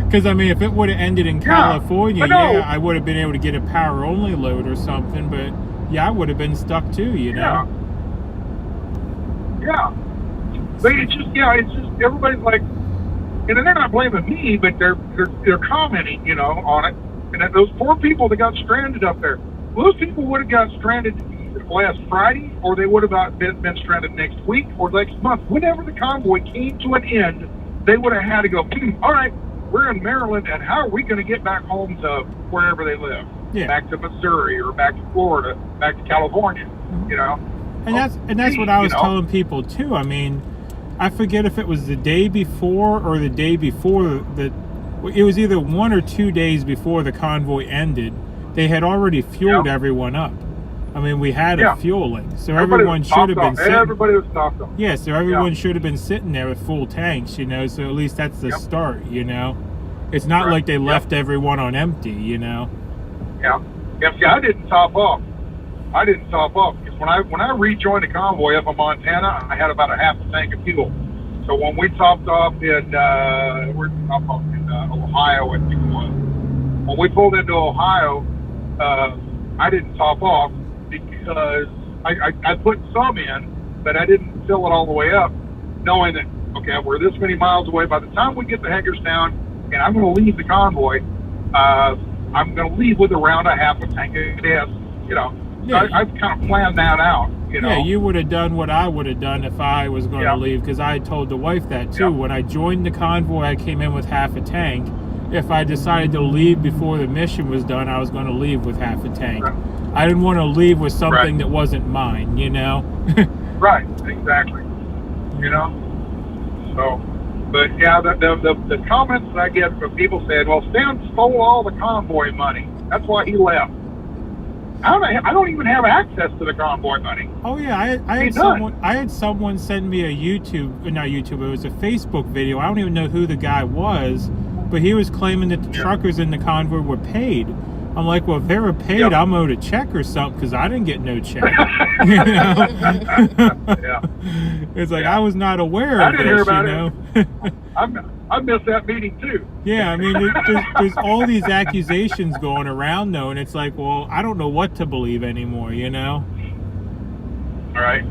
Because, I mean, if it would have ended in California, I would have been able to get a power-only load or something, but, yeah, I would have been stuck too, you know? Yeah. But it's just, everybody's like, and they're not blaming me, but they're commenting, you know, on it. And that those poor people that got stranded up there, those people would have got stranded last Friday, or they would have been stranded next week or next month. Whenever the convoy came to an end, they would have had to go, all right, we're in Maryland, and how are we going to get back home to wherever they live? Yeah. Back to Missouri or back to Florida, back to California, you know? And that's what I was telling people too. I mean, I forget if it was the day before or the day before that. It was either 1 or 2 days before the convoy ended. They had already fueled everyone up. I mean, we had a fueling, so everyone should have been sitting. Everybody was stocked up. Yeah, so everyone should have been sitting there with full tanks, you know. So at least that's the start, you know. It's not like they left everyone on empty, you know. Yeah. See, I didn't top off. Because when I rejoined the convoy up in Montana, I had about a half a tank of fuel. So So when we topped off in Ohio, I think it was. When we pulled into Ohio, I didn't top off because I put some in, but I didn't fill it all the way up, knowing that, okay, we're this many miles away. By the time we get to Hagerstown and I'm going to leave the convoy, I'm going to leave with around a half a tank of gas, you know. Yeah. I've kind of planned that out, you know. Yeah, you would have done what I would have done if I was going to leave, because I told the wife that too. When I joined the convoy, I came in with half a tank. If I decided to leave before the mission was done, I was going to leave with half a tank. Right. I didn't want to leave with something that wasn't mine, you know? Right, exactly. You know? So, but yeah, the comments that I get from people saying, well, Stan stole all the convoy money. That's why he left. I don't even have access to the convoy money. Oh yeah, I had someone send me a it was a Facebook video. I don't even know who the guy was, but he was claiming that the truckers in the convoy were paid. I'm like, well, if they were paid, I'm owed a check or something, because I didn't get no check. You know? It's like, I was not aware of this, hear about you know? I missed that meeting too. Yeah, I mean, there's all these accusations going around, though, and it's like, well, I don't know what to believe anymore, you know? All right.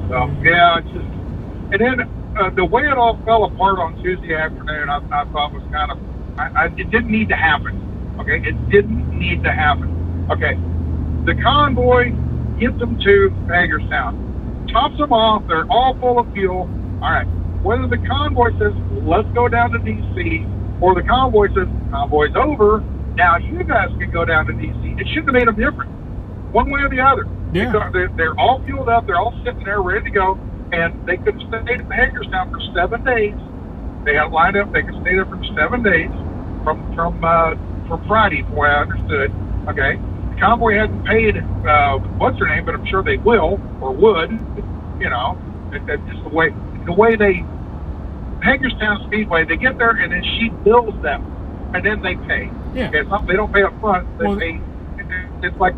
So, yeah, it's just, and then the way it all fell apart on Tuesday afternoon, I thought was kind of, it didn't need to happen. Okay, it didn't need to happen. Okay, the convoy gets them to Hagerstown, tops them off, they're all full of fuel. All right, whether the convoy says, let's go down to D.C., or the convoy says, convoy's over, now you guys can go down to D.C., it shouldn't have made them different, one way or the other. Yeah. They're all fueled up, they're all sitting there ready to go, and they could stay at Hagerstown for 7 days. They had lined up, they could stay there for 7 days from Friday, from what I understood. Okay, the convoy hadn't paid what's her name, but I'm sure they will or would. You know, that's just the way they Hagerstown Speedway. They get there and then she bills them, and then they pay. Yeah, okay, they don't pay up front. They pay. It's like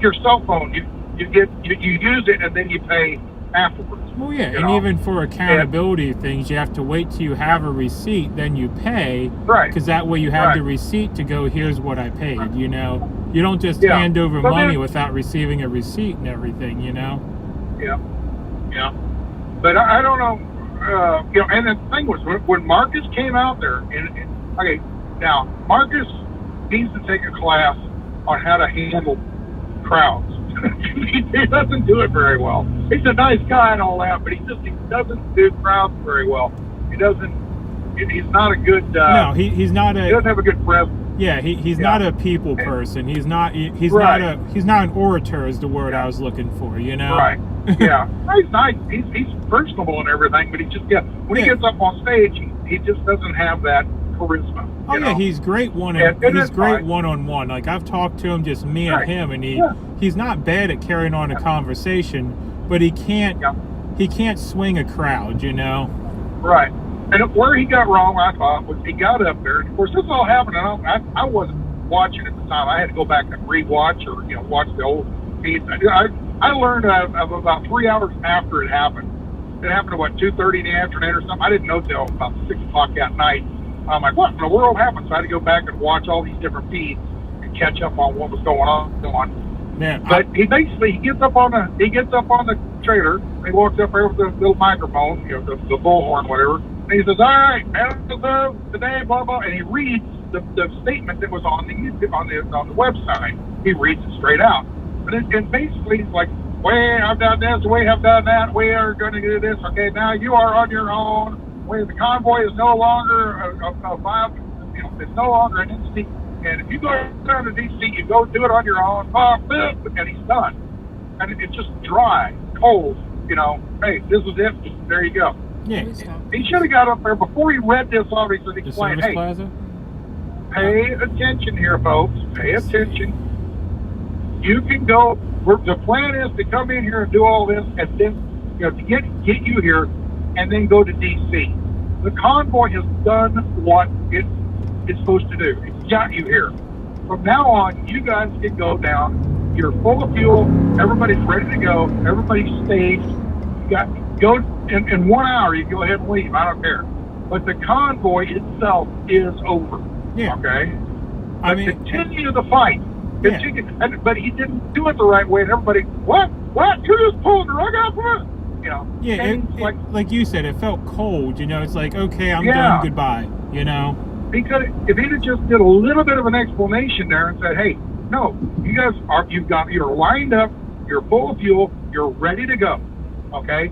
your cell phone. You use it and then you pay afterwards. Well, yeah, and even for accountability things, you have to wait till you have a receipt, then you pay. Right. Because that way you have the receipt to go, here's what I paid, you know? You don't just hand over money without receiving a receipt and everything, you know? Yeah. Yeah. But I don't know, you know, and the thing was, when Marcus came out there, okay, now, Marcus needs to take a class on how to handle crowds. He doesn't do it very well. He's a nice guy and all that, but he doesn't do crowds very well. He's not a good. No, he's not a. He doesn't have a good presence. Yeah, he's not a people person. He's not an orator is the word I was looking for. You know. Right. Yeah. He's nice. He's personable and everything, but he gets up on stage, he just doesn't have that charisma. Oh yeah, he's great one-on-one. Like I've talked to him, just me and him, and he's not bad at carrying on a conversation, but he can't swing a crowd, you know. Right. And where he got wrong, I thought, was he got up there, and of course this all happened, and I wasn't watching at the time. I had to go back and rewatch or watch the old feeds. I learned of about 3 hours after it happened. It happened at 2:30 in the afternoon or something. I didn't know till about 6 o'clock that night. I'm like, what in the world happened? So I had to go back and watch all these different feeds and catch up on what was going on. Yeah, but he gets up on the trailer. And he walks up there with the little microphone, the bullhorn, whatever. And he says, "All right, today, blah blah," and he reads the statement that was on the website. He reads it straight out, and basically he's like, "We have done this, we have done that, we are going to do this. Okay, now you are on your own. The convoy is no longer it's no longer an entity. And if you go down to D.C., you go do it on your own." And he's done. And it's just dry, cold. Hey, this is it. There you go. Yeah. He should have got up there before he read this. Obviously, explained, "Hey, Plaza? Pay attention here, folks. Pay attention. You can go. The plan is to come in here and do all this, and then to get you here, and then go to D.C. The convoy has done what it's supposed to do. It's got you here. From now on, you guys can go down you're full of fuel. Everybody's ready to go. Everybody's staged. You got go in 1 hour. You go ahead and leave. I don't care. But the convoy itself is over. Yeah. Okay. I But mean, continue the fight. Yeah. But he didn't do it the right way, and everybody, what? You're just pulling the rug out from it. You know. yeah, And like you said, it felt cold. You know, it's like, okay, I'm Yeah. done. Goodbye. You know. because if he'd have just did a little bit of an explanation there and said, hey, no, you guys you're lined up, you're full of fuel, you're ready to go. Okay,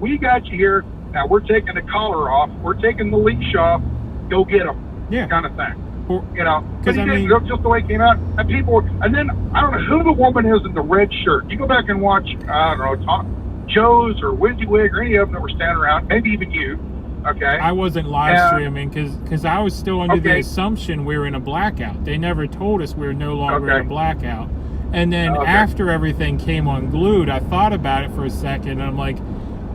we got you here. Now we're taking the collar off, we're taking the leash off. Go get them. Yeah. Kind of thing. Or, You know, Because, but I he did mean- just the way it came out, and and then I don't know who the woman is in the red shirt. You go back and watch, I don't know, Joe's or WYSIWYG or any of them that were standing around, maybe even you. Okay. I wasn't live Yeah. streaming because I was still under the Okay. assumption we were in a blackout. They never told us we were no longer in Okay. a blackout. And then Okay. after everything came unglued, I thought about it for a second. And I'm like,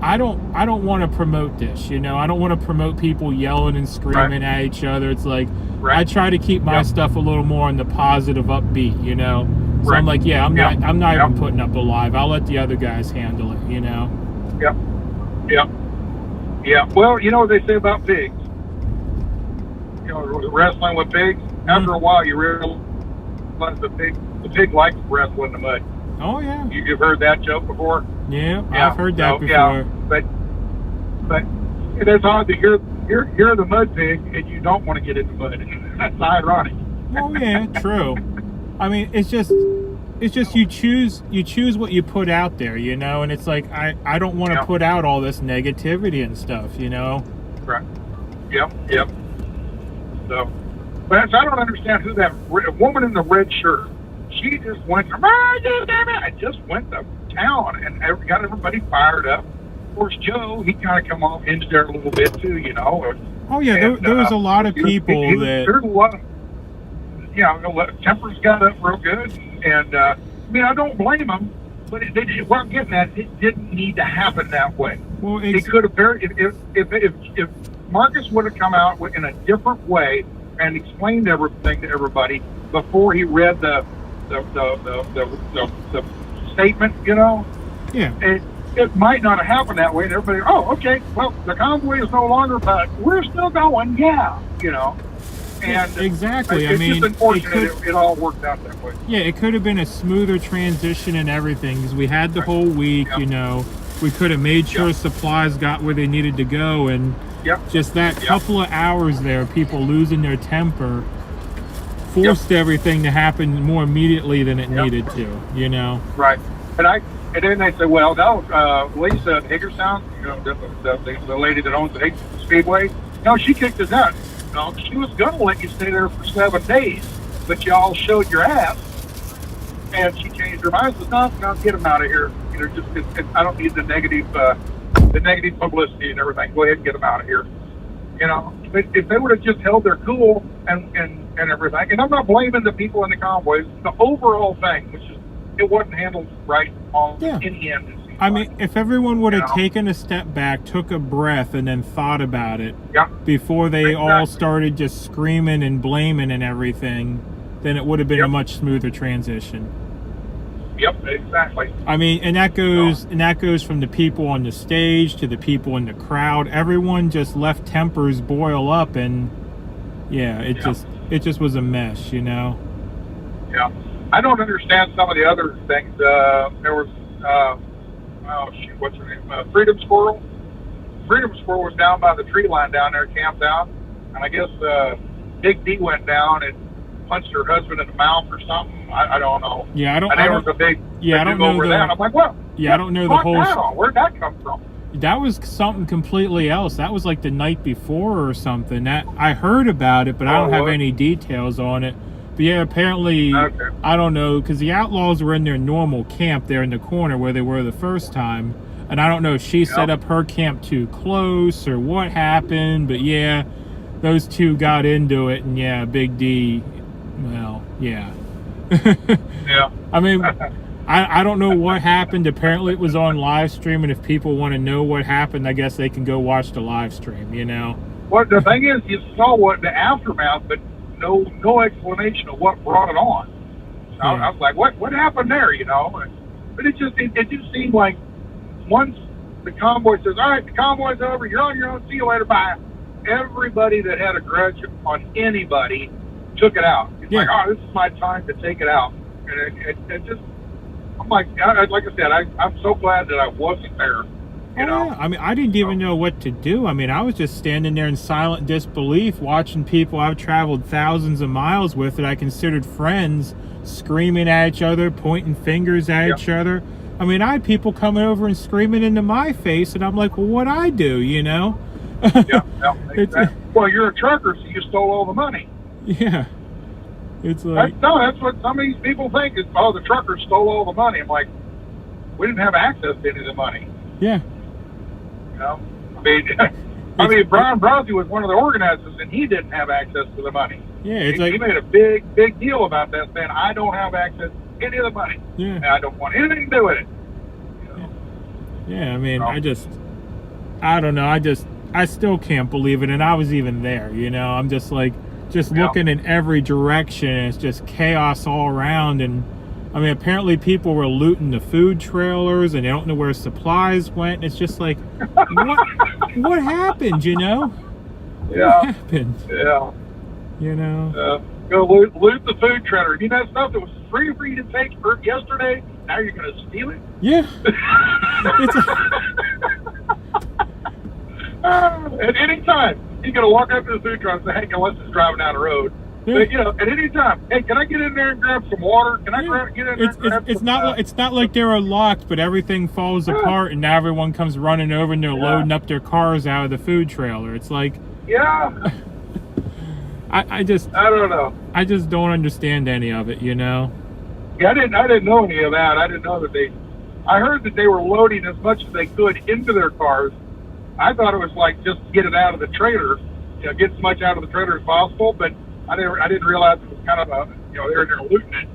I don't want to promote this. You know, I don't want to promote people yelling and screaming at each other. It's like Right. I try to keep my Yep. stuff a little more on the positive, upbeat. You know, so Right. I'm like, yeah, I'm Yep. not Yep. even putting up a live. I'll let the other guys handle it. You know. Yep. Yep. Yeah. Well, you know what they say about pigs. You know, wrestling with pigs. After a while, you realize the pig likes to wrestle in the mud. Oh yeah. You've heard that joke before. Yeah, Yeah, I've heard that so, before. yeah, but it is odd that you're the mud pig and you don't want to get in the mud. That's ironic. Oh yeah, true. I mean, it's just you choose what you put out there, you know, and it's like I don't want to Yeah. put out all this negativity and stuff, you know. Right. Yep. Yep. So, but I don't understand who that woman in the red shirt. She just went, I just went to town and got everybody fired up. Of course, Joe, he kind of come off into there a little bit too, you know. Oh yeah, there was a lot of people that. There's a lot of, tempers got up real good, and I mean, I don't blame them, but what I'm getting at, it didn't need to happen that way. Well, It could have if Marcus would have come out in a different way and explained everything to everybody before he read the statement, you know, yeah. it might not have happened that way. And everybody, oh, okay, well, the convoy is no longer, but we're still going, yeah, you know. And Exactly. It's I mean, just unfortunate it all worked out that way. Yeah, it could have been a smoother transition and everything because we had the whole week, Yep. you know. We could have made sure Yep. supplies got where they needed to go, and Yep. just that Yep. couple of hours there, people losing their temper, forced everything to happen more immediately than it Yep. needed to, you know. Right. And then they said, well, no, Lisa at Hagerstown, you know, the lady that owns the Speedway, no, she kicked us out. No, she was going to let you stay there for 7 days, but y'all showed your ass, and she changed her mind. Said, no, get them out of here. You know, I don't need the negative publicity and everything. Go ahead and get them out of here. You know, but if they would have just held their cool and everything, and I'm not blaming the people in the convoys, the overall thing, which is it wasn't handled right on any end. it seems I mean, like. if everyone would have You know? taken a step back, took a breath, and then thought about it Yeah. before they all Exactly. started just screaming and blaming and everything, then it would have been a Yep. much smoother transition. Yep, exactly. I mean, and that goes from the people on the stage to the people in the crowd. Everyone just left tempers boil up, and it just was a mess, you know. Yeah, I don't understand some of the other things. There was, what's her name? Freedom Squirrel. Freedom Squirrel was down by the tree line down there, camped out, and I guess Big D went down and punched her husband in the mouth or something. I don't know. Yeah, I don't. And there was a big I don't know over the. that. I'm like, what? Yeah, I don't know the whole. Where'd that come from? That was something completely else. That was like the night before or something. That I heard about it, but I don't have any details on it. But yeah, apparently, Okay. I don't know, because the Outlaws were in their normal camp there in the corner where they were the first time. And I don't know if she set up her camp too close or what happened. But yeah, those two got into it. And Big D, well, yeah. Yeah. I mean, I don't know what happened. Apparently it was on live stream, and if people want to know what happened, I guess they can go watch the live stream, you know. Well, the thing is, you saw what the aftermath, but no explanation of what brought it on. I was like, what happened there, you know? But it just seemed like once the convoy says, all right, the convoy's over, you're on your own, see you later, bye. Everybody that had a grudge on anybody took it out. It's like, oh, this is my time to take it out. And it just, I'm like I said, I'm so glad that I wasn't there. You know? Yeah. I mean, I didn't even know what to do. I mean, I was just standing there in silent disbelief, watching people I've traveled thousands of miles with that I considered friends screaming at each other, pointing fingers at each other. I mean, I had people coming over and screaming into my face, and I'm like, well, what'd I do, you know? Well, you're a trucker, so you stole all the money. Yeah. It's like... that's what some of these people think is, oh, the truckers stole all the money. I'm like, we didn't have access to any of the money. Yeah. You know? I mean, Brian Brosey was one of the organizers, and he didn't have access to the money. Yeah, it's he made a big deal about that, saying, I don't have access to any of the money. Yeah. And I don't want anything to do with it. You know? Yeah, I mean, I don't know. I still can't believe it, and I was even there, you know? I'm just like, looking in every direction, and it's just chaos all around, and I mean, apparently people were looting the food trailers, and they don't know where supplies went. It's just like, what happened, you know? Yeah. What happened? Yeah. You know? Go loot the food trailer. You know, stuff that was free for you to take for yesterday, now you're going to steal it? Yeah. At any time, you're going to walk up to the food truck and say, hey, unless it's driving down the road. Yeah. But, you know, at any time, hey, can I get in there and grab some water? Can I get in there and grab some... It's not like they were locked, but everything falls apart, and now everyone comes running over, and they're loading up their cars out of the food trailer. It's like... Yeah. I don't know. I just don't understand any of it, you know? Yeah, I didn't know any of that. I didn't know that I heard that they were loading as much as they could into their cars. I thought it was like just get it out of the trailer, you know, get as much out of the trailer as possible, but I didn't realize it was kind of a, you know, they're looting it.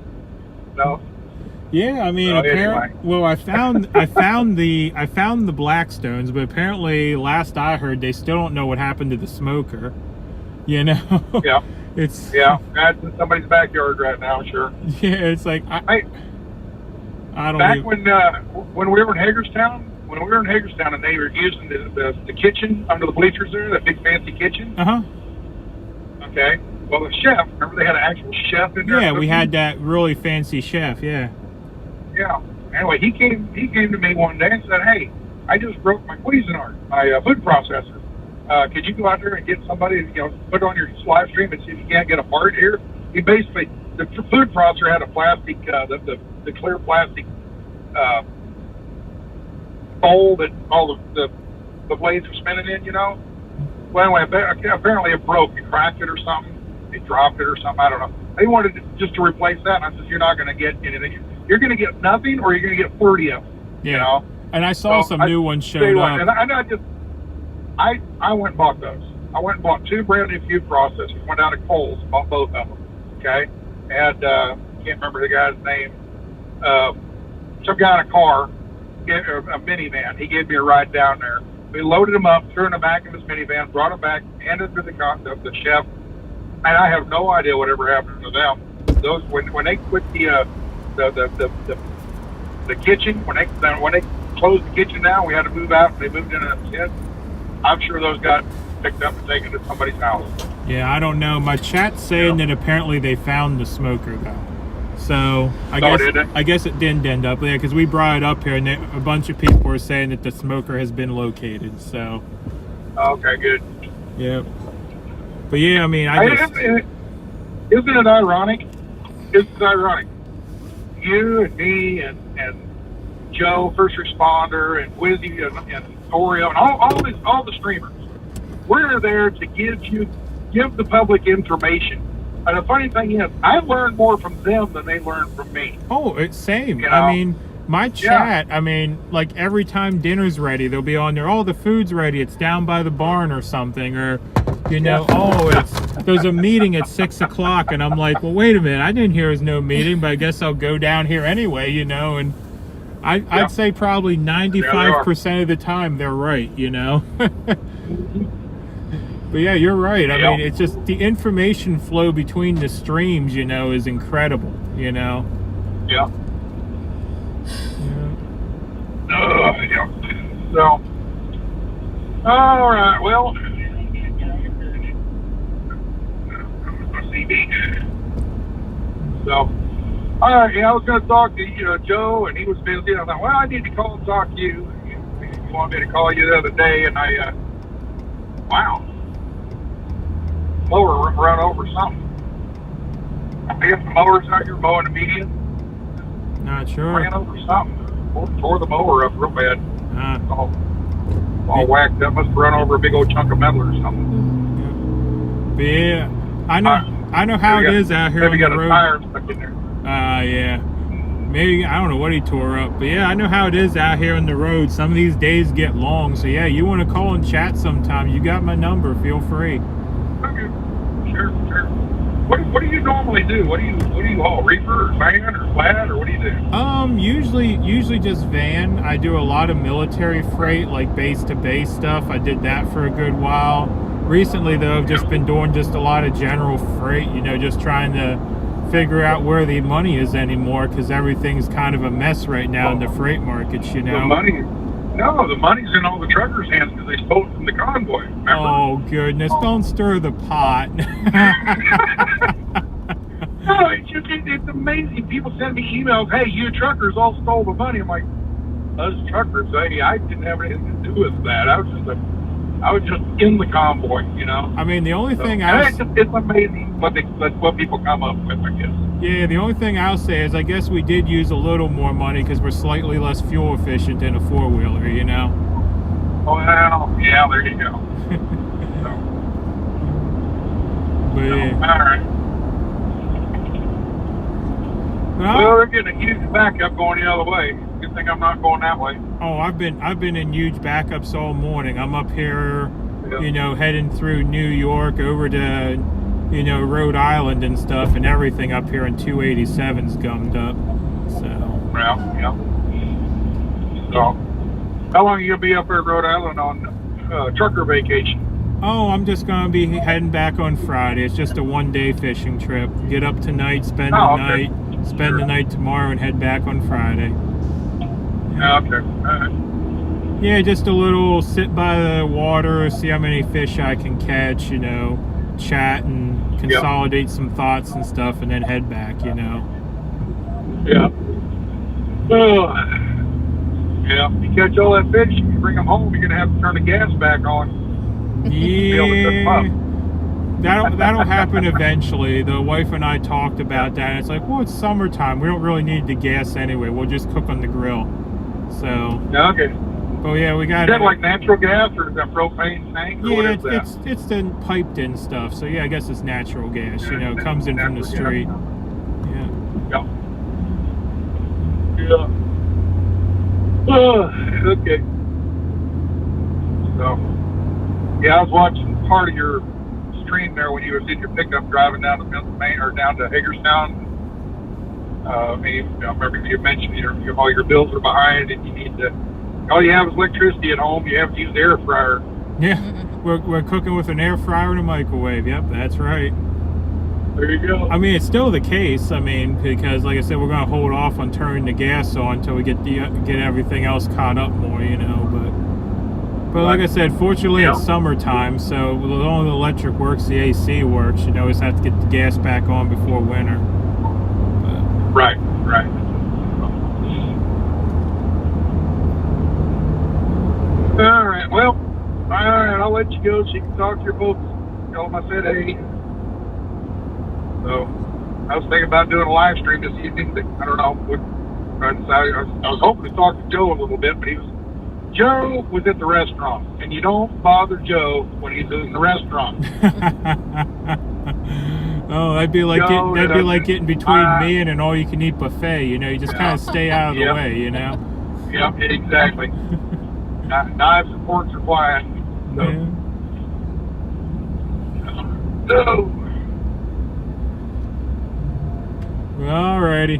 So. Yeah, I mean, anyway. Well, I found the Blackstones, but apparently, last I heard, they still don't know what happened to the smoker. You know? Yeah. It's that's in somebody's backyard right now, sure. Yeah, it's like I don't. Back when we were in Hagerstown, and they were using the kitchen under the bleachers there, that big fancy kitchen. Okay. Well, the chef, remember they had an actual chef in there? Yeah, we had that really fancy chef, yeah. Yeah. Anyway, he came to me one day and said, hey, I just broke my Cuisinart, my food processor. Could you go out there and get somebody, you know, put it on your live stream and see if you can't get a part here? He basically, the food processor had a plastic, the clear plastic bowl that all the blades were spinning in, you know? Well, anyway, apparently it broke. He cracked it or something. He dropped it or something. I don't know. He wanted just to replace that. And I said, you're not going to get anything. You're going to get nothing, or you're going to get 30 of them. Yeah. You know? And I saw some new ones showed up. And I went and bought those. I went and bought 2 brand new food processors. Went down to Kohl's and bought both of them. Okay? And can't remember the guy's name. Some guy in a car, a minivan. He gave me a ride down there. We loaded them up, threw in the back of his minivan, brought them back, handed them to the chef. And I have no idea whatever happened to them. Those when they quit the kitchen, when they closed the kitchen down, we had to move out. And they moved in a tent. I'm sure those got picked up and taken to somebody's house. Yeah, I don't know. My chat's saying that apparently they found the smoker though. So I guess it didn't end up there because we brought it up here, and a bunch of people were saying that the smoker has been located. So. Okay, good. Yeah. But yeah, I mean, isn't it ironic? It's ironic. You and me and Joe, first responder, and Wizzy and Oreo, and all the streamers, we're there to give the public information. And the funny thing is, I learned more from them than they learned from me. Oh, it's same. You know? I mean, my chat, I mean, like every time dinner's ready, they'll be on there, oh, the food's ready, it's down by the barn or something, or, you know, there's a meeting at 6 o'clock, and I'm like, well, wait a minute, I didn't hear there's no meeting, but I guess I'll go down here anyway, you know, and I'd say probably 95% of the time they're right, you know. But yeah, you're right. I Yeah. mean, it's just the information flow between the streams, you know, is incredible, you know? Yeah. Yeah. Yeah. So, all right. Well, CB. So, all right. Yeah, I was going to talk to Joe, and he was busy. I thought, well, I need to call and talk to you. You wanted me to call you the other day, and wow, mower run over something. I guess the mower's out here mowing the median. Not sure. Ran over something. Tore the mower up real bad. All whacked up. Must have run over a big old chunk of metal or something. But yeah, I know how it is out here on maybe the got a road. tire stuck in there. Yeah. Maybe, I don't know what he tore up. But yeah, I know how it is out here on the road. Some of these days get long. So yeah, you want to call and chat sometime, you got my number. Feel free. Okay. Sure. What do you normally do? What do you haul? Reefer or van or flat or what do you do? Usually just van. I do a lot of military freight, like base to base stuff. I did that for a good while. Recently though, I've just been doing just a lot of general freight, you know, just trying to figure out where the money is anymore, because everything's kind of a mess right now in the freight markets, you know. The money's in all the truckers' hands because they stole it from the convoy. Remember? Oh goodness, don't stir the pot. No, it's amazing. People send me emails, hey, you truckers all stole the money. I'm like, us truckers, hey, I didn't have anything to do with that. I was just in the convoy, you know. I mean, the only thing it's amazing what people come up with, I guess. Yeah, the only thing I'll say is I guess we did use a little more money because we're slightly less fuel efficient than a four-wheeler, you know. Well, yeah, there you go. But yeah. All right. Well, they're getting a huge backup going the other way. Good thing I'm not going that way. Oh, I've been in huge backups all morning. I'm up here, you know, heading through New York over to, you know, Rhode Island and stuff, and everything up here in 287's gummed up. So. Yeah. So, how long are you gonna be up here at Rhode Island on trucker vacation? Oh, I'm just gonna be heading back on Friday. It's just a one-day fishing trip. Get up tonight, spend the night, spend the night tomorrow, and head back on Friday. Okay. All right. Yeah, just a little sit by the water, see how many fish I can catch, you know, chat and consolidate some thoughts and stuff, and then head back, you know. Yeah. Yeah. You catch all that fish, you bring them home, you're gonna have to turn the gas back on. Yeah. That'll happen eventually. The wife and I talked about that, and it's like, well, it's summertime. We don't really need the gas anyway. We'll just cook on the grill. So. Okay. But yeah, we got. Is that like natural gas or is that propane tank? Or yeah, what is it's the piped in stuff. So yeah, I guess it's natural gas. You know, it comes in from the street. Yeah. Okay. So, yeah, I was watching part of your stream there when you was in your pickup driving down to Pennsylvania or down to Hagerstown. I remember you mentioned all your bills are behind and you need to. All you have is electricity at home. You have to use the air fryer. Yeah, we're cooking with an air fryer and a microwave. Yep, that's right. There you go. I mean, it's still the case. I mean, because like I said, we're going to hold off on turning the gas on until we get everything else caught up more, you know. But like I said, fortunately it's summertime, so only the electric works, the AC works. You know, we just have to get the gas back on before winter. Right. All right. Well, all right. I'll let you go so you can talk to your folks. Tell them I said hey. So I was thinking about doing a live stream this evening, but I don't know. I was hoping to talk to Joe a little bit, but Joe was at the restaurant, and you don't bother Joe when he's in the restaurant. Oh, that'd be like getting between me and an all-you-can-eat buffet. You know, you just kind of stay out of the way. You know. Yep, exactly. Knives and forks are flying. So. Alrighty.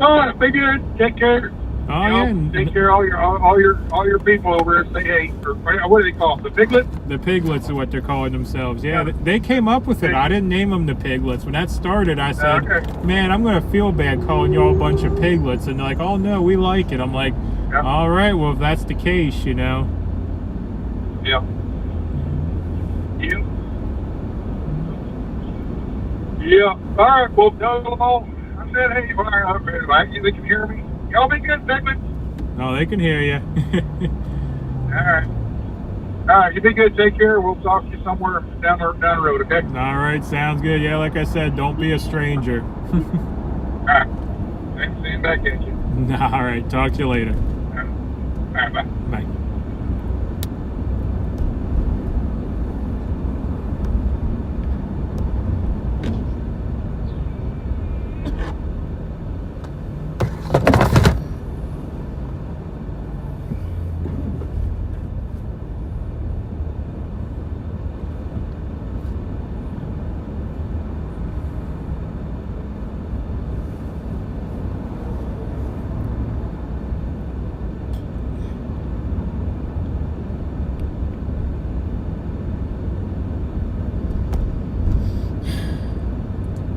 All right, be good. Take care. Oh, You know, yeah. take care of all your people over there. Say hey, or what do they call them? The piglets? The piglets are what they're calling themselves. Yeah, Yeah. they came up with it. I didn't name them the piglets. When that started, I said, Okay. man, I'm going to feel bad calling y'all a bunch of piglets. And they're like, oh, no, we like it. I'm like, Yeah. all right, well, if that's the case, you know. Yeah. Yeah. Yeah. All right. Well, tell them all. I said, hey, all right, they can hear me. Y'all be good, piglets. Oh, they can hear you. All right. All right. You be good. Take care. We'll talk to you somewhere down the road. Okay. All right, sounds good. Yeah, like I said, don't be a stranger. All right. Thanks for seeing back at you. All right, talk to you later. All right. Bye. Bye.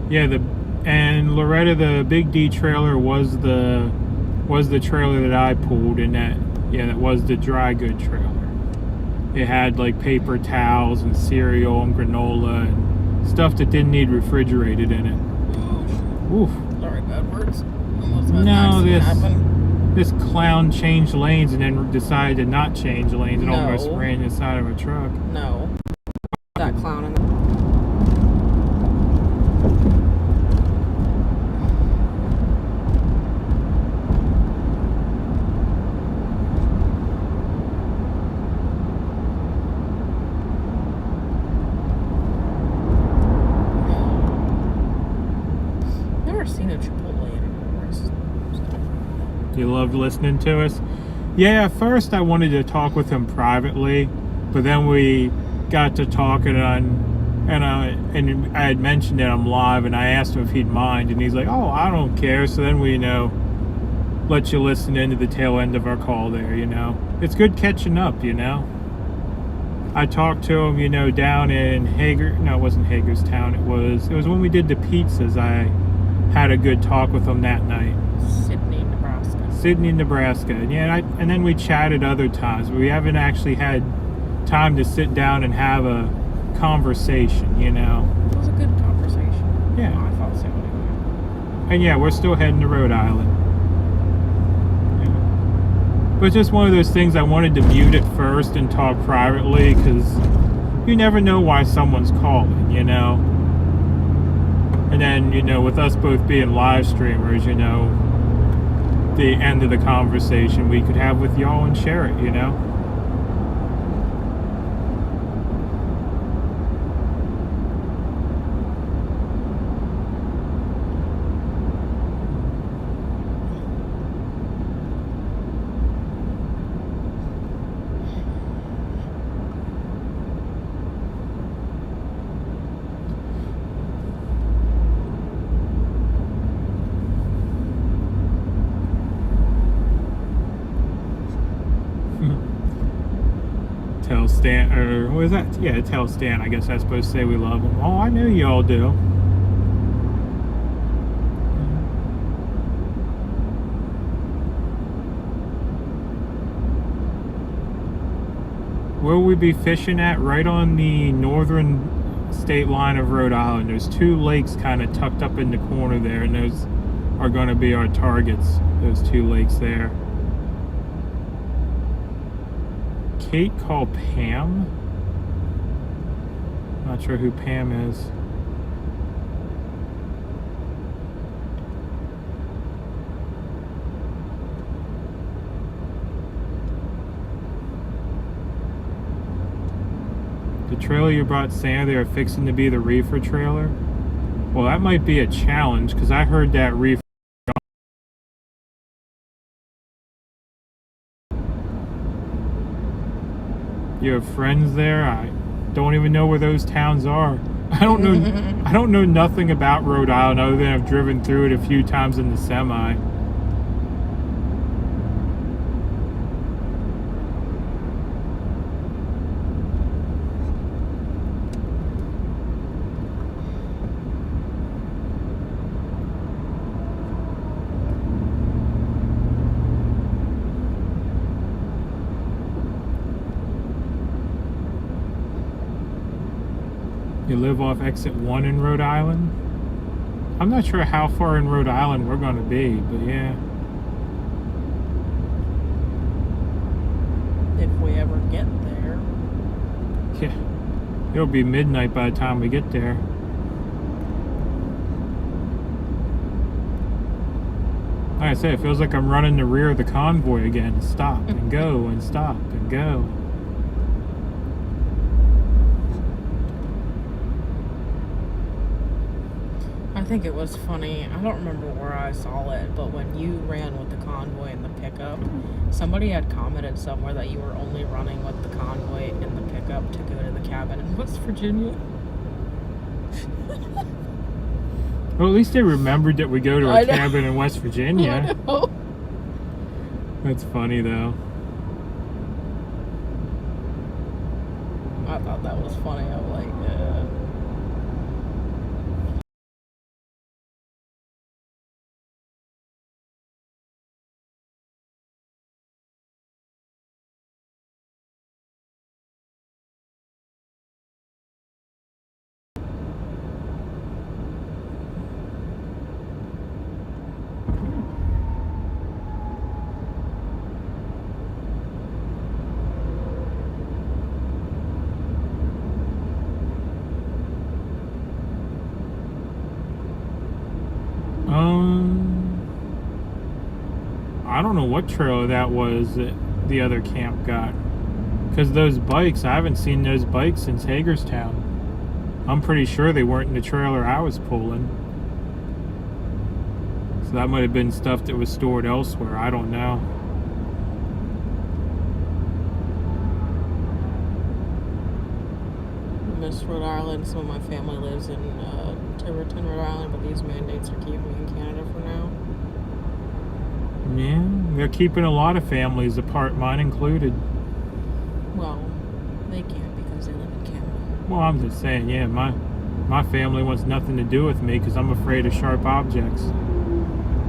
Yeah, and Loretta, the Big D trailer was the trailer that I pulled, and that was the dry good trailer. It had like paper towels and cereal and granola and stuff that didn't need refrigerated in it. Oof. Sorry, bad words. Almost had an No, accident happen. this clown changed lanes and then decided to not change lanes and almost No. ran inside of a truck. No. That clown in Never seen a Chipotle in a restaurant. You loved listening to us? Yeah, at first I wanted to talk with him privately, but then we got to talking and I had mentioned that I'm live, and I asked him if he'd mind, and he's like, oh, I don't care. So then we, let you listen into the tail end of our call there, It's good catching up, I talked to him, down in no, it wasn't Hagerstown. It was when we did the pizzas. I had a good talk with him that night. Sydney, Nebraska. And then we chatted other times, but we haven't actually had time to sit down and have a conversation, It was a good conversation. Yeah. I thought so anyway. And yeah, we're still heading to Rhode Island. Yeah. But it's just one of those things I wanted to mute it first and talk privately, because you never know why someone's calling, And then, with us both being live streamers, the end of the conversation we could have with y'all and share it, Tell Stan, or what is that? Yeah, tell Stan. I guess I'm supposed to say we love him. Oh, I know y'all do. Where we be fishing at? Right on the northern state line of Rhode Island. There's two lakes kind of tucked up in the corner there, and those are going to be our targets. Those two lakes there. Kate called Pam. Not sure who Pam is. The trailer you brought Santa, they are fixing to be the reefer trailer. Well, that might be a challenge, because I heard that reefer. You have friends there? I don't even know where those towns are. I don't know nothing about Rhode Island other than I've driven through it a few times in the semi. You live off exit 1 in Rhode Island? I'm not sure how far in Rhode Island we're going to be, but yeah. If we ever get there. Yeah. It'll be midnight by the time we get there. Like I said, it feels like I'm running the rear of the convoy again. Stop and go and stop and go. I think it was funny. I don't remember where I saw it, but when you ran with the convoy in the pickup, somebody had commented somewhere that you were only running with the convoy in the pickup to go to the cabin in West Virginia. Well, at least they remembered that we go to I a know. cabin in West Virginia. I know. That's funny, though. I thought that was funny. I'm like, I don't know what trailer that was that the other camp got. Because those bikes, I haven't seen those bikes since Hagerstown. I'm pretty sure they weren't in the trailer I was pulling. So that might have been stuff that was stored elsewhere. I don't know. I miss Rhode Island. Some of my family lives in Tiverton, Rhode Island, but these mandates are keeping me in Canada for now. Yeah, they're keeping a lot of families apart, mine included. Well, they can't because they live in Canada. Well, I'm just saying, yeah, my family wants nothing to do with me because I'm afraid of sharp objects.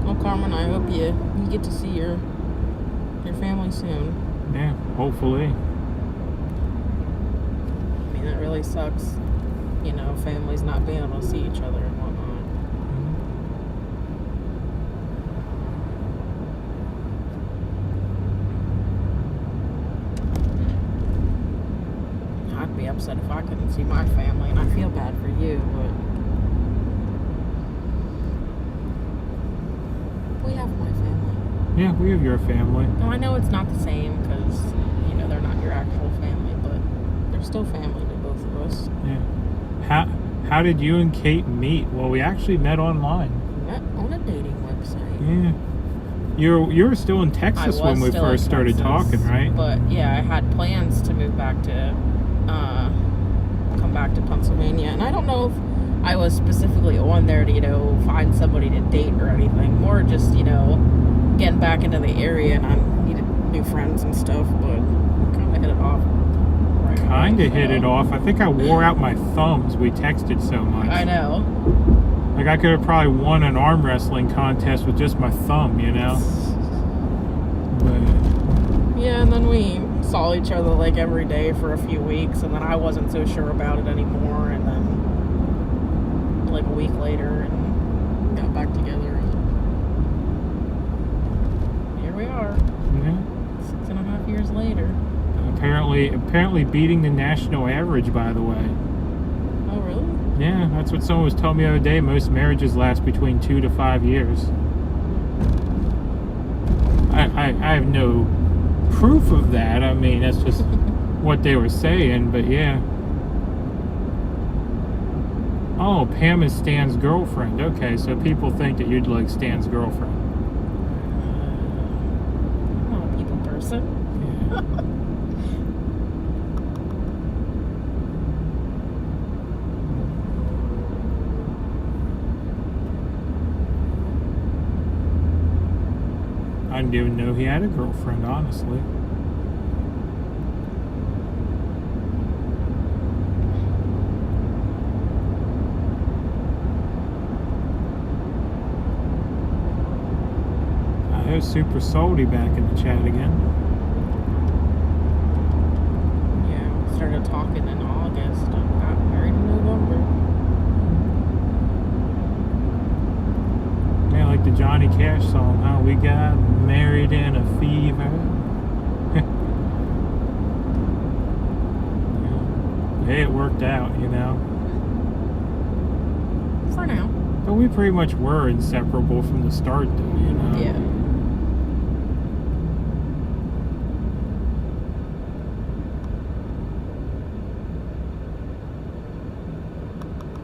Well, Carmen, I hope you get to see your family soon. Yeah, hopefully. I mean, that really sucks. You know, families not being able to see each other and whatnot. I'd be upset if I couldn't see my family, and I feel bad for you, but we have my family. Yeah, we have your family. Now, I know it's not the same because, you know, they're not your actual family, but they're still family to both of us. Yeah. How did you and Kate meet? Well, we actually met online. We met on a dating website. Yeah. You were still in Texas when we first started talking, right? But yeah, I had plans to move back to, come back to Pennsylvania, and I don't know if I was specifically on there to, you know, find somebody to date or anything. More just, you know, getting back into the area, and I needed new friends and stuff. But kind of hit it off. Kind of hit it off. I think I wore out my thumbs. We texted so much. I know. Like I could have probably won an arm wrestling contest with just my thumb, you know. But Yeah, and then we saw each other like every day for a few weeks, and then I wasn't so sure about it anymore, and then like a week later, and got back together, and here we are, yeah. 6.5 years later. Apparently beating the national average, by the way. Oh, really? Yeah, that's what someone was telling me the other day. Most marriages last between 2 to 5 years. I have no proof of that. I mean, that's just what they were saying, but yeah. Oh, Pam is Stan's girlfriend. Okay, so people think that you'd like Stan's girlfriend. I'm not a people person. Yeah. I didn't even know he had a girlfriend, honestly. There's Super Salty back in the chat again. Yeah, we started talking in August and got married in November. the Johnny Cash song, huh? We got married in a fever. Hey, it worked out, you know. For now. But we pretty much were inseparable from the start, though, you know. Yeah.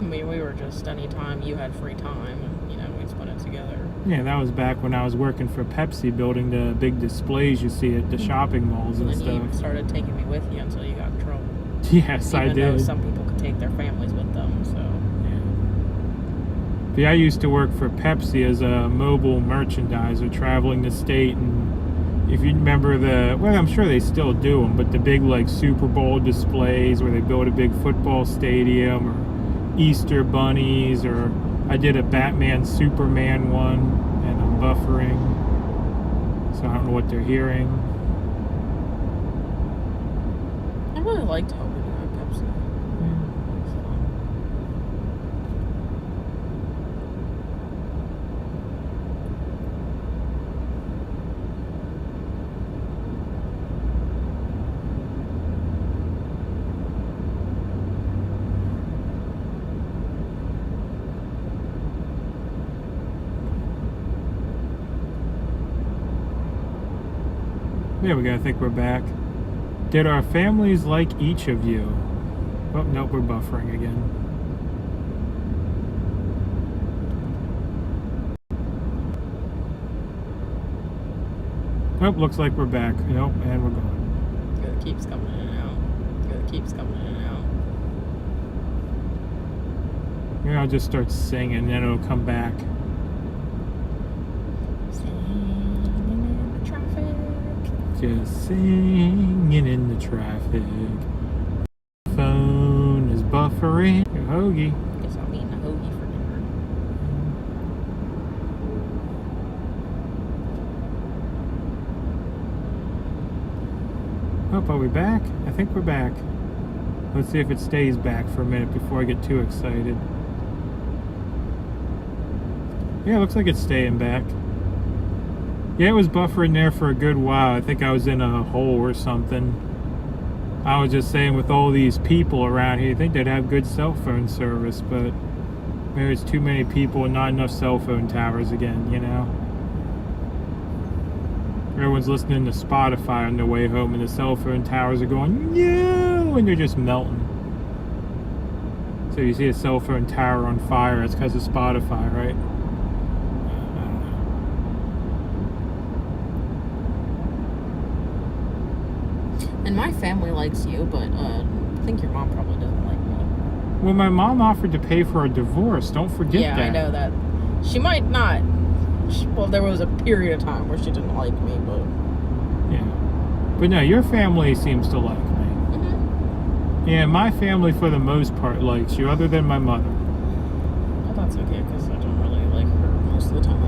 I mean, we were just anytime you had free time, you know, we'd spend it together. Yeah, that was back when I was working for Pepsi, building the big displays you see at the shopping malls and then stuff. you started taking me with you until you got in trouble. Yes, I Even though did. some people could take their families with them, so. Yeah. But I used to work for Pepsi as a mobile merchandiser, traveling the state, and if you remember well, I'm sure they still do them, but the big like Super Bowl displays where they build a big football stadium, or Easter bunnies, or I did a Batman Superman one, and I'm buffering, so I don't know what they're hearing. I really liked helping you at Pepsi. It's fun. There we go, I think we're back. Did our families like each of you? Oh, nope, we're buffering again. Nope, looks like we're back. Nope, and we're gone. Good, it keeps coming in and out. Good, it keeps coming in and out. Maybe I'll just start singing, and then it'll come back. Just singing in the traffic. Phone is buffering. Your hoagie. Guess I'm eating a hoagie for dinner. Oh, are we back? I think we're back. Let's see if it stays back for a minute before I get too excited. Yeah, it looks like it's staying back. Yeah, it was buffering there for a good while. I think I was in a hole or something. I was just saying, with all these people around here, you think they'd have good cell phone service, but maybe it's too many people and not enough cell phone towers again, you know? Everyone's listening to Spotify on their way home, and the cell phone towers are going, no, and they're just melting. So you see a cell phone tower on fire, it's because of Spotify, right? And my family likes you, but I think your mom probably doesn't like me. Well, my mom offered to pay for a divorce. Don't forget that. Yeah, I know that. She might not. Well, there was a period of time where she didn't like me, but. Yeah. But no, your family seems to like me. Mm-hmm. Yeah, my family for the most part likes you, other than my mother. Well, that's okay, because I don't really like her most of the time.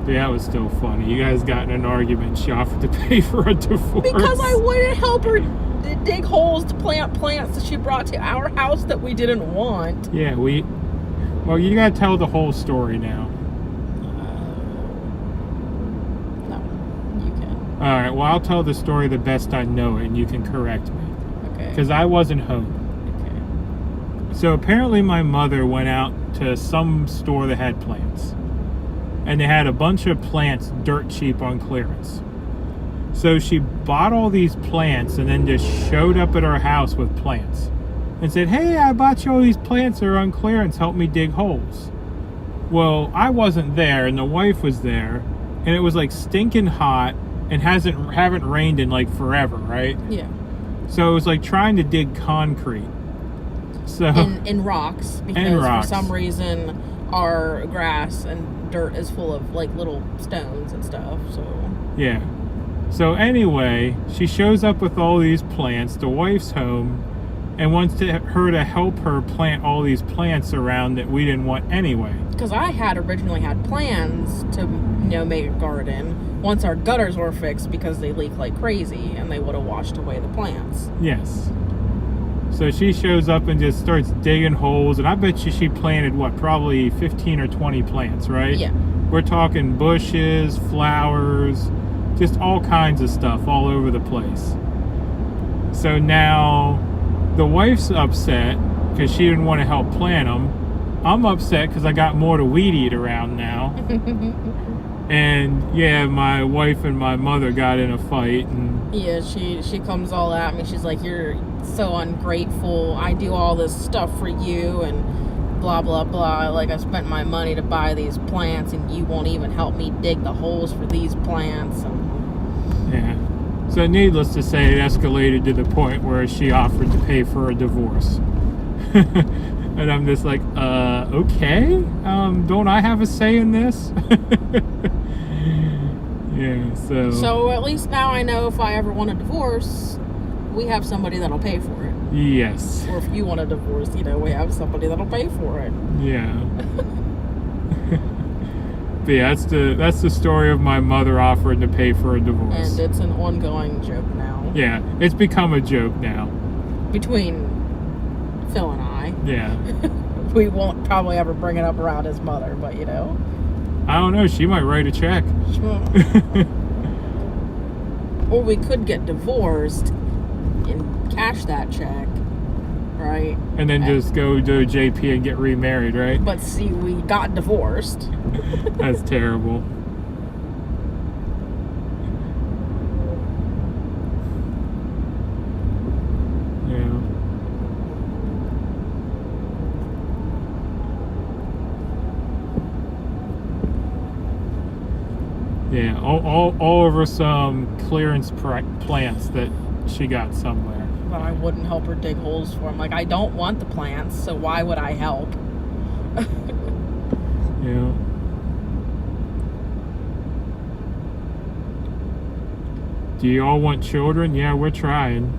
Yeah, that was still funny. You guys got in an argument. She offered to pay for a divorce. Because I wouldn't help her dig holes to plant plants that she brought to our house that we didn't want. Yeah, well, you gotta tell the whole story now. No, you can. Alright, well, I'll tell the story the best I know it, and you can correct me. Okay. Because I wasn't home. Okay. So apparently my mother went out to some store that had plants. And they had a bunch of plants dirt cheap on clearance. So she bought all these plants and then just showed up at our house with plants and said, hey, I bought you all these plants that are on clearance, help me dig holes. Well, I wasn't there and the wife was there, and it was like stinking hot and haven't rained in like forever, right? Yeah. So it was like trying to dig concrete. So In rocks, because rocks. for some reason our grass and dirt is full of like little stones and stuff, so yeah. So anyway, she shows up with all these plants. The wife's home and wants her to help her plant all these plants around that we didn't want anyway. because I had originally had plans to make a garden once our gutters were fixed, because they leak like crazy and they would have washed away the plants. Yes. So she shows up and just starts digging holes, and I bet you she planted, what, probably 15 or 20 plants, right? Yeah. We're talking bushes, flowers, just all kinds of stuff all over the place. So now the wife's upset because she didn't want to help plant them. I'm upset because I got more to weed eat around now. And yeah, my wife and my mother got in a fight, and Yeah, she comes all at me. She's like, "You're so ungrateful. I do all this stuff for you and blah blah blah. Like, I spent my money to buy these plants and you won't even help me dig the holes for these plants." And yeah. So needless to say, it escalated to the point where she offered to pay for a divorce. And I'm just like, okay, don't I have a say in this? Yeah, so at least now I know if I ever want a divorce, we have somebody that'll pay for it. Yes. Or if you want a divorce, we have somebody that'll pay for it. Yeah. But yeah, that's the story of my mother offering to pay for a divorce. And it's an ongoing joke now. Yeah, it's become a joke now. Between Phil and I. Yeah. We won't probably ever bring it up around his mother, but I don't know, she might write a check. Or we could get divorced and cash that check, right? And then just go to JP and get remarried, right? But see, we got divorced. That's terrible. Yeah. Yeah, all over some clearance plants that she got somewhere. But I wouldn't help her dig holes for them. Like, I don't want the plants, so why would I help? Yeah. Do you all want children? Yeah, we're trying.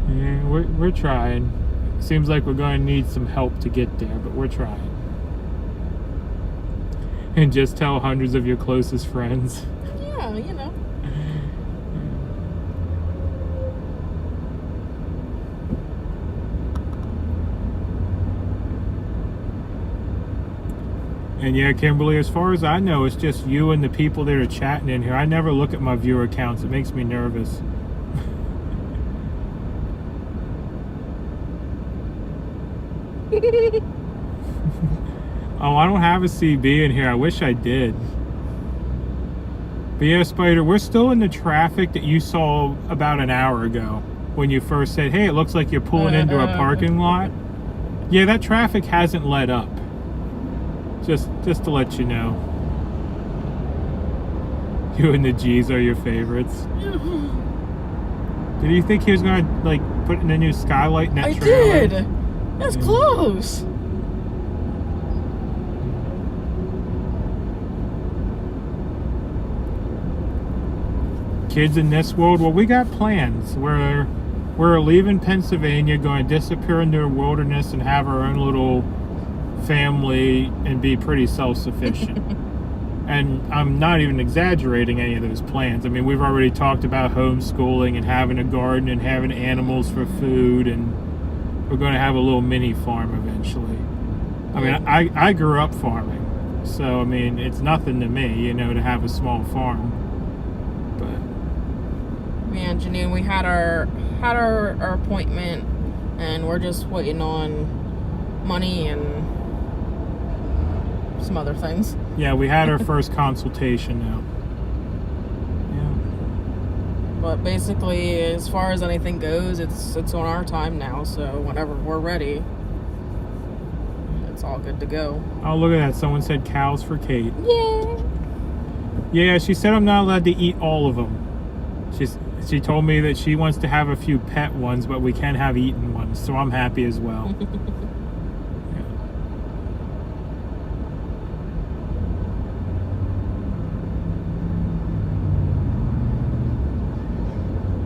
Yeah, we're trying. Seems like we're going to need some help to get there, but we're trying. And just tell hundreds of your closest friends. Yeah, And yeah, Kimberly, as far as I know, it's just you and the people that are chatting in here. I never look at my viewer accounts. It makes me nervous. Oh, I don't have a CB in here. I wish I did. But yeah, Spider, we're still in the traffic that you saw about an hour ago when you first said, hey, it looks like you're pulling into a parking lot. Yeah, that traffic hasn't let up. Just to let you know. You and the G's are your favorites. Did you think he was going to, like, put in a new skylight in that trailer? I did. That's close. Kids in this world, well, we got plans. We're leaving Pennsylvania, going to disappear into the wilderness and have our own little family and be pretty self-sufficient. And I'm not even exaggerating any of those plans. I mean, we've already talked about homeschooling and having a garden and having animals for food, and we're going to have a little mini farm eventually. I mean, I grew up farming, so I mean, it's nothing to me, to have a small farm. But Man, Janine, we had our appointment, and we're just waiting on money and some other things. Yeah, we had our first consultation now. Yeah. But basically, as far as anything goes, it's on our time now. So whenever we're ready, it's all good to go. Oh, look at that. Someone said cows for Kate. Yeah. Yeah, she said I'm not allowed to eat all of them. She told me that she wants to have a few pet ones, but we can have eaten ones, so I'm happy as well.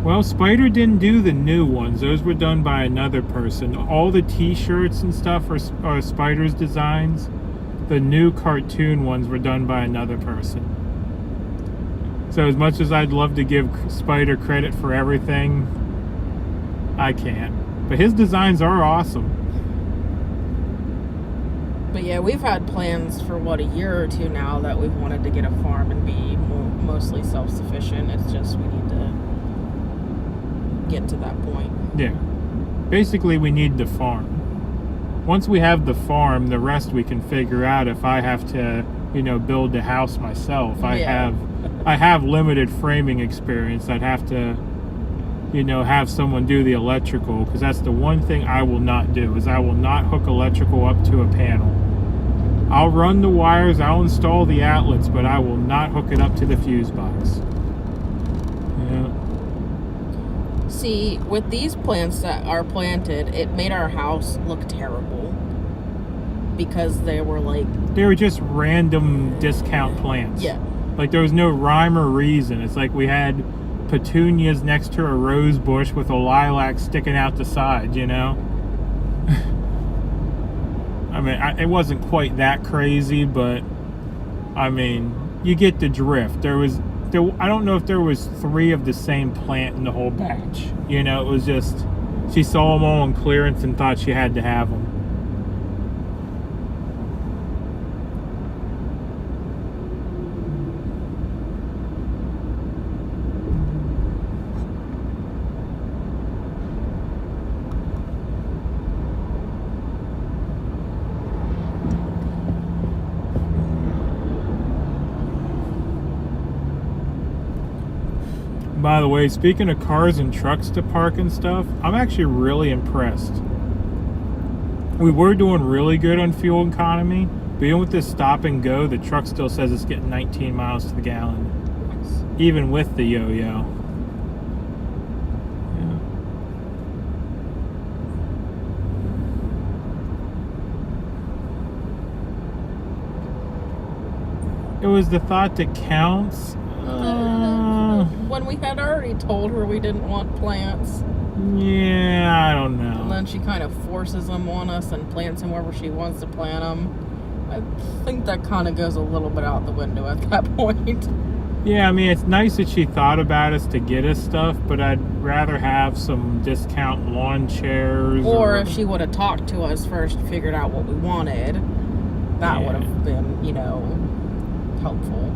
Well, Spider didn't do the new ones. Those were done by another person. All the t-shirts and stuff are Spider's designs. The new cartoon ones were done by another person. So as much as I'd love to give Spider credit for everything, I can't. But his designs are awesome. But yeah, we've had plans for a year or two now that we've wanted to get a farm and be mostly self-sufficient. It's just we need to get to that point. Yeah. Basically, we need the farm. Once we have the farm, the rest we can figure out. If I have to, build the house myself, I have limited framing experience. I'd have to, have someone do the electrical, because that's the one thing I will not do, is I will not hook electrical up to a panel. I'll run the wires, I'll install the outlets, but I will not hook it up to the fuse box. Yeah. See, with these plants that are planted, it made our house look terrible. Because they were just random discount plants. Yeah. Like, there was no rhyme or reason. It's like we had petunias next to a rose bush with a lilac sticking out the side, I mean, it wasn't quite that crazy, but I mean, you get the drift. I don't know if there was 3 of the same plant in the whole batch. It was just, she saw them all on clearance and thought she had to have them. By the way, speaking of cars and trucks to park and stuff, I'm actually really impressed. We were doing really good on fuel economy, but even with this stop and go, the truck still says it's getting 19 miles to the gallon. Even with the yo-yo. It was the thought that counts. When we had already told her we didn't want plants. Yeah, I don't know. And then she kind of forces them on us and plants them wherever she wants to plant them. I think that kind of goes a little bit out the window at that point. Yeah, I mean, it's nice that she thought about us to get us stuff, but I'd rather have some discount lawn chairs. Or if she would have talked to us first, figured out what we wanted, that would have been, helpful.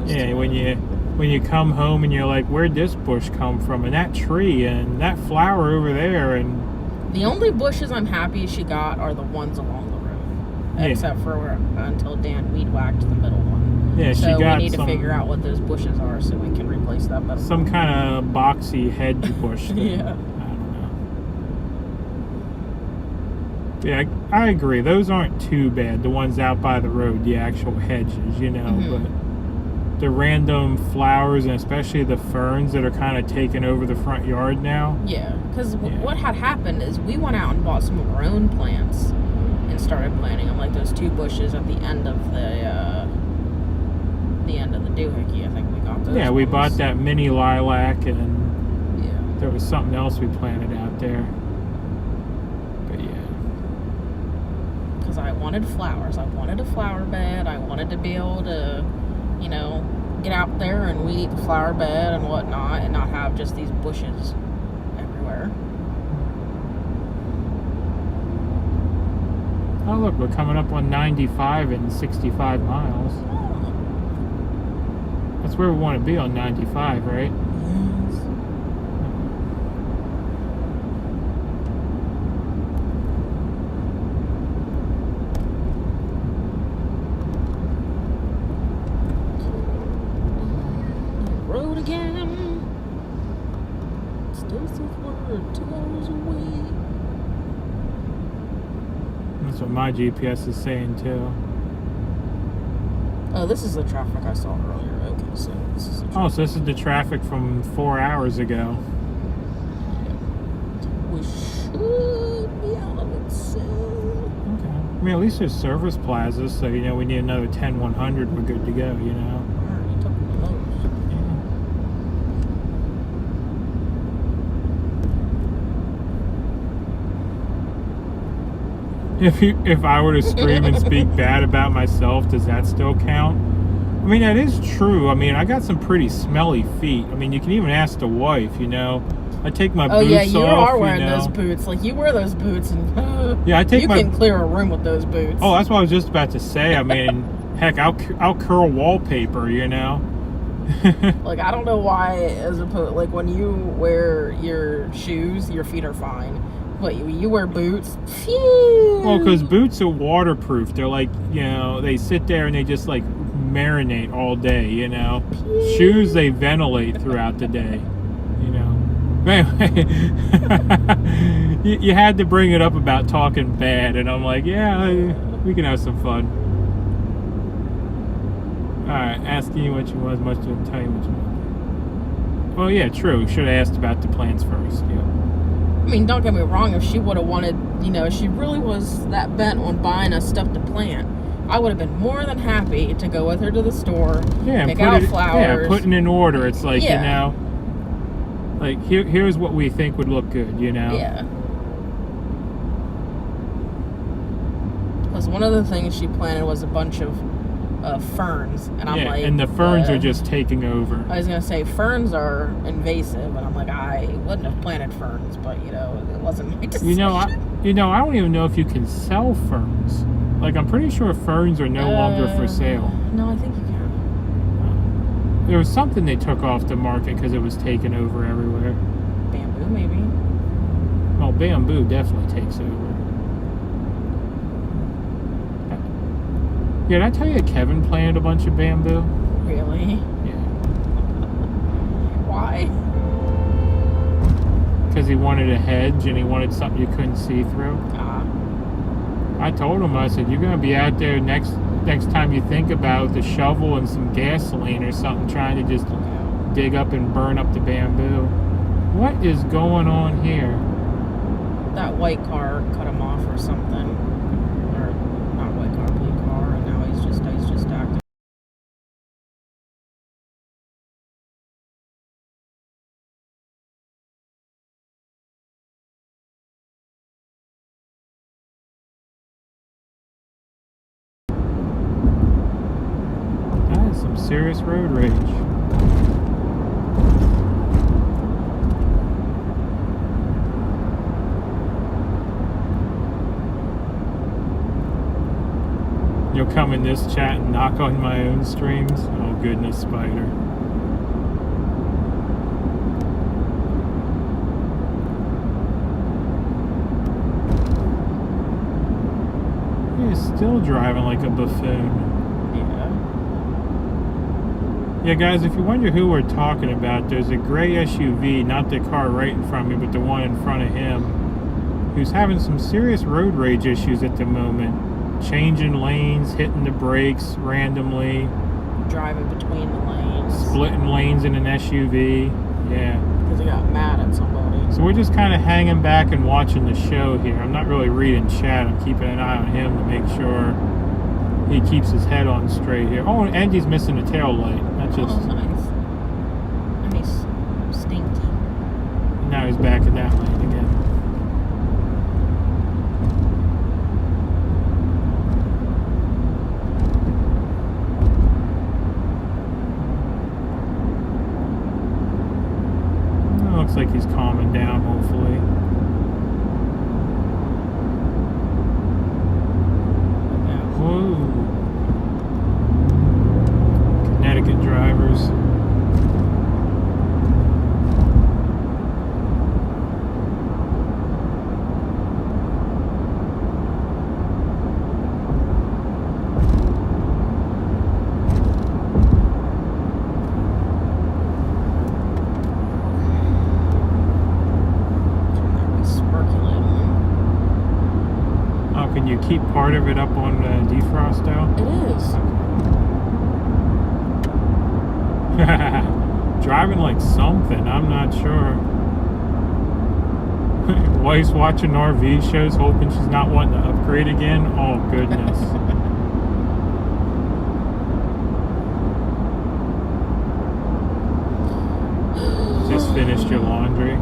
Yeah, when you come home and you're like, where'd this bush come from, and that tree and that flower over there, and the only bushes I'm happy she got are the ones along the road, except for until Dan weed whacked the middle one. Yeah, so she got we need to figure out what those bushes are so we can replace that middle. Some kind of boxy hedge bush. Yeah. I don't know. Yeah, I agree. Those aren't too bad. The ones out by the road, the actual hedges, but the random flowers, and especially the ferns that are kind of taking over the front yard now. Yeah, because what had happened is we went out and bought some of our own plants and started planting them, like those 2 bushes at the end of the doohickey. I think we got those. Yeah, we bought that mini lilac, and yeah, there was something else we planted out there. But yeah, because I wanted flowers. I wanted a flower bed. I wanted to be able to, get out there and weed eat the flower bed and whatnot, and not have just these bushes everywhere. Oh look, we're coming up on 95 and 65 miles. That's where we want to be on 95, right? Yes. Road again. Still so far, 2 hours away. That's what my GPS is saying too. Oh, this is the traffic I saw earlier. Okay, so this is the traffic. Oh, so this is the traffic from 4 hours ago. We should be out of it soon. Okay. I mean, at least there's service plazas, so we need another 10-100. We're good to go. I already took one of those. If I were to scream and speak bad about myself, does that still count? I mean, that is true. I mean, I got some pretty smelly feet. I mean, you can even ask the wife, you know. I take my boots off, Oh yeah, you are wearing you know. those boots. Like, you wear those boots and Yeah, I take you my... can clear a room with those boots. Oh, that's what I was just about to say. I mean, heck, I'll curl wallpaper, you know. Like, I don't know why, as opposed, like, when you wear your shoes, your feet are fine. But you wear boots, phew. Well, because boots are waterproof. They're like, you know, they sit there and they just like marinate all day, you know. Phew. Shoes, they ventilate throughout the day, you know. But anyway, you had to bring it up about talking bad, and I'm like, yeah, we can have some fun. Alright, asking you what you want as much as tell you what you want. Well, yeah, true. Should have asked about the plans first, yeah. I mean, don't get me wrong, if she would have wanted, you know, if she really was that bent on buying us stuff to plant, I would have been more than happy to go with her to the store, Yeah, pick out flowers. Yeah, putting in order. It's like, Yeah. you know, like, here's what we think would look good, you know? Yeah. Because one of the things she planted was a bunch of ferns, and I'm like, and the ferns are just taking over. I was gonna say ferns are invasive, and I'm like, I wouldn't have planted ferns, but you know, it wasn't my decision. You know, I don't even know if you can sell ferns. Like, I'm pretty sure ferns are no longer for sale. No, I think you can. There was something they took off the market because it was taken over everywhere. Bamboo, maybe. Well, bamboo definitely takes over. Yeah, did I tell you that Kevin planted a bunch of bamboo? Really? Yeah. Why? Because he wanted a hedge and he wanted something you couldn't see through. I told him, I said, you're going to be out there next time you think about it, with a shovel and some gasoline or something, trying to just dig up and burn up the bamboo. What is going on here? That white car cut him off or something. Or not white car, blue car, and now he's just acting. That is some serious road rage. You'll come in this chat and knock on my own streams? Oh goodness, Spider. He's still driving like a buffoon. Yeah, guys, if you wonder who we're talking about, there's a gray SUV, not the car right in front of me, but the one in front of him, who's having some serious road rage issues at the moment. Changing lanes, hitting the brakes randomly. Driving between the lanes. Splitting lanes in an SUV. Yeah. Because he got mad at somebody. So we're just kind of hanging back and watching the show here. I'm not really reading chat. I'm keeping an eye on him to make sure he keeps his head on straight here. Oh, and he's missing a tail light. That's just... Oh, nice. And he's stinky. And now he's back in that lane again. Looks like he's calming down, hopefully. Whoa. Connecticut drivers. Can you keep part of it up on defrost though? It is. Driving like something, I'm not sure. Wife's watching RV shows, hoping she's not wanting to upgrade again. Oh goodness. Just finished your laundry.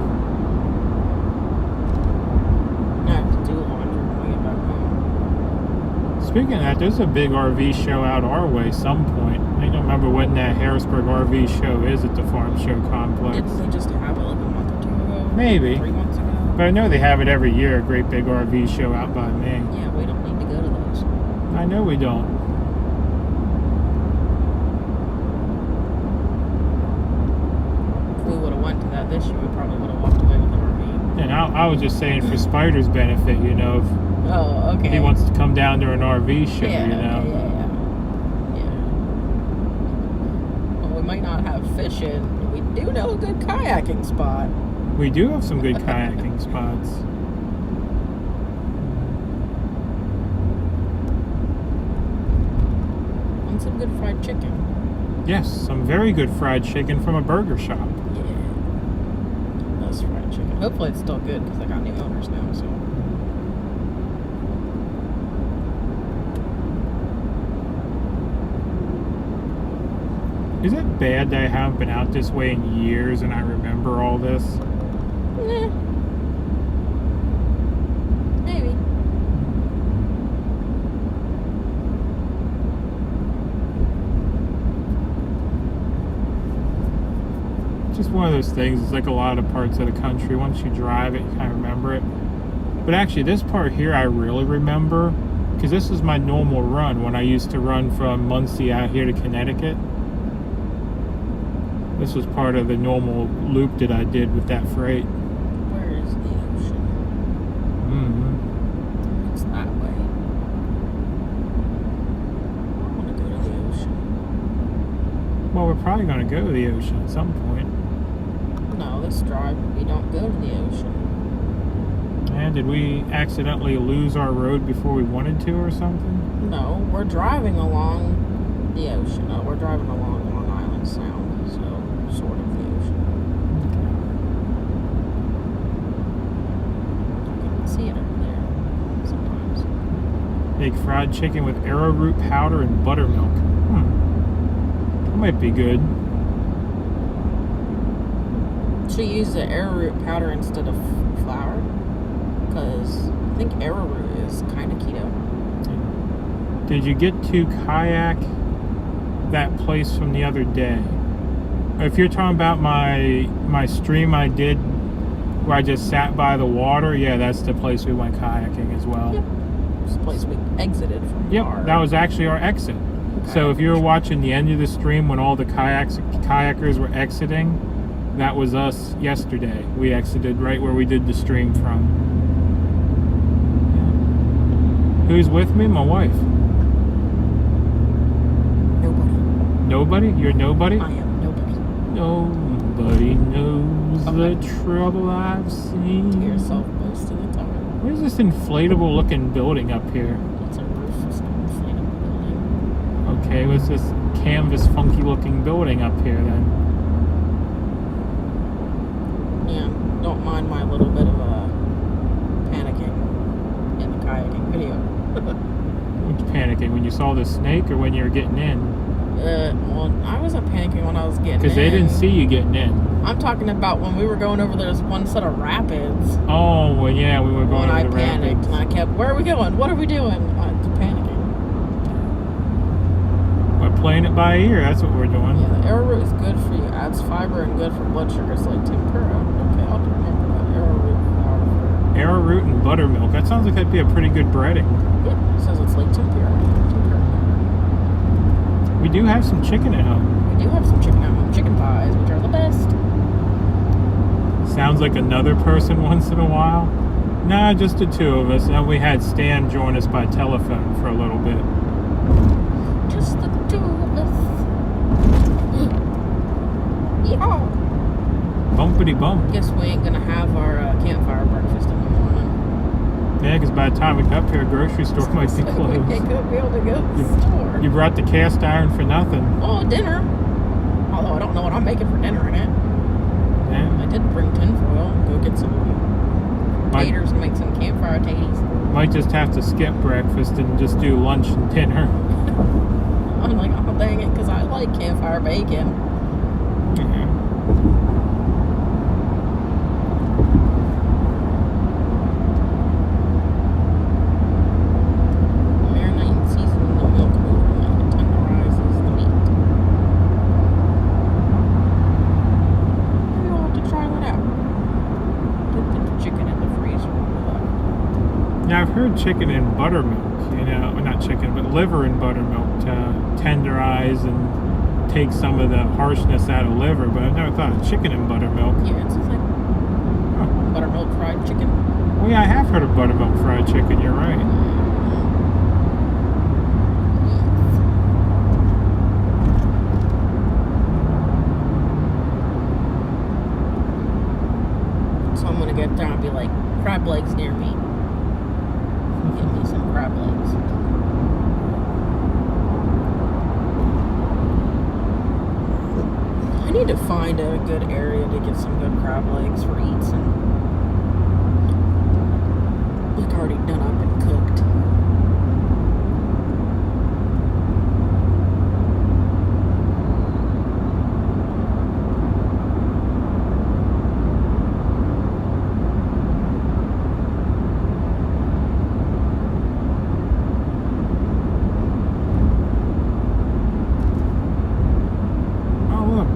Speaking of that, there's a big RV show out our way some point. I don't remember when that Harrisburg RV show is at the Farm Show Complex. Didn't they just have it like a month or two ago? Maybe. 3 months ago? But I know they have it every year, a great big RV show out by me. Yeah, we don't need to go to those. I know we don't. If we would have went to that this year, we probably would have walked away with an RV. And I was just saying for Spider's benefit, you know, if Oh, okay. he wants to come down to an RV show, yeah, you know. Yeah. Well, we might not have fishing, but we do know a good kayaking spot. We do have some good kayaking spots. And some good fried chicken. Yes, some very good fried chicken from a burger shop. Yeah. That's fried chicken. Hopefully it's still good because I got new owners now, so. Is it bad that I haven't been out this way in years and I remember all this? Maybe. Just one of those things. It's like a lot of parts of the country. Once you drive it, you kind of remember it. But actually, this part here I really remember because this is my normal run when I used to run from Muncie out here to Connecticut. This was part of the normal loop that I did with that freight. Where is the ocean? Mm-hmm. It's that way. I want to go to the ocean. Well, we're probably going to go to the ocean at some point. No, this drive, we don't go to the ocean. And did we accidentally lose our road before we wanted to or something? No, we're driving along the ocean. No, we're driving along Long Island Sound, so sort of the ocean. You can see it over there sometimes. Make fried chicken with arrowroot powder and buttermilk. That might be good. Should use the arrowroot powder instead of flour, because I think arrowroot is kind of keto. Did you get to kayak that place from the other day? If you're talking about my stream I did where I just sat by the water, yeah, that's the place we went kayaking as well. Yep. It's the place we exited from. Yep, that was actually our exit. Okay. So if you were watching the end of the stream when all the kayakers were exiting, that was us yesterday. We exited right where we did the stream from. Who's with me? My wife. Nobody. Nobody? You're nobody? I am nobody. Nobody knows the trouble I've seen. To yourself most of the time. Where's this inflatable looking building up here? It's a roof. It's an inflatable building. Okay, what's this canvas funky looking building up here then? Yeah, don't mind my little bit of panicking in the kayaking video. Which panicking? When you saw the snake or when you were getting in? Well, I wasn't panicking when I was getting in. Because they didn't see you getting in. I'm talking about when we were going over this one set of rapids. Oh, well, yeah, we were going When I over the panicked rapids. and I kept, where are we going? What are we doing? I was panicking. We're playing it by ear. That's what we're doing. Yeah, the arrowroot is good for you. Adds fiber and good for blood sugar. It's like tempura. Okay, I'll remember that. Arrowroot flour. Arrowroot and buttermilk. That sounds like that'd be a pretty good breading. Yeah, it says it's like tempura. We do have some chicken at home. We do have some chicken at home. Chicken pies, which are the best. Sounds like another person once in a while. Nah, just the two of us. And we had Stan join us by telephone for a little bit. Just the two of us. Yeah. Bumpity bump. Guess we ain't gonna have our campfire breakfast in the morning. Yeah, because by the time we get up here, grocery store might be So we closed. ain't gonna be able to go to the store. You brought the cast iron for nothing. Oh, dinner. Although I don't know what I'm making for dinner in it. Yeah. I did bring tinfoil. Go get some taters and make some campfire taties. Might just have to skip breakfast and just do lunch and dinner. I'm like, oh dang it, because I like campfire bacon. Yeah. Marinating, seasoning the milk overnight. It tenderizes the meat. Now, I've heard chicken and buttermilk, you know, well, not chicken, but liver and buttermilk to tenderize and take some of the harshness out of liver, but I've never thought of chicken and buttermilk. Yeah, it's just like buttermilk fried chicken. Well, yeah, I have heard of buttermilk fried chicken, you're right. So I'm gonna get down and be like, crab legs near me. Give me some crab legs. I need to find a good area to get some good crab legs for eats and like already done up and cooked.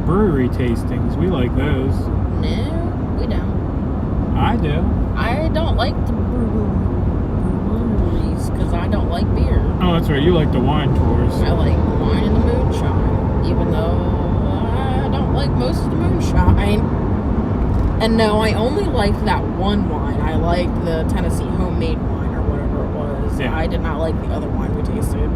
Brewery tastings, we like those. No, we don't. I do. I don't like the breweries because I don't like beer. Oh, that's right, you like the wine tours. I like the wine and the moonshine, even though I don't like most of the moonshine. And no, I only like that one wine. I like the Tennessee homemade wine or whatever it was. Yeah. I did not like the other wine we tasted.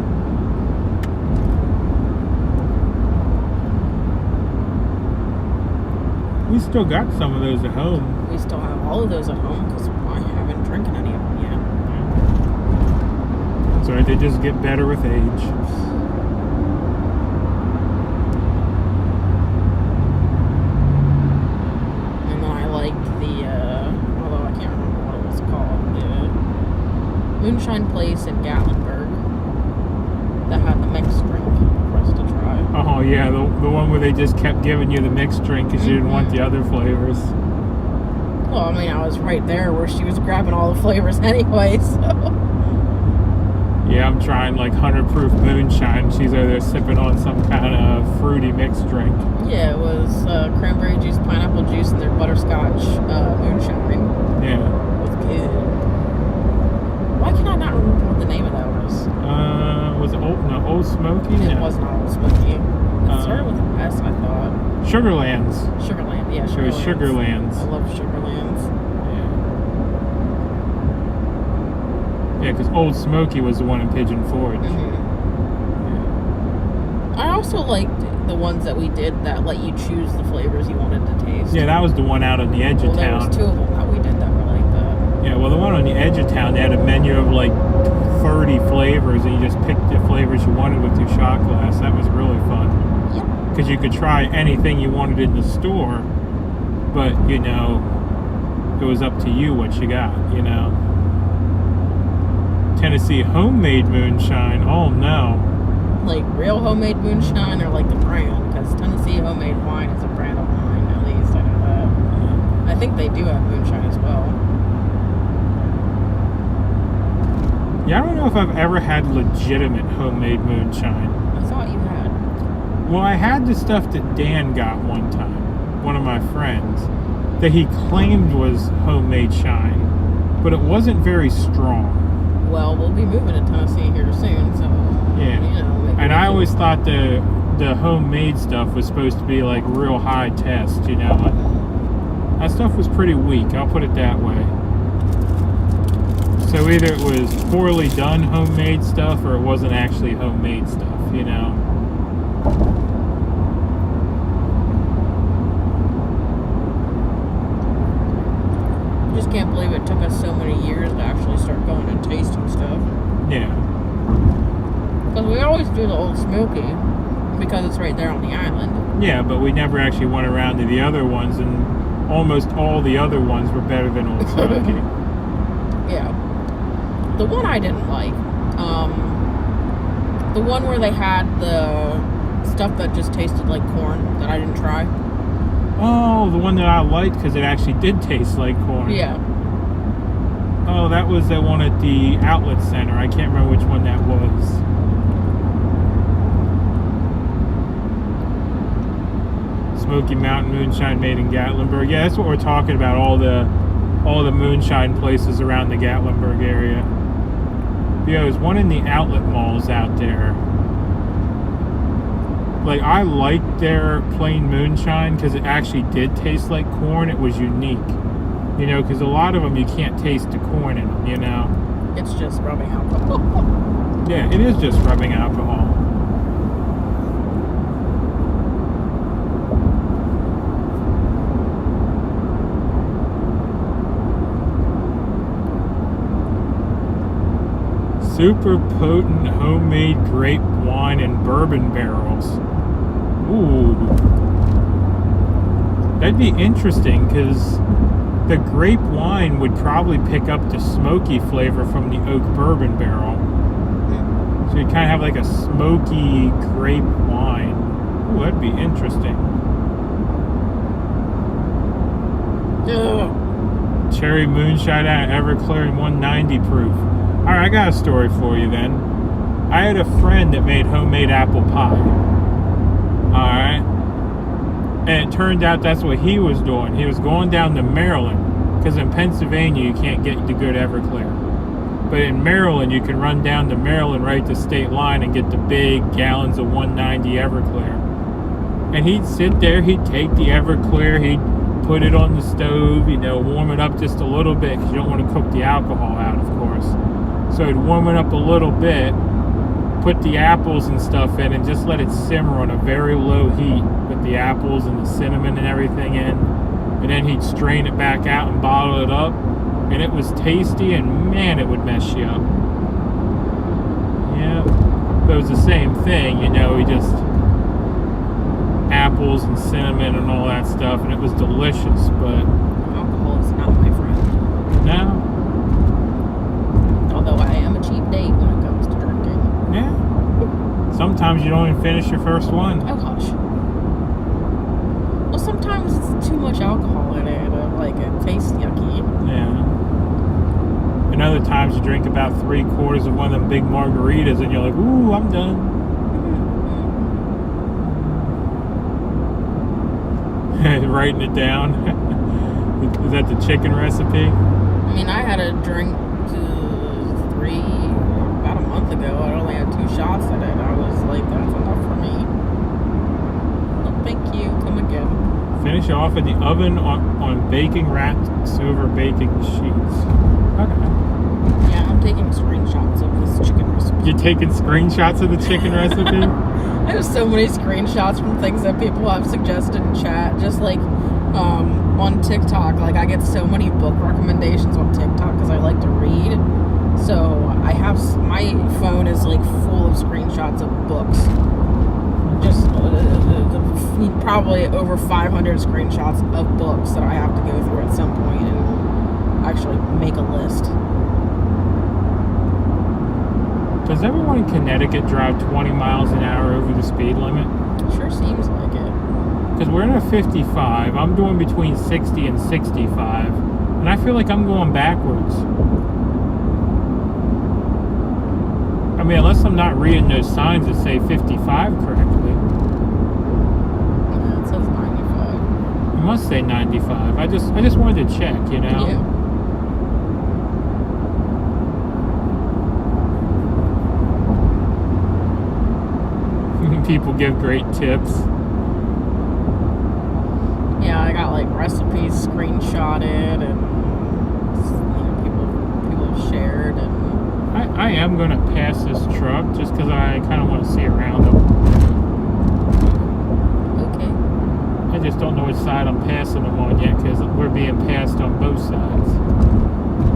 We still got some of those at home. We still have all of those at home because I haven't drinking any of them yet. That's right, they just get better with age. And then I liked the, although I can't remember what it was called, the Moonshine Place in Gatlinburg that had the mixed drink for us to try. Oh yeah, the one where they just kept giving you the mixed drink because you didn't want the other flavors. Well, I mean, I was right there where she was grabbing all the flavors anyway, so. Yeah, I'm trying like 100 proof moonshine. She's over there sipping on some kind of fruity mixed drink. Yeah, it was cranberry juice, pineapple juice, and their butterscotch moonshine. Yeah. It was good. Why can I not remember what the name of that was? Was it Old Smoky? It No. was not Old Smoky. It started with an S, I thought. Sugarlands. Sugarland, yeah, It was Sugarlands. Sugarlands. I love Sugarlands. Yeah, because Old Smoky was the one in Pigeon Forge. I also liked the ones that we did that let you choose the flavors you wanted to taste. Yeah, that was the one out on the edge of There town. was two of them that we did that were like that. Yeah, well, the one on the edge of town, they had a menu of like 30 flavors, and you just picked the flavors you wanted with your shot glass. That was really fun. Yep. Because you could try anything you wanted in the store, but, you know, it was up to you what you got, you know. Tennessee homemade moonshine, oh no. Like real homemade moonshine or like the brand? Because Tennessee homemade wine is a brand of wine, at least. I know that. I think they do have moonshine as well. Yeah, I don't know if I've ever had legitimate homemade moonshine. I thought you had. Well, I had the stuff that Dan got one time, one of my friends, that he claimed was homemade shine, but it wasn't very strong. Well, we'll be moving to Tennessee here soon, so Yeah. you know. Maybe And we I can- always thought the homemade stuff was supposed to be like real high test, you know. That stuff was pretty weak, I'll put it that way. So either it was poorly done homemade stuff or it wasn't actually homemade stuff, you know. Just can't believe it took us so many years to actually start going and tasting stuff. Yeah. Because we always do the Old Smoky because it's right there on the island. Yeah, but we never actually went around to the other ones, and almost all the other ones were better than Old Smoky. Yeah. The one I didn't like, the one where they had the stuff that just tasted like corn that I didn't try. Oh, the one that I liked because it actually did taste like corn. Yeah. Oh, that was the one at the outlet center. I can't remember which one that was. Smoky Mountain Moonshine made in Gatlinburg. Yeah, that's what we're talking about. All the all the moonshine places around the Gatlinburg area. Yeah, there's one in the outlet malls out there. Like, I liked their plain moonshine because it actually did taste like corn. It was unique. You know, because a lot of them you can't taste the corn in them, you know? It's just rubbing alcohol. Yeah, it is just rubbing alcohol. Super potent homemade grape wine and bourbon barrels. Ooh. That'd be interesting because the grape wine would probably pick up the smoky flavor from the oak bourbon barrel. So you'd kind of have like a smoky grape wine. Ooh, that'd be interesting. Ugh. Cherry moonshine out of Everclear and 190 proof. Alright, I got a story for you then. I had a friend that made homemade apple pie. Alright. And it turned out that's what he was doing. He was going down to Maryland. Because in Pennsylvania you can't get the good Everclear. But in Maryland you can run down to Maryland right to state line and get the big gallons of 190 Everclear. And he'd sit there, he'd take the Everclear, he'd put it on the stove, you know, warm it up just a little bit because you don't want to cook the alcohol out, of course. So he'd warm it up a little bit, put the apples and stuff in, and just let it simmer on a very low heat with the apples and the cinnamon and everything in. And then he'd strain it back out and bottle it up. And it was tasty, and man, it would mess you up. Yeah, but it was the same thing, you know, he just apples and cinnamon and all that stuff, and it was delicious, but Alcohol is not my friend. no. Although I am a cheap date when it comes to drinking. Yeah. Sometimes you don't even finish your first one. Oh gosh. Well, sometimes it's too much alcohol in it. Like, it tastes yucky. Yeah. And other times you drink about 3/4 of one of them big margaritas and you're like, ooh, I'm done. Writing it down. Is that the chicken recipe? I mean, I had a drink about a month ago. I only had 2 shots in it. I was like, that's enough for me. Oh, thank you. Come again. Finish off in the oven on baking racks over baking sheets. Okay. Yeah, I'm taking screenshots of this chicken recipe. You're taking screenshots of the chicken recipe? I have so many screenshots from things that people have suggested in chat. Just like on TikTok, like I get so many book recommendations on TikTok because I like to read. So I have, my phone is like full of screenshots of books. Just probably over 500 screenshots of books that I have to go through at some point and actually make a list. Does everyone in Connecticut drive 20 miles an hour over the speed limit? Sure seems like it. Because we're in a 55. I'm doing between 60 and 65. And I feel like I'm going backwards. I mean, unless I'm not reading those signs that say 55 correctly. Yeah, it says 95. It must say 95. I just wanted to check, you know? Yeah. People give great tips. Yeah, I got like recipes screenshotted and people have shared and I am going to pass this truck just because I kind of want to see around them. okay. I just don't know which side I'm passing them on yet because we're being passed on both sides.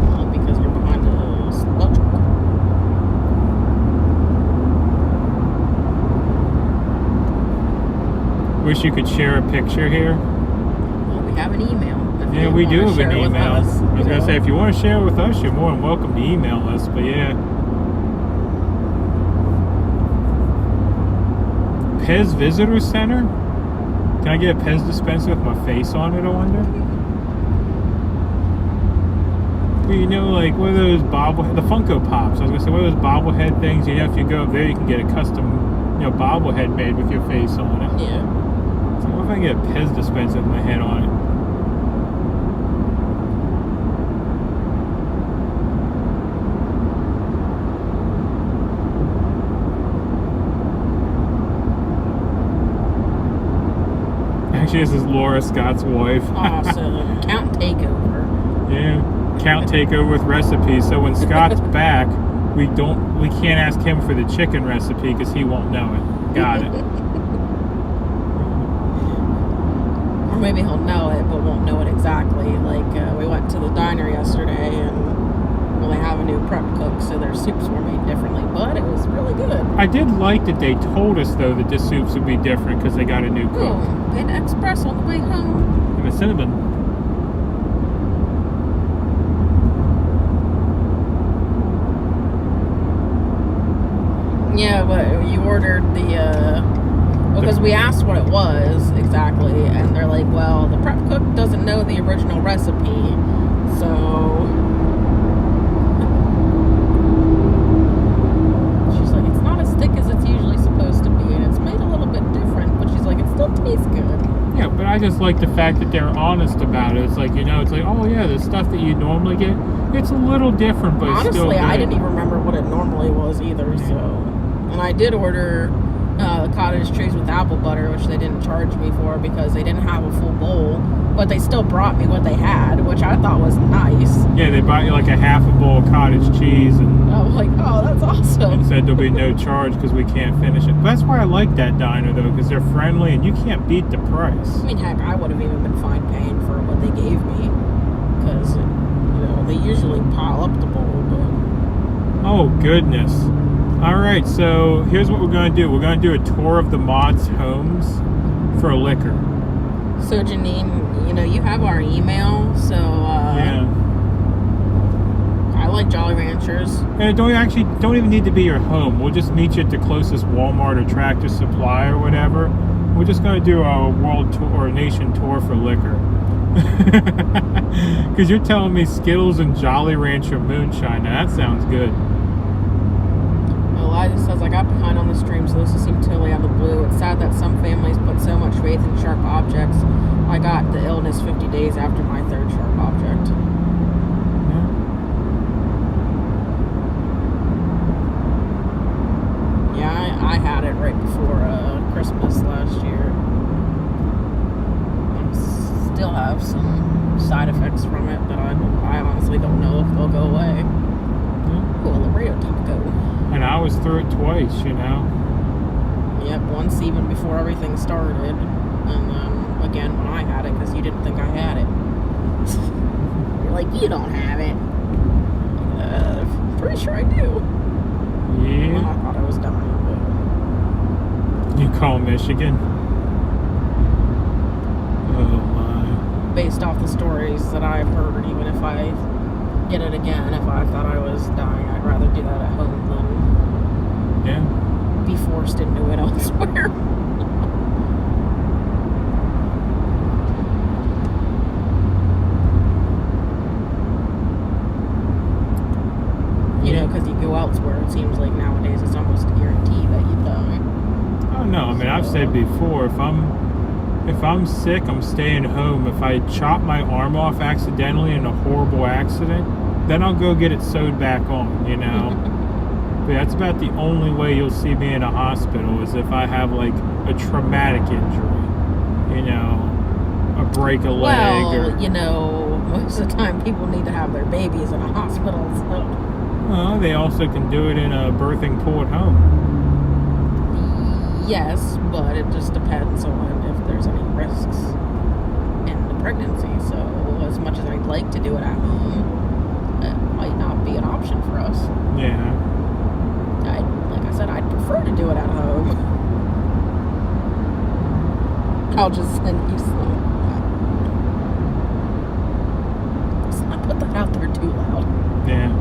Well, because you're behind a sludge truck. Wish you could share a picture here. Well, we have an email. If Yeah, you we do wanna have an share with email. us, I was going to say, if you want to share with us, you're more than welcome to email us. But yeah. Pez Visitor Center? Can I get a Pez dispenser with my face on it, I wonder? Well, you know, like, what are those bobblehead, the Funko Pops? I was going to say, what are those bobblehead things? You know, if you go up there, you can get a custom, you know, bobblehead made with your face on it. Yeah. So what if I get a Pez dispenser with my head on it? She is Laura Scott's wife. Awesome. Count takeover. Yeah, Count takeover with recipes. So when Scott's back, we can't ask him for the chicken recipe because he won't know it. Got it. Or maybe he'll know it, but won't know it exactly. Like, we went to the diner yesterday, and well, they have a new prep cook, so their soups were made differently, but it was really good. I did like that they told us, though, that the soups would be different because they got a new cook. Oh, paid express on the way home. And the cinnamon. Yeah, but you ordered because we asked what it was exactly, and they're like, well, the prep cook doesn't know the original recipe, so she's like, it's not as thick as it's usually supposed to be, and it's made a little bit different, but she's like, it still tastes good. Yeah, but I just like the fact that they're honest about it. It's like, it's like, oh yeah, the stuff that you normally get, it's a little different, but Honestly, it's still good. I didn't even remember what it normally was either, so. And I did order cottage cheese with apple butter, which they didn't charge me for because they didn't have a full bowl, but they still brought me what they had, which I thought was nice. Yeah, they bought you like a half a bowl of cottage cheese, and I was like, oh, that's awesome. and said there'll be no charge because we can't finish it. But that's why I like that diner, though, because they're friendly and you can't beat the price. I mean, heck, I would have even been fine paying for what they gave me because, they usually pile up the bowl, but... Oh, goodness. All right, so here's what we're going to do. We're going to do a tour of the mods' homes for liquor. So, Janine, you have our email, so... Yeah. I like Jolly Ranchers. And it don't even need to be your home. We'll just meet you at the closest Walmart or Tractor Supply or whatever. We're just going to do a world tour or a nation tour for liquor. Because you're telling me Skittles and Jolly Rancher moonshine. Now, that sounds good. Elijah says, I got behind on the stream, so this will seem totally out of the blue. It's sad that some families put so much faith in sharp objects. I got the illness 50 days after my third sharp object. Yeah, I had it right before Christmas last year. Still have some side effects from it, but I honestly don't know if they'll go away. Ooh, a Laredo taco. And I was through it twice, Yep, once even before everything started, and then again when I had it because you didn't think I had it. You're like, you don't have it. Pretty sure I do. Yeah. Well, I thought I was dying, but... You call Michigan? Oh my. Based off the stories that I've heard, even if I get it again, if I thought I was dying, I'd rather do that at home than be forced into it elsewhere. Because you go elsewhere, it seems like nowadays it's almost a guarantee that you die. Oh no, I mean, I've said before, if I'm sick, I'm staying home. If I chop my arm off accidentally in a horrible accident, then I'll go get it sewed back on, But that's about the only way you'll see me in a hospital is if I have like a traumatic injury, a break a leg. Well, most of the time people need to have their babies in a hospital, so. Well, they also can do it in a birthing pool at home. Yes, but it just depends on if there's any risks in the pregnancy. So as much as I'd like to do it at home, it might not be an option for us. Yeah. Like I said, I'd prefer to do it at home. I'll just send you some. Let's not put that out there too loud. Yeah.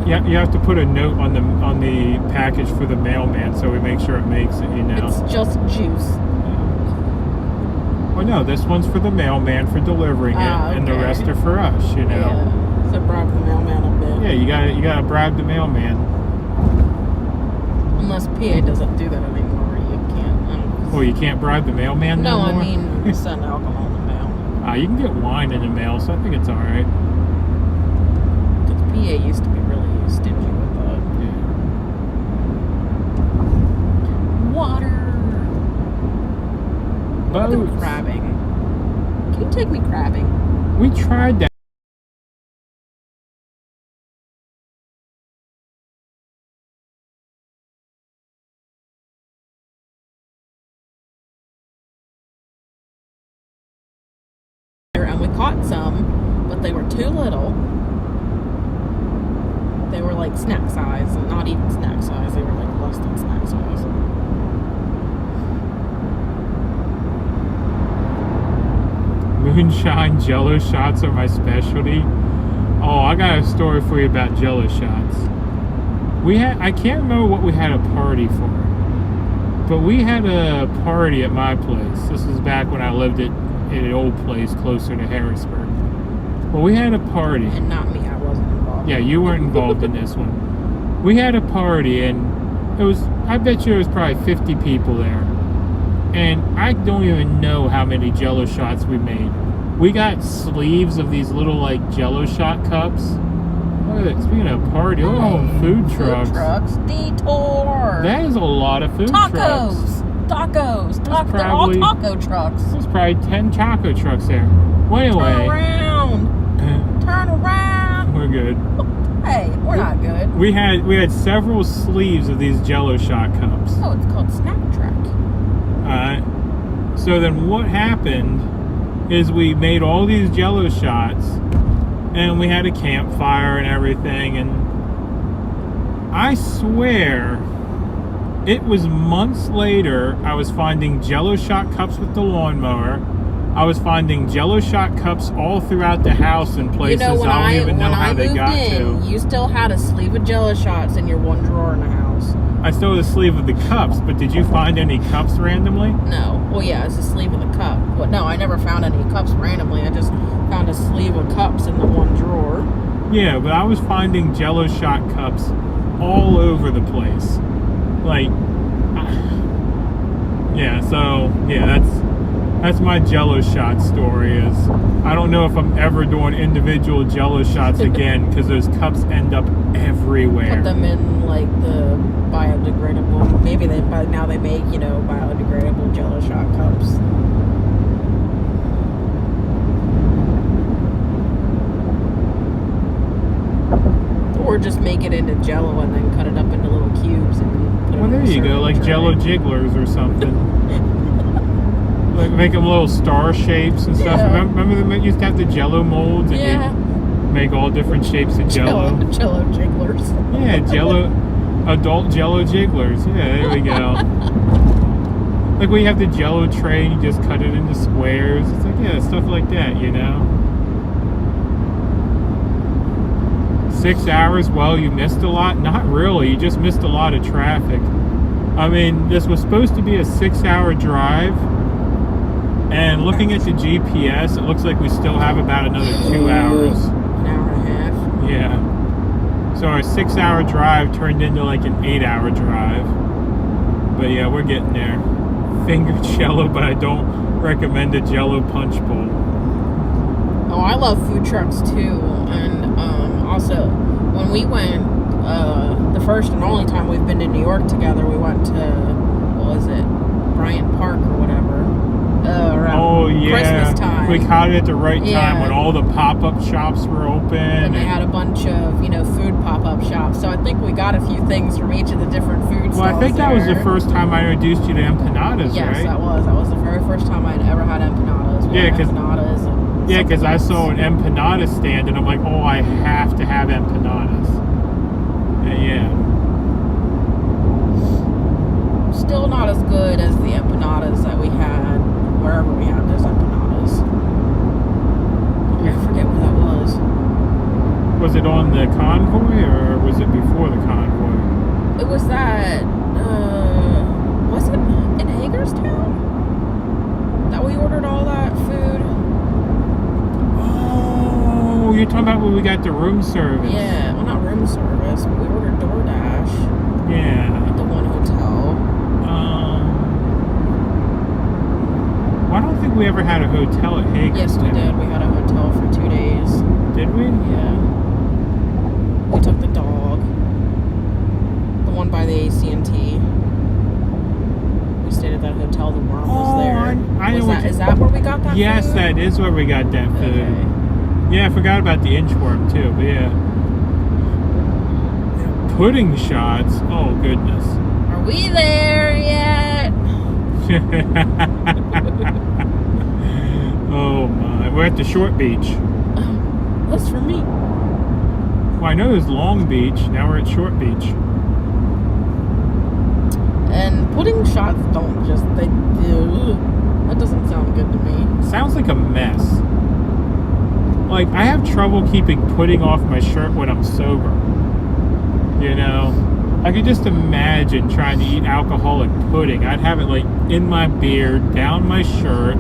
You have to put a note on the package for the mailman so we make sure it makes it, It's just juice. Well, no, this one's for the mailman for delivering it, and the rest are for us, Yeah. So bribe the mailman a bit. Yeah, you gotta bribe the mailman. Unless PA doesn't do that anymore, you can't. Well, you can't bribe the mailman no more? I mean send alcohol in the mail. You can get wine in the mail, so I think it's all right. Because PA used to be really stingy with that. Yeah. Water. Look at them Boats. crabbing. caught some, but they were too little. They were like snack size, and not even snack size. They were like less than snack size. Moonshine Jello shots are my specialty. Oh, I got a story for you about Jello shots. I can't remember what we had a party for, but we had a party at my place. This was back when I lived at an old place closer to Harrisburg. Well, we had a party. And not me, I wasn't involved. Yeah, you weren't involved in this one. We had a party, and I bet you there was probably 50 people there. And I don't even know how many Jello shots we made. We got sleeves of these little, like, Jello shot cups. Look at that. Speaking of party, food trucks. Food trucks. Detour. That is a lot of food trucks. Tacos. They're all taco trucks. There's probably 10 taco trucks there. Well, anyway. Turn around. We're good. Hey, we're not good. We had several sleeves of these Jello shot cups. Oh, it's called Snack Track. So then what happened is we made all these Jello shots, and we had a campfire and everything, and I swear it was months later I was finding Jello shot cups with the lawnmower. I was finding Jello shot cups all throughout the house in places I don't even know how they got to. You still had a sleeve of Jello shots in your one drawer in the house. I still had a sleeve of the cups, but did you find any cups randomly? No. Well, yeah, it's a sleeve of the cup. But no, I never found any cups randomly. I just found a sleeve of cups in the one drawer. Yeah, but I was finding Jello shot cups all over the place. Like, yeah, so, yeah, that's my Jello shot story. Is I don't know if I'm ever doing individual Jello shots again, because those cups end up everywhere. Put them in, like, the biodegradable, maybe now they make, biodegradable Jello shot cups. Or just make it into Jello and then cut it up into little cubes and put it Well, in there you go, like tray. Jello jigglers or something. Like make them little star shapes and stuff. Yeah. Remember they used to have the Jello molds, and Yeah. you'd make all different shapes of Jello. Jello jigglers. Yeah, Jello, adult Jello jigglers. Yeah, there we go. Like we have the Jello tray, and you just cut it into squares. It's like, yeah, stuff like that, 6 hours, well, you missed a lot? Not really, you just missed a lot of traffic. I mean, this was supposed to be a 6-hour drive, and looking at the GPS, it looks like we still have about another 2 hours. An hour and a half. Yeah. So our 6-hour drive turned into like an 8-hour drive. But yeah, we're getting there. Finger Jello, but I don't recommend a Jello punch bowl. Oh, I love food trucks too, and also when we went, the first and only time we've been to New York together, we went to Bryant Park or whatever. Around Christmas time. We caught it at the right time Yeah. when all the pop-up shops were open. And they had a bunch of, food pop-up shops. So I think we got a few things from each of the different food stalls. Well, I think that was the there. first time I introduced you to empanadas, Yes, right? that was. That was the very first time I'd ever had empanadas. Yeah, 'cause- empanadas and Yeah, because I something saw else. an empanada stand, and I'm like, oh, I have to have empanadas. Yeah. Still not as good as the empanadas that we had wherever we had those empanadas. I forget where that was. Was it on the Convoy, or was it before the Convoy? It was that, was it in Hagerstown? That we ordered all that food? Oh, you're talking about when we got the room service. Yeah, well, not room service, but we ordered DoorDash Yeah. at the one hotel. Well, I don't think we ever had a hotel at Hagerstown. Yes, we did. We had a hotel for 2 days. Did we? Yeah. We took the dog. The one by the AT&T. We stayed at that hotel. The worm was there. I know what Is that where we got that Yes, food? that is where we got that food. Okay. Yeah, I forgot about the inchworm too, but yeah. Pudding shots. Oh, goodness. Are we there yet? Oh, my. We're at the Short Beach. That's for me. Well, I know there's Long Beach. Now we're at Short Beach. And pudding shots don't just, they do. That doesn't sound good to me. Sounds like a mess. Like, I have trouble keeping pudding off my shirt when I'm sober. You know? I could just imagine trying to eat alcoholic pudding. I'd have it, like, in my beard, down my shirt.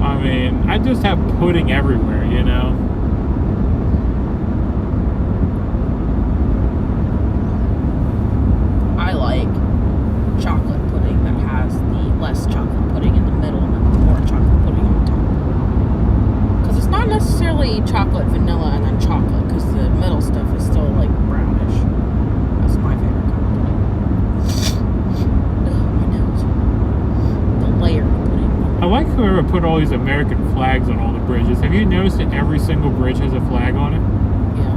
I mean, I just have pudding everywhere, you know? I like chocolate pudding that has the less chocolate pudding in the middle and then more chocolate pudding on top. Because it's not necessarily chocolate, vanilla, and then chocolate, because the middle stuff is still like brownish. That's my favorite kind of pudding. Ugh, my nose. The layered pudding. I like whoever put all these American flags on all the bridges. Have you noticed that every single bridge has a flag on it? Yeah.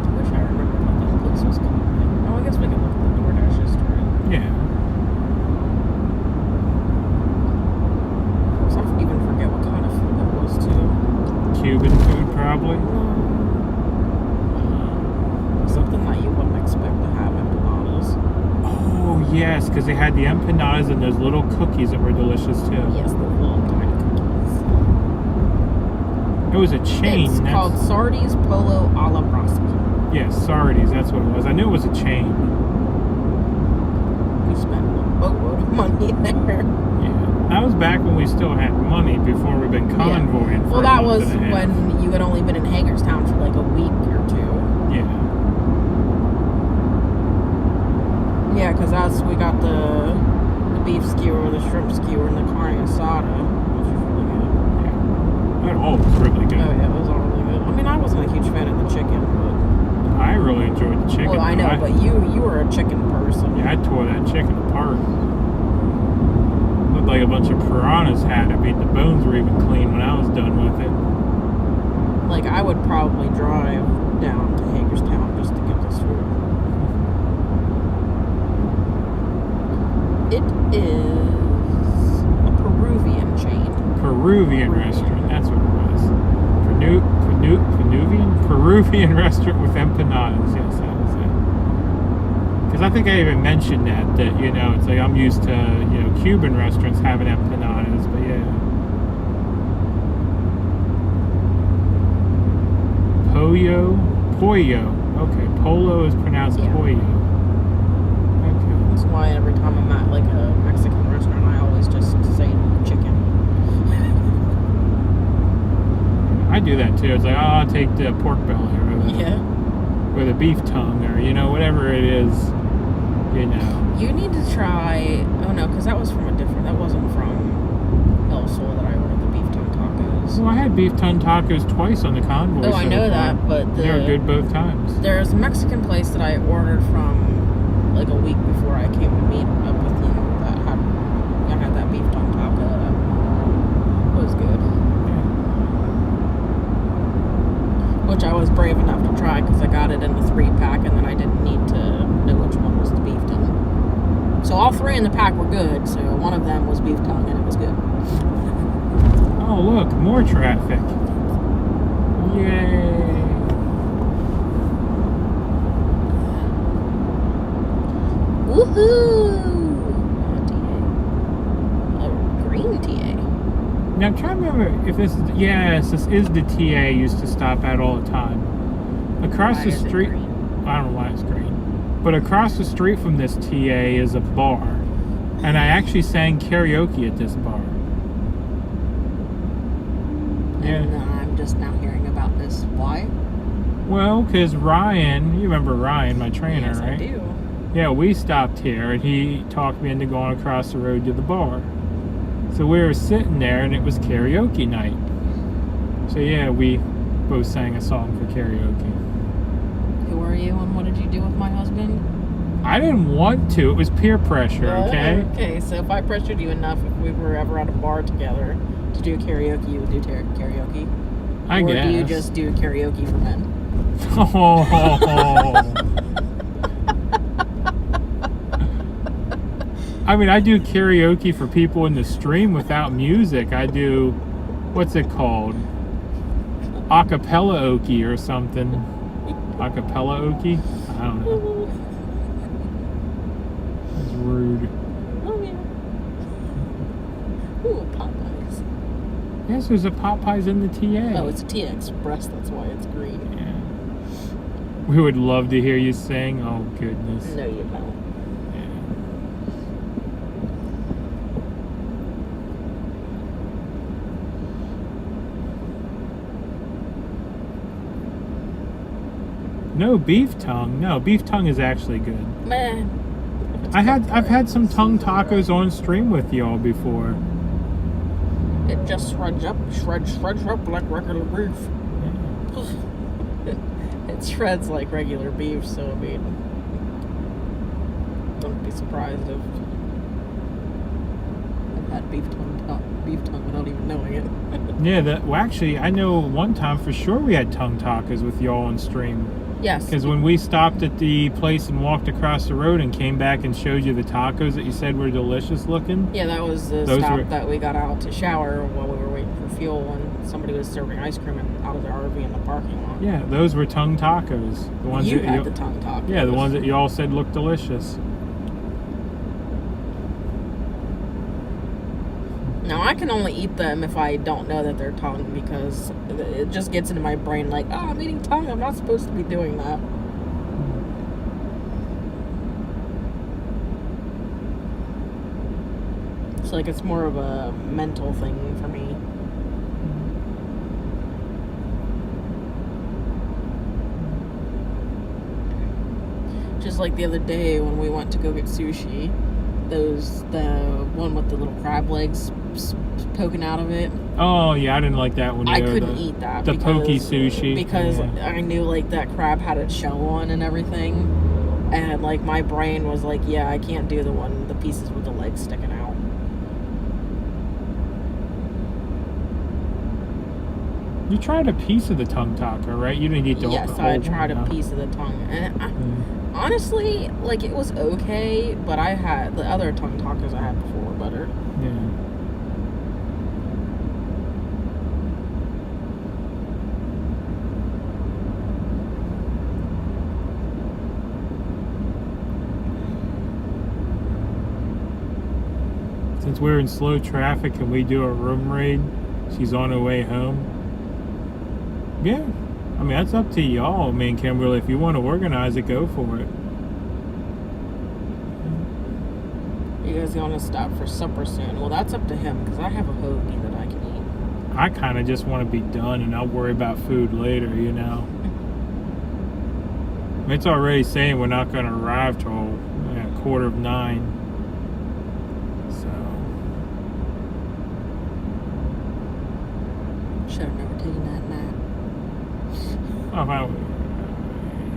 I wish I remembered what that place was called. Oh, I guess we can look at the DoorDash history. Yeah. I even forget what kind of food that was too. Cuban food, probably. Something that you wouldn't expect to have empanadas. Oh, yes, because they had the empanadas and those little cookies that were delicious, too. Yes, the little tiny cookies. It was a chain. It's called Sardi's Polo a la Braschi. Yes, Sardi's, that's what it was. I knew it was a chain. We spent a boatload of money there. Yeah. That was back when we still had money before we've been convoying for Well, a that month was and a half. when you had only been in Hagerstown for like a week or two. Yeah. Yeah, because we got the beef skewer, the shrimp skewer, and the carne asada, which was really good. Yeah. That all was really good. Oh yeah, it was all really good. I mean, I wasn't a huge fan of the chicken, but I really enjoyed the chicken. well, I know, but you were a chicken person. Yeah, I tore that chicken apart. Looked like a bunch of piranhas had it. I mean, the bones were even clean when I was done with it. Like, I would probably drive down to Hagerstown just to get this food. It is a Peruvian chain. Peruvian restaurant, that's what it was. Peruvian restaurant with empanadas. Yes, that was it. Because I think I even mentioned that, you know, it's like I'm used to, you know, Cuban restaurants having empanadas, but yeah. Pollo. Okay, Polo is pronounced Yeah. pollo. Okay. That's why every time I'm at like a Mexican restaurant, I always just say chicken. I do that too. It's like, oh, I'll take the pork belly or the beef tongue or, you know, whatever it is, you know. You need to try. Oh no, because that wasn't from El Sol that I ordered the beef tongue tacos. Well, I had beef tongue tacos twice on the Convoy. Oh, I know that, but they were good both times. There's a Mexican place that I ordered from like a week before I came to meet up with you that had that beef tongue taco. It was good. Which I was brave enough to try because I got it in the 3-pack and then I didn't need to know which one was the beef tongue. So all 3 in the pack were good, so one of them was beef tongue and it was good. Oh, look, more traffic. Yay. Woohoo! A green TA. Now I'm trying to remember if this is, yes, this is the TA I used to stop at all the time. Across Why the is it street, green? I don't know why it's green, but across the street from this TA is a bar, and I actually sang karaoke at this bar. Yeah. And I'm just now hearing about this. Why? Well, because Ryan, you remember Ryan, my trainer, Yes, right? I do. Yeah, we stopped here, and he talked me into going across the road to the bar. So we were sitting there, and it was karaoke night. So yeah, we both sang a song for karaoke. Who are you and what did you do with my husband? I didn't want to. It was peer pressure, okay? Okay, so if I pressured you enough, if we were ever at a bar together, To do karaoke, you would do karaoke? I or guess. do you just do karaoke for men? Oh. I mean, I do karaoke for people in the stream without music. I do, what's it called? Acapella okie or something. Acapella okie? I don't know. That's rude. Oh, yeah. Ooh, Popeyes. Yes, there's a Popeyes in the TA. Oh, it's a Tea Express, that's why it's green. Yeah. We would love to hear you sing. Oh, goodness. No, you don't. No beef tongue. No, beef tongue is actually good. Man. I've had some tongue tacos on stream with y'all before. It just shreds up like regular beef. It shreds like regular beef, so I mean, don't be surprised if I've had beef tongue without even knowing it. Yeah, well, actually, I know one time for sure we had tongue tacos with y'all on stream. Yes. Because when we stopped at the place and walked across the road and came back and showed you the tacos that you said were delicious looking. Yeah, that was the stop that we got out to shower while we were waiting for fuel, and somebody was serving ice cream out of their RV in the parking lot. Yeah, those were tongue tacos. The ones You that had the tongue tacos. Yeah, the ones that you all said looked delicious. Now, I can only eat them if I don't know that they're tongue, because it just gets into my brain like, oh, I'm eating tongue. I'm not supposed to be doing that. It's like it's more of a mental thing for me. Just like the other day when we went to go get sushi, the one with the little crab legs poking out of it. Oh yeah, I didn't like that one. I couldn't eat that. The pokey sushi. Because yeah. I knew like that crab had its shell on and everything, and like my brain was like, yeah, I can't do the pieces with the legs sticking out. You tried a piece of the tongue taco, right? You didn't eat the whole Yes, I tried a piece of the tongue, and honestly, like, it was okay, but I had the other tongue tacos I had before were better. Yeah. Since we're in slow traffic and we do a room raid, she's on her way home. Yeah. I mean, that's up to y'all. I mean, Kimberly, if you want to organize it, go for it. You guys want to stop for supper soon? Well, that's up to him, because I have a hoagie that I can eat. I kind of just want to be done, and I'll worry about food later, you know. It's already saying we're not going to arrive till 9:15. Should have never taken that nap.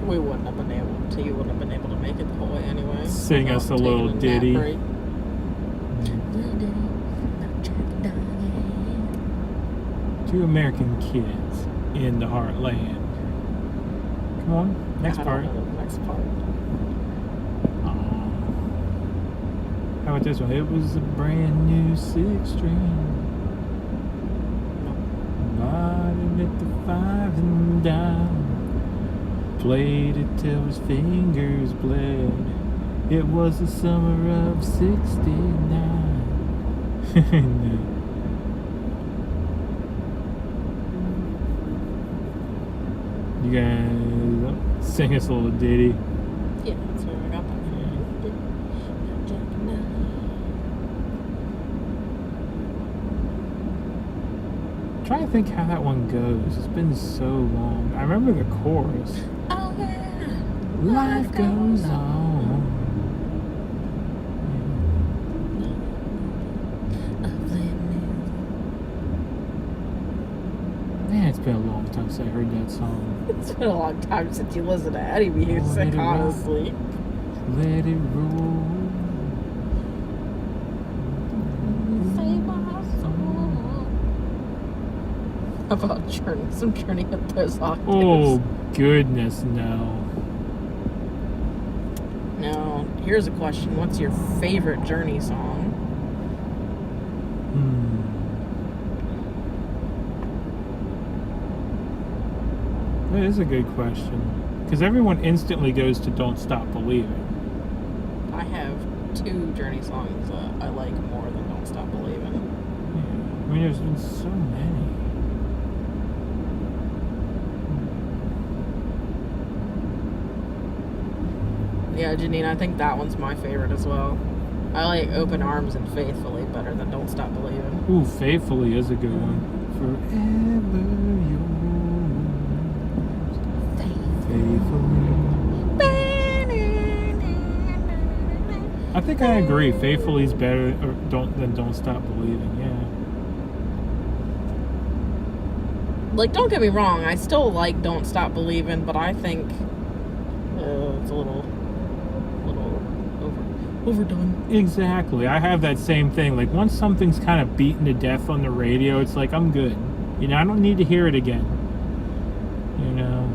We wouldn't have been able to. You wouldn't have been able to make it the whole way anyway. Sing us a little ditty. Two American kids in the heartland. Come on, next part. Next part. How about this one? It was a brand new 6-string. Riding at the 5 and dime. Played it till his fingers bled. It was the summer of '69. You guys sing us a little ditty. Yeah, that's where I got that from. Try to think how that one goes. It's been so long. I remember the chorus. Oh yeah. Life goes on. Man, it's been a long time since I heard that song. It's been a long time since you listened to any music, honestly. Let it roll. Save my soul. How about some Journey at those octaves? Oh, goodness, no. Now, here's a question. What's your favorite Journey song? That is a good question. Because everyone instantly goes to Don't Stop Believing. I have 2 Journey songs that I like more than Don't Stop Believing. Yeah. I mean, there's been so many. Yeah, Janine, I think that one's my favorite as well. I like Open Arms and Faithfully better than Don't Stop Believing. Ooh, Faithfully is a good one. Forever yours. Faithfully. I think I agree. Faithfully's better than Don't Stop Believing, yeah. Like, don't get me wrong, I still like Don't Stop Believing, but I think it's a little overdone. Exactly. I have that same thing. Like, once something's kind of beaten to death on the radio, it's like, I'm good. You know, I don't need to hear it again. You know,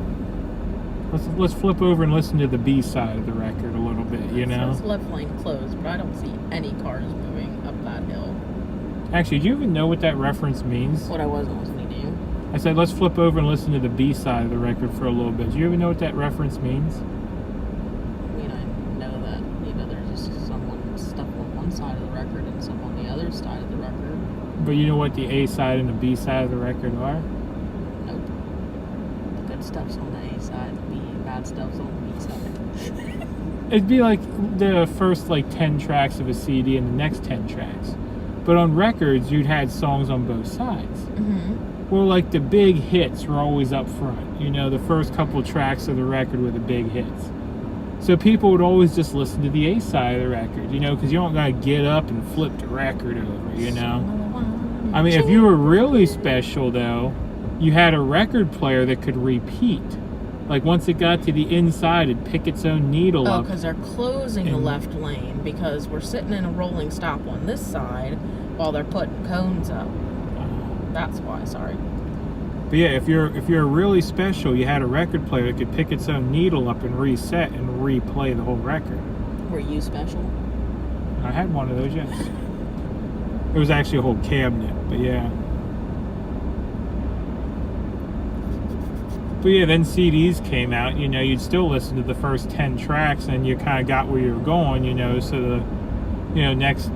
let's flip over and listen to the B side of the record a little bit. You know, it says left lane closed, but I don't see any cars moving up that hill. Actually, do you even know what that reference means? What I wasn't listening to you. I said let's flip over and listen to the B side of the record for a little bit. Do you even know what that reference means? I mean, I know that there's just someone stuck on one side of the record and some on the other side of the record. But you know what the A side and the B side of the record are? Nope. The good stuff's on the A side, the bad stuff's on the B side. It'd be like the first 10 tracks of a CD and the next 10 tracks. But on records, you'd had songs on both sides. Mm-hmm. Well, the big hits were always up front. You know, the first couple tracks of the record were the big hits. So people would always just listen to the A side of the record, you know, because you don't got to get up and flip the record over, you know. I mean, if you were really special, though, you had a record player that could repeat. Like, once it got to the inside, it'd pick its own needle up. Oh, because they're closing the left lane because we're sitting in a rolling stop on this side while they're putting cones up. That's why, sorry. But yeah, if you're really special, you had a record player that could pick its own needle up and reset and replay the whole record. Were you special? I had one of those, yes. It was actually a whole cabinet, but yeah. But yeah, then CDs came out, you know, you'd still listen to the first 10 tracks and you kind of got where you were going, you know, so the, next,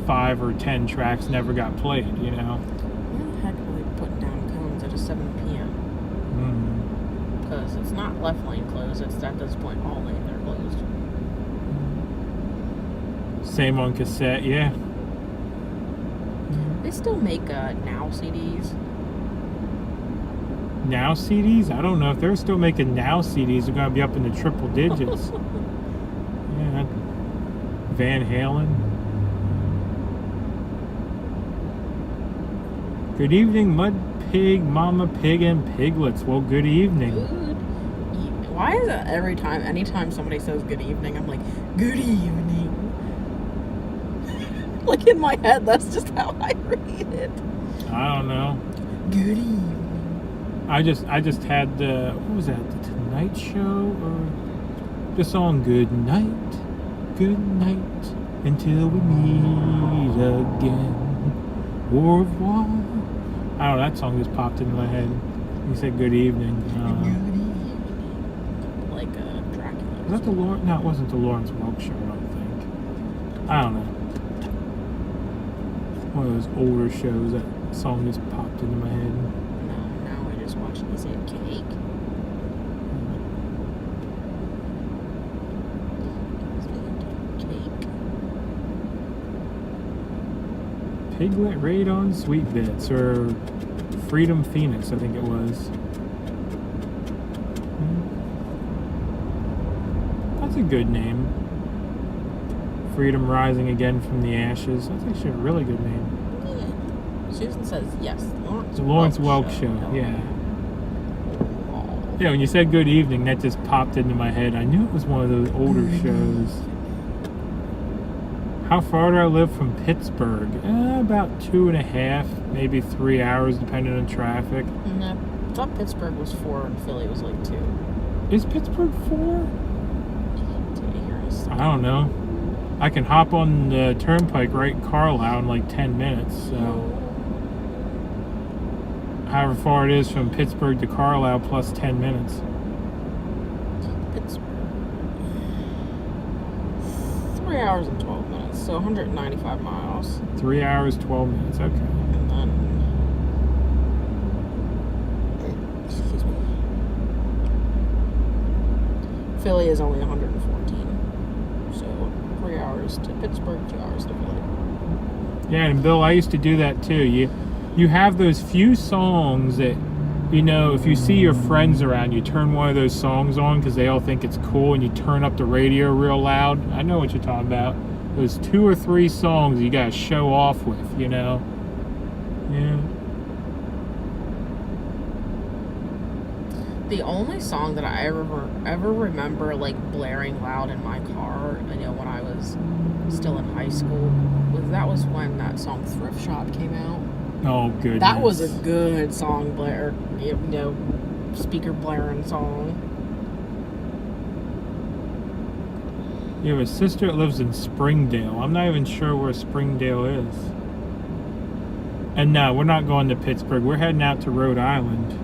5 or 10 tracks never got played, you know. Where the heck are they putting down cones at a 7 p.m.? Because it's not left lane closed, it's at this point all lanes are closed. Same on cassette, yeah. They still make Now CDs. Now CDs? I don't know. If they're still making Now CDs, they're going to be up in the triple digits. Yeah. Van Halen. Good evening, Mud Pig, Mama Pig, and Piglets. Well, good evening. Good evening. Why is it anytime somebody says good evening, I'm like, good evening. Like, in my head, that's just how I read it. I don't know. Good evening. I just had the, what was that, the Tonight Show, or the song Good Night, until we meet again, au revoir. I don't know, that song just popped into my head. You said good evening. Good evening. Like Dracula. Was that the Lawrence? No, it wasn't the Lawrence Welk show, I don't think. I don't know. One of those older shows, that song just popped into my head. Is it cake? Cake. Piglet Raid on Sweet Bits, or Freedom Phoenix, I think it was. That's a good name. Freedom Rising Again from the Ashes. That's actually a really good name. Yeah. Susan says yes. The Lawrence Welk show, yeah. Yeah, when you said good evening, that just popped into my head. I knew it was one of those older shows. How far do I live from Pittsburgh? About 2.5. maybe 3 hours depending on traffic. No, I thought Pittsburgh was 4 and Philly was like 2. Is Pittsburgh 4? I don't know. I can hop on the turnpike right in Carlisle in like 10 minutes, so however far it is from Pittsburgh to Carlisle plus 10 minutes. Pittsburgh. 3 hours and 12 minutes, so 195 miles. 3 hours, 12 minutes, okay. And then, excuse me. Philly is only 114. So 3 hours to Pittsburgh, 2 hours to Philly. Yeah, and Bill, I used to do that too. You have those few songs that, you know, if you see your friends around, you turn one of those songs on because they all think it's cool, and you turn up the radio real loud. I know what you're talking about. Those 2 or 3 songs you gotta show off with, you know. Yeah. The only song that I ever remember like blaring loud in my car, you know, when I was still in high school, was when that song "Thrift Shop" came out. Oh, goodness. That was a good song, you know, speaker blaring song. You have a sister that lives in Springdale. I'm not even sure where Springdale is. And no, we're not going to Pittsburgh. We're heading out to Rhode Island.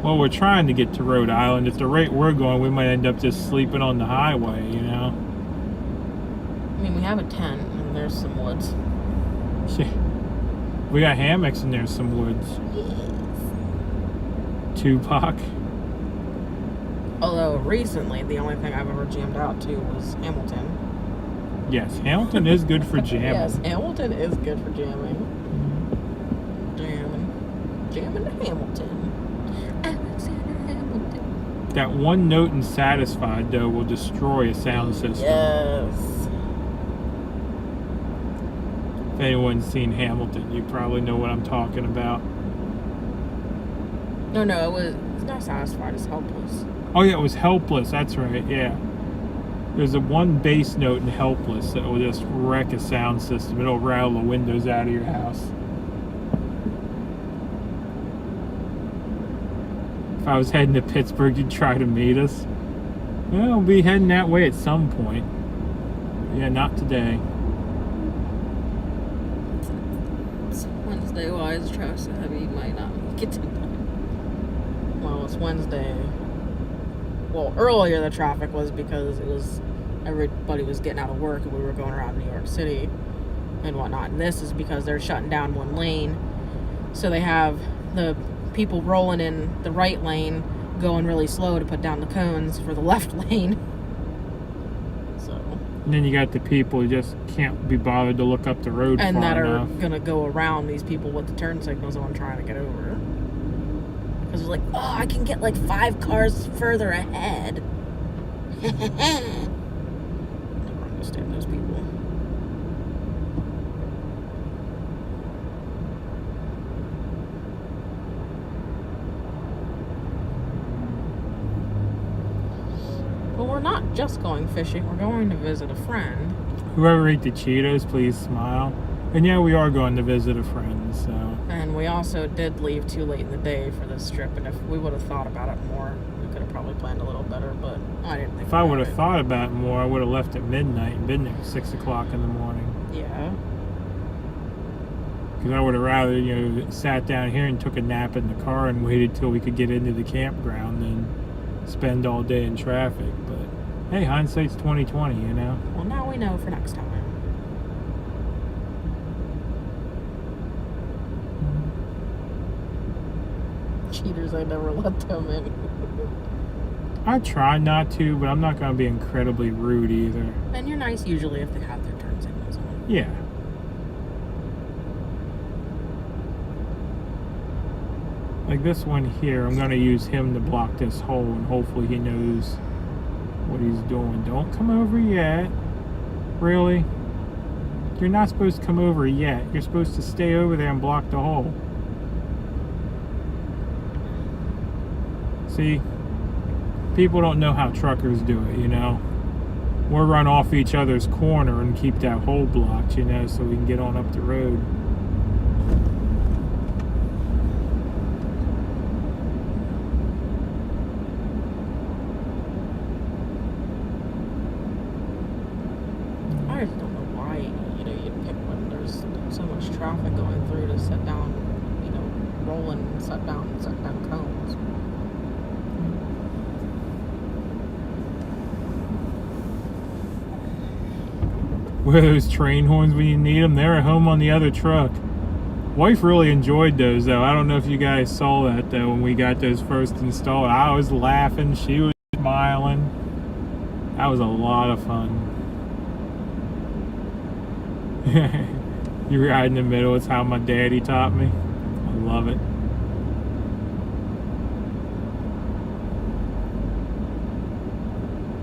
Well, we're trying to get to Rhode Island. At the rate we're going, we might end up just sleeping on the highway, you know? I mean, we have a tent, and there's some woods. Yeah. We got hammocks and there's some woods. Tupac. Although, recently, the only thing I've ever jammed out to was Hamilton. Yes, Hamilton is good for jamming. Yes, Hamilton is good for jamming. Jamming to Hamilton. That one note in Satisfied, though, will destroy a sound system. Yes. If anyone's seen Hamilton, you probably know what I'm talking about. No, it's not Satisfied, it's Helpless. Oh, yeah, it was Helpless. That's right, yeah. There's a one bass note in Helpless that will just wreck a sound system. It'll rattle the windows out of your house. If I was heading to Pittsburgh, you'd try to meet us. Well, we'll be heading that way at some point. Yeah, not today. It's Wednesday, why is traffic so heavy? You might not get to Well, it's Wednesday. Well, earlier the traffic was because everybody was getting out of work and we were going around New York City and whatnot. And this is because they're shutting down one lane. So they have the people rolling in the right lane going really slow to put down the cones for the left lane. So. And then you got the people who just can't be bothered to look up the road and far that are enough. gonna go around these people with the turn signals on trying to get over. Because it's like, oh, I can get like 5 cars further ahead. Never understand those people. But we're not just going fishing, we're going to visit a friend. Whoever ate the Cheetos, please smile. And yeah, we are going to visit a friend, so. And we also did leave too late in the day for this trip, and if we would have thought about it more, we could have probably planned a little better, but I didn't think If I would have thought about it more, I would have left at midnight and been there at 6 o'clock in the morning. Yeah. Because I would have rather, sat down here and took a nap in the car and waited till we could get into the campground than spend all day in traffic. But hey, hindsight's 20/20, you know? Well, now we know for next time. Cheaters, I never let them in. I try not to, but I'm not going to be incredibly rude either. And you're nice usually if they have their turn signals on. Yeah. Like this one here, I'm going to use him to block this hole, and hopefully he knows what he's doing. Don't come over yet. Really? You're not supposed to come over yet. You're supposed to stay over there and block the hole. See? People don't know how truckers do it, you know? We'll run off each other's corner and keep that hole blocked, so we can get on up the road. set down, rolling and set down cones. Where are those train horns when you need them? They're at home on the other truck. Wife really enjoyed those though. I don't know if you guys saw that though when we got those first installed. I was laughing, she was smiling. That was a lot of fun. You ride in the middle, it's how my daddy taught me. I love it.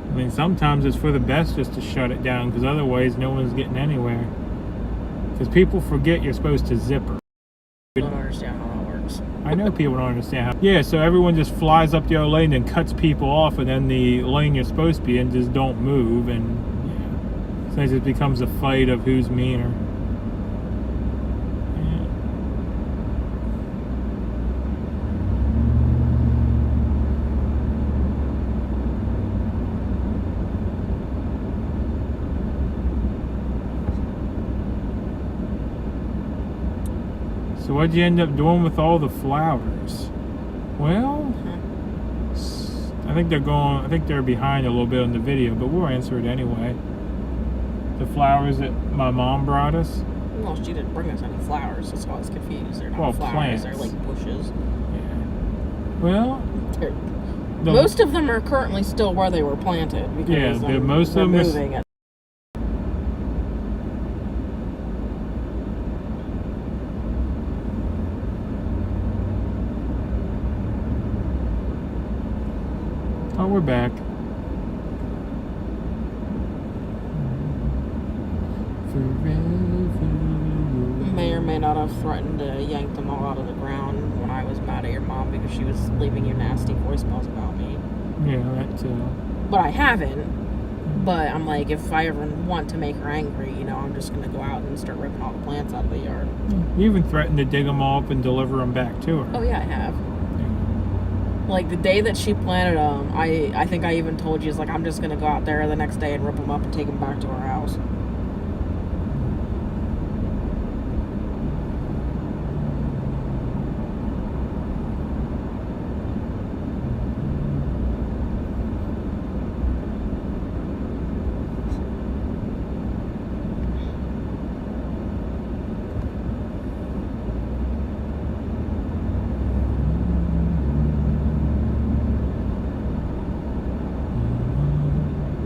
I mean, sometimes it's for the best just to shut it down, because otherwise no one's getting anywhere. Because people forget you're supposed to zipper. I don't understand how that works. I know people don't understand how. Yeah, so everyone just flies up the other lane and cuts people off, and then the lane you're supposed to be in just don't move, and yeah. So it just becomes a fight of who's meaner. So what'd you end up doing with all the flowers? Well, I think they're behind a little bit on the video, but we'll answer it anyway. The flowers that my mom brought us. Well, she didn't bring us any flowers. That's why I was confused. They're not Well, flowers. plants. They're like bushes. Yeah. Well, Most of them are currently still where they were planted. Because most of them are moving it. Oh, we're back. May or may not have threatened to yank them all out of the ground when I was mad at your mom because she was leaving you nasty voicemails about me. Yeah, that too. But I haven't. But I'm like, if I ever want to make her angry, I'm just going to go out and start ripping all the plants out of the yard. You even threatened to dig them all up and deliver them back to her. Oh, yeah, I have. Like, the day that she planted them, I think I even told you, I'm just going to go out there the next day and rip them up and take them back to our house.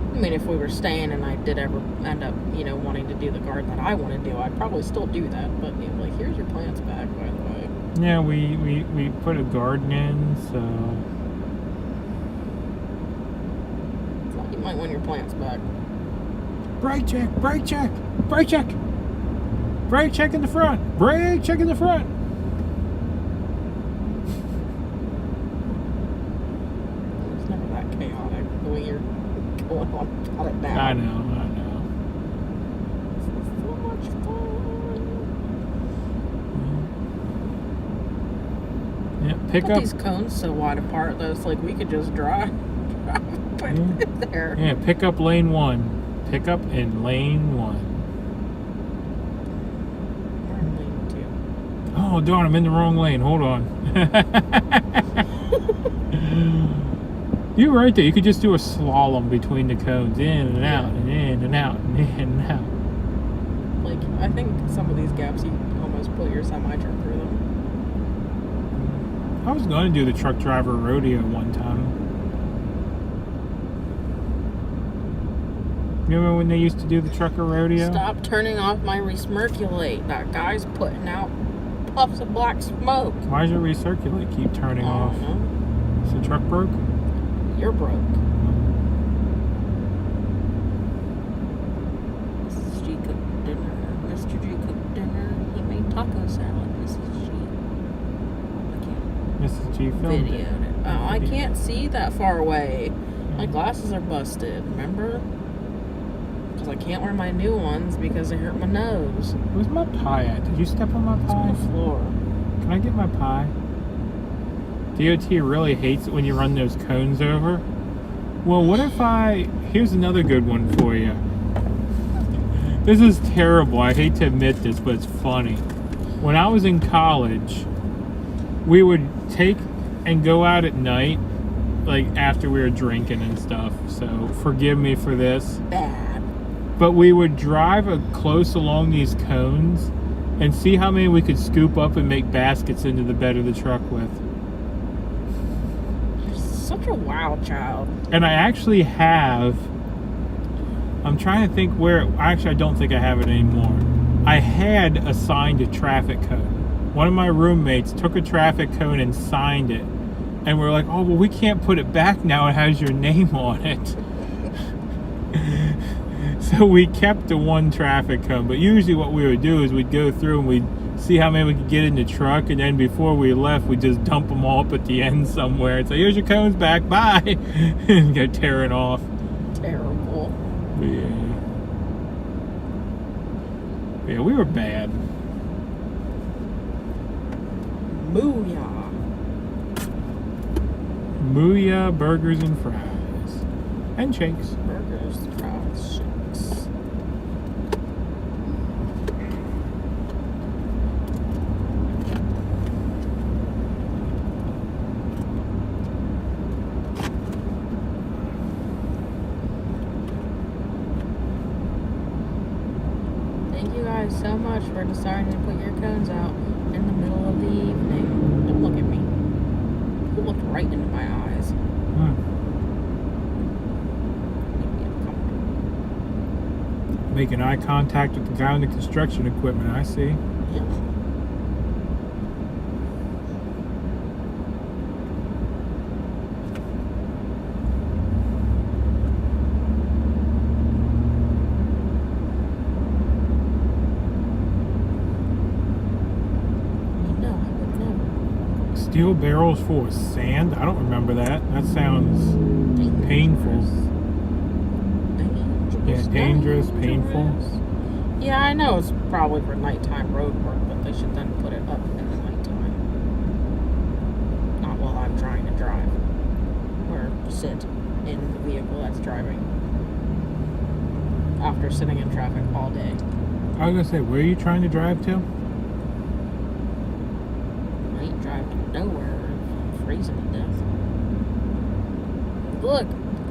I mean, if we were staying and I did ever end up, wanting to do the garden that I want to do, I'd probably still do that. But, here's your plants back, by the way. Yeah, we put a garden in, so... Thought you might want your plants back. Brake check! Brake check! Brake check! Brake check in the front! Brake check in the front! It's never that chaotic, the way you're going on about it now. I know. This is so much fun. Yeah, pick Put up... these cones so wide apart, though, it's like we could just drive put it there. Yeah, pick up lane 1. Pick up in lane 1. We're in lane 2. Oh, darn, I'm in the wrong lane. Hold on. You're right there. You could just do a slalom between the cones. In and out, and in and out, and in and out. Like, I think some of these gaps, you almost put your semi-truck through them. I was going to do the truck driver rodeo one time. Remember when they used to do the trucker rodeo? Stop turning off my recirculate. That guy's putting out puffs of black smoke. Why does your recirculate keep turning off? No. Is the truck broke? You're broke. Mrs. G cooked dinner. Mr. G cooked dinner. He made taco salad. Mrs. G. I can't Mrs. G filmed videoed it. Oh, I can't see that far away. My glasses are busted, remember? Because I can't wear my new ones because they hurt my nose. Where's my pie at? Did you step on my It's pie? on the floor. Can I get my pie? DOT really hates it when you run those cones over. Well, what if here's another good one for you. This is terrible. I hate to admit this, but it's funny. when I was in college, we would take and go out at night, like after we were drinking and stuff. So forgive me for this. Bad. But we would drive close along these cones and see how many we could scoop up and make baskets into the bed of the truck with. You're such a wild child. And I actually have, I'm trying to think where, actually I don't think I have it anymore. I had assigned a traffic cone. One of my roommates took a traffic cone and signed it. And we're like, oh, well, we can't put it back now. It has your name on it. So we kept the one traffic cone. But usually what we would do is we'd go through and we'd see how many we could get in the truck. And then before we left, we'd just dump them all up at the end somewhere. And say, here's your cones back. Bye. And go tearing off. Terrible. Yeah, we were bad. Booyah. Mooyah burgers and fries. And shakes. Burgers, fries, shakes. Thank you guys so much for deciding to put your cones out in the middle of the evening. Don't look at me. You looked right into my eyes. Making eye contact with the guy in the construction equipment, I see. Yeah. Steel barrels full of sand? I don't remember that. That sounds painful. Yeah, dangerous, painful. Yeah, I know it's probably for nighttime road work, but they should then put it up in the nighttime. Not while I'm trying to drive. Or sit in the vehicle that's driving. After sitting in traffic all day. I was gonna say, where are you trying to drive to? I ain't driving nowhere. I'm freezing to death. Look,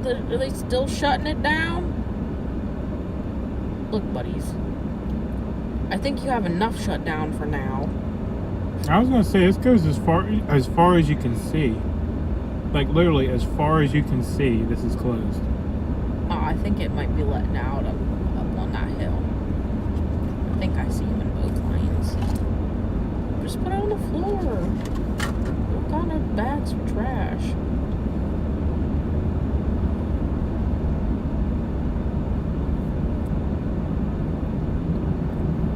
are they still shutting it down? Look, buddies. I think you have enough shut down for now. I was gonna say, this goes as far as you can see. Like literally as far as you can see, this is closed. Oh, I think it might be letting out up on that hill. I think I see them in both lanes. Just put it on the floor. What kind of bags for trash?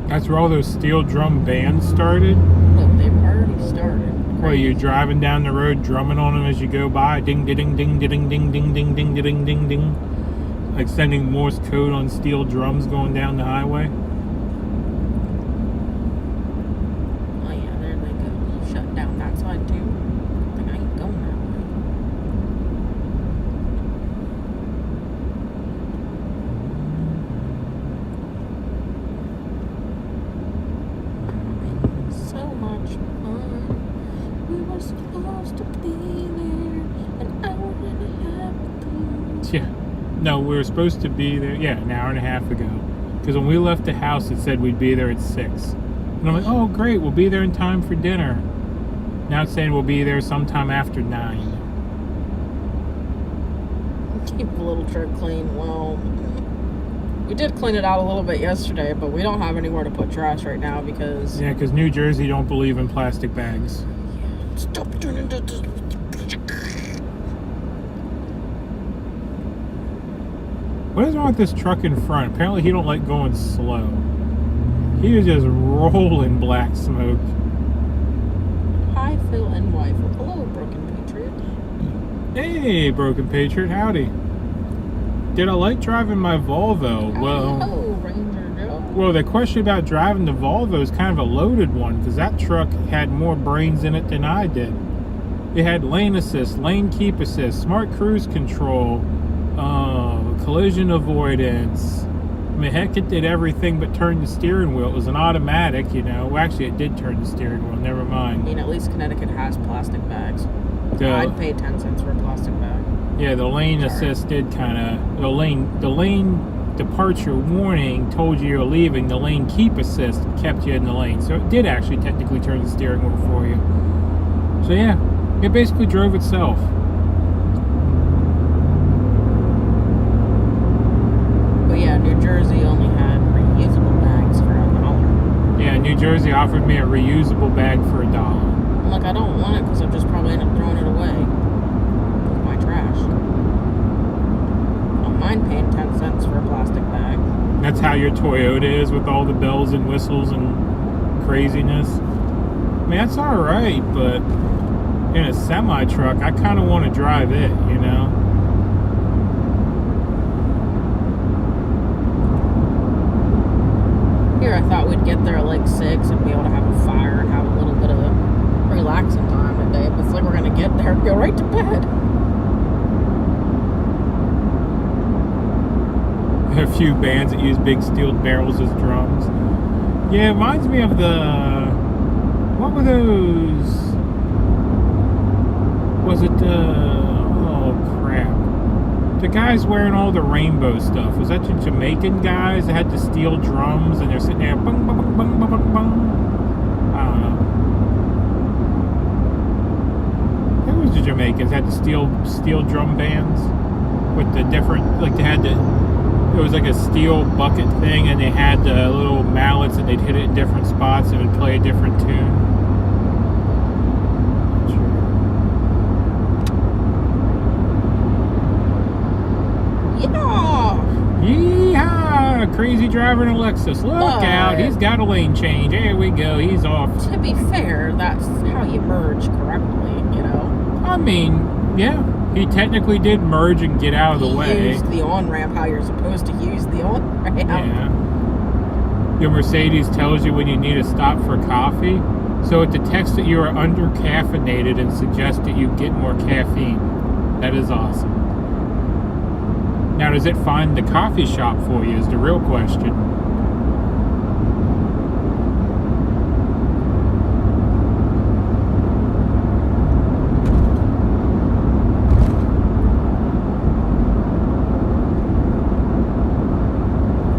That's where all those steel drum bands started. Look, they've already started. Where you're driving down the road, drumming on them as you go by, ding, ding, ding, ding, ding, ding, ding, ding, ding, ding, ding, like sending Morse code on steel drums going down the highway. Oh yeah, there they go. You shut down that side too. I think I ain't going that way. So much fun. We were supposed to be there an hour and a half ago. Yeah. No, we were supposed to be there, yeah, an hour and a half ago. Because when we left the house, it said we'd be there at 6. And I'm like, oh, great, we'll be there in time for dinner. Now it's saying we'll be there sometime after 9. Keep the little trip clean. Well, we did clean it out a little bit yesterday, but we don't have anywhere to put trash right now because... Yeah, because New Jersey don't believe in plastic bags. Stop turning to... What is wrong with this truck in front? Apparently he don't like going slow. He is just rolling black smoke. Hi, Phil and wife. Hello, Broken Patriot. Hey, Broken Patriot, howdy. Did I like driving my Volvo? Hello, Ranger Joe. Well, the question about driving the Volvo is kind of a loaded one because that truck had more brains in it than I did. It had lane assist, lane keep assist, smart cruise control, collision avoidance, mean, heck, it did everything but turn the steering wheel. It was an automatic, you know. Well, actually, it did turn the steering wheel. Never I mind. mean, at least Connecticut has plastic bags. I'd pay 10 cents for a plastic bag. Yeah, the lane Sorry. assist did kind of the lane departure warning told you you're leaving. The lane keep assist kept you in the lane, so it did actually technically turn the steering wheel for you. So yeah, it basically drove itself. But yeah, New Jersey only had reusable bags for $1. Yeah, New Jersey offered me a reusable bag for $1. I'm like, I don't want it because I'll just probably end up throwing it away with my trash. I don't mind paying 10 cents for a plastic bag. That's how your Toyota is with all the bells and whistles and craziness. I mean, that's all right, but in a semi truck, I kind of want to drive it, you know. Here, I thought we'd get there at like 6 and be able to have a fire and have a little bit of relaxing time today. But it's like we're gonna get there and go right to bed. A few bands that use big steel barrels as drums. Yeah, it reminds me of what were those? Was it oh crap. The guys wearing all the rainbow stuff. Was that the Jamaican guys that had the steel drums and they're sitting there bung bung bung bung bung bung bung? I don't know. That was the Jamaicans had the steel drum bands with the different, like they had the, it was like a steel bucket thing and they had the little mallets and they'd hit it in different spots and it would play a different tune. Yeehaw! Crazy driver in a Lexus. Look out, he's got a lane change. There we go, he's off. To be fair, that's how you merge correctly, you know? I mean, yeah, he technically did merge and get out of the way. He used the on-ramp how you're supposed to use the on-ramp. Yeah. Your Mercedes tells you when you need to stop for coffee, so it detects that you are under-caffeinated and suggests that you get more caffeine. That is awesome. Now, does it find the coffee shop for you is the real question.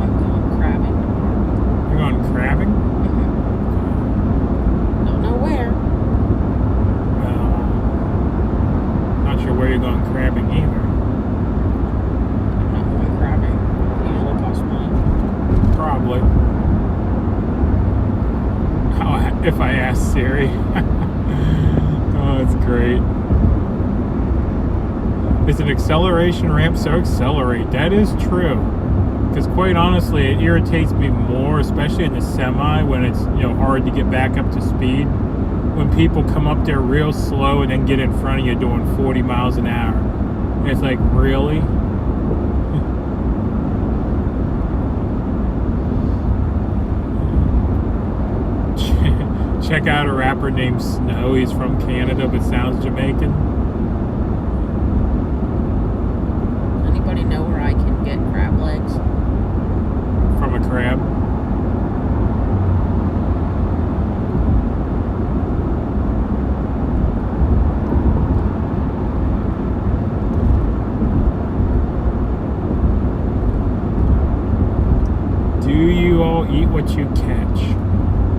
I'm going crabbing. You're going crabbing? Don't know where. Well, not sure where you're going crabbing either. I'm not going crabbing. It usually costs money. Probably. Oh, if I ask Siri. Oh, it's great. Is an acceleration ramp so accelerate? That is true. Because quite honestly, it irritates me more, especially in the semi when it's, you know, hard to get back up to speed. When people come up there real slow and then get in front of you doing 40 miles an hour. And it's like, really? Check out a rapper named Snow. He's from Canada but sounds Jamaican. Anybody know where I can get crab legs? From a crab. Do you all eat what you catch?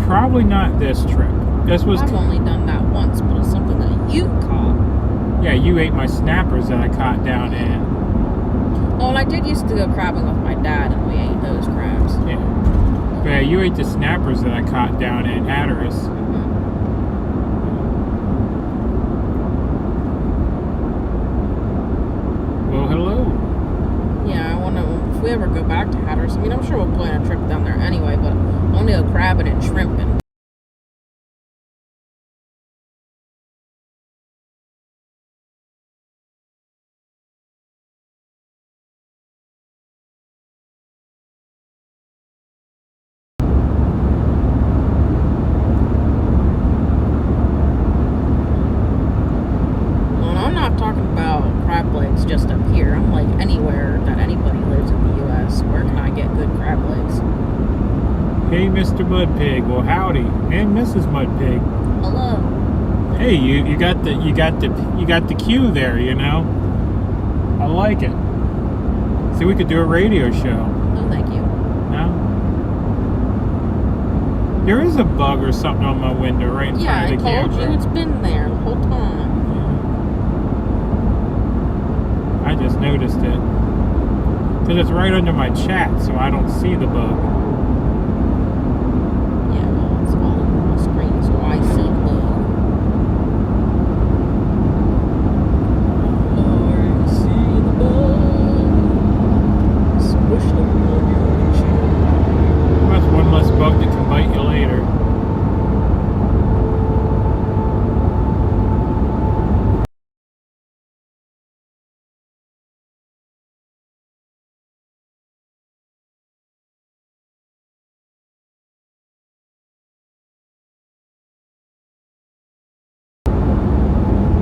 Probably not this trip. This was I've only done that once, but it's something that you caught. yeah, you ate my snappers that I caught down in. Oh, and I did used to go crabbing with my dad, and we ate those crabs. Yeah. But yeah, you ate the snappers that I caught down in Hatteras. Well, hello. Yeah, I want to. If we ever go back to Hatteras, I mean, I'm sure we'll plan a trip down there anyway, but I want to go crabbing and shrimping. talking about crab legs just up here. I'm like, anywhere that anybody lives in the U.S., where can I get good crab legs? Hey, Mr. Mudpig. Well, howdy, and Mrs. Mudpig. Hello. Hey, you got the cue there. You know, I like it. See, we could do a radio show. Oh, thank you. No? There is a bug or something on my window right in Yeah, I front of the told camper. you it's been there the whole time. I just noticed it. Because it's right under my chat, so I don't see the bug. Yeah, well, it's all over my screen, so I see the bug. I see the bug. Squish the bug. Well, that's one less bug that can bite you later.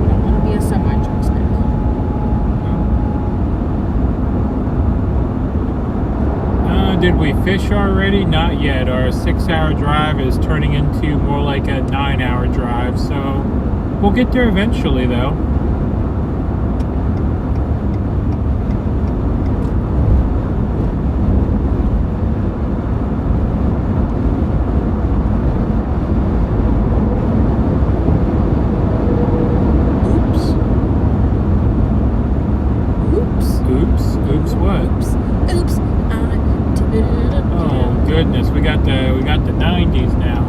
I don't want to be a semi-truck stick. Did we fish already? Not yet. Our 6-hour drive is turning into more like a 9-hour drive, so we'll get there eventually, though. Oops. Oops. Oops what? Oops. Oops. I did it again. Oh goodness, we got the 90s now.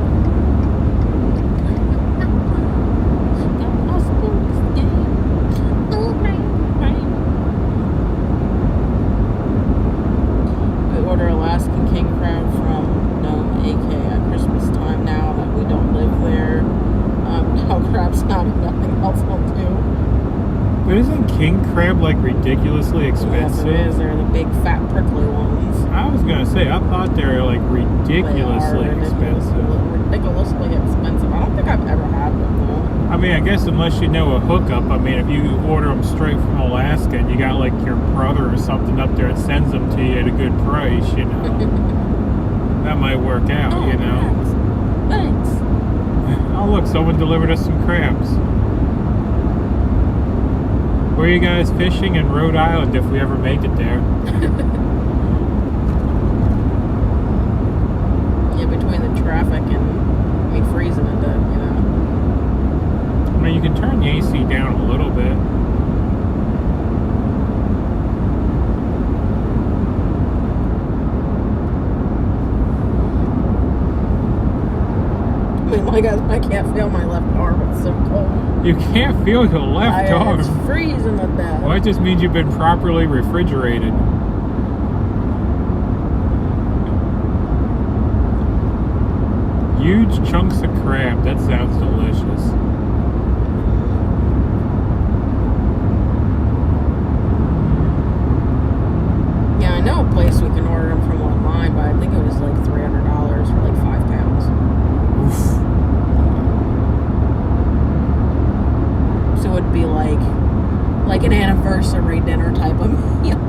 We order Alaskan king crab from Nome, AK at Christmas time now that we don't live there. Now crab's not nothing else will do. But isn't king crab like ridiculously Yes, expensive? it is. They're the big, fat, prickly ones. I was gonna say, I thought they were like ridiculously expensive. Ridiculously expensive. I don't think I've ever had them though. I mean, I guess unless you know a hookup. I mean, if you order them straight from Alaska and you got like your brother or something up there that sends them to you at a good price, you know, that might work out, Oh, you know. Thanks. Oh, look, someone delivered us some crabs. Where are you guys fishing in Rhode Island if we ever make it there? Yeah, between the traffic and me freezing to death, you know. I mean, you can turn the AC down a little bit. I mean, like I can't feel my left arm. It's so cold. You can't feel your left arm. It's freezing to death. Well, it just means you've been properly refrigerated. Huge chunks of crab. That sounds delicious. Yeah, I know a place we can order them from online, but I think it was like $300 for like 5 pounds. Oof. So it'd be like an anniversary dinner type of meal.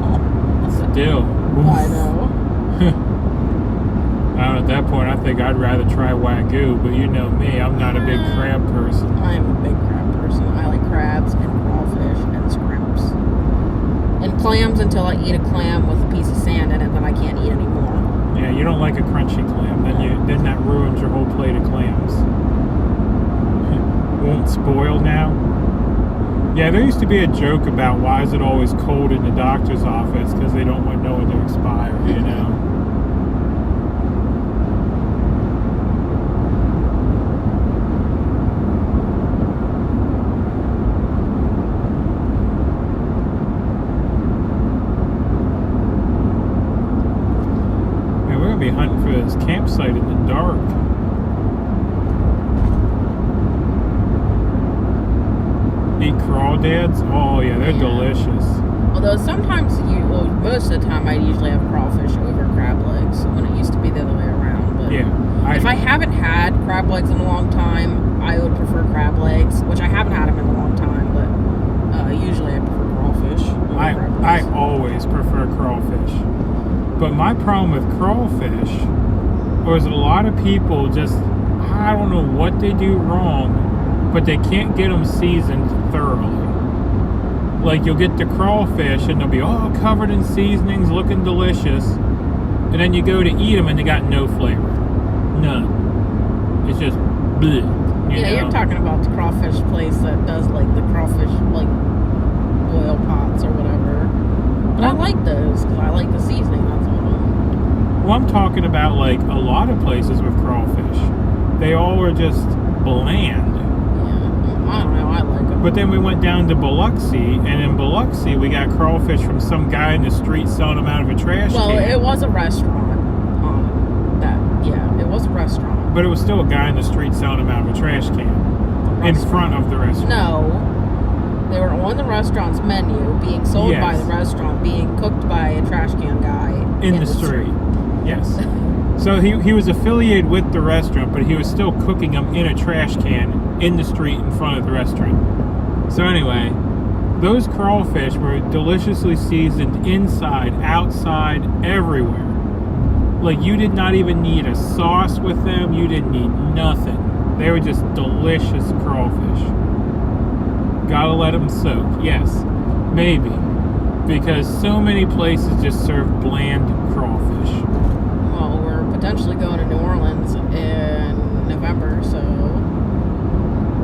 Still. Oof. I know. At that point, I think I'd rather try Wagyu, but you know me, I'm not a big crab person. I'm a big crab person. I like crabs and crawfish and scrimps. And clams until I eat a clam with a piece of sand in it that I can't eat anymore. Yeah, you don't like a crunchy clam, then that ruins your whole plate of clams. Won't spoil now. Yeah, there used to be a joke about why is it always cold in the doctor's office, because they don't want no one to expire, you know. Be hunting for this campsite in the dark. Eat crawdads? Oh yeah, they're delicious. Although sometimes most of the time I usually have crawfish over crab legs when it used to be the other way around. But Yeah. if I haven't had crab legs in a long time, I would prefer crab legs, which I haven't had them in a long time, but Usually I prefer crawfish. I always prefer crawfish. But my problem with crawfish was a lot of people just, I don't know what they do wrong, but they can't get them seasoned thoroughly. Like, you'll get the crawfish and they'll be all covered in seasonings, looking delicious, and then you go to eat them and they got no flavor. None. It's just bleh. You're talking about the crawfish place that does like the crawfish like boil pots or whatever. But I like those because I like the seasoning. That's all. Well, I'm talking about like a lot of places with crawfish. They all are just bland. Yeah, I don't know. I like them. But then we went down to Biloxi, and in Biloxi we got crawfish from some guy in the street selling them out of a trash can. Well, it was a restaurant. It was a restaurant. But it was still a guy in the street selling them out of a trash can in front of the restaurant. No, they were on the restaurant's menu, being sold by the restaurant, being cooked by a trash can guy in the street. Yes. So he was affiliated with the restaurant, but he was still cooking them in a trash can in the street in front of the restaurant. So anyway, those crawfish were deliciously seasoned inside, outside, everywhere. Like, you did not even need a sauce with them. You didn't need nothing. They were just delicious crawfish. Gotta let them soak. Yes, maybe. Because so many places just serve bland crawfish. Well, we're potentially going to New Orleans in November, so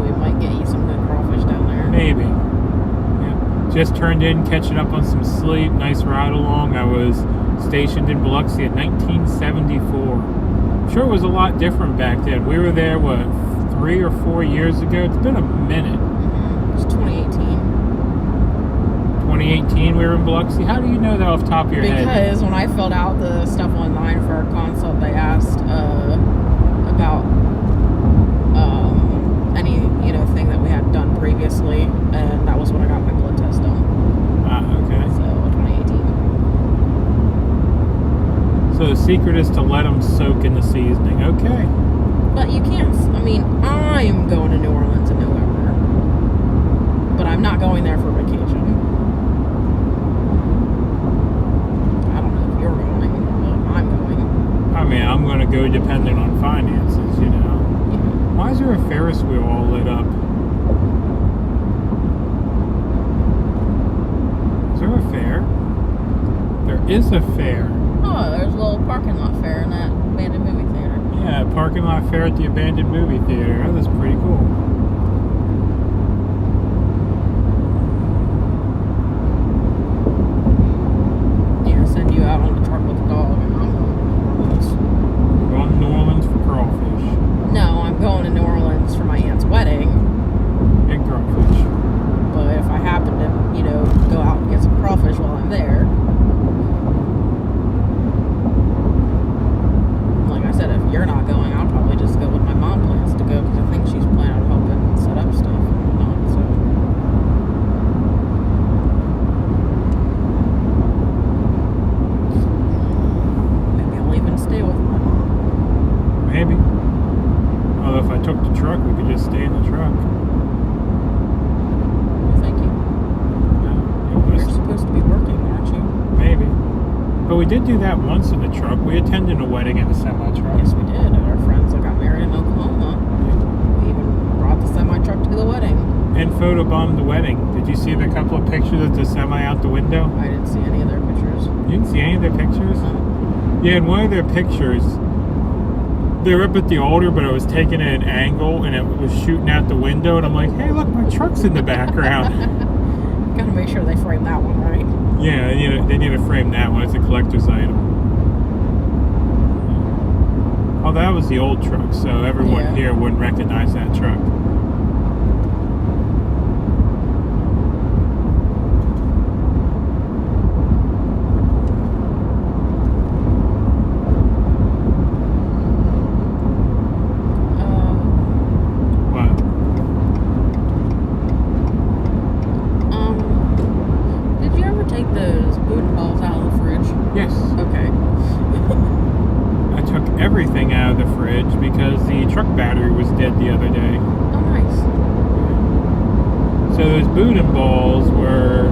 we might get you some good crawfish down there. Maybe. Yeah. Just turned in, catching up on some sleep. Nice ride along. I was stationed in Biloxi in 1974. I'm sure it was a lot different back then. We were there, 3 or 4 years ago? It's been a minute. Mm-hmm. It was 2018. 2018 we were in Biloxi? How do you know that off the top of your head? Because when I filled out the stuff online for our consult, they asked about any thing that we had done previously, and that was when I got my blood test done. Okay. So 2018. So the secret is to let them soak in the seasoning. Okay. But you can't, I'm going to New Orleans in November. But I'm not going there for vacation. I don't know if you're going, but I'm going. I'm going to go depending on finances, Yeah. Why is there a Ferris wheel all lit up? Is there a fair? There is a fair. Oh, there's a little parking lot fair in that abandoned movie theater. Yeah, parking lot fair at the abandoned movie theater. That was pretty cool. Yeah, send you out on the truck with the dog, and I'm going to New Orleans. Going to New Orleans for crawfish. No, I'm going to New Orleans for my aunt's wedding. And crawfish. But if I happen to, go out and get some crawfish while I'm there, like I said, if you're not going, I'll probably just go with my mom plans to go, because I think she's planning on helping set up stuff and whatnot, so. Maybe I'll even stay with my mom. Maybe. Although if I took the truck, we could just stay in the truck. Thank you. Yeah, You're supposed to be working, aren't you? Maybe. But we did do that once in the truck. We attended a wedding in a semi-truck. Yes, we did. Our friends that got married in Oklahoma. We even brought the semi-truck to the wedding. And photobombed the wedding. Did you see the couple of pictures of the semi out the window? I didn't see any of their pictures. You didn't see any of their pictures? Yeah, in one of their pictures, they were up at the altar, but it was taken at an angle, and it was shooting out the window, and I'm like, hey, look, my truck's in the background. Gotta make sure they frame that one right. Yeah, they need to frame that one. It's a collector's item. Oh, that was the old truck, so everyone here wouldn't recognize that truck. Yes. Okay. I took everything out of the fridge because the truck battery was dead the other day. Oh, nice. So those Boudin balls were.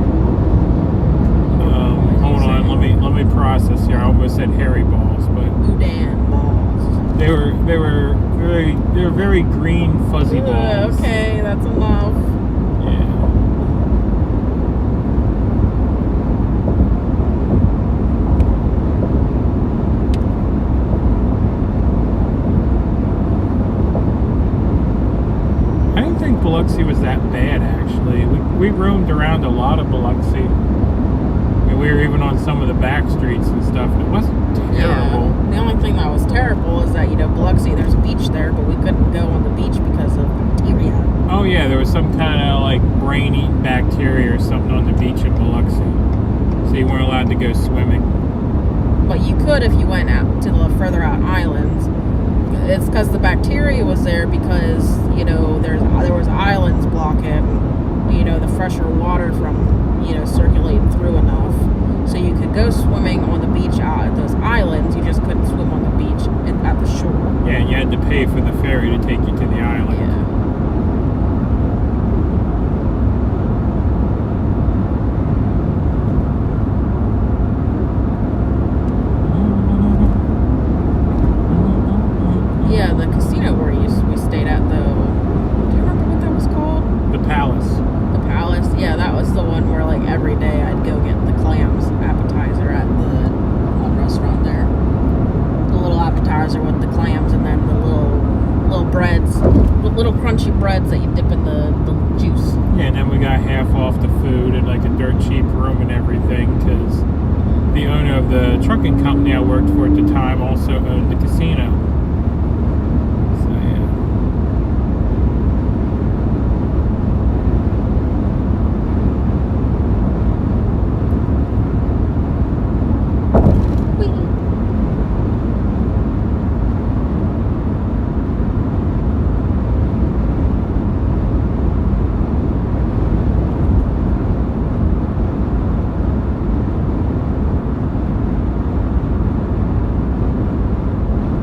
Hold on, let me process here. I almost said hairy balls, but Boudin balls. they were very green fuzzy balls. Okay, that's enough. Yeah. I didn't think Biloxi was that bad, actually. We roamed around a lot of Biloxi. I mean, we were even on some of the back streets and stuff, and it wasn't terrible. Yeah. The only thing that was terrible is that, Biloxi, there's a beach there, but we couldn't go on the beach because of bacteria. Oh, yeah, there was some kind of, like, brain-eating bacteria or something on the beach in Biloxi. So you weren't allowed to go swimming. But you could if you went out to the further out islands. It's because the bacteria was there because, there was islands blocking, the fresher water from, circulating through enough. So you could go swimming on the beach out at those islands. You just couldn't swim on the beach at the shore. Yeah, and you had to pay for the ferry to take you to the island. Yeah. Yeah, the casino where we stayed at, though. Do you remember what that was called? The Palace. The Palace. Yeah, that was the one where, every day I'd go get the clams appetizer at the one restaurant there. The little appetizer with the clams and then the little breads, the little crunchy breads that you dip in the juice. Yeah, and then we got half off the food and, a dirt cheap room and everything, because the owner of the trucking company I worked for at the time also owned the casino. So, yeah.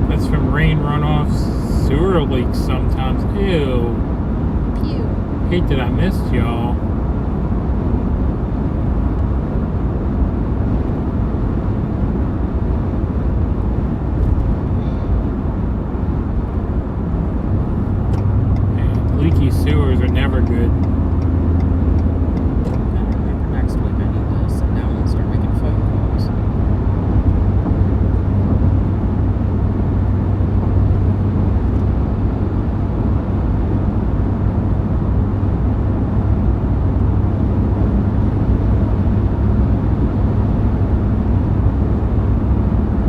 That's from rain runoffs, sewer leaks sometimes. Ew. Pew. Hate that I missed y'all. Man, leaky sewers are never good. I remember next week I need to sit down and start making phone calls.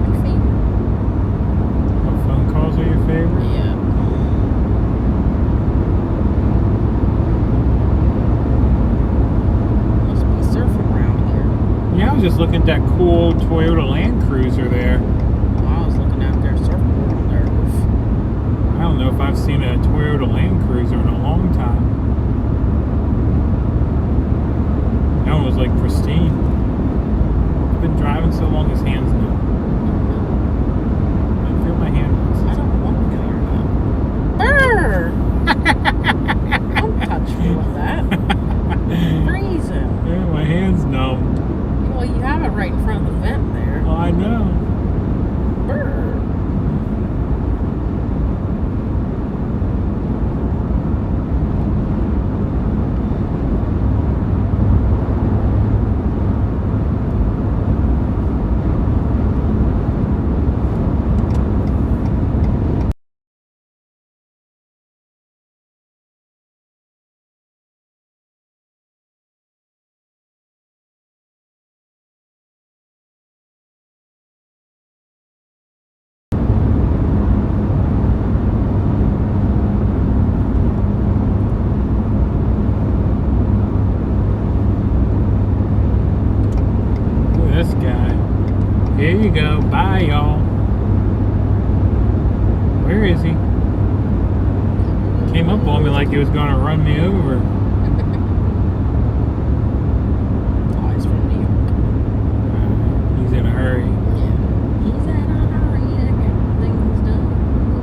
My favorite. What phone calls are your favorite? Yeah. Must be surfing around here. Yeah, I was just looking at that cool Toyota Land Cruiser there. Well, I was looking at their surfboard on their roof. I don't know if I've seen a Toyota Land Cruiser in a long time. That one was pristine. Been driving so long, his hands numb. I feel my hand. I don't want to feel your hand. Don't touch me with that. Freezing. Yeah, my hand's numb. Well, you have it right in front of the vent there. Oh, I know. Brr. Look at this guy. Here you go. Bye, y'all. Where is he? Came up on me like he was going to run me over. Oh, he's from New York. He's in a hurry. Yeah. He's in a hurry to get things done.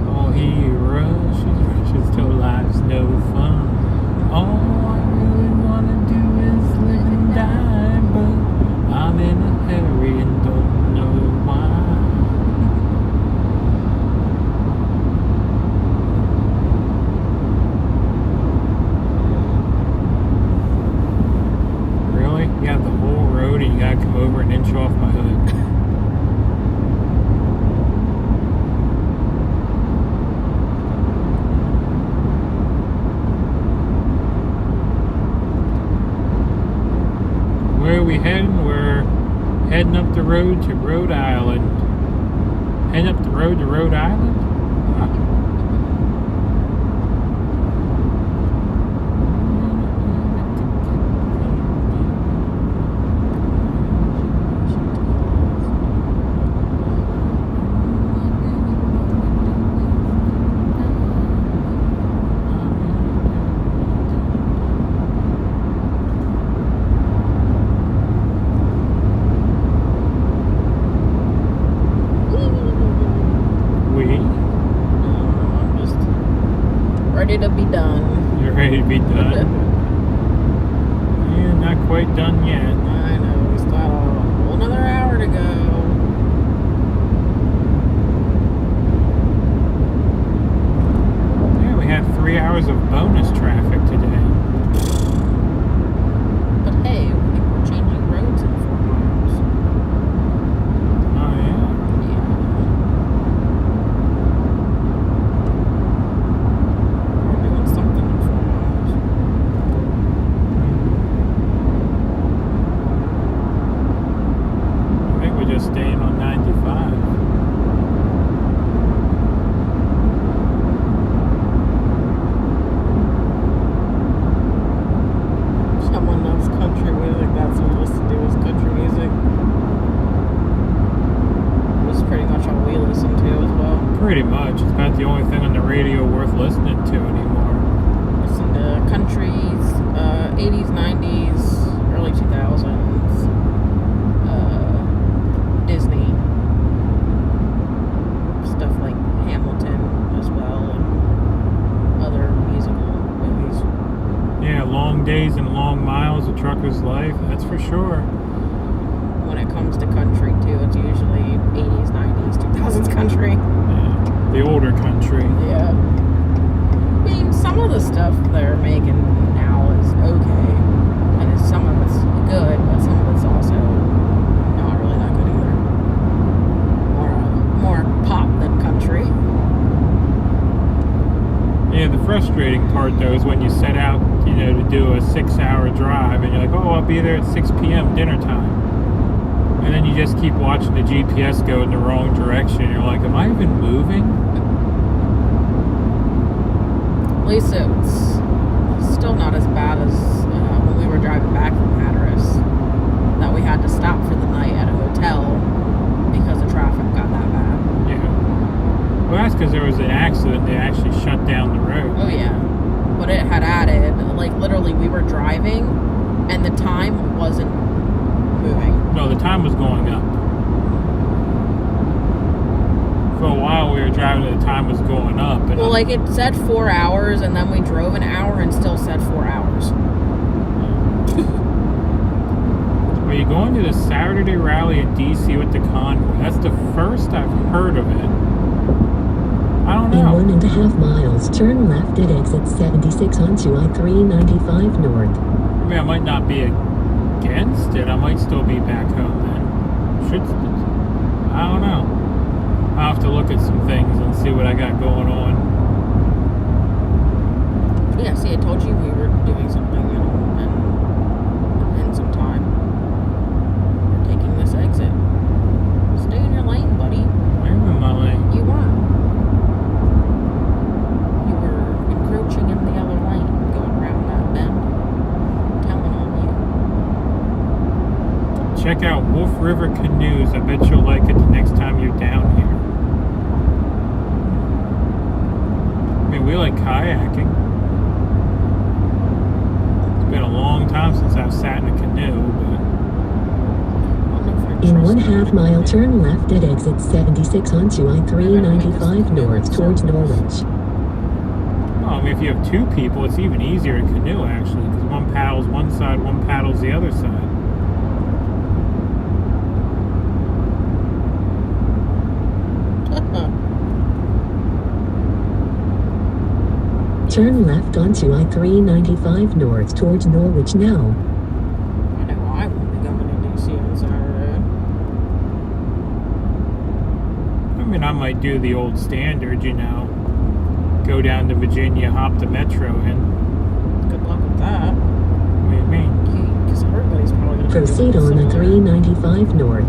Oh, he rushes till life's no fun. Oh, I really gotta come over an inch off my hood. Where are we heading? We're heading up the road to Rhode Island. Heading up the road to Rhode Island? Huh. Ready to be done. You're ready to be done? Yeah, not quite done yet. I know, we still have a whole another hour to go. Yeah, we had 3 hours of bonus traffic today. But hey, we're changing roads in 4 miles. Oh, yeah? Yeah. We're doing something in 4 miles. I think we're just staying on 95. Someone loves country music. That's what we listen to is country music. That's pretty much all we listen to as well. Pretty much. It's about the only thing on the radio worth listening to anymore. Listen to countries, 80s, 90s, early 2000s, Disney, stuff like Hamilton as well, and other musical movies. Yeah, long days and long miles, a trucker's life, that's for sure. When it comes to country too, it's usually 80s, 90s, 2000s country. Yeah, the older country. Yeah. I mean, some of the stuff they're making now is okay, and some of it's good, but some of it's also not really that good either. More pop than country. Yeah, the frustrating part though is when you set out, to do a 6-hour drive and you're like, oh, I'll be there at 6 p.m. dinner time. And then you just keep watching the GPS go in the wrong direction. You're like, am I even moving? At least it's still not as bad as when we were driving back from Hatteras, that we had to stop for the night at a hotel because the traffic got that bad. Yeah. Well, that's because there was an accident. They actually shut down the road. Oh yeah, but it had added, like literally we were driving and the time wasn't moving. No, the time was going up. For a while we were driving and the time was going up. And Well, like it said 4 hours and then we drove an hour and still said 4 hours. Are you going to the Saturday rally in DC with the Convoy? That's the first I've heard of it. I don't In know. 1.5 miles, turn left at exit 76 onto I-395 North. I mean, I might not be against it. I might still be back home then. I don't know. I'll have to look at some things and see what I got going on. Yeah, see, I told you we were doing something in some time. We're taking this exit. Stay in your lane, buddy. Where am I? You weren't. You were encroaching in the other lane, going around that bend. I'm telling on you. Check out Wolf River Canoes. I bet you'll like it the next time you're down here. I mean, we like kayaking. It's been a long time since I've sat in a canoe, but I don't know if I In trust 1/2 mile, turn left at exit 76 onto I-395 North towards Norwich. well, I mean, if you have two people, it's even easier in canoe actually, because one paddles one side, one paddles the other side. Turn left onto I-395 North towards Norwich now. I know I won't be going to DC on I might do the old standard, go down to Virginia, hop the metro in. Good luck with that. What do you mean? Because everybody's probably going to Proceed on the 395 north.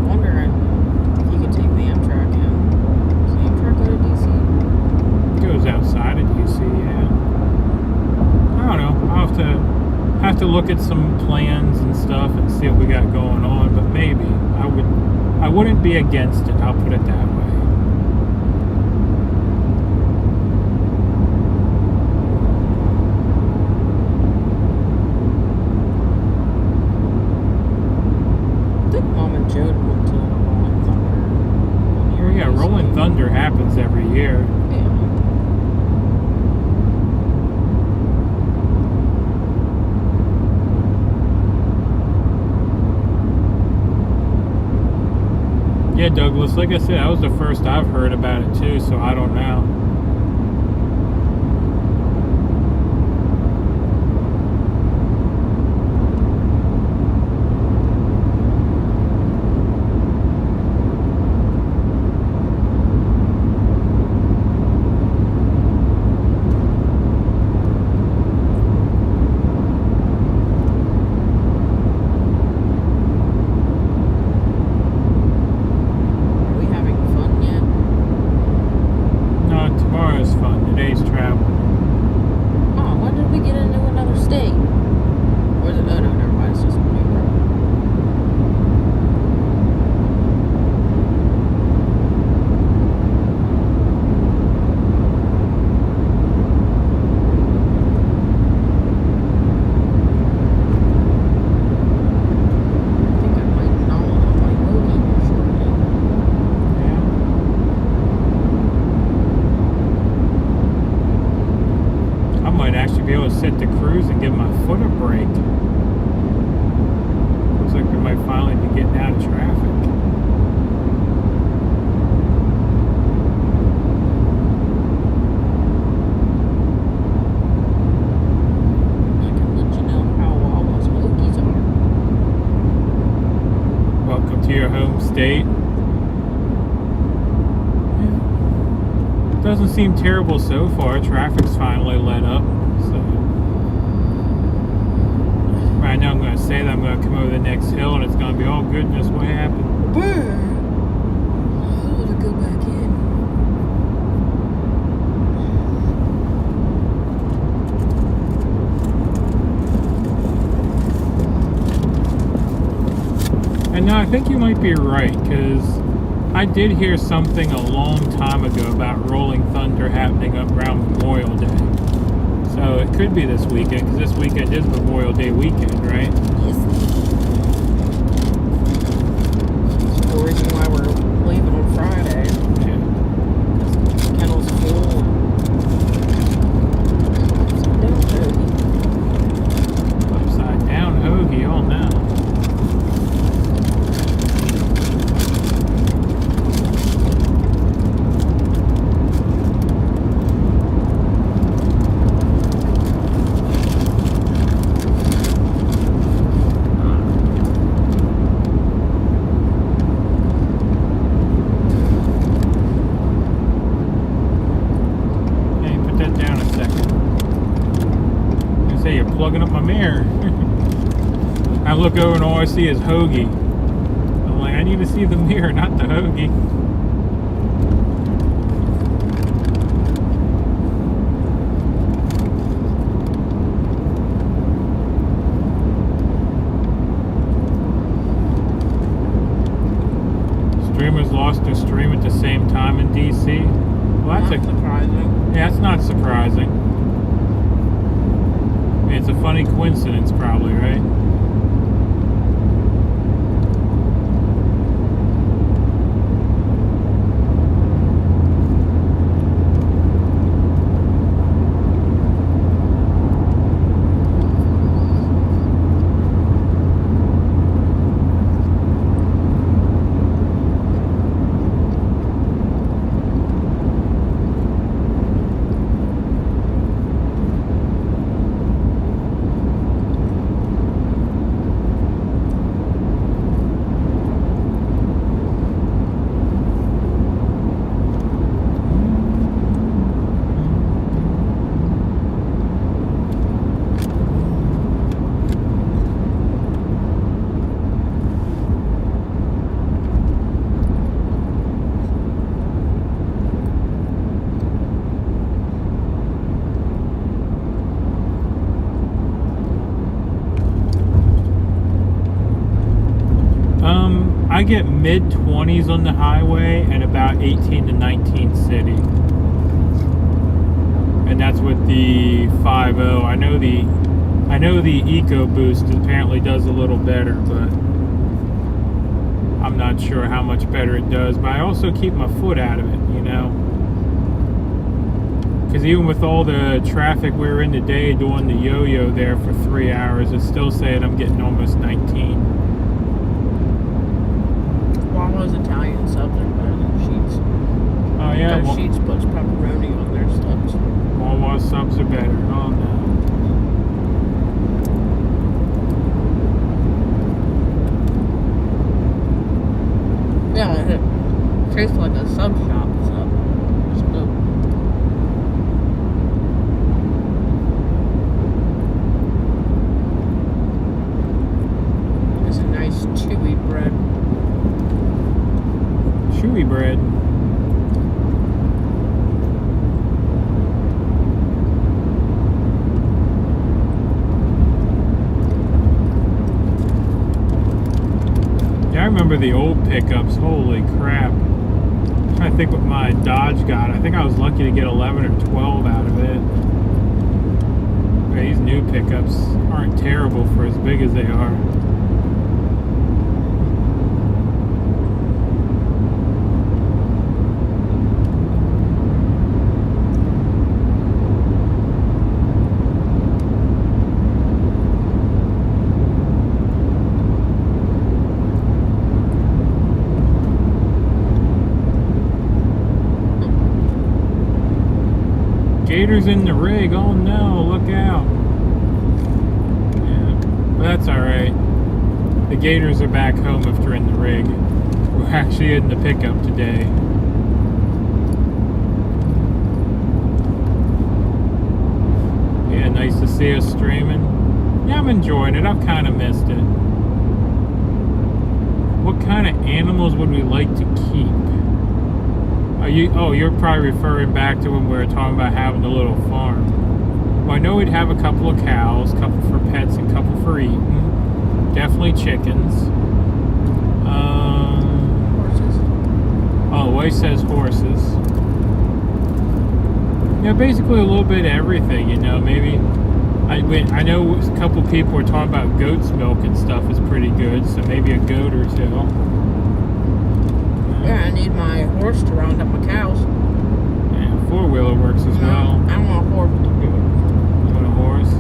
Wondering if you could take the Amtrak in. Does the Amtrak go to DC? It goes outside of DC, yeah. I don't know. I'll have to look at some plans and stuff and see what we got going on, but maybe. I wouldn't be against it, I'll put it that way. I think Mom and Joe went to Rolling Thunder 1 year. Yeah, Rolling Thunder happens every year. Yeah. Yeah, Douglas, like I said, that was the first I've heard about it too, so I don't know. Set the cruise and give my foot a break. Looks like we might finally be getting out of traffic. I can let you know how all those Hokies are. Welcome to your home state. Yeah. Doesn't seem terrible so far. Traffic's finally let up. Right now I'm going to say that I'm going to come over the next hill and it's going to be, oh goodness, what happened? Oh, to go back in. And now I think you might be right, because I did hear something a long time ago about Rolling Thunder happening up around Memorial Day. So it could be this weekend, because this weekend is Memorial Day weekend, right? Yes. That's the reason why we're leaving on Friday. Yeah. Because the kennel's full. Upside down hoagie, oh no. Plugging up my mirror. I look over and all I see is hoagie. I'm like, I need to see the mirror, not the hoagie. Streamers lost their stream at the same time in DC. Well, that's surprising. Yeah, that's not surprising. It's a funny coincidence, probably, right? I get mid-20s on the highway and about 18 to 19 city. And that's with the 5.0. I know the EcoBoost apparently does a little better, but I'm not sure how much better it does. But I also keep my foot out of it, you know. Because even with all the traffic we were in today doing the yo-yo there for 3 hours, it's still saying I'm getting almost 19. Wawa's Italian subs are better than Sheets. Oh yeah, Sheets puts pepperoni on their subs. Wawa subs are better. Oh no. Yeah, it tastes like a sub shop, so it's good. It's a nice chewy bread. Chewy bread. Yeah, I remember the old pickups. Holy crap. I'm trying to think what my Dodge got. I think I was lucky to get 11 or 12 out of it. But these new pickups aren't terrible for as big as they are. Gators in the rig. Oh no, look out. Yeah, but that's alright. The gators are back home if they're in the rig. We're actually in the pickup today. Yeah, nice to see us streaming. Yeah, I'm enjoying it. I've kind of missed it. What kind of animals would we like to keep? You're probably referring back to when we were talking about having a little farm. Well, I know we'd have a couple of cows, a couple for pets, and a couple for eating. Definitely chickens. Horses. Oh, the wife says horses. Yeah, basically a little bit of everything, you know. Maybe I know a couple people were talking about goat's milk and stuff is pretty good, so maybe a goat or two. Yeah, I need my horse to round up my cows. Yeah, four-wheeler works as well. I don't want a horse to do it. You want a horse?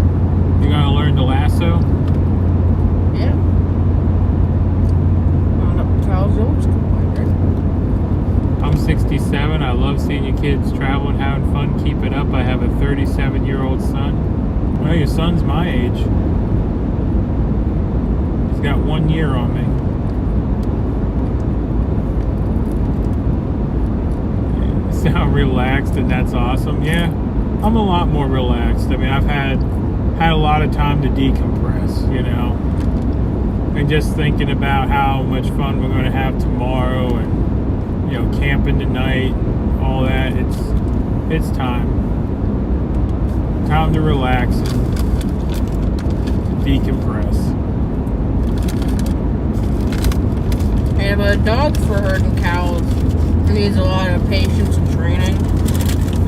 You gonna learn to lasso? Yeah. Round up the cows the old school way, right? I'm 67. I love seeing you kids traveling, having fun. Keep it up. I have a 37-year-old son. Well, your son's my age. He's got 1 year on me. Sound relaxed, and that's awesome. Yeah, I'm a lot more relaxed. I mean, I've had a lot of time to decompress, you know, and just thinking about how much fun we're going to have tomorrow, and you know, camping tonight, and all that. It's time to relax and to decompress. Yeah, but a dog for herding cows needs a lot of patience and training,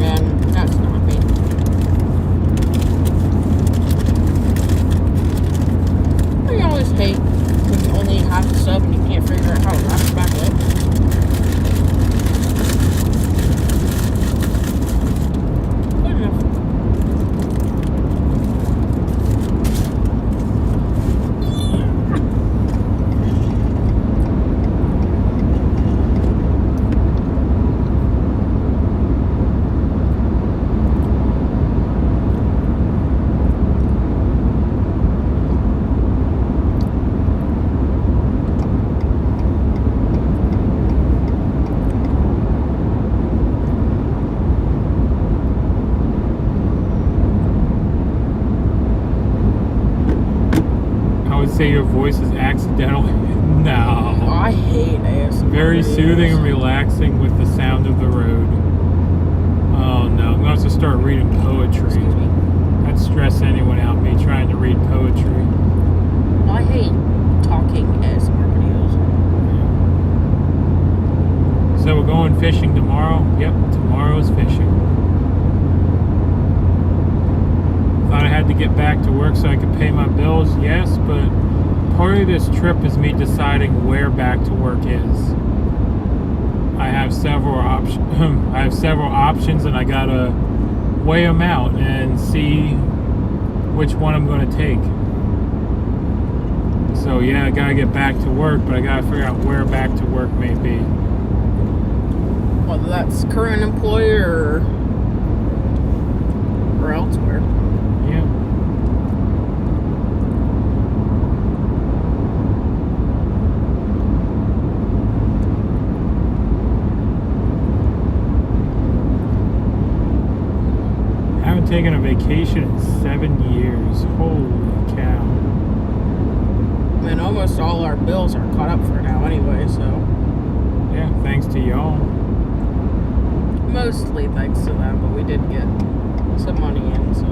and that's not me. I always hate when you only have a sub and you can't figure out how to wrap it back up. Good enough. Your voice is accidental. No. Oh, I hate ASMR. Very soothing and relaxing with the sound of the road. Oh no, I'm going to have to start reading poetry. Excuse me. That'd stress anyone out, me trying to read poetry. I hate talking ASMR videos. fishing tomorrow? Yep, tomorrow is fishing. Thought I had to get back to work so I could pay my bills. Yes, but part of this trip is me deciding where back to work is. I have several options, and I gotta weigh them out and see which one I'm going to take. So yeah, I gotta get back to work, but I gotta figure out where back to work may be. Whether that's current employer or elsewhere. Yeah. I haven't taken a vacation in 7 years. Holy cow. I mean, almost all our bills are caught up for now anyway, so. Yeah, thanks to y'all. Mostly thanks to them, but we did get some money in, so.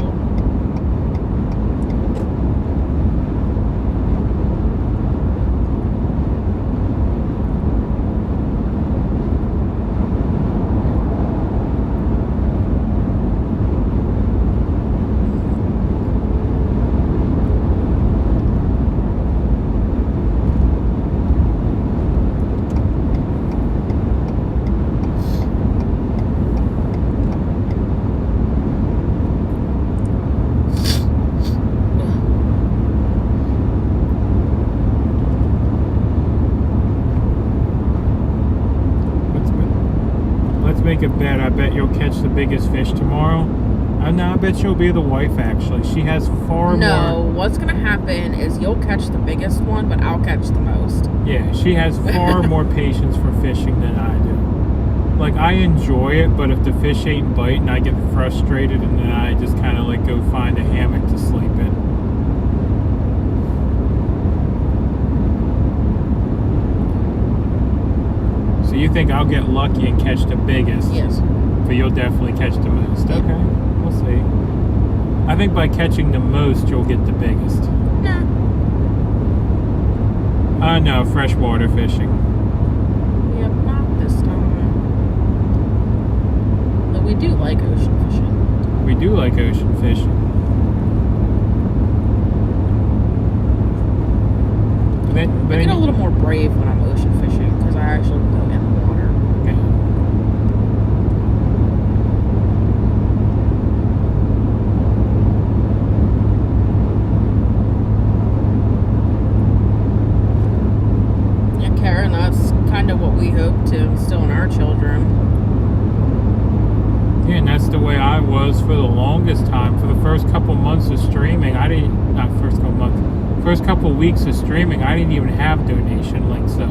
Make a bet. I bet you'll catch the biggest fish tomorrow. No, I bet you'll be the wife, actually. She has far more. No, what's going to happen is you'll catch the biggest one, but I'll catch the most. Yeah, she has far more patience for fishing than I do. Like, I enjoy it, but if the fish ain't biting, I get frustrated, and then I just kind of like go find a hammock to sleep in. So you think I'll get lucky and catch the biggest? Yes. But you'll definitely catch the most. Yep. Okay, we'll see. I think by catching the most, you'll get the biggest. Nah. No, freshwater fishing. Yep, not this time. But we do like ocean fishing. We do like ocean fishing. I get a little more brave when I'm ocean fishing because I actually go in the water. Okay. Yeah, Karen, that's kind of what we hope to instill in our children. Yeah, and that's the way I was for the longest time. For the first couple months of streaming, first couple weeks of streaming, I didn't even have donation links up.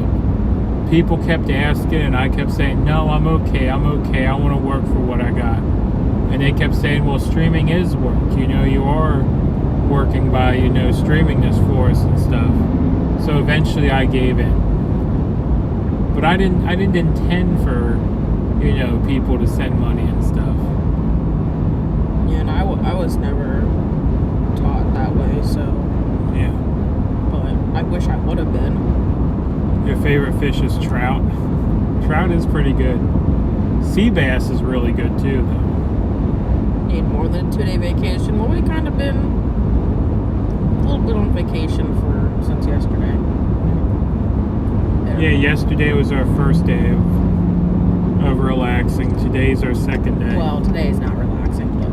People kept asking, and I kept saying, no, I'm okay, I want to work for what I got. And they kept saying, well, streaming is work. You know, you are working by, streaming this for us and stuff. So eventually I gave in. But I didn't intend for, people to send money and stuff. Yeah, and I was never taught that way, so. Yeah. But I wish I would have been. Your favorite fish is trout? Trout is pretty good. Sea bass is really good too, though. Need more than a 2-day vacation. Well, we kind of been a little bit on vacation since yesterday. Yeah, yesterday was our first day of relaxing. Today's our second day. Well, today's not relaxing, but.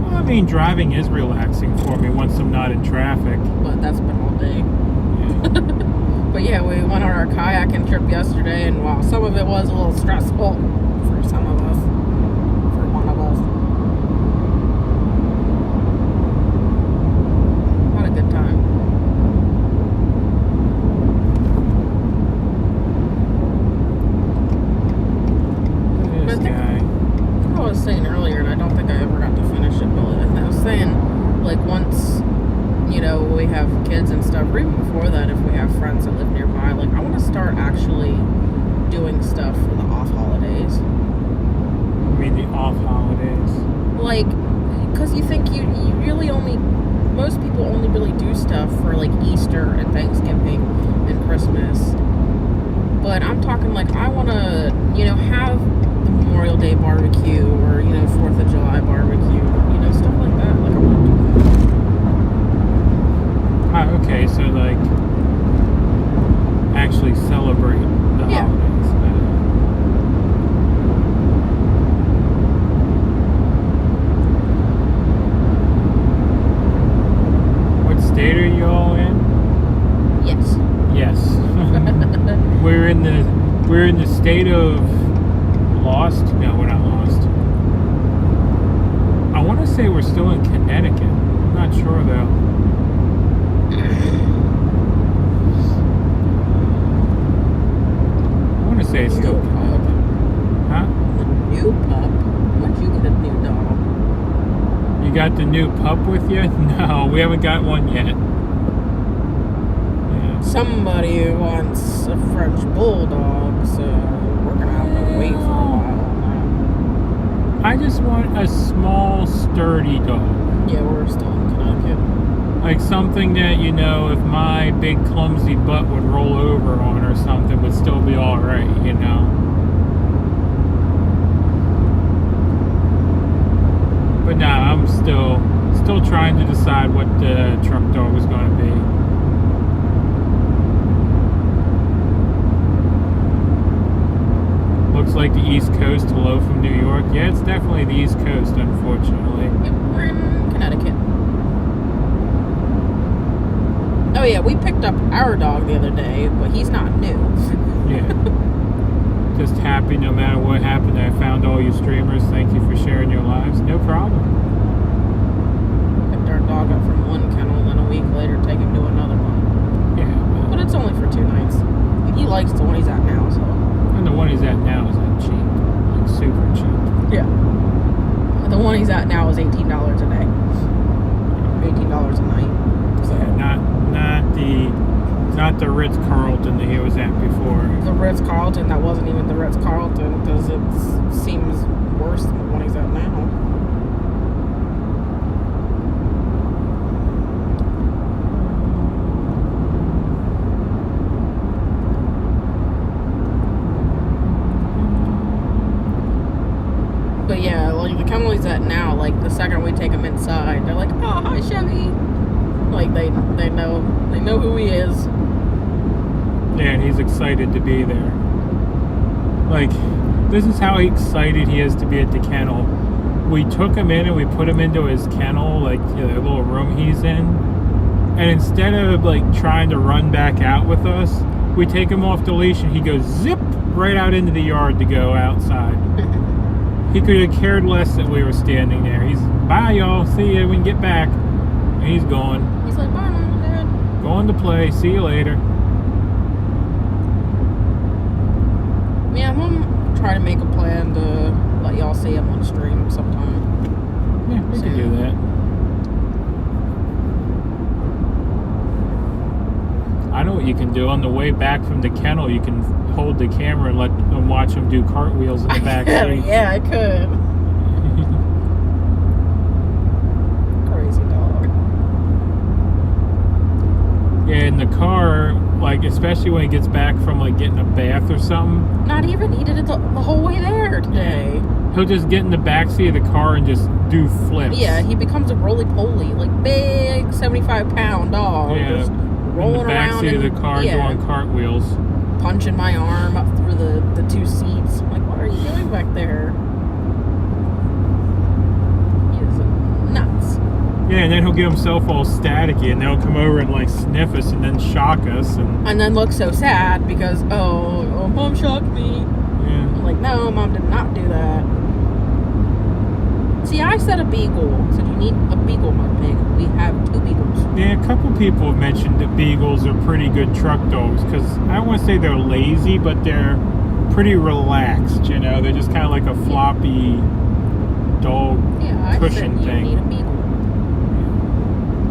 Well, I mean, driving is relaxing for me once I'm not in traffic. But that's been all day. Yeah. But yeah, we went on our kayaking trip yesterday, and while some of it was a little stressful for some of us, for one of us, had a good time. This But guy. I was saying earlier, and I don't think I ever got to finish it, but I was saying, like, once, we have kids and stuff, or even before that, if we have friends that live nearby, like, I want to start actually doing stuff for the off holidays. I mean, the off holidays. Like, because you think you really most people only really do stuff for, like, Easter and Thanksgiving and Christmas. But I'm talking I'm like, I want to, have the Memorial Day barbecue or, 4th of July barbecue, stuff like that. Like, I want to do that. Okay, so like actually celebrate the Yeah. holidays. What state are you all in? Yes. Yes. We're in the state of Lost. No, we're not lost. I want to say we're still in Connecticut. I'm not sure though. I want to say it's still. New pup. Huh? The new pup? When'd you get a new dog? You got the new pup with you? No, we haven't got one yet. Yeah. Somebody wants a French bulldog, so we're gonna have to wait for a while on I just want a small, sturdy dog. that. Yeah, we're still in Connecticut. Like something that, if my big clumsy butt would roll over on or something would still be alright, But nah, I'm still trying to decide what the truck dog is going to be. Looks like the East Coast. Hello from New York. Yeah, it's definitely the East Coast, unfortunately. Yep, we're in Connecticut. Oh yeah, we picked up our dog the other day, but he's not new. Yeah. Just happy no matter what happened. I found all you streamers. Thank you for sharing your lives. No problem. Picked our dog up from one kennel, and then a week later take him to another one. Yeah. But it's only for 2 nights. He likes the one he's at now, so. And the one he's at now is like cheap. Like super cheap. Yeah. The one he's at now is $18 a day. $18 a night. So. Yeah, not the Ritz-Carlton that he was at before. The Ritz-Carlton, that wasn't even the Ritz-Carlton, because it seems worse than the one he's at now. But yeah, like the kennel he's at now, like the second we take him inside, they're like, "Oh, hi, Chevy." Like they know who he is. Yeah, and he's excited to be there. Like, this is how excited he is to be at the kennel. We took him in and we put him into his kennel, like the little room he's in. And instead of like trying to run back out with us, we take him off the leash and he goes zip right out into the yard to go outside. He could have cared less that we were standing there. He's, bye y'all, see ya, we can get back. And he's gone. He's like, "Bye, Mom and Dad." Going to play, see you later. Yeah, I'm gonna try to make a plan to let y'all see him on stream sometime. Yeah, we can do that. I know what you can do. On the way back from the kennel, you can hold the camera and watch him do cartwheels in the back seat. Yeah, I could. Crazy dog. Yeah, in the car, like especially when he gets back from like getting a bath or something, Not even. He did it the whole way there today. he'll just get in the back seat of the car and just do flips. Yeah, he becomes a roly-poly, like big 75-pound dog. Yeah, Just in rolling the back around seat of the car doing cartwheels. punching my arm up through the 2 seats. I'm like, what are you doing back there? He is nuts. Yeah, and then he'll get himself all staticky, and they'll come over and like sniff us and then shock us, And then look so sad because, oh, Mom shocked me. yeah. I'm like, no, Mom did not do that. See, I said a beagle. I said, you need a beagle, my pig. We have 2 beagles. Yeah, a couple people have mentioned that beagles are pretty good truck dogs because I don't want to say they're lazy, but they're pretty relaxed. They're just kind of like a floppy dog Yeah, I cushion said thing. you need a beagle.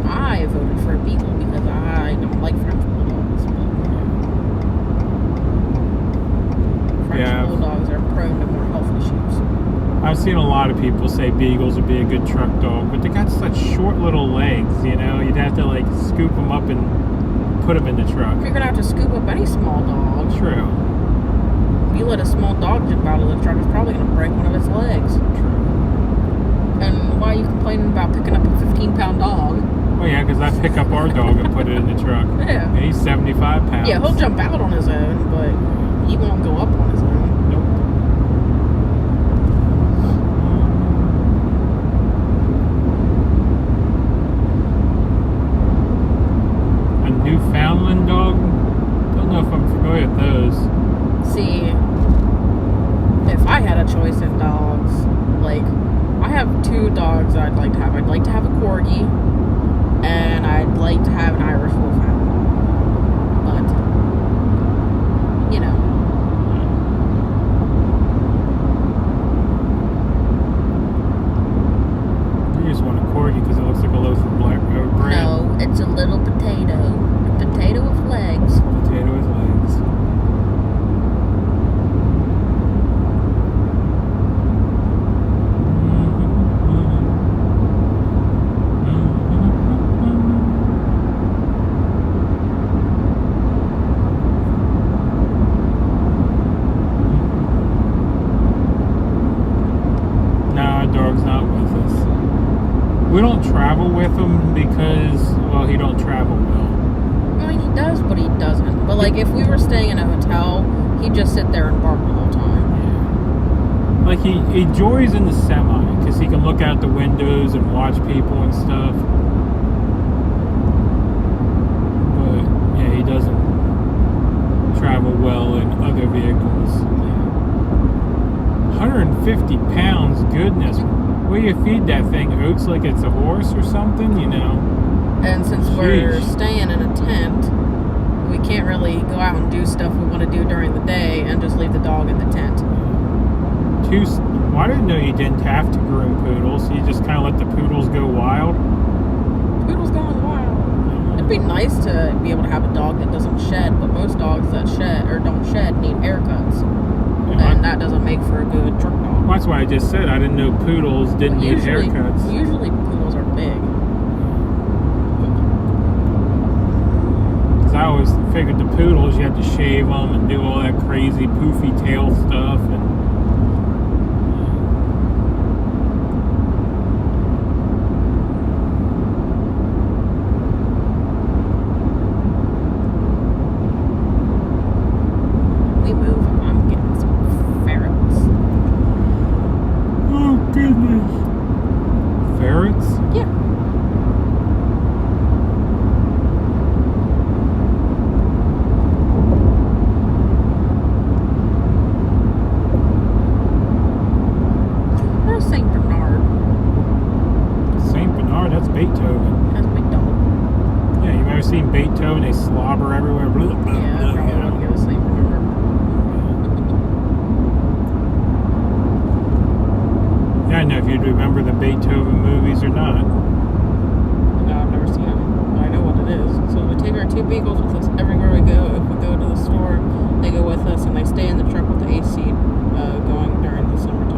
I voted for a beagle because I don't like French bulldogs. French bulldogs are prone to more health issues. I've seen a lot of people say beagles would be a good truck dog, but they got such short little legs, You'd have to like scoop them up and put them in the truck. You're gonna have to scoop up any small dog. True. you let a small dog jump out of the truck, it's probably going to break one of its legs. And why are you complaining about picking up a 15-pound dog? Well, yeah, because I pick up our dog and put it in the truck. Yeah. And he's 75 pounds. Yeah, he'll jump out on his own, but he won't go up on his own. Nope. A Newfoundland dog? Don't know if I'm familiar with those. See, if I had a choice in dogs, like, I have 2 dogs I'd like to have. I'd like to have a corgi, and I'd like to have an Irish wolfhound. But, you know. You just want a corgi because it looks like a loaf of bread. No, it's a little potato. A potato with legs. Potato with legs. Dog's not with us. We don't travel with him because, well, he don't travel well. I mean, he does, but he doesn't. But, like, if we were staying in a hotel, he'd just sit there and bark the whole time. Yeah. Like, he enjoys in the semi because he can look out the windows and watch people and stuff. But, yeah, he doesn't travel well in other vehicles. 150 pounds, goodness. What do you feed that thing? Oats like it's a horse or something, you know? And since we're staying in a tent, we can't really go out and do stuff we want to do during the day and just leave the dog in the tent. Well, I didn't know you didn't have to groom poodles. You just kind of let the poodles go wild. Poodles going wild. It'd be nice to be able to have a dog that doesn't shed, but most dogs that shed or don't shed need haircuts. And that doesn't make for a good truck dog. Well, that's why I just said I didn't know poodles didn't need haircuts. Usually poodles are big. Because I always figured the poodles, you had to shave them and do all that crazy poofy tail stuff. And We move. I'm getting some ferrets. oh, goodness. Ferrets? Yeah. Or a St. Bernard. St. Bernard, that's Beethoven. That's a big dog. Yeah, you've ever seen Beethoven? They slobber everywhere. Blah, blah, Yeah, I blah, probably yeah. wouldn't get a St. Bernard. Yeah, I know if you'd remember the Beethoven movies or not. No, I've never seen them, but I know what it is. So we take our 2 beagles with us everywhere we go. If we go to the store, they go with us, and they stay in the truck with the AC going during the summertime.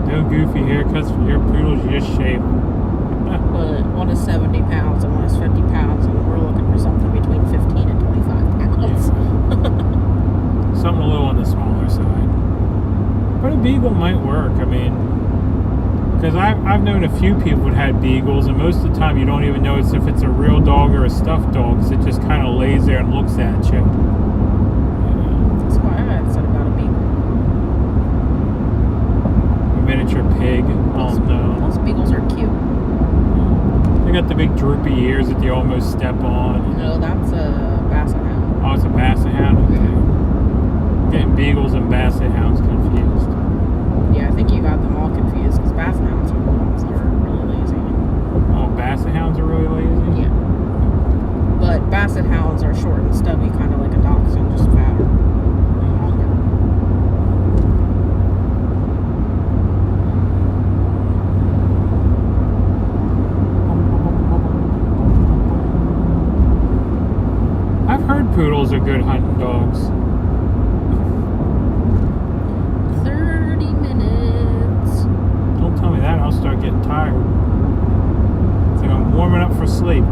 No goofy haircuts for your poodles, you just shave them. But one is 70 pounds and one is 50 pounds, and we're looking for something between 15 and 25 pounds. Something a little on the smaller side. But a beagle might work. I mean, because I've known a few people that had beagles, and most of the time you don't even notice if it's a real dog or a stuffed dog, because it just kind of lays there and looks at you. That's why I said about a beagle. A miniature pig. Oh no. Those beagles are cute. They got the big droopy ears that you almost step on. No, that's a basset hound. Oh, it's a basset hound? Okay. Getting beagles and basset hounds confused. Yeah, I think you got them all confused because basset hounds are the ones that are really lazy. Oh, basset hounds are really lazy? Yeah. But basset hounds are short and stubby, kind of like a dachshund, just fatter and longer. I've heard poodles are good hunting dogs. 30 minutes. asleep?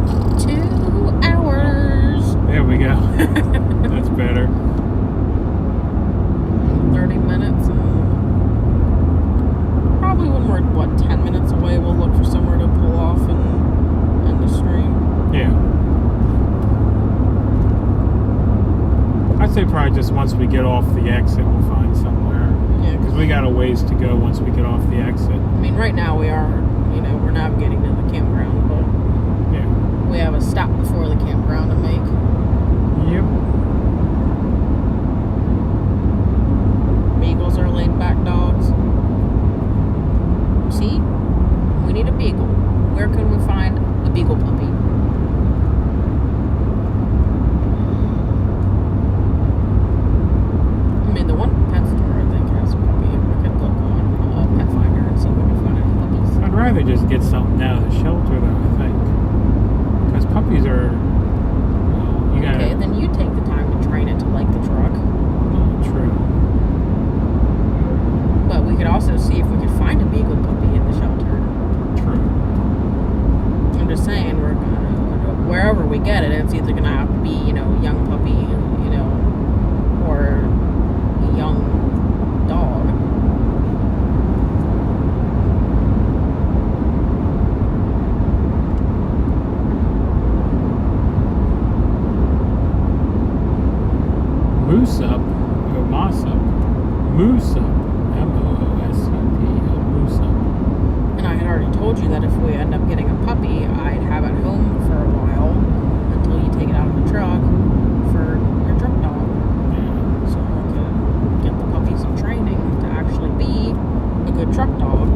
2 hours. There we go. That's better. 30 minutes. And probably when we're, 10 minutes away, we'll look for somewhere to pull off and end the stream. Yeah. I'd say probably just once we get off the exit, we'll find somewhere. Yeah, Because we got a ways to go once we get off the exit. I mean, right now we are, we're navigating to the campground, but Yeah. we have a stop before the campground to make. Yep. Beagles are laid back dogs. See? We need a beagle. Where can we find a beagle puppy? I mean, the one pet store I think has a puppy. We could look on Pet Finder and see if we can find any puppies. I'd rather just get something out of the shelter, though, I think. Because puppies are... You gotta... Okay, then you take the time to train it to like the truck. True. But we could also see if we could find a beagle puppy in the shelter. True. I'm just saying, we're gonna, wherever we get it, it's either gonna have to be, a young puppy, or a young dog. Moose up, or moss up. Moose up. M-O-O-S-U-P. Moose up. And I had already told you that if we end up getting a puppy, I'd have it home for a while until you take it out of the truck for your truck dog. Yeah. So I could get the puppy some training to actually be a good truck dog.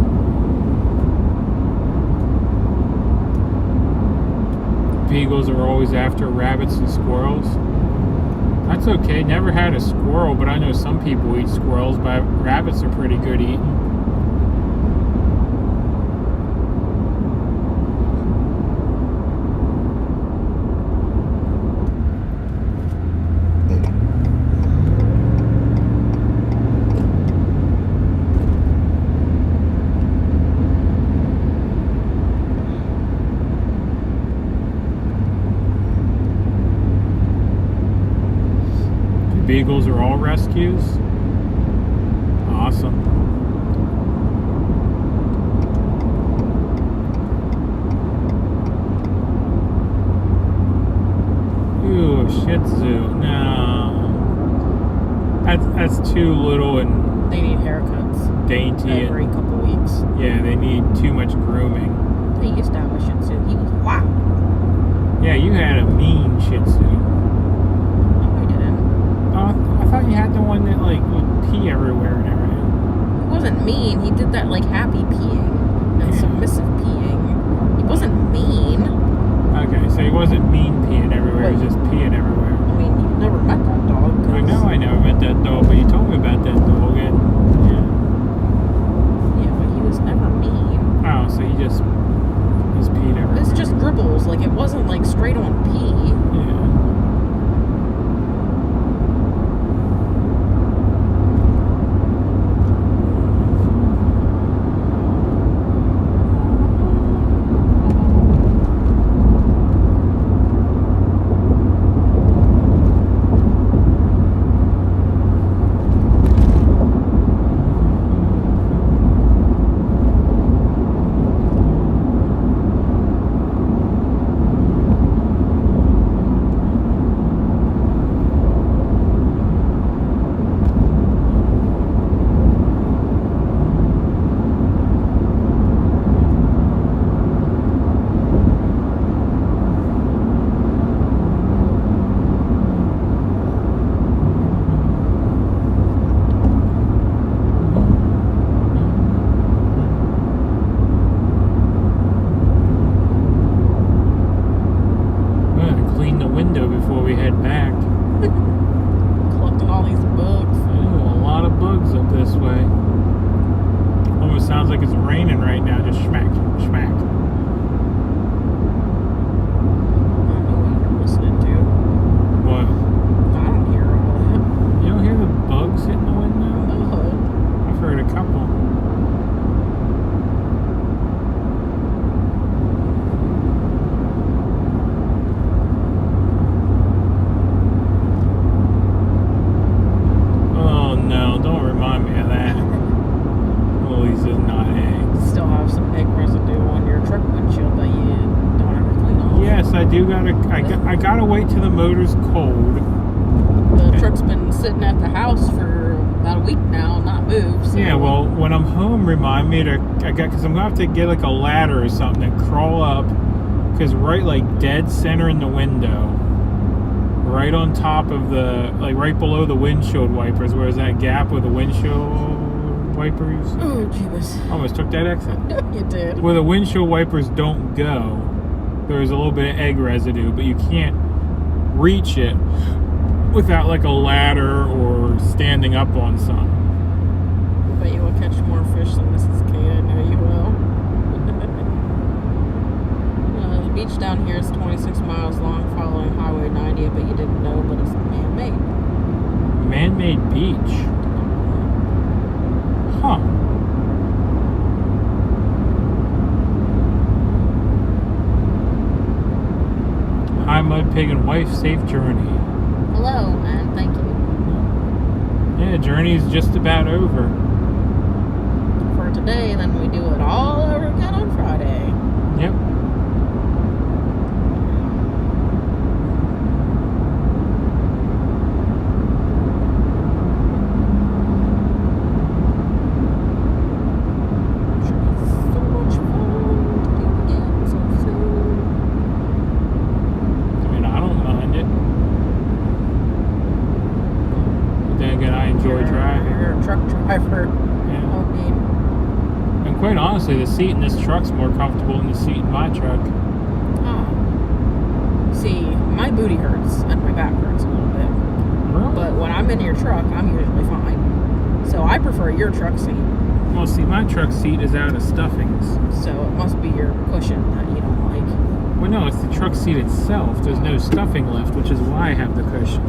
Beagles are always after rabbits and squirrels. That's okay. Never had a squirrel, but I know some people eat squirrels, but rabbits are pretty good eating. Beagles are all rescues. Awesome. Ooh, Shih Tzu. No. That's too little and They need haircuts dainty. every couple weeks. Yeah, they need too much grooming. They used to have a Shih Tzu. He was wow. Yeah, you had a mean Shih Tzu. No, I didn't. Oh, I thought you had the one that like would pee everywhere and everything. He wasn't mean. He did that like happy peeing and submissive peeing. He wasn't mean. Okay, so he wasn't mean peeing everywhere, he was just peeing everywhere. I mean, you've never met that dog. 'Cause I know I never met that dog, but you told me about that dog and Yeah, but he was never mean. oh, so he just peed everywhere. It's just dribbles. Like, it wasn't like straight on pee. Yeah. Before we head back. Collecting all these bugs. Ooh, a lot of bugs up this way. Almost sounds like it's raining right now. Just schmack, schmack. I don't know what you're listening to. What? I don't hear all that. You don't hear the bugs hitting the window? Oh. I've heard a couple. I gotta wait till the motor's cold. The truck's been sitting at the house for about a week now, not moved. So. Yeah, well, when I'm home, remind me because I'm gonna have to get like a ladder or something and crawl up, because right like dead center in the window, right on top of like right below the windshield wipers, where's that gap with the windshield wipers? Oh, jeebus. Almost took that exit. You did. Where the windshield wipers don't go, there's a little bit of egg residue, but you can't reach it without like a ladder or standing up on some. I bet you will catch more fish than Mrs. K. I know you will. The beach down here is 26 miles long, following Highway 90. I bet you didn't know, but it's man-made. Man-made beach? Huh. Hi, Mud Pig and wife, safe journey. Hello, and thank you. Yeah, journey's just about over. For today, then we do it all over again on Friday. Yep. So much fun to do again so soon. I mean, I don't mind it. But then again, I enjoy driving. You're a truck driver. Yeah. I mean, And quite honestly, the seat in this truck's more comfortable than the seat in my truck. see, my booty hurts and my back hurts a little bit. Really? But when I'm in your truck, I'm usually fine. So I prefer your truck seat. Well, see, my truck seat is out of stuffings. So it must be your cushion that you don't like. Well, no, it's the truck seat itself. There's no stuffing left, which is why I have the cushion.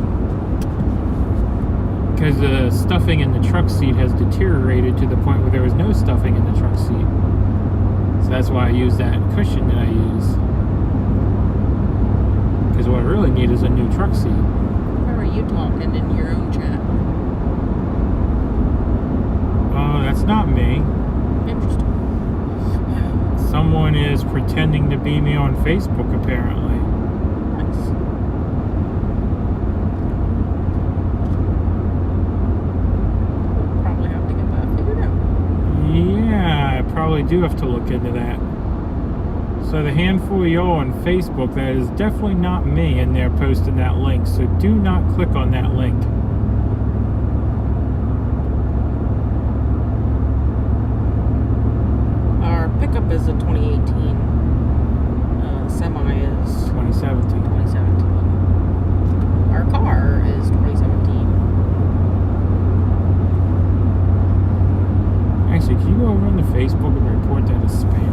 Because the stuffing in the truck seat has deteriorated to the point where there was no stuffing in the truck seat. So that's why I use that cushion that I use. Because what I really need is a new truck seat. Where are you talking in your own chat? Oh, that's not me. Interesting. Someone is pretending to be me on Facebook, apparently. Nice. We'll probably have to get that figured out. Yeah, I probably do have to look into that. So the handful of y'all on Facebook, that is definitely not me in there posting that link. So do not click on that link. Our pickup is a 2018. Semi is 2017. 2017. Our car is 2017. Actually, can you go over into Facebook and report that as spam?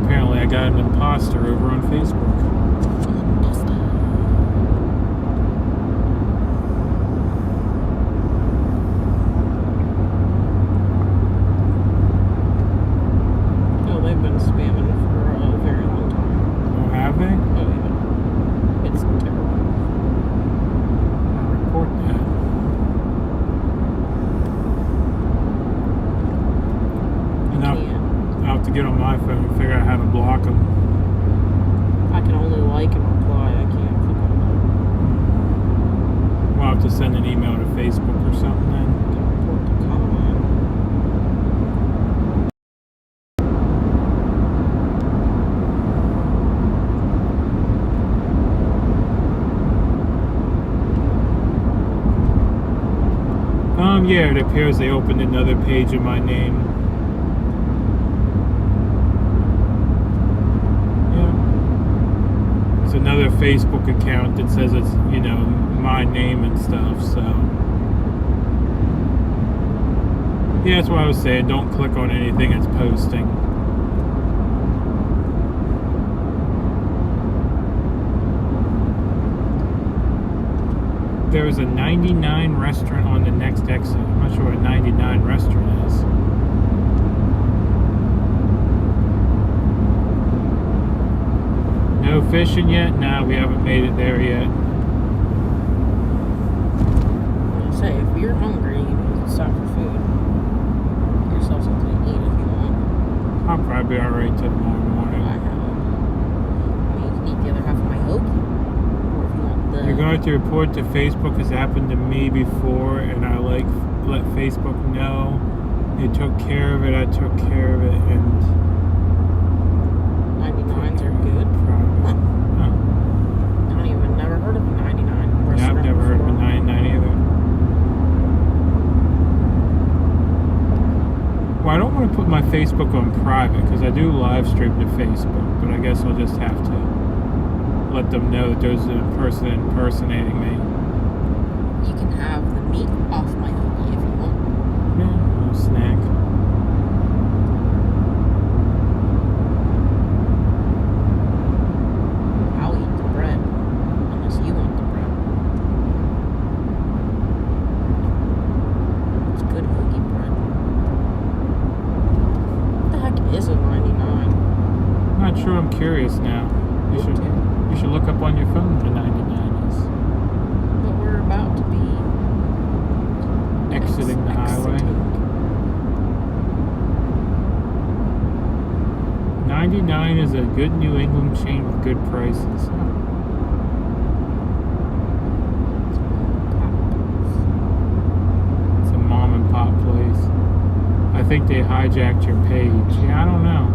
Apparently, I got an imposter over on Facebook. Oh, they've been spamming for a very long time. Oh, have they? Oh, yeah. It's terrible. I'll report that. And I'll have to get on my phone and figure out how to block them. I can only like and reply. I can't click on We'll have to send an email to Facebook or something then. the report to comment. Yeah, it appears they opened another page in my name. Yeah. It's another Facebook account that says it's, you know, my name and stuff, so. Yeah, that's what I was saying. Don't click on anything it's posting. There was a 99 restaurant on the next exit. I'm not sure what a 99 restaurant is. fishing yet? Nah, we haven't made it there yet. I say, if you're hungry, you need to stop for food. Get yourself something to eat if you want. I'll probably be alright till tomorrow morning. I have. I mean, you can eat the other half of my hoagie. Or if you want the... You're going to report to Facebook has happened to me before, and I let Facebook know. They took care of it, I took care of it, and... 99s are good. Huh. I don't even never heard of a 99 Yeah, restaurant I've never heard of a before. 99 either. Well, I don't want to put my Facebook on private because I do live stream to Facebook, but I guess I'll just have to let them know that there's a person impersonating me. You can have the meat off my hoagie if you want. Yeah, a little snack. I'll eat the bread. Unless you want the bread. It's good hoagie bread. What the heck is a 99? I'm not sure, I'm curious now. You should look up on your phone what a 99 is. But we're about to be Exiting the highway. 99 is a good New England chain with good prices. It's a mom and pop place. I think they hijacked your page. Yeah, I don't know.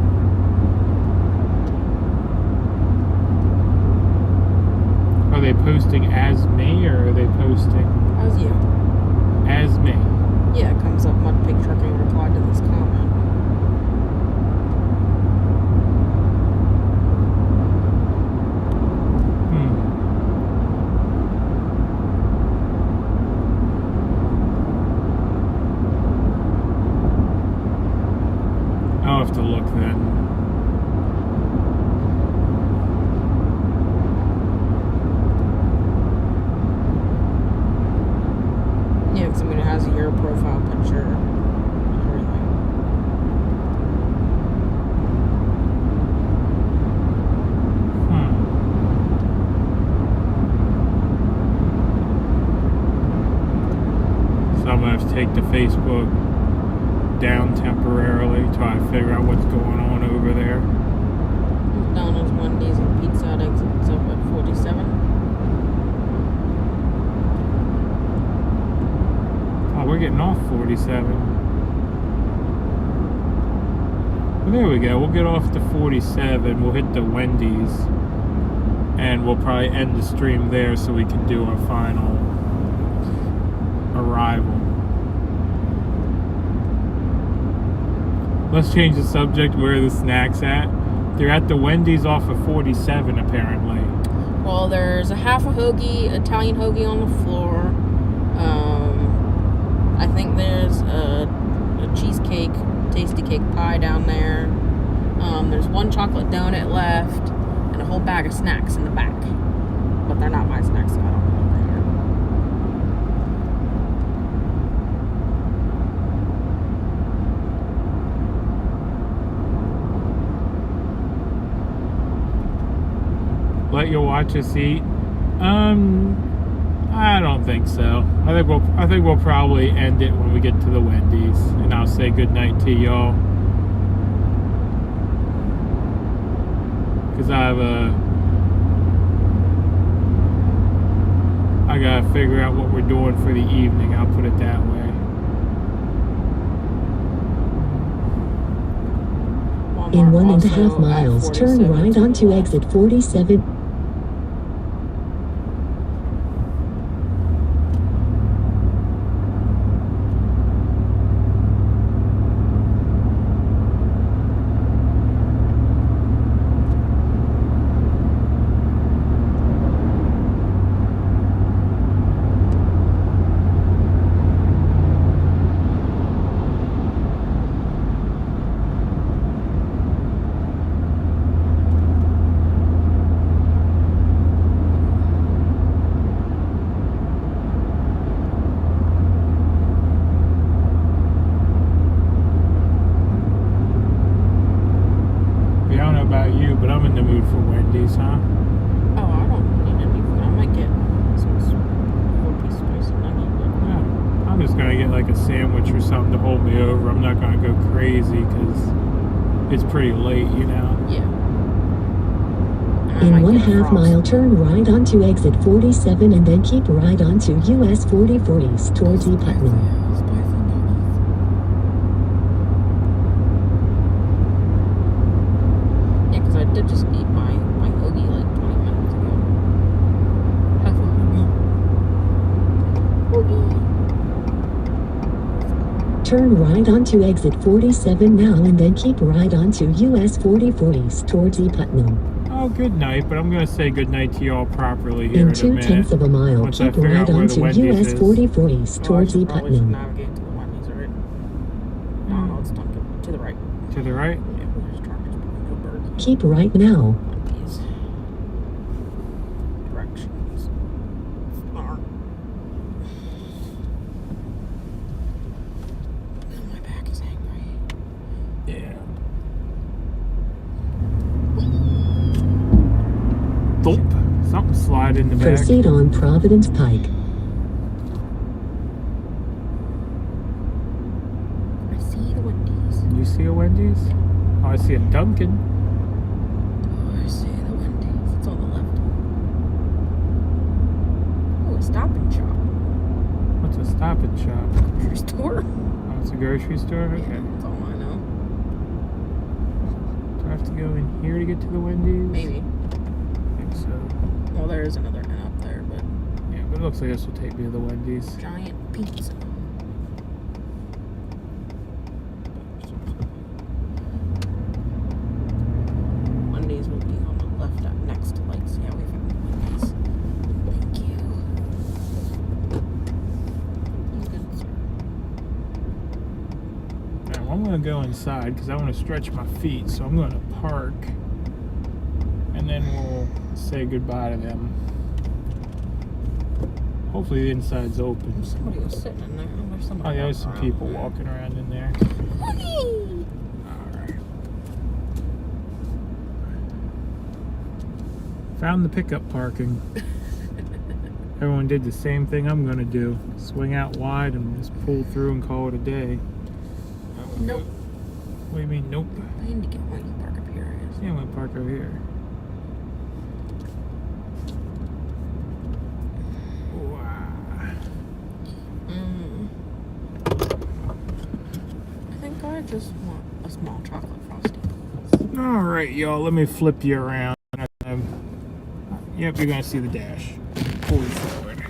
Are they posting as me or are they posting How's you? as me? Yeah, it comes up MudPigTrucking replied to this comment. I'll have to look then. Yeah, because I mean, it has your profile picture and everything. So I'm gonna have to take the Facebook down temporarily till I figure out what's going on over there. McDonald's, Wendy's, and Pizza Hut exits up at 47. Oh, we're getting off 47. Well, there we go. We'll get off to 47. We'll hit the Wendy's. And we'll probably end the stream there so we can do our final arrival. Let's change the subject. Where are the snacks at? They're at the Wendy's off of 47, apparently. Well, there's a half a hoagie, Italian hoagie on the floor. I think there's a cheesecake, tasty cake pie down there. There's one chocolate donut left, and a whole bag of snacks in the back. But they're not my snacks, so I don't know what they are. Let your watch us eat. I don't think so. I think we'll probably end it when we get to the Wendy's, and I'll say goodnight to y'all. Cause I gotta figure out what we're doing for the evening. I'll put it that way. In Walmart 1.5 also miles, at turn 47 right to the onto left. exit 47. Yeah, I don't know about you, but I'm in the mood for Wendy's, huh? just gonna get like a sandwich or something to hold me over. I'm not gonna go crazy because it's pretty late, you know. Yeah. In 1/2 mile, turn right onto exit 47 and then keep right onto US 44 East towards E. Putnam. Yeah, because I did just eat my hoagie like 20 minutes ago. Half a hoagie. Turn right onto exit 47 now and then keep right onto US 44 East towards E. Putnam. Oh, good night, but I'm gonna say good night to y'all properly here In in a minute. 0.2 of a mile, Once I keep figure right out where the onto Wendy's US is. 44 East towards E. Probably should Putnam. navigate to the Wendy's, right? No, it's Dunkin'. To the right. To the right? Yeah, there's Chargers, probably no Burger King. Keep right now. Wendy's. Directions. Smart. My back is angry. Yeah. Thump. Something slide in the back. Proceed on Providence Pike. I see the Wendy's. You see a Wendy's? Oh, I see a Dunkin'. Oh, I see the Wendy's. It's on the left. Oh, a Stop and Shop. What's a Stop and Shop? Grocery store. Oh, it's a grocery store? Okay. Yeah, that's all I know. Do I have to go in here to get to the Wendy's? Maybe. I think so. Well, there is another N up there, but Yeah, but it looks like this will take me to the Wendy's. giant pizza. Wendy's will be on the left up next to lights. Yeah, we found Wendy's. Thank you. You good, sir. Now, I'm going to go inside because I want to stretch my feet, so I'm going to park. And then we'll say goodbye to them. Hopefully the inside's open. Somebody was sitting in there. There's somebody. Oh, yeah, there's some walking around people there. walking around in there. Whee! Alright. Found the pickup parking. Everyone did the same thing I'm going to do. Swing out wide and just pull through and call it a day. Nope. What do you mean, nope? I need to get one. You park up here. I guess. Yeah, I'm going to park over here. I think I just want a small chocolate frosty. All right, y'all, let me flip you around. Yep, you're gonna see the dash. Pull you forward.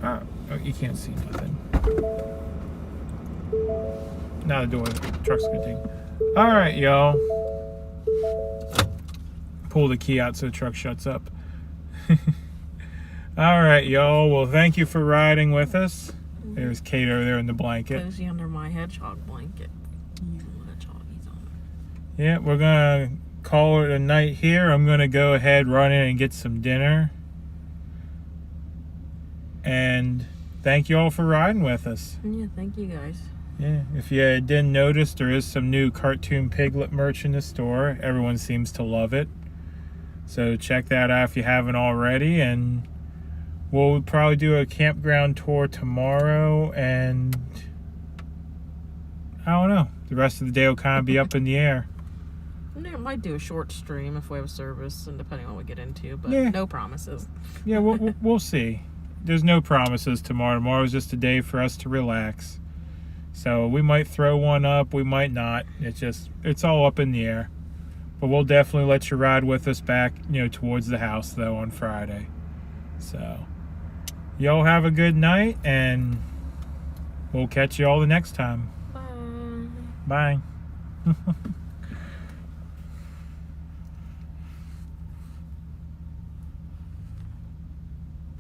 Oh, you can't see nothing. Now the door, the truck's gonna take. All right, y'all. Pull the key out so the truck shuts up. All right, y'all. Well, thank you for riding with us. There's Kate over there in the blanket. Cozy under my hedgehog blanket. Hedgehoggies on it. Yeah, we're gonna call it a night here. I'm gonna go ahead, run in and get some dinner. And thank you all for riding with us. Yeah, thank you guys. Yeah, if you didn't notice, there is some new cartoon piglet merch in the store. Everyone seems to love it. So check that out if you haven't already. And we'll probably do a campground tour tomorrow. And I don't know. The rest of the day will kind of be up in the air. I might do a short stream if we have a service, and depending on what we get into, but Yeah. no promises. Yeah, we'll see. There's no promises tomorrow. Tomorrow's just a day for us to relax. So we might throw one up, we might not. It's all up in the air. But we'll definitely let you ride with us back, towards the house though on Friday. So y'all have a good night, and we'll catch you all the next time. Bye. Bye.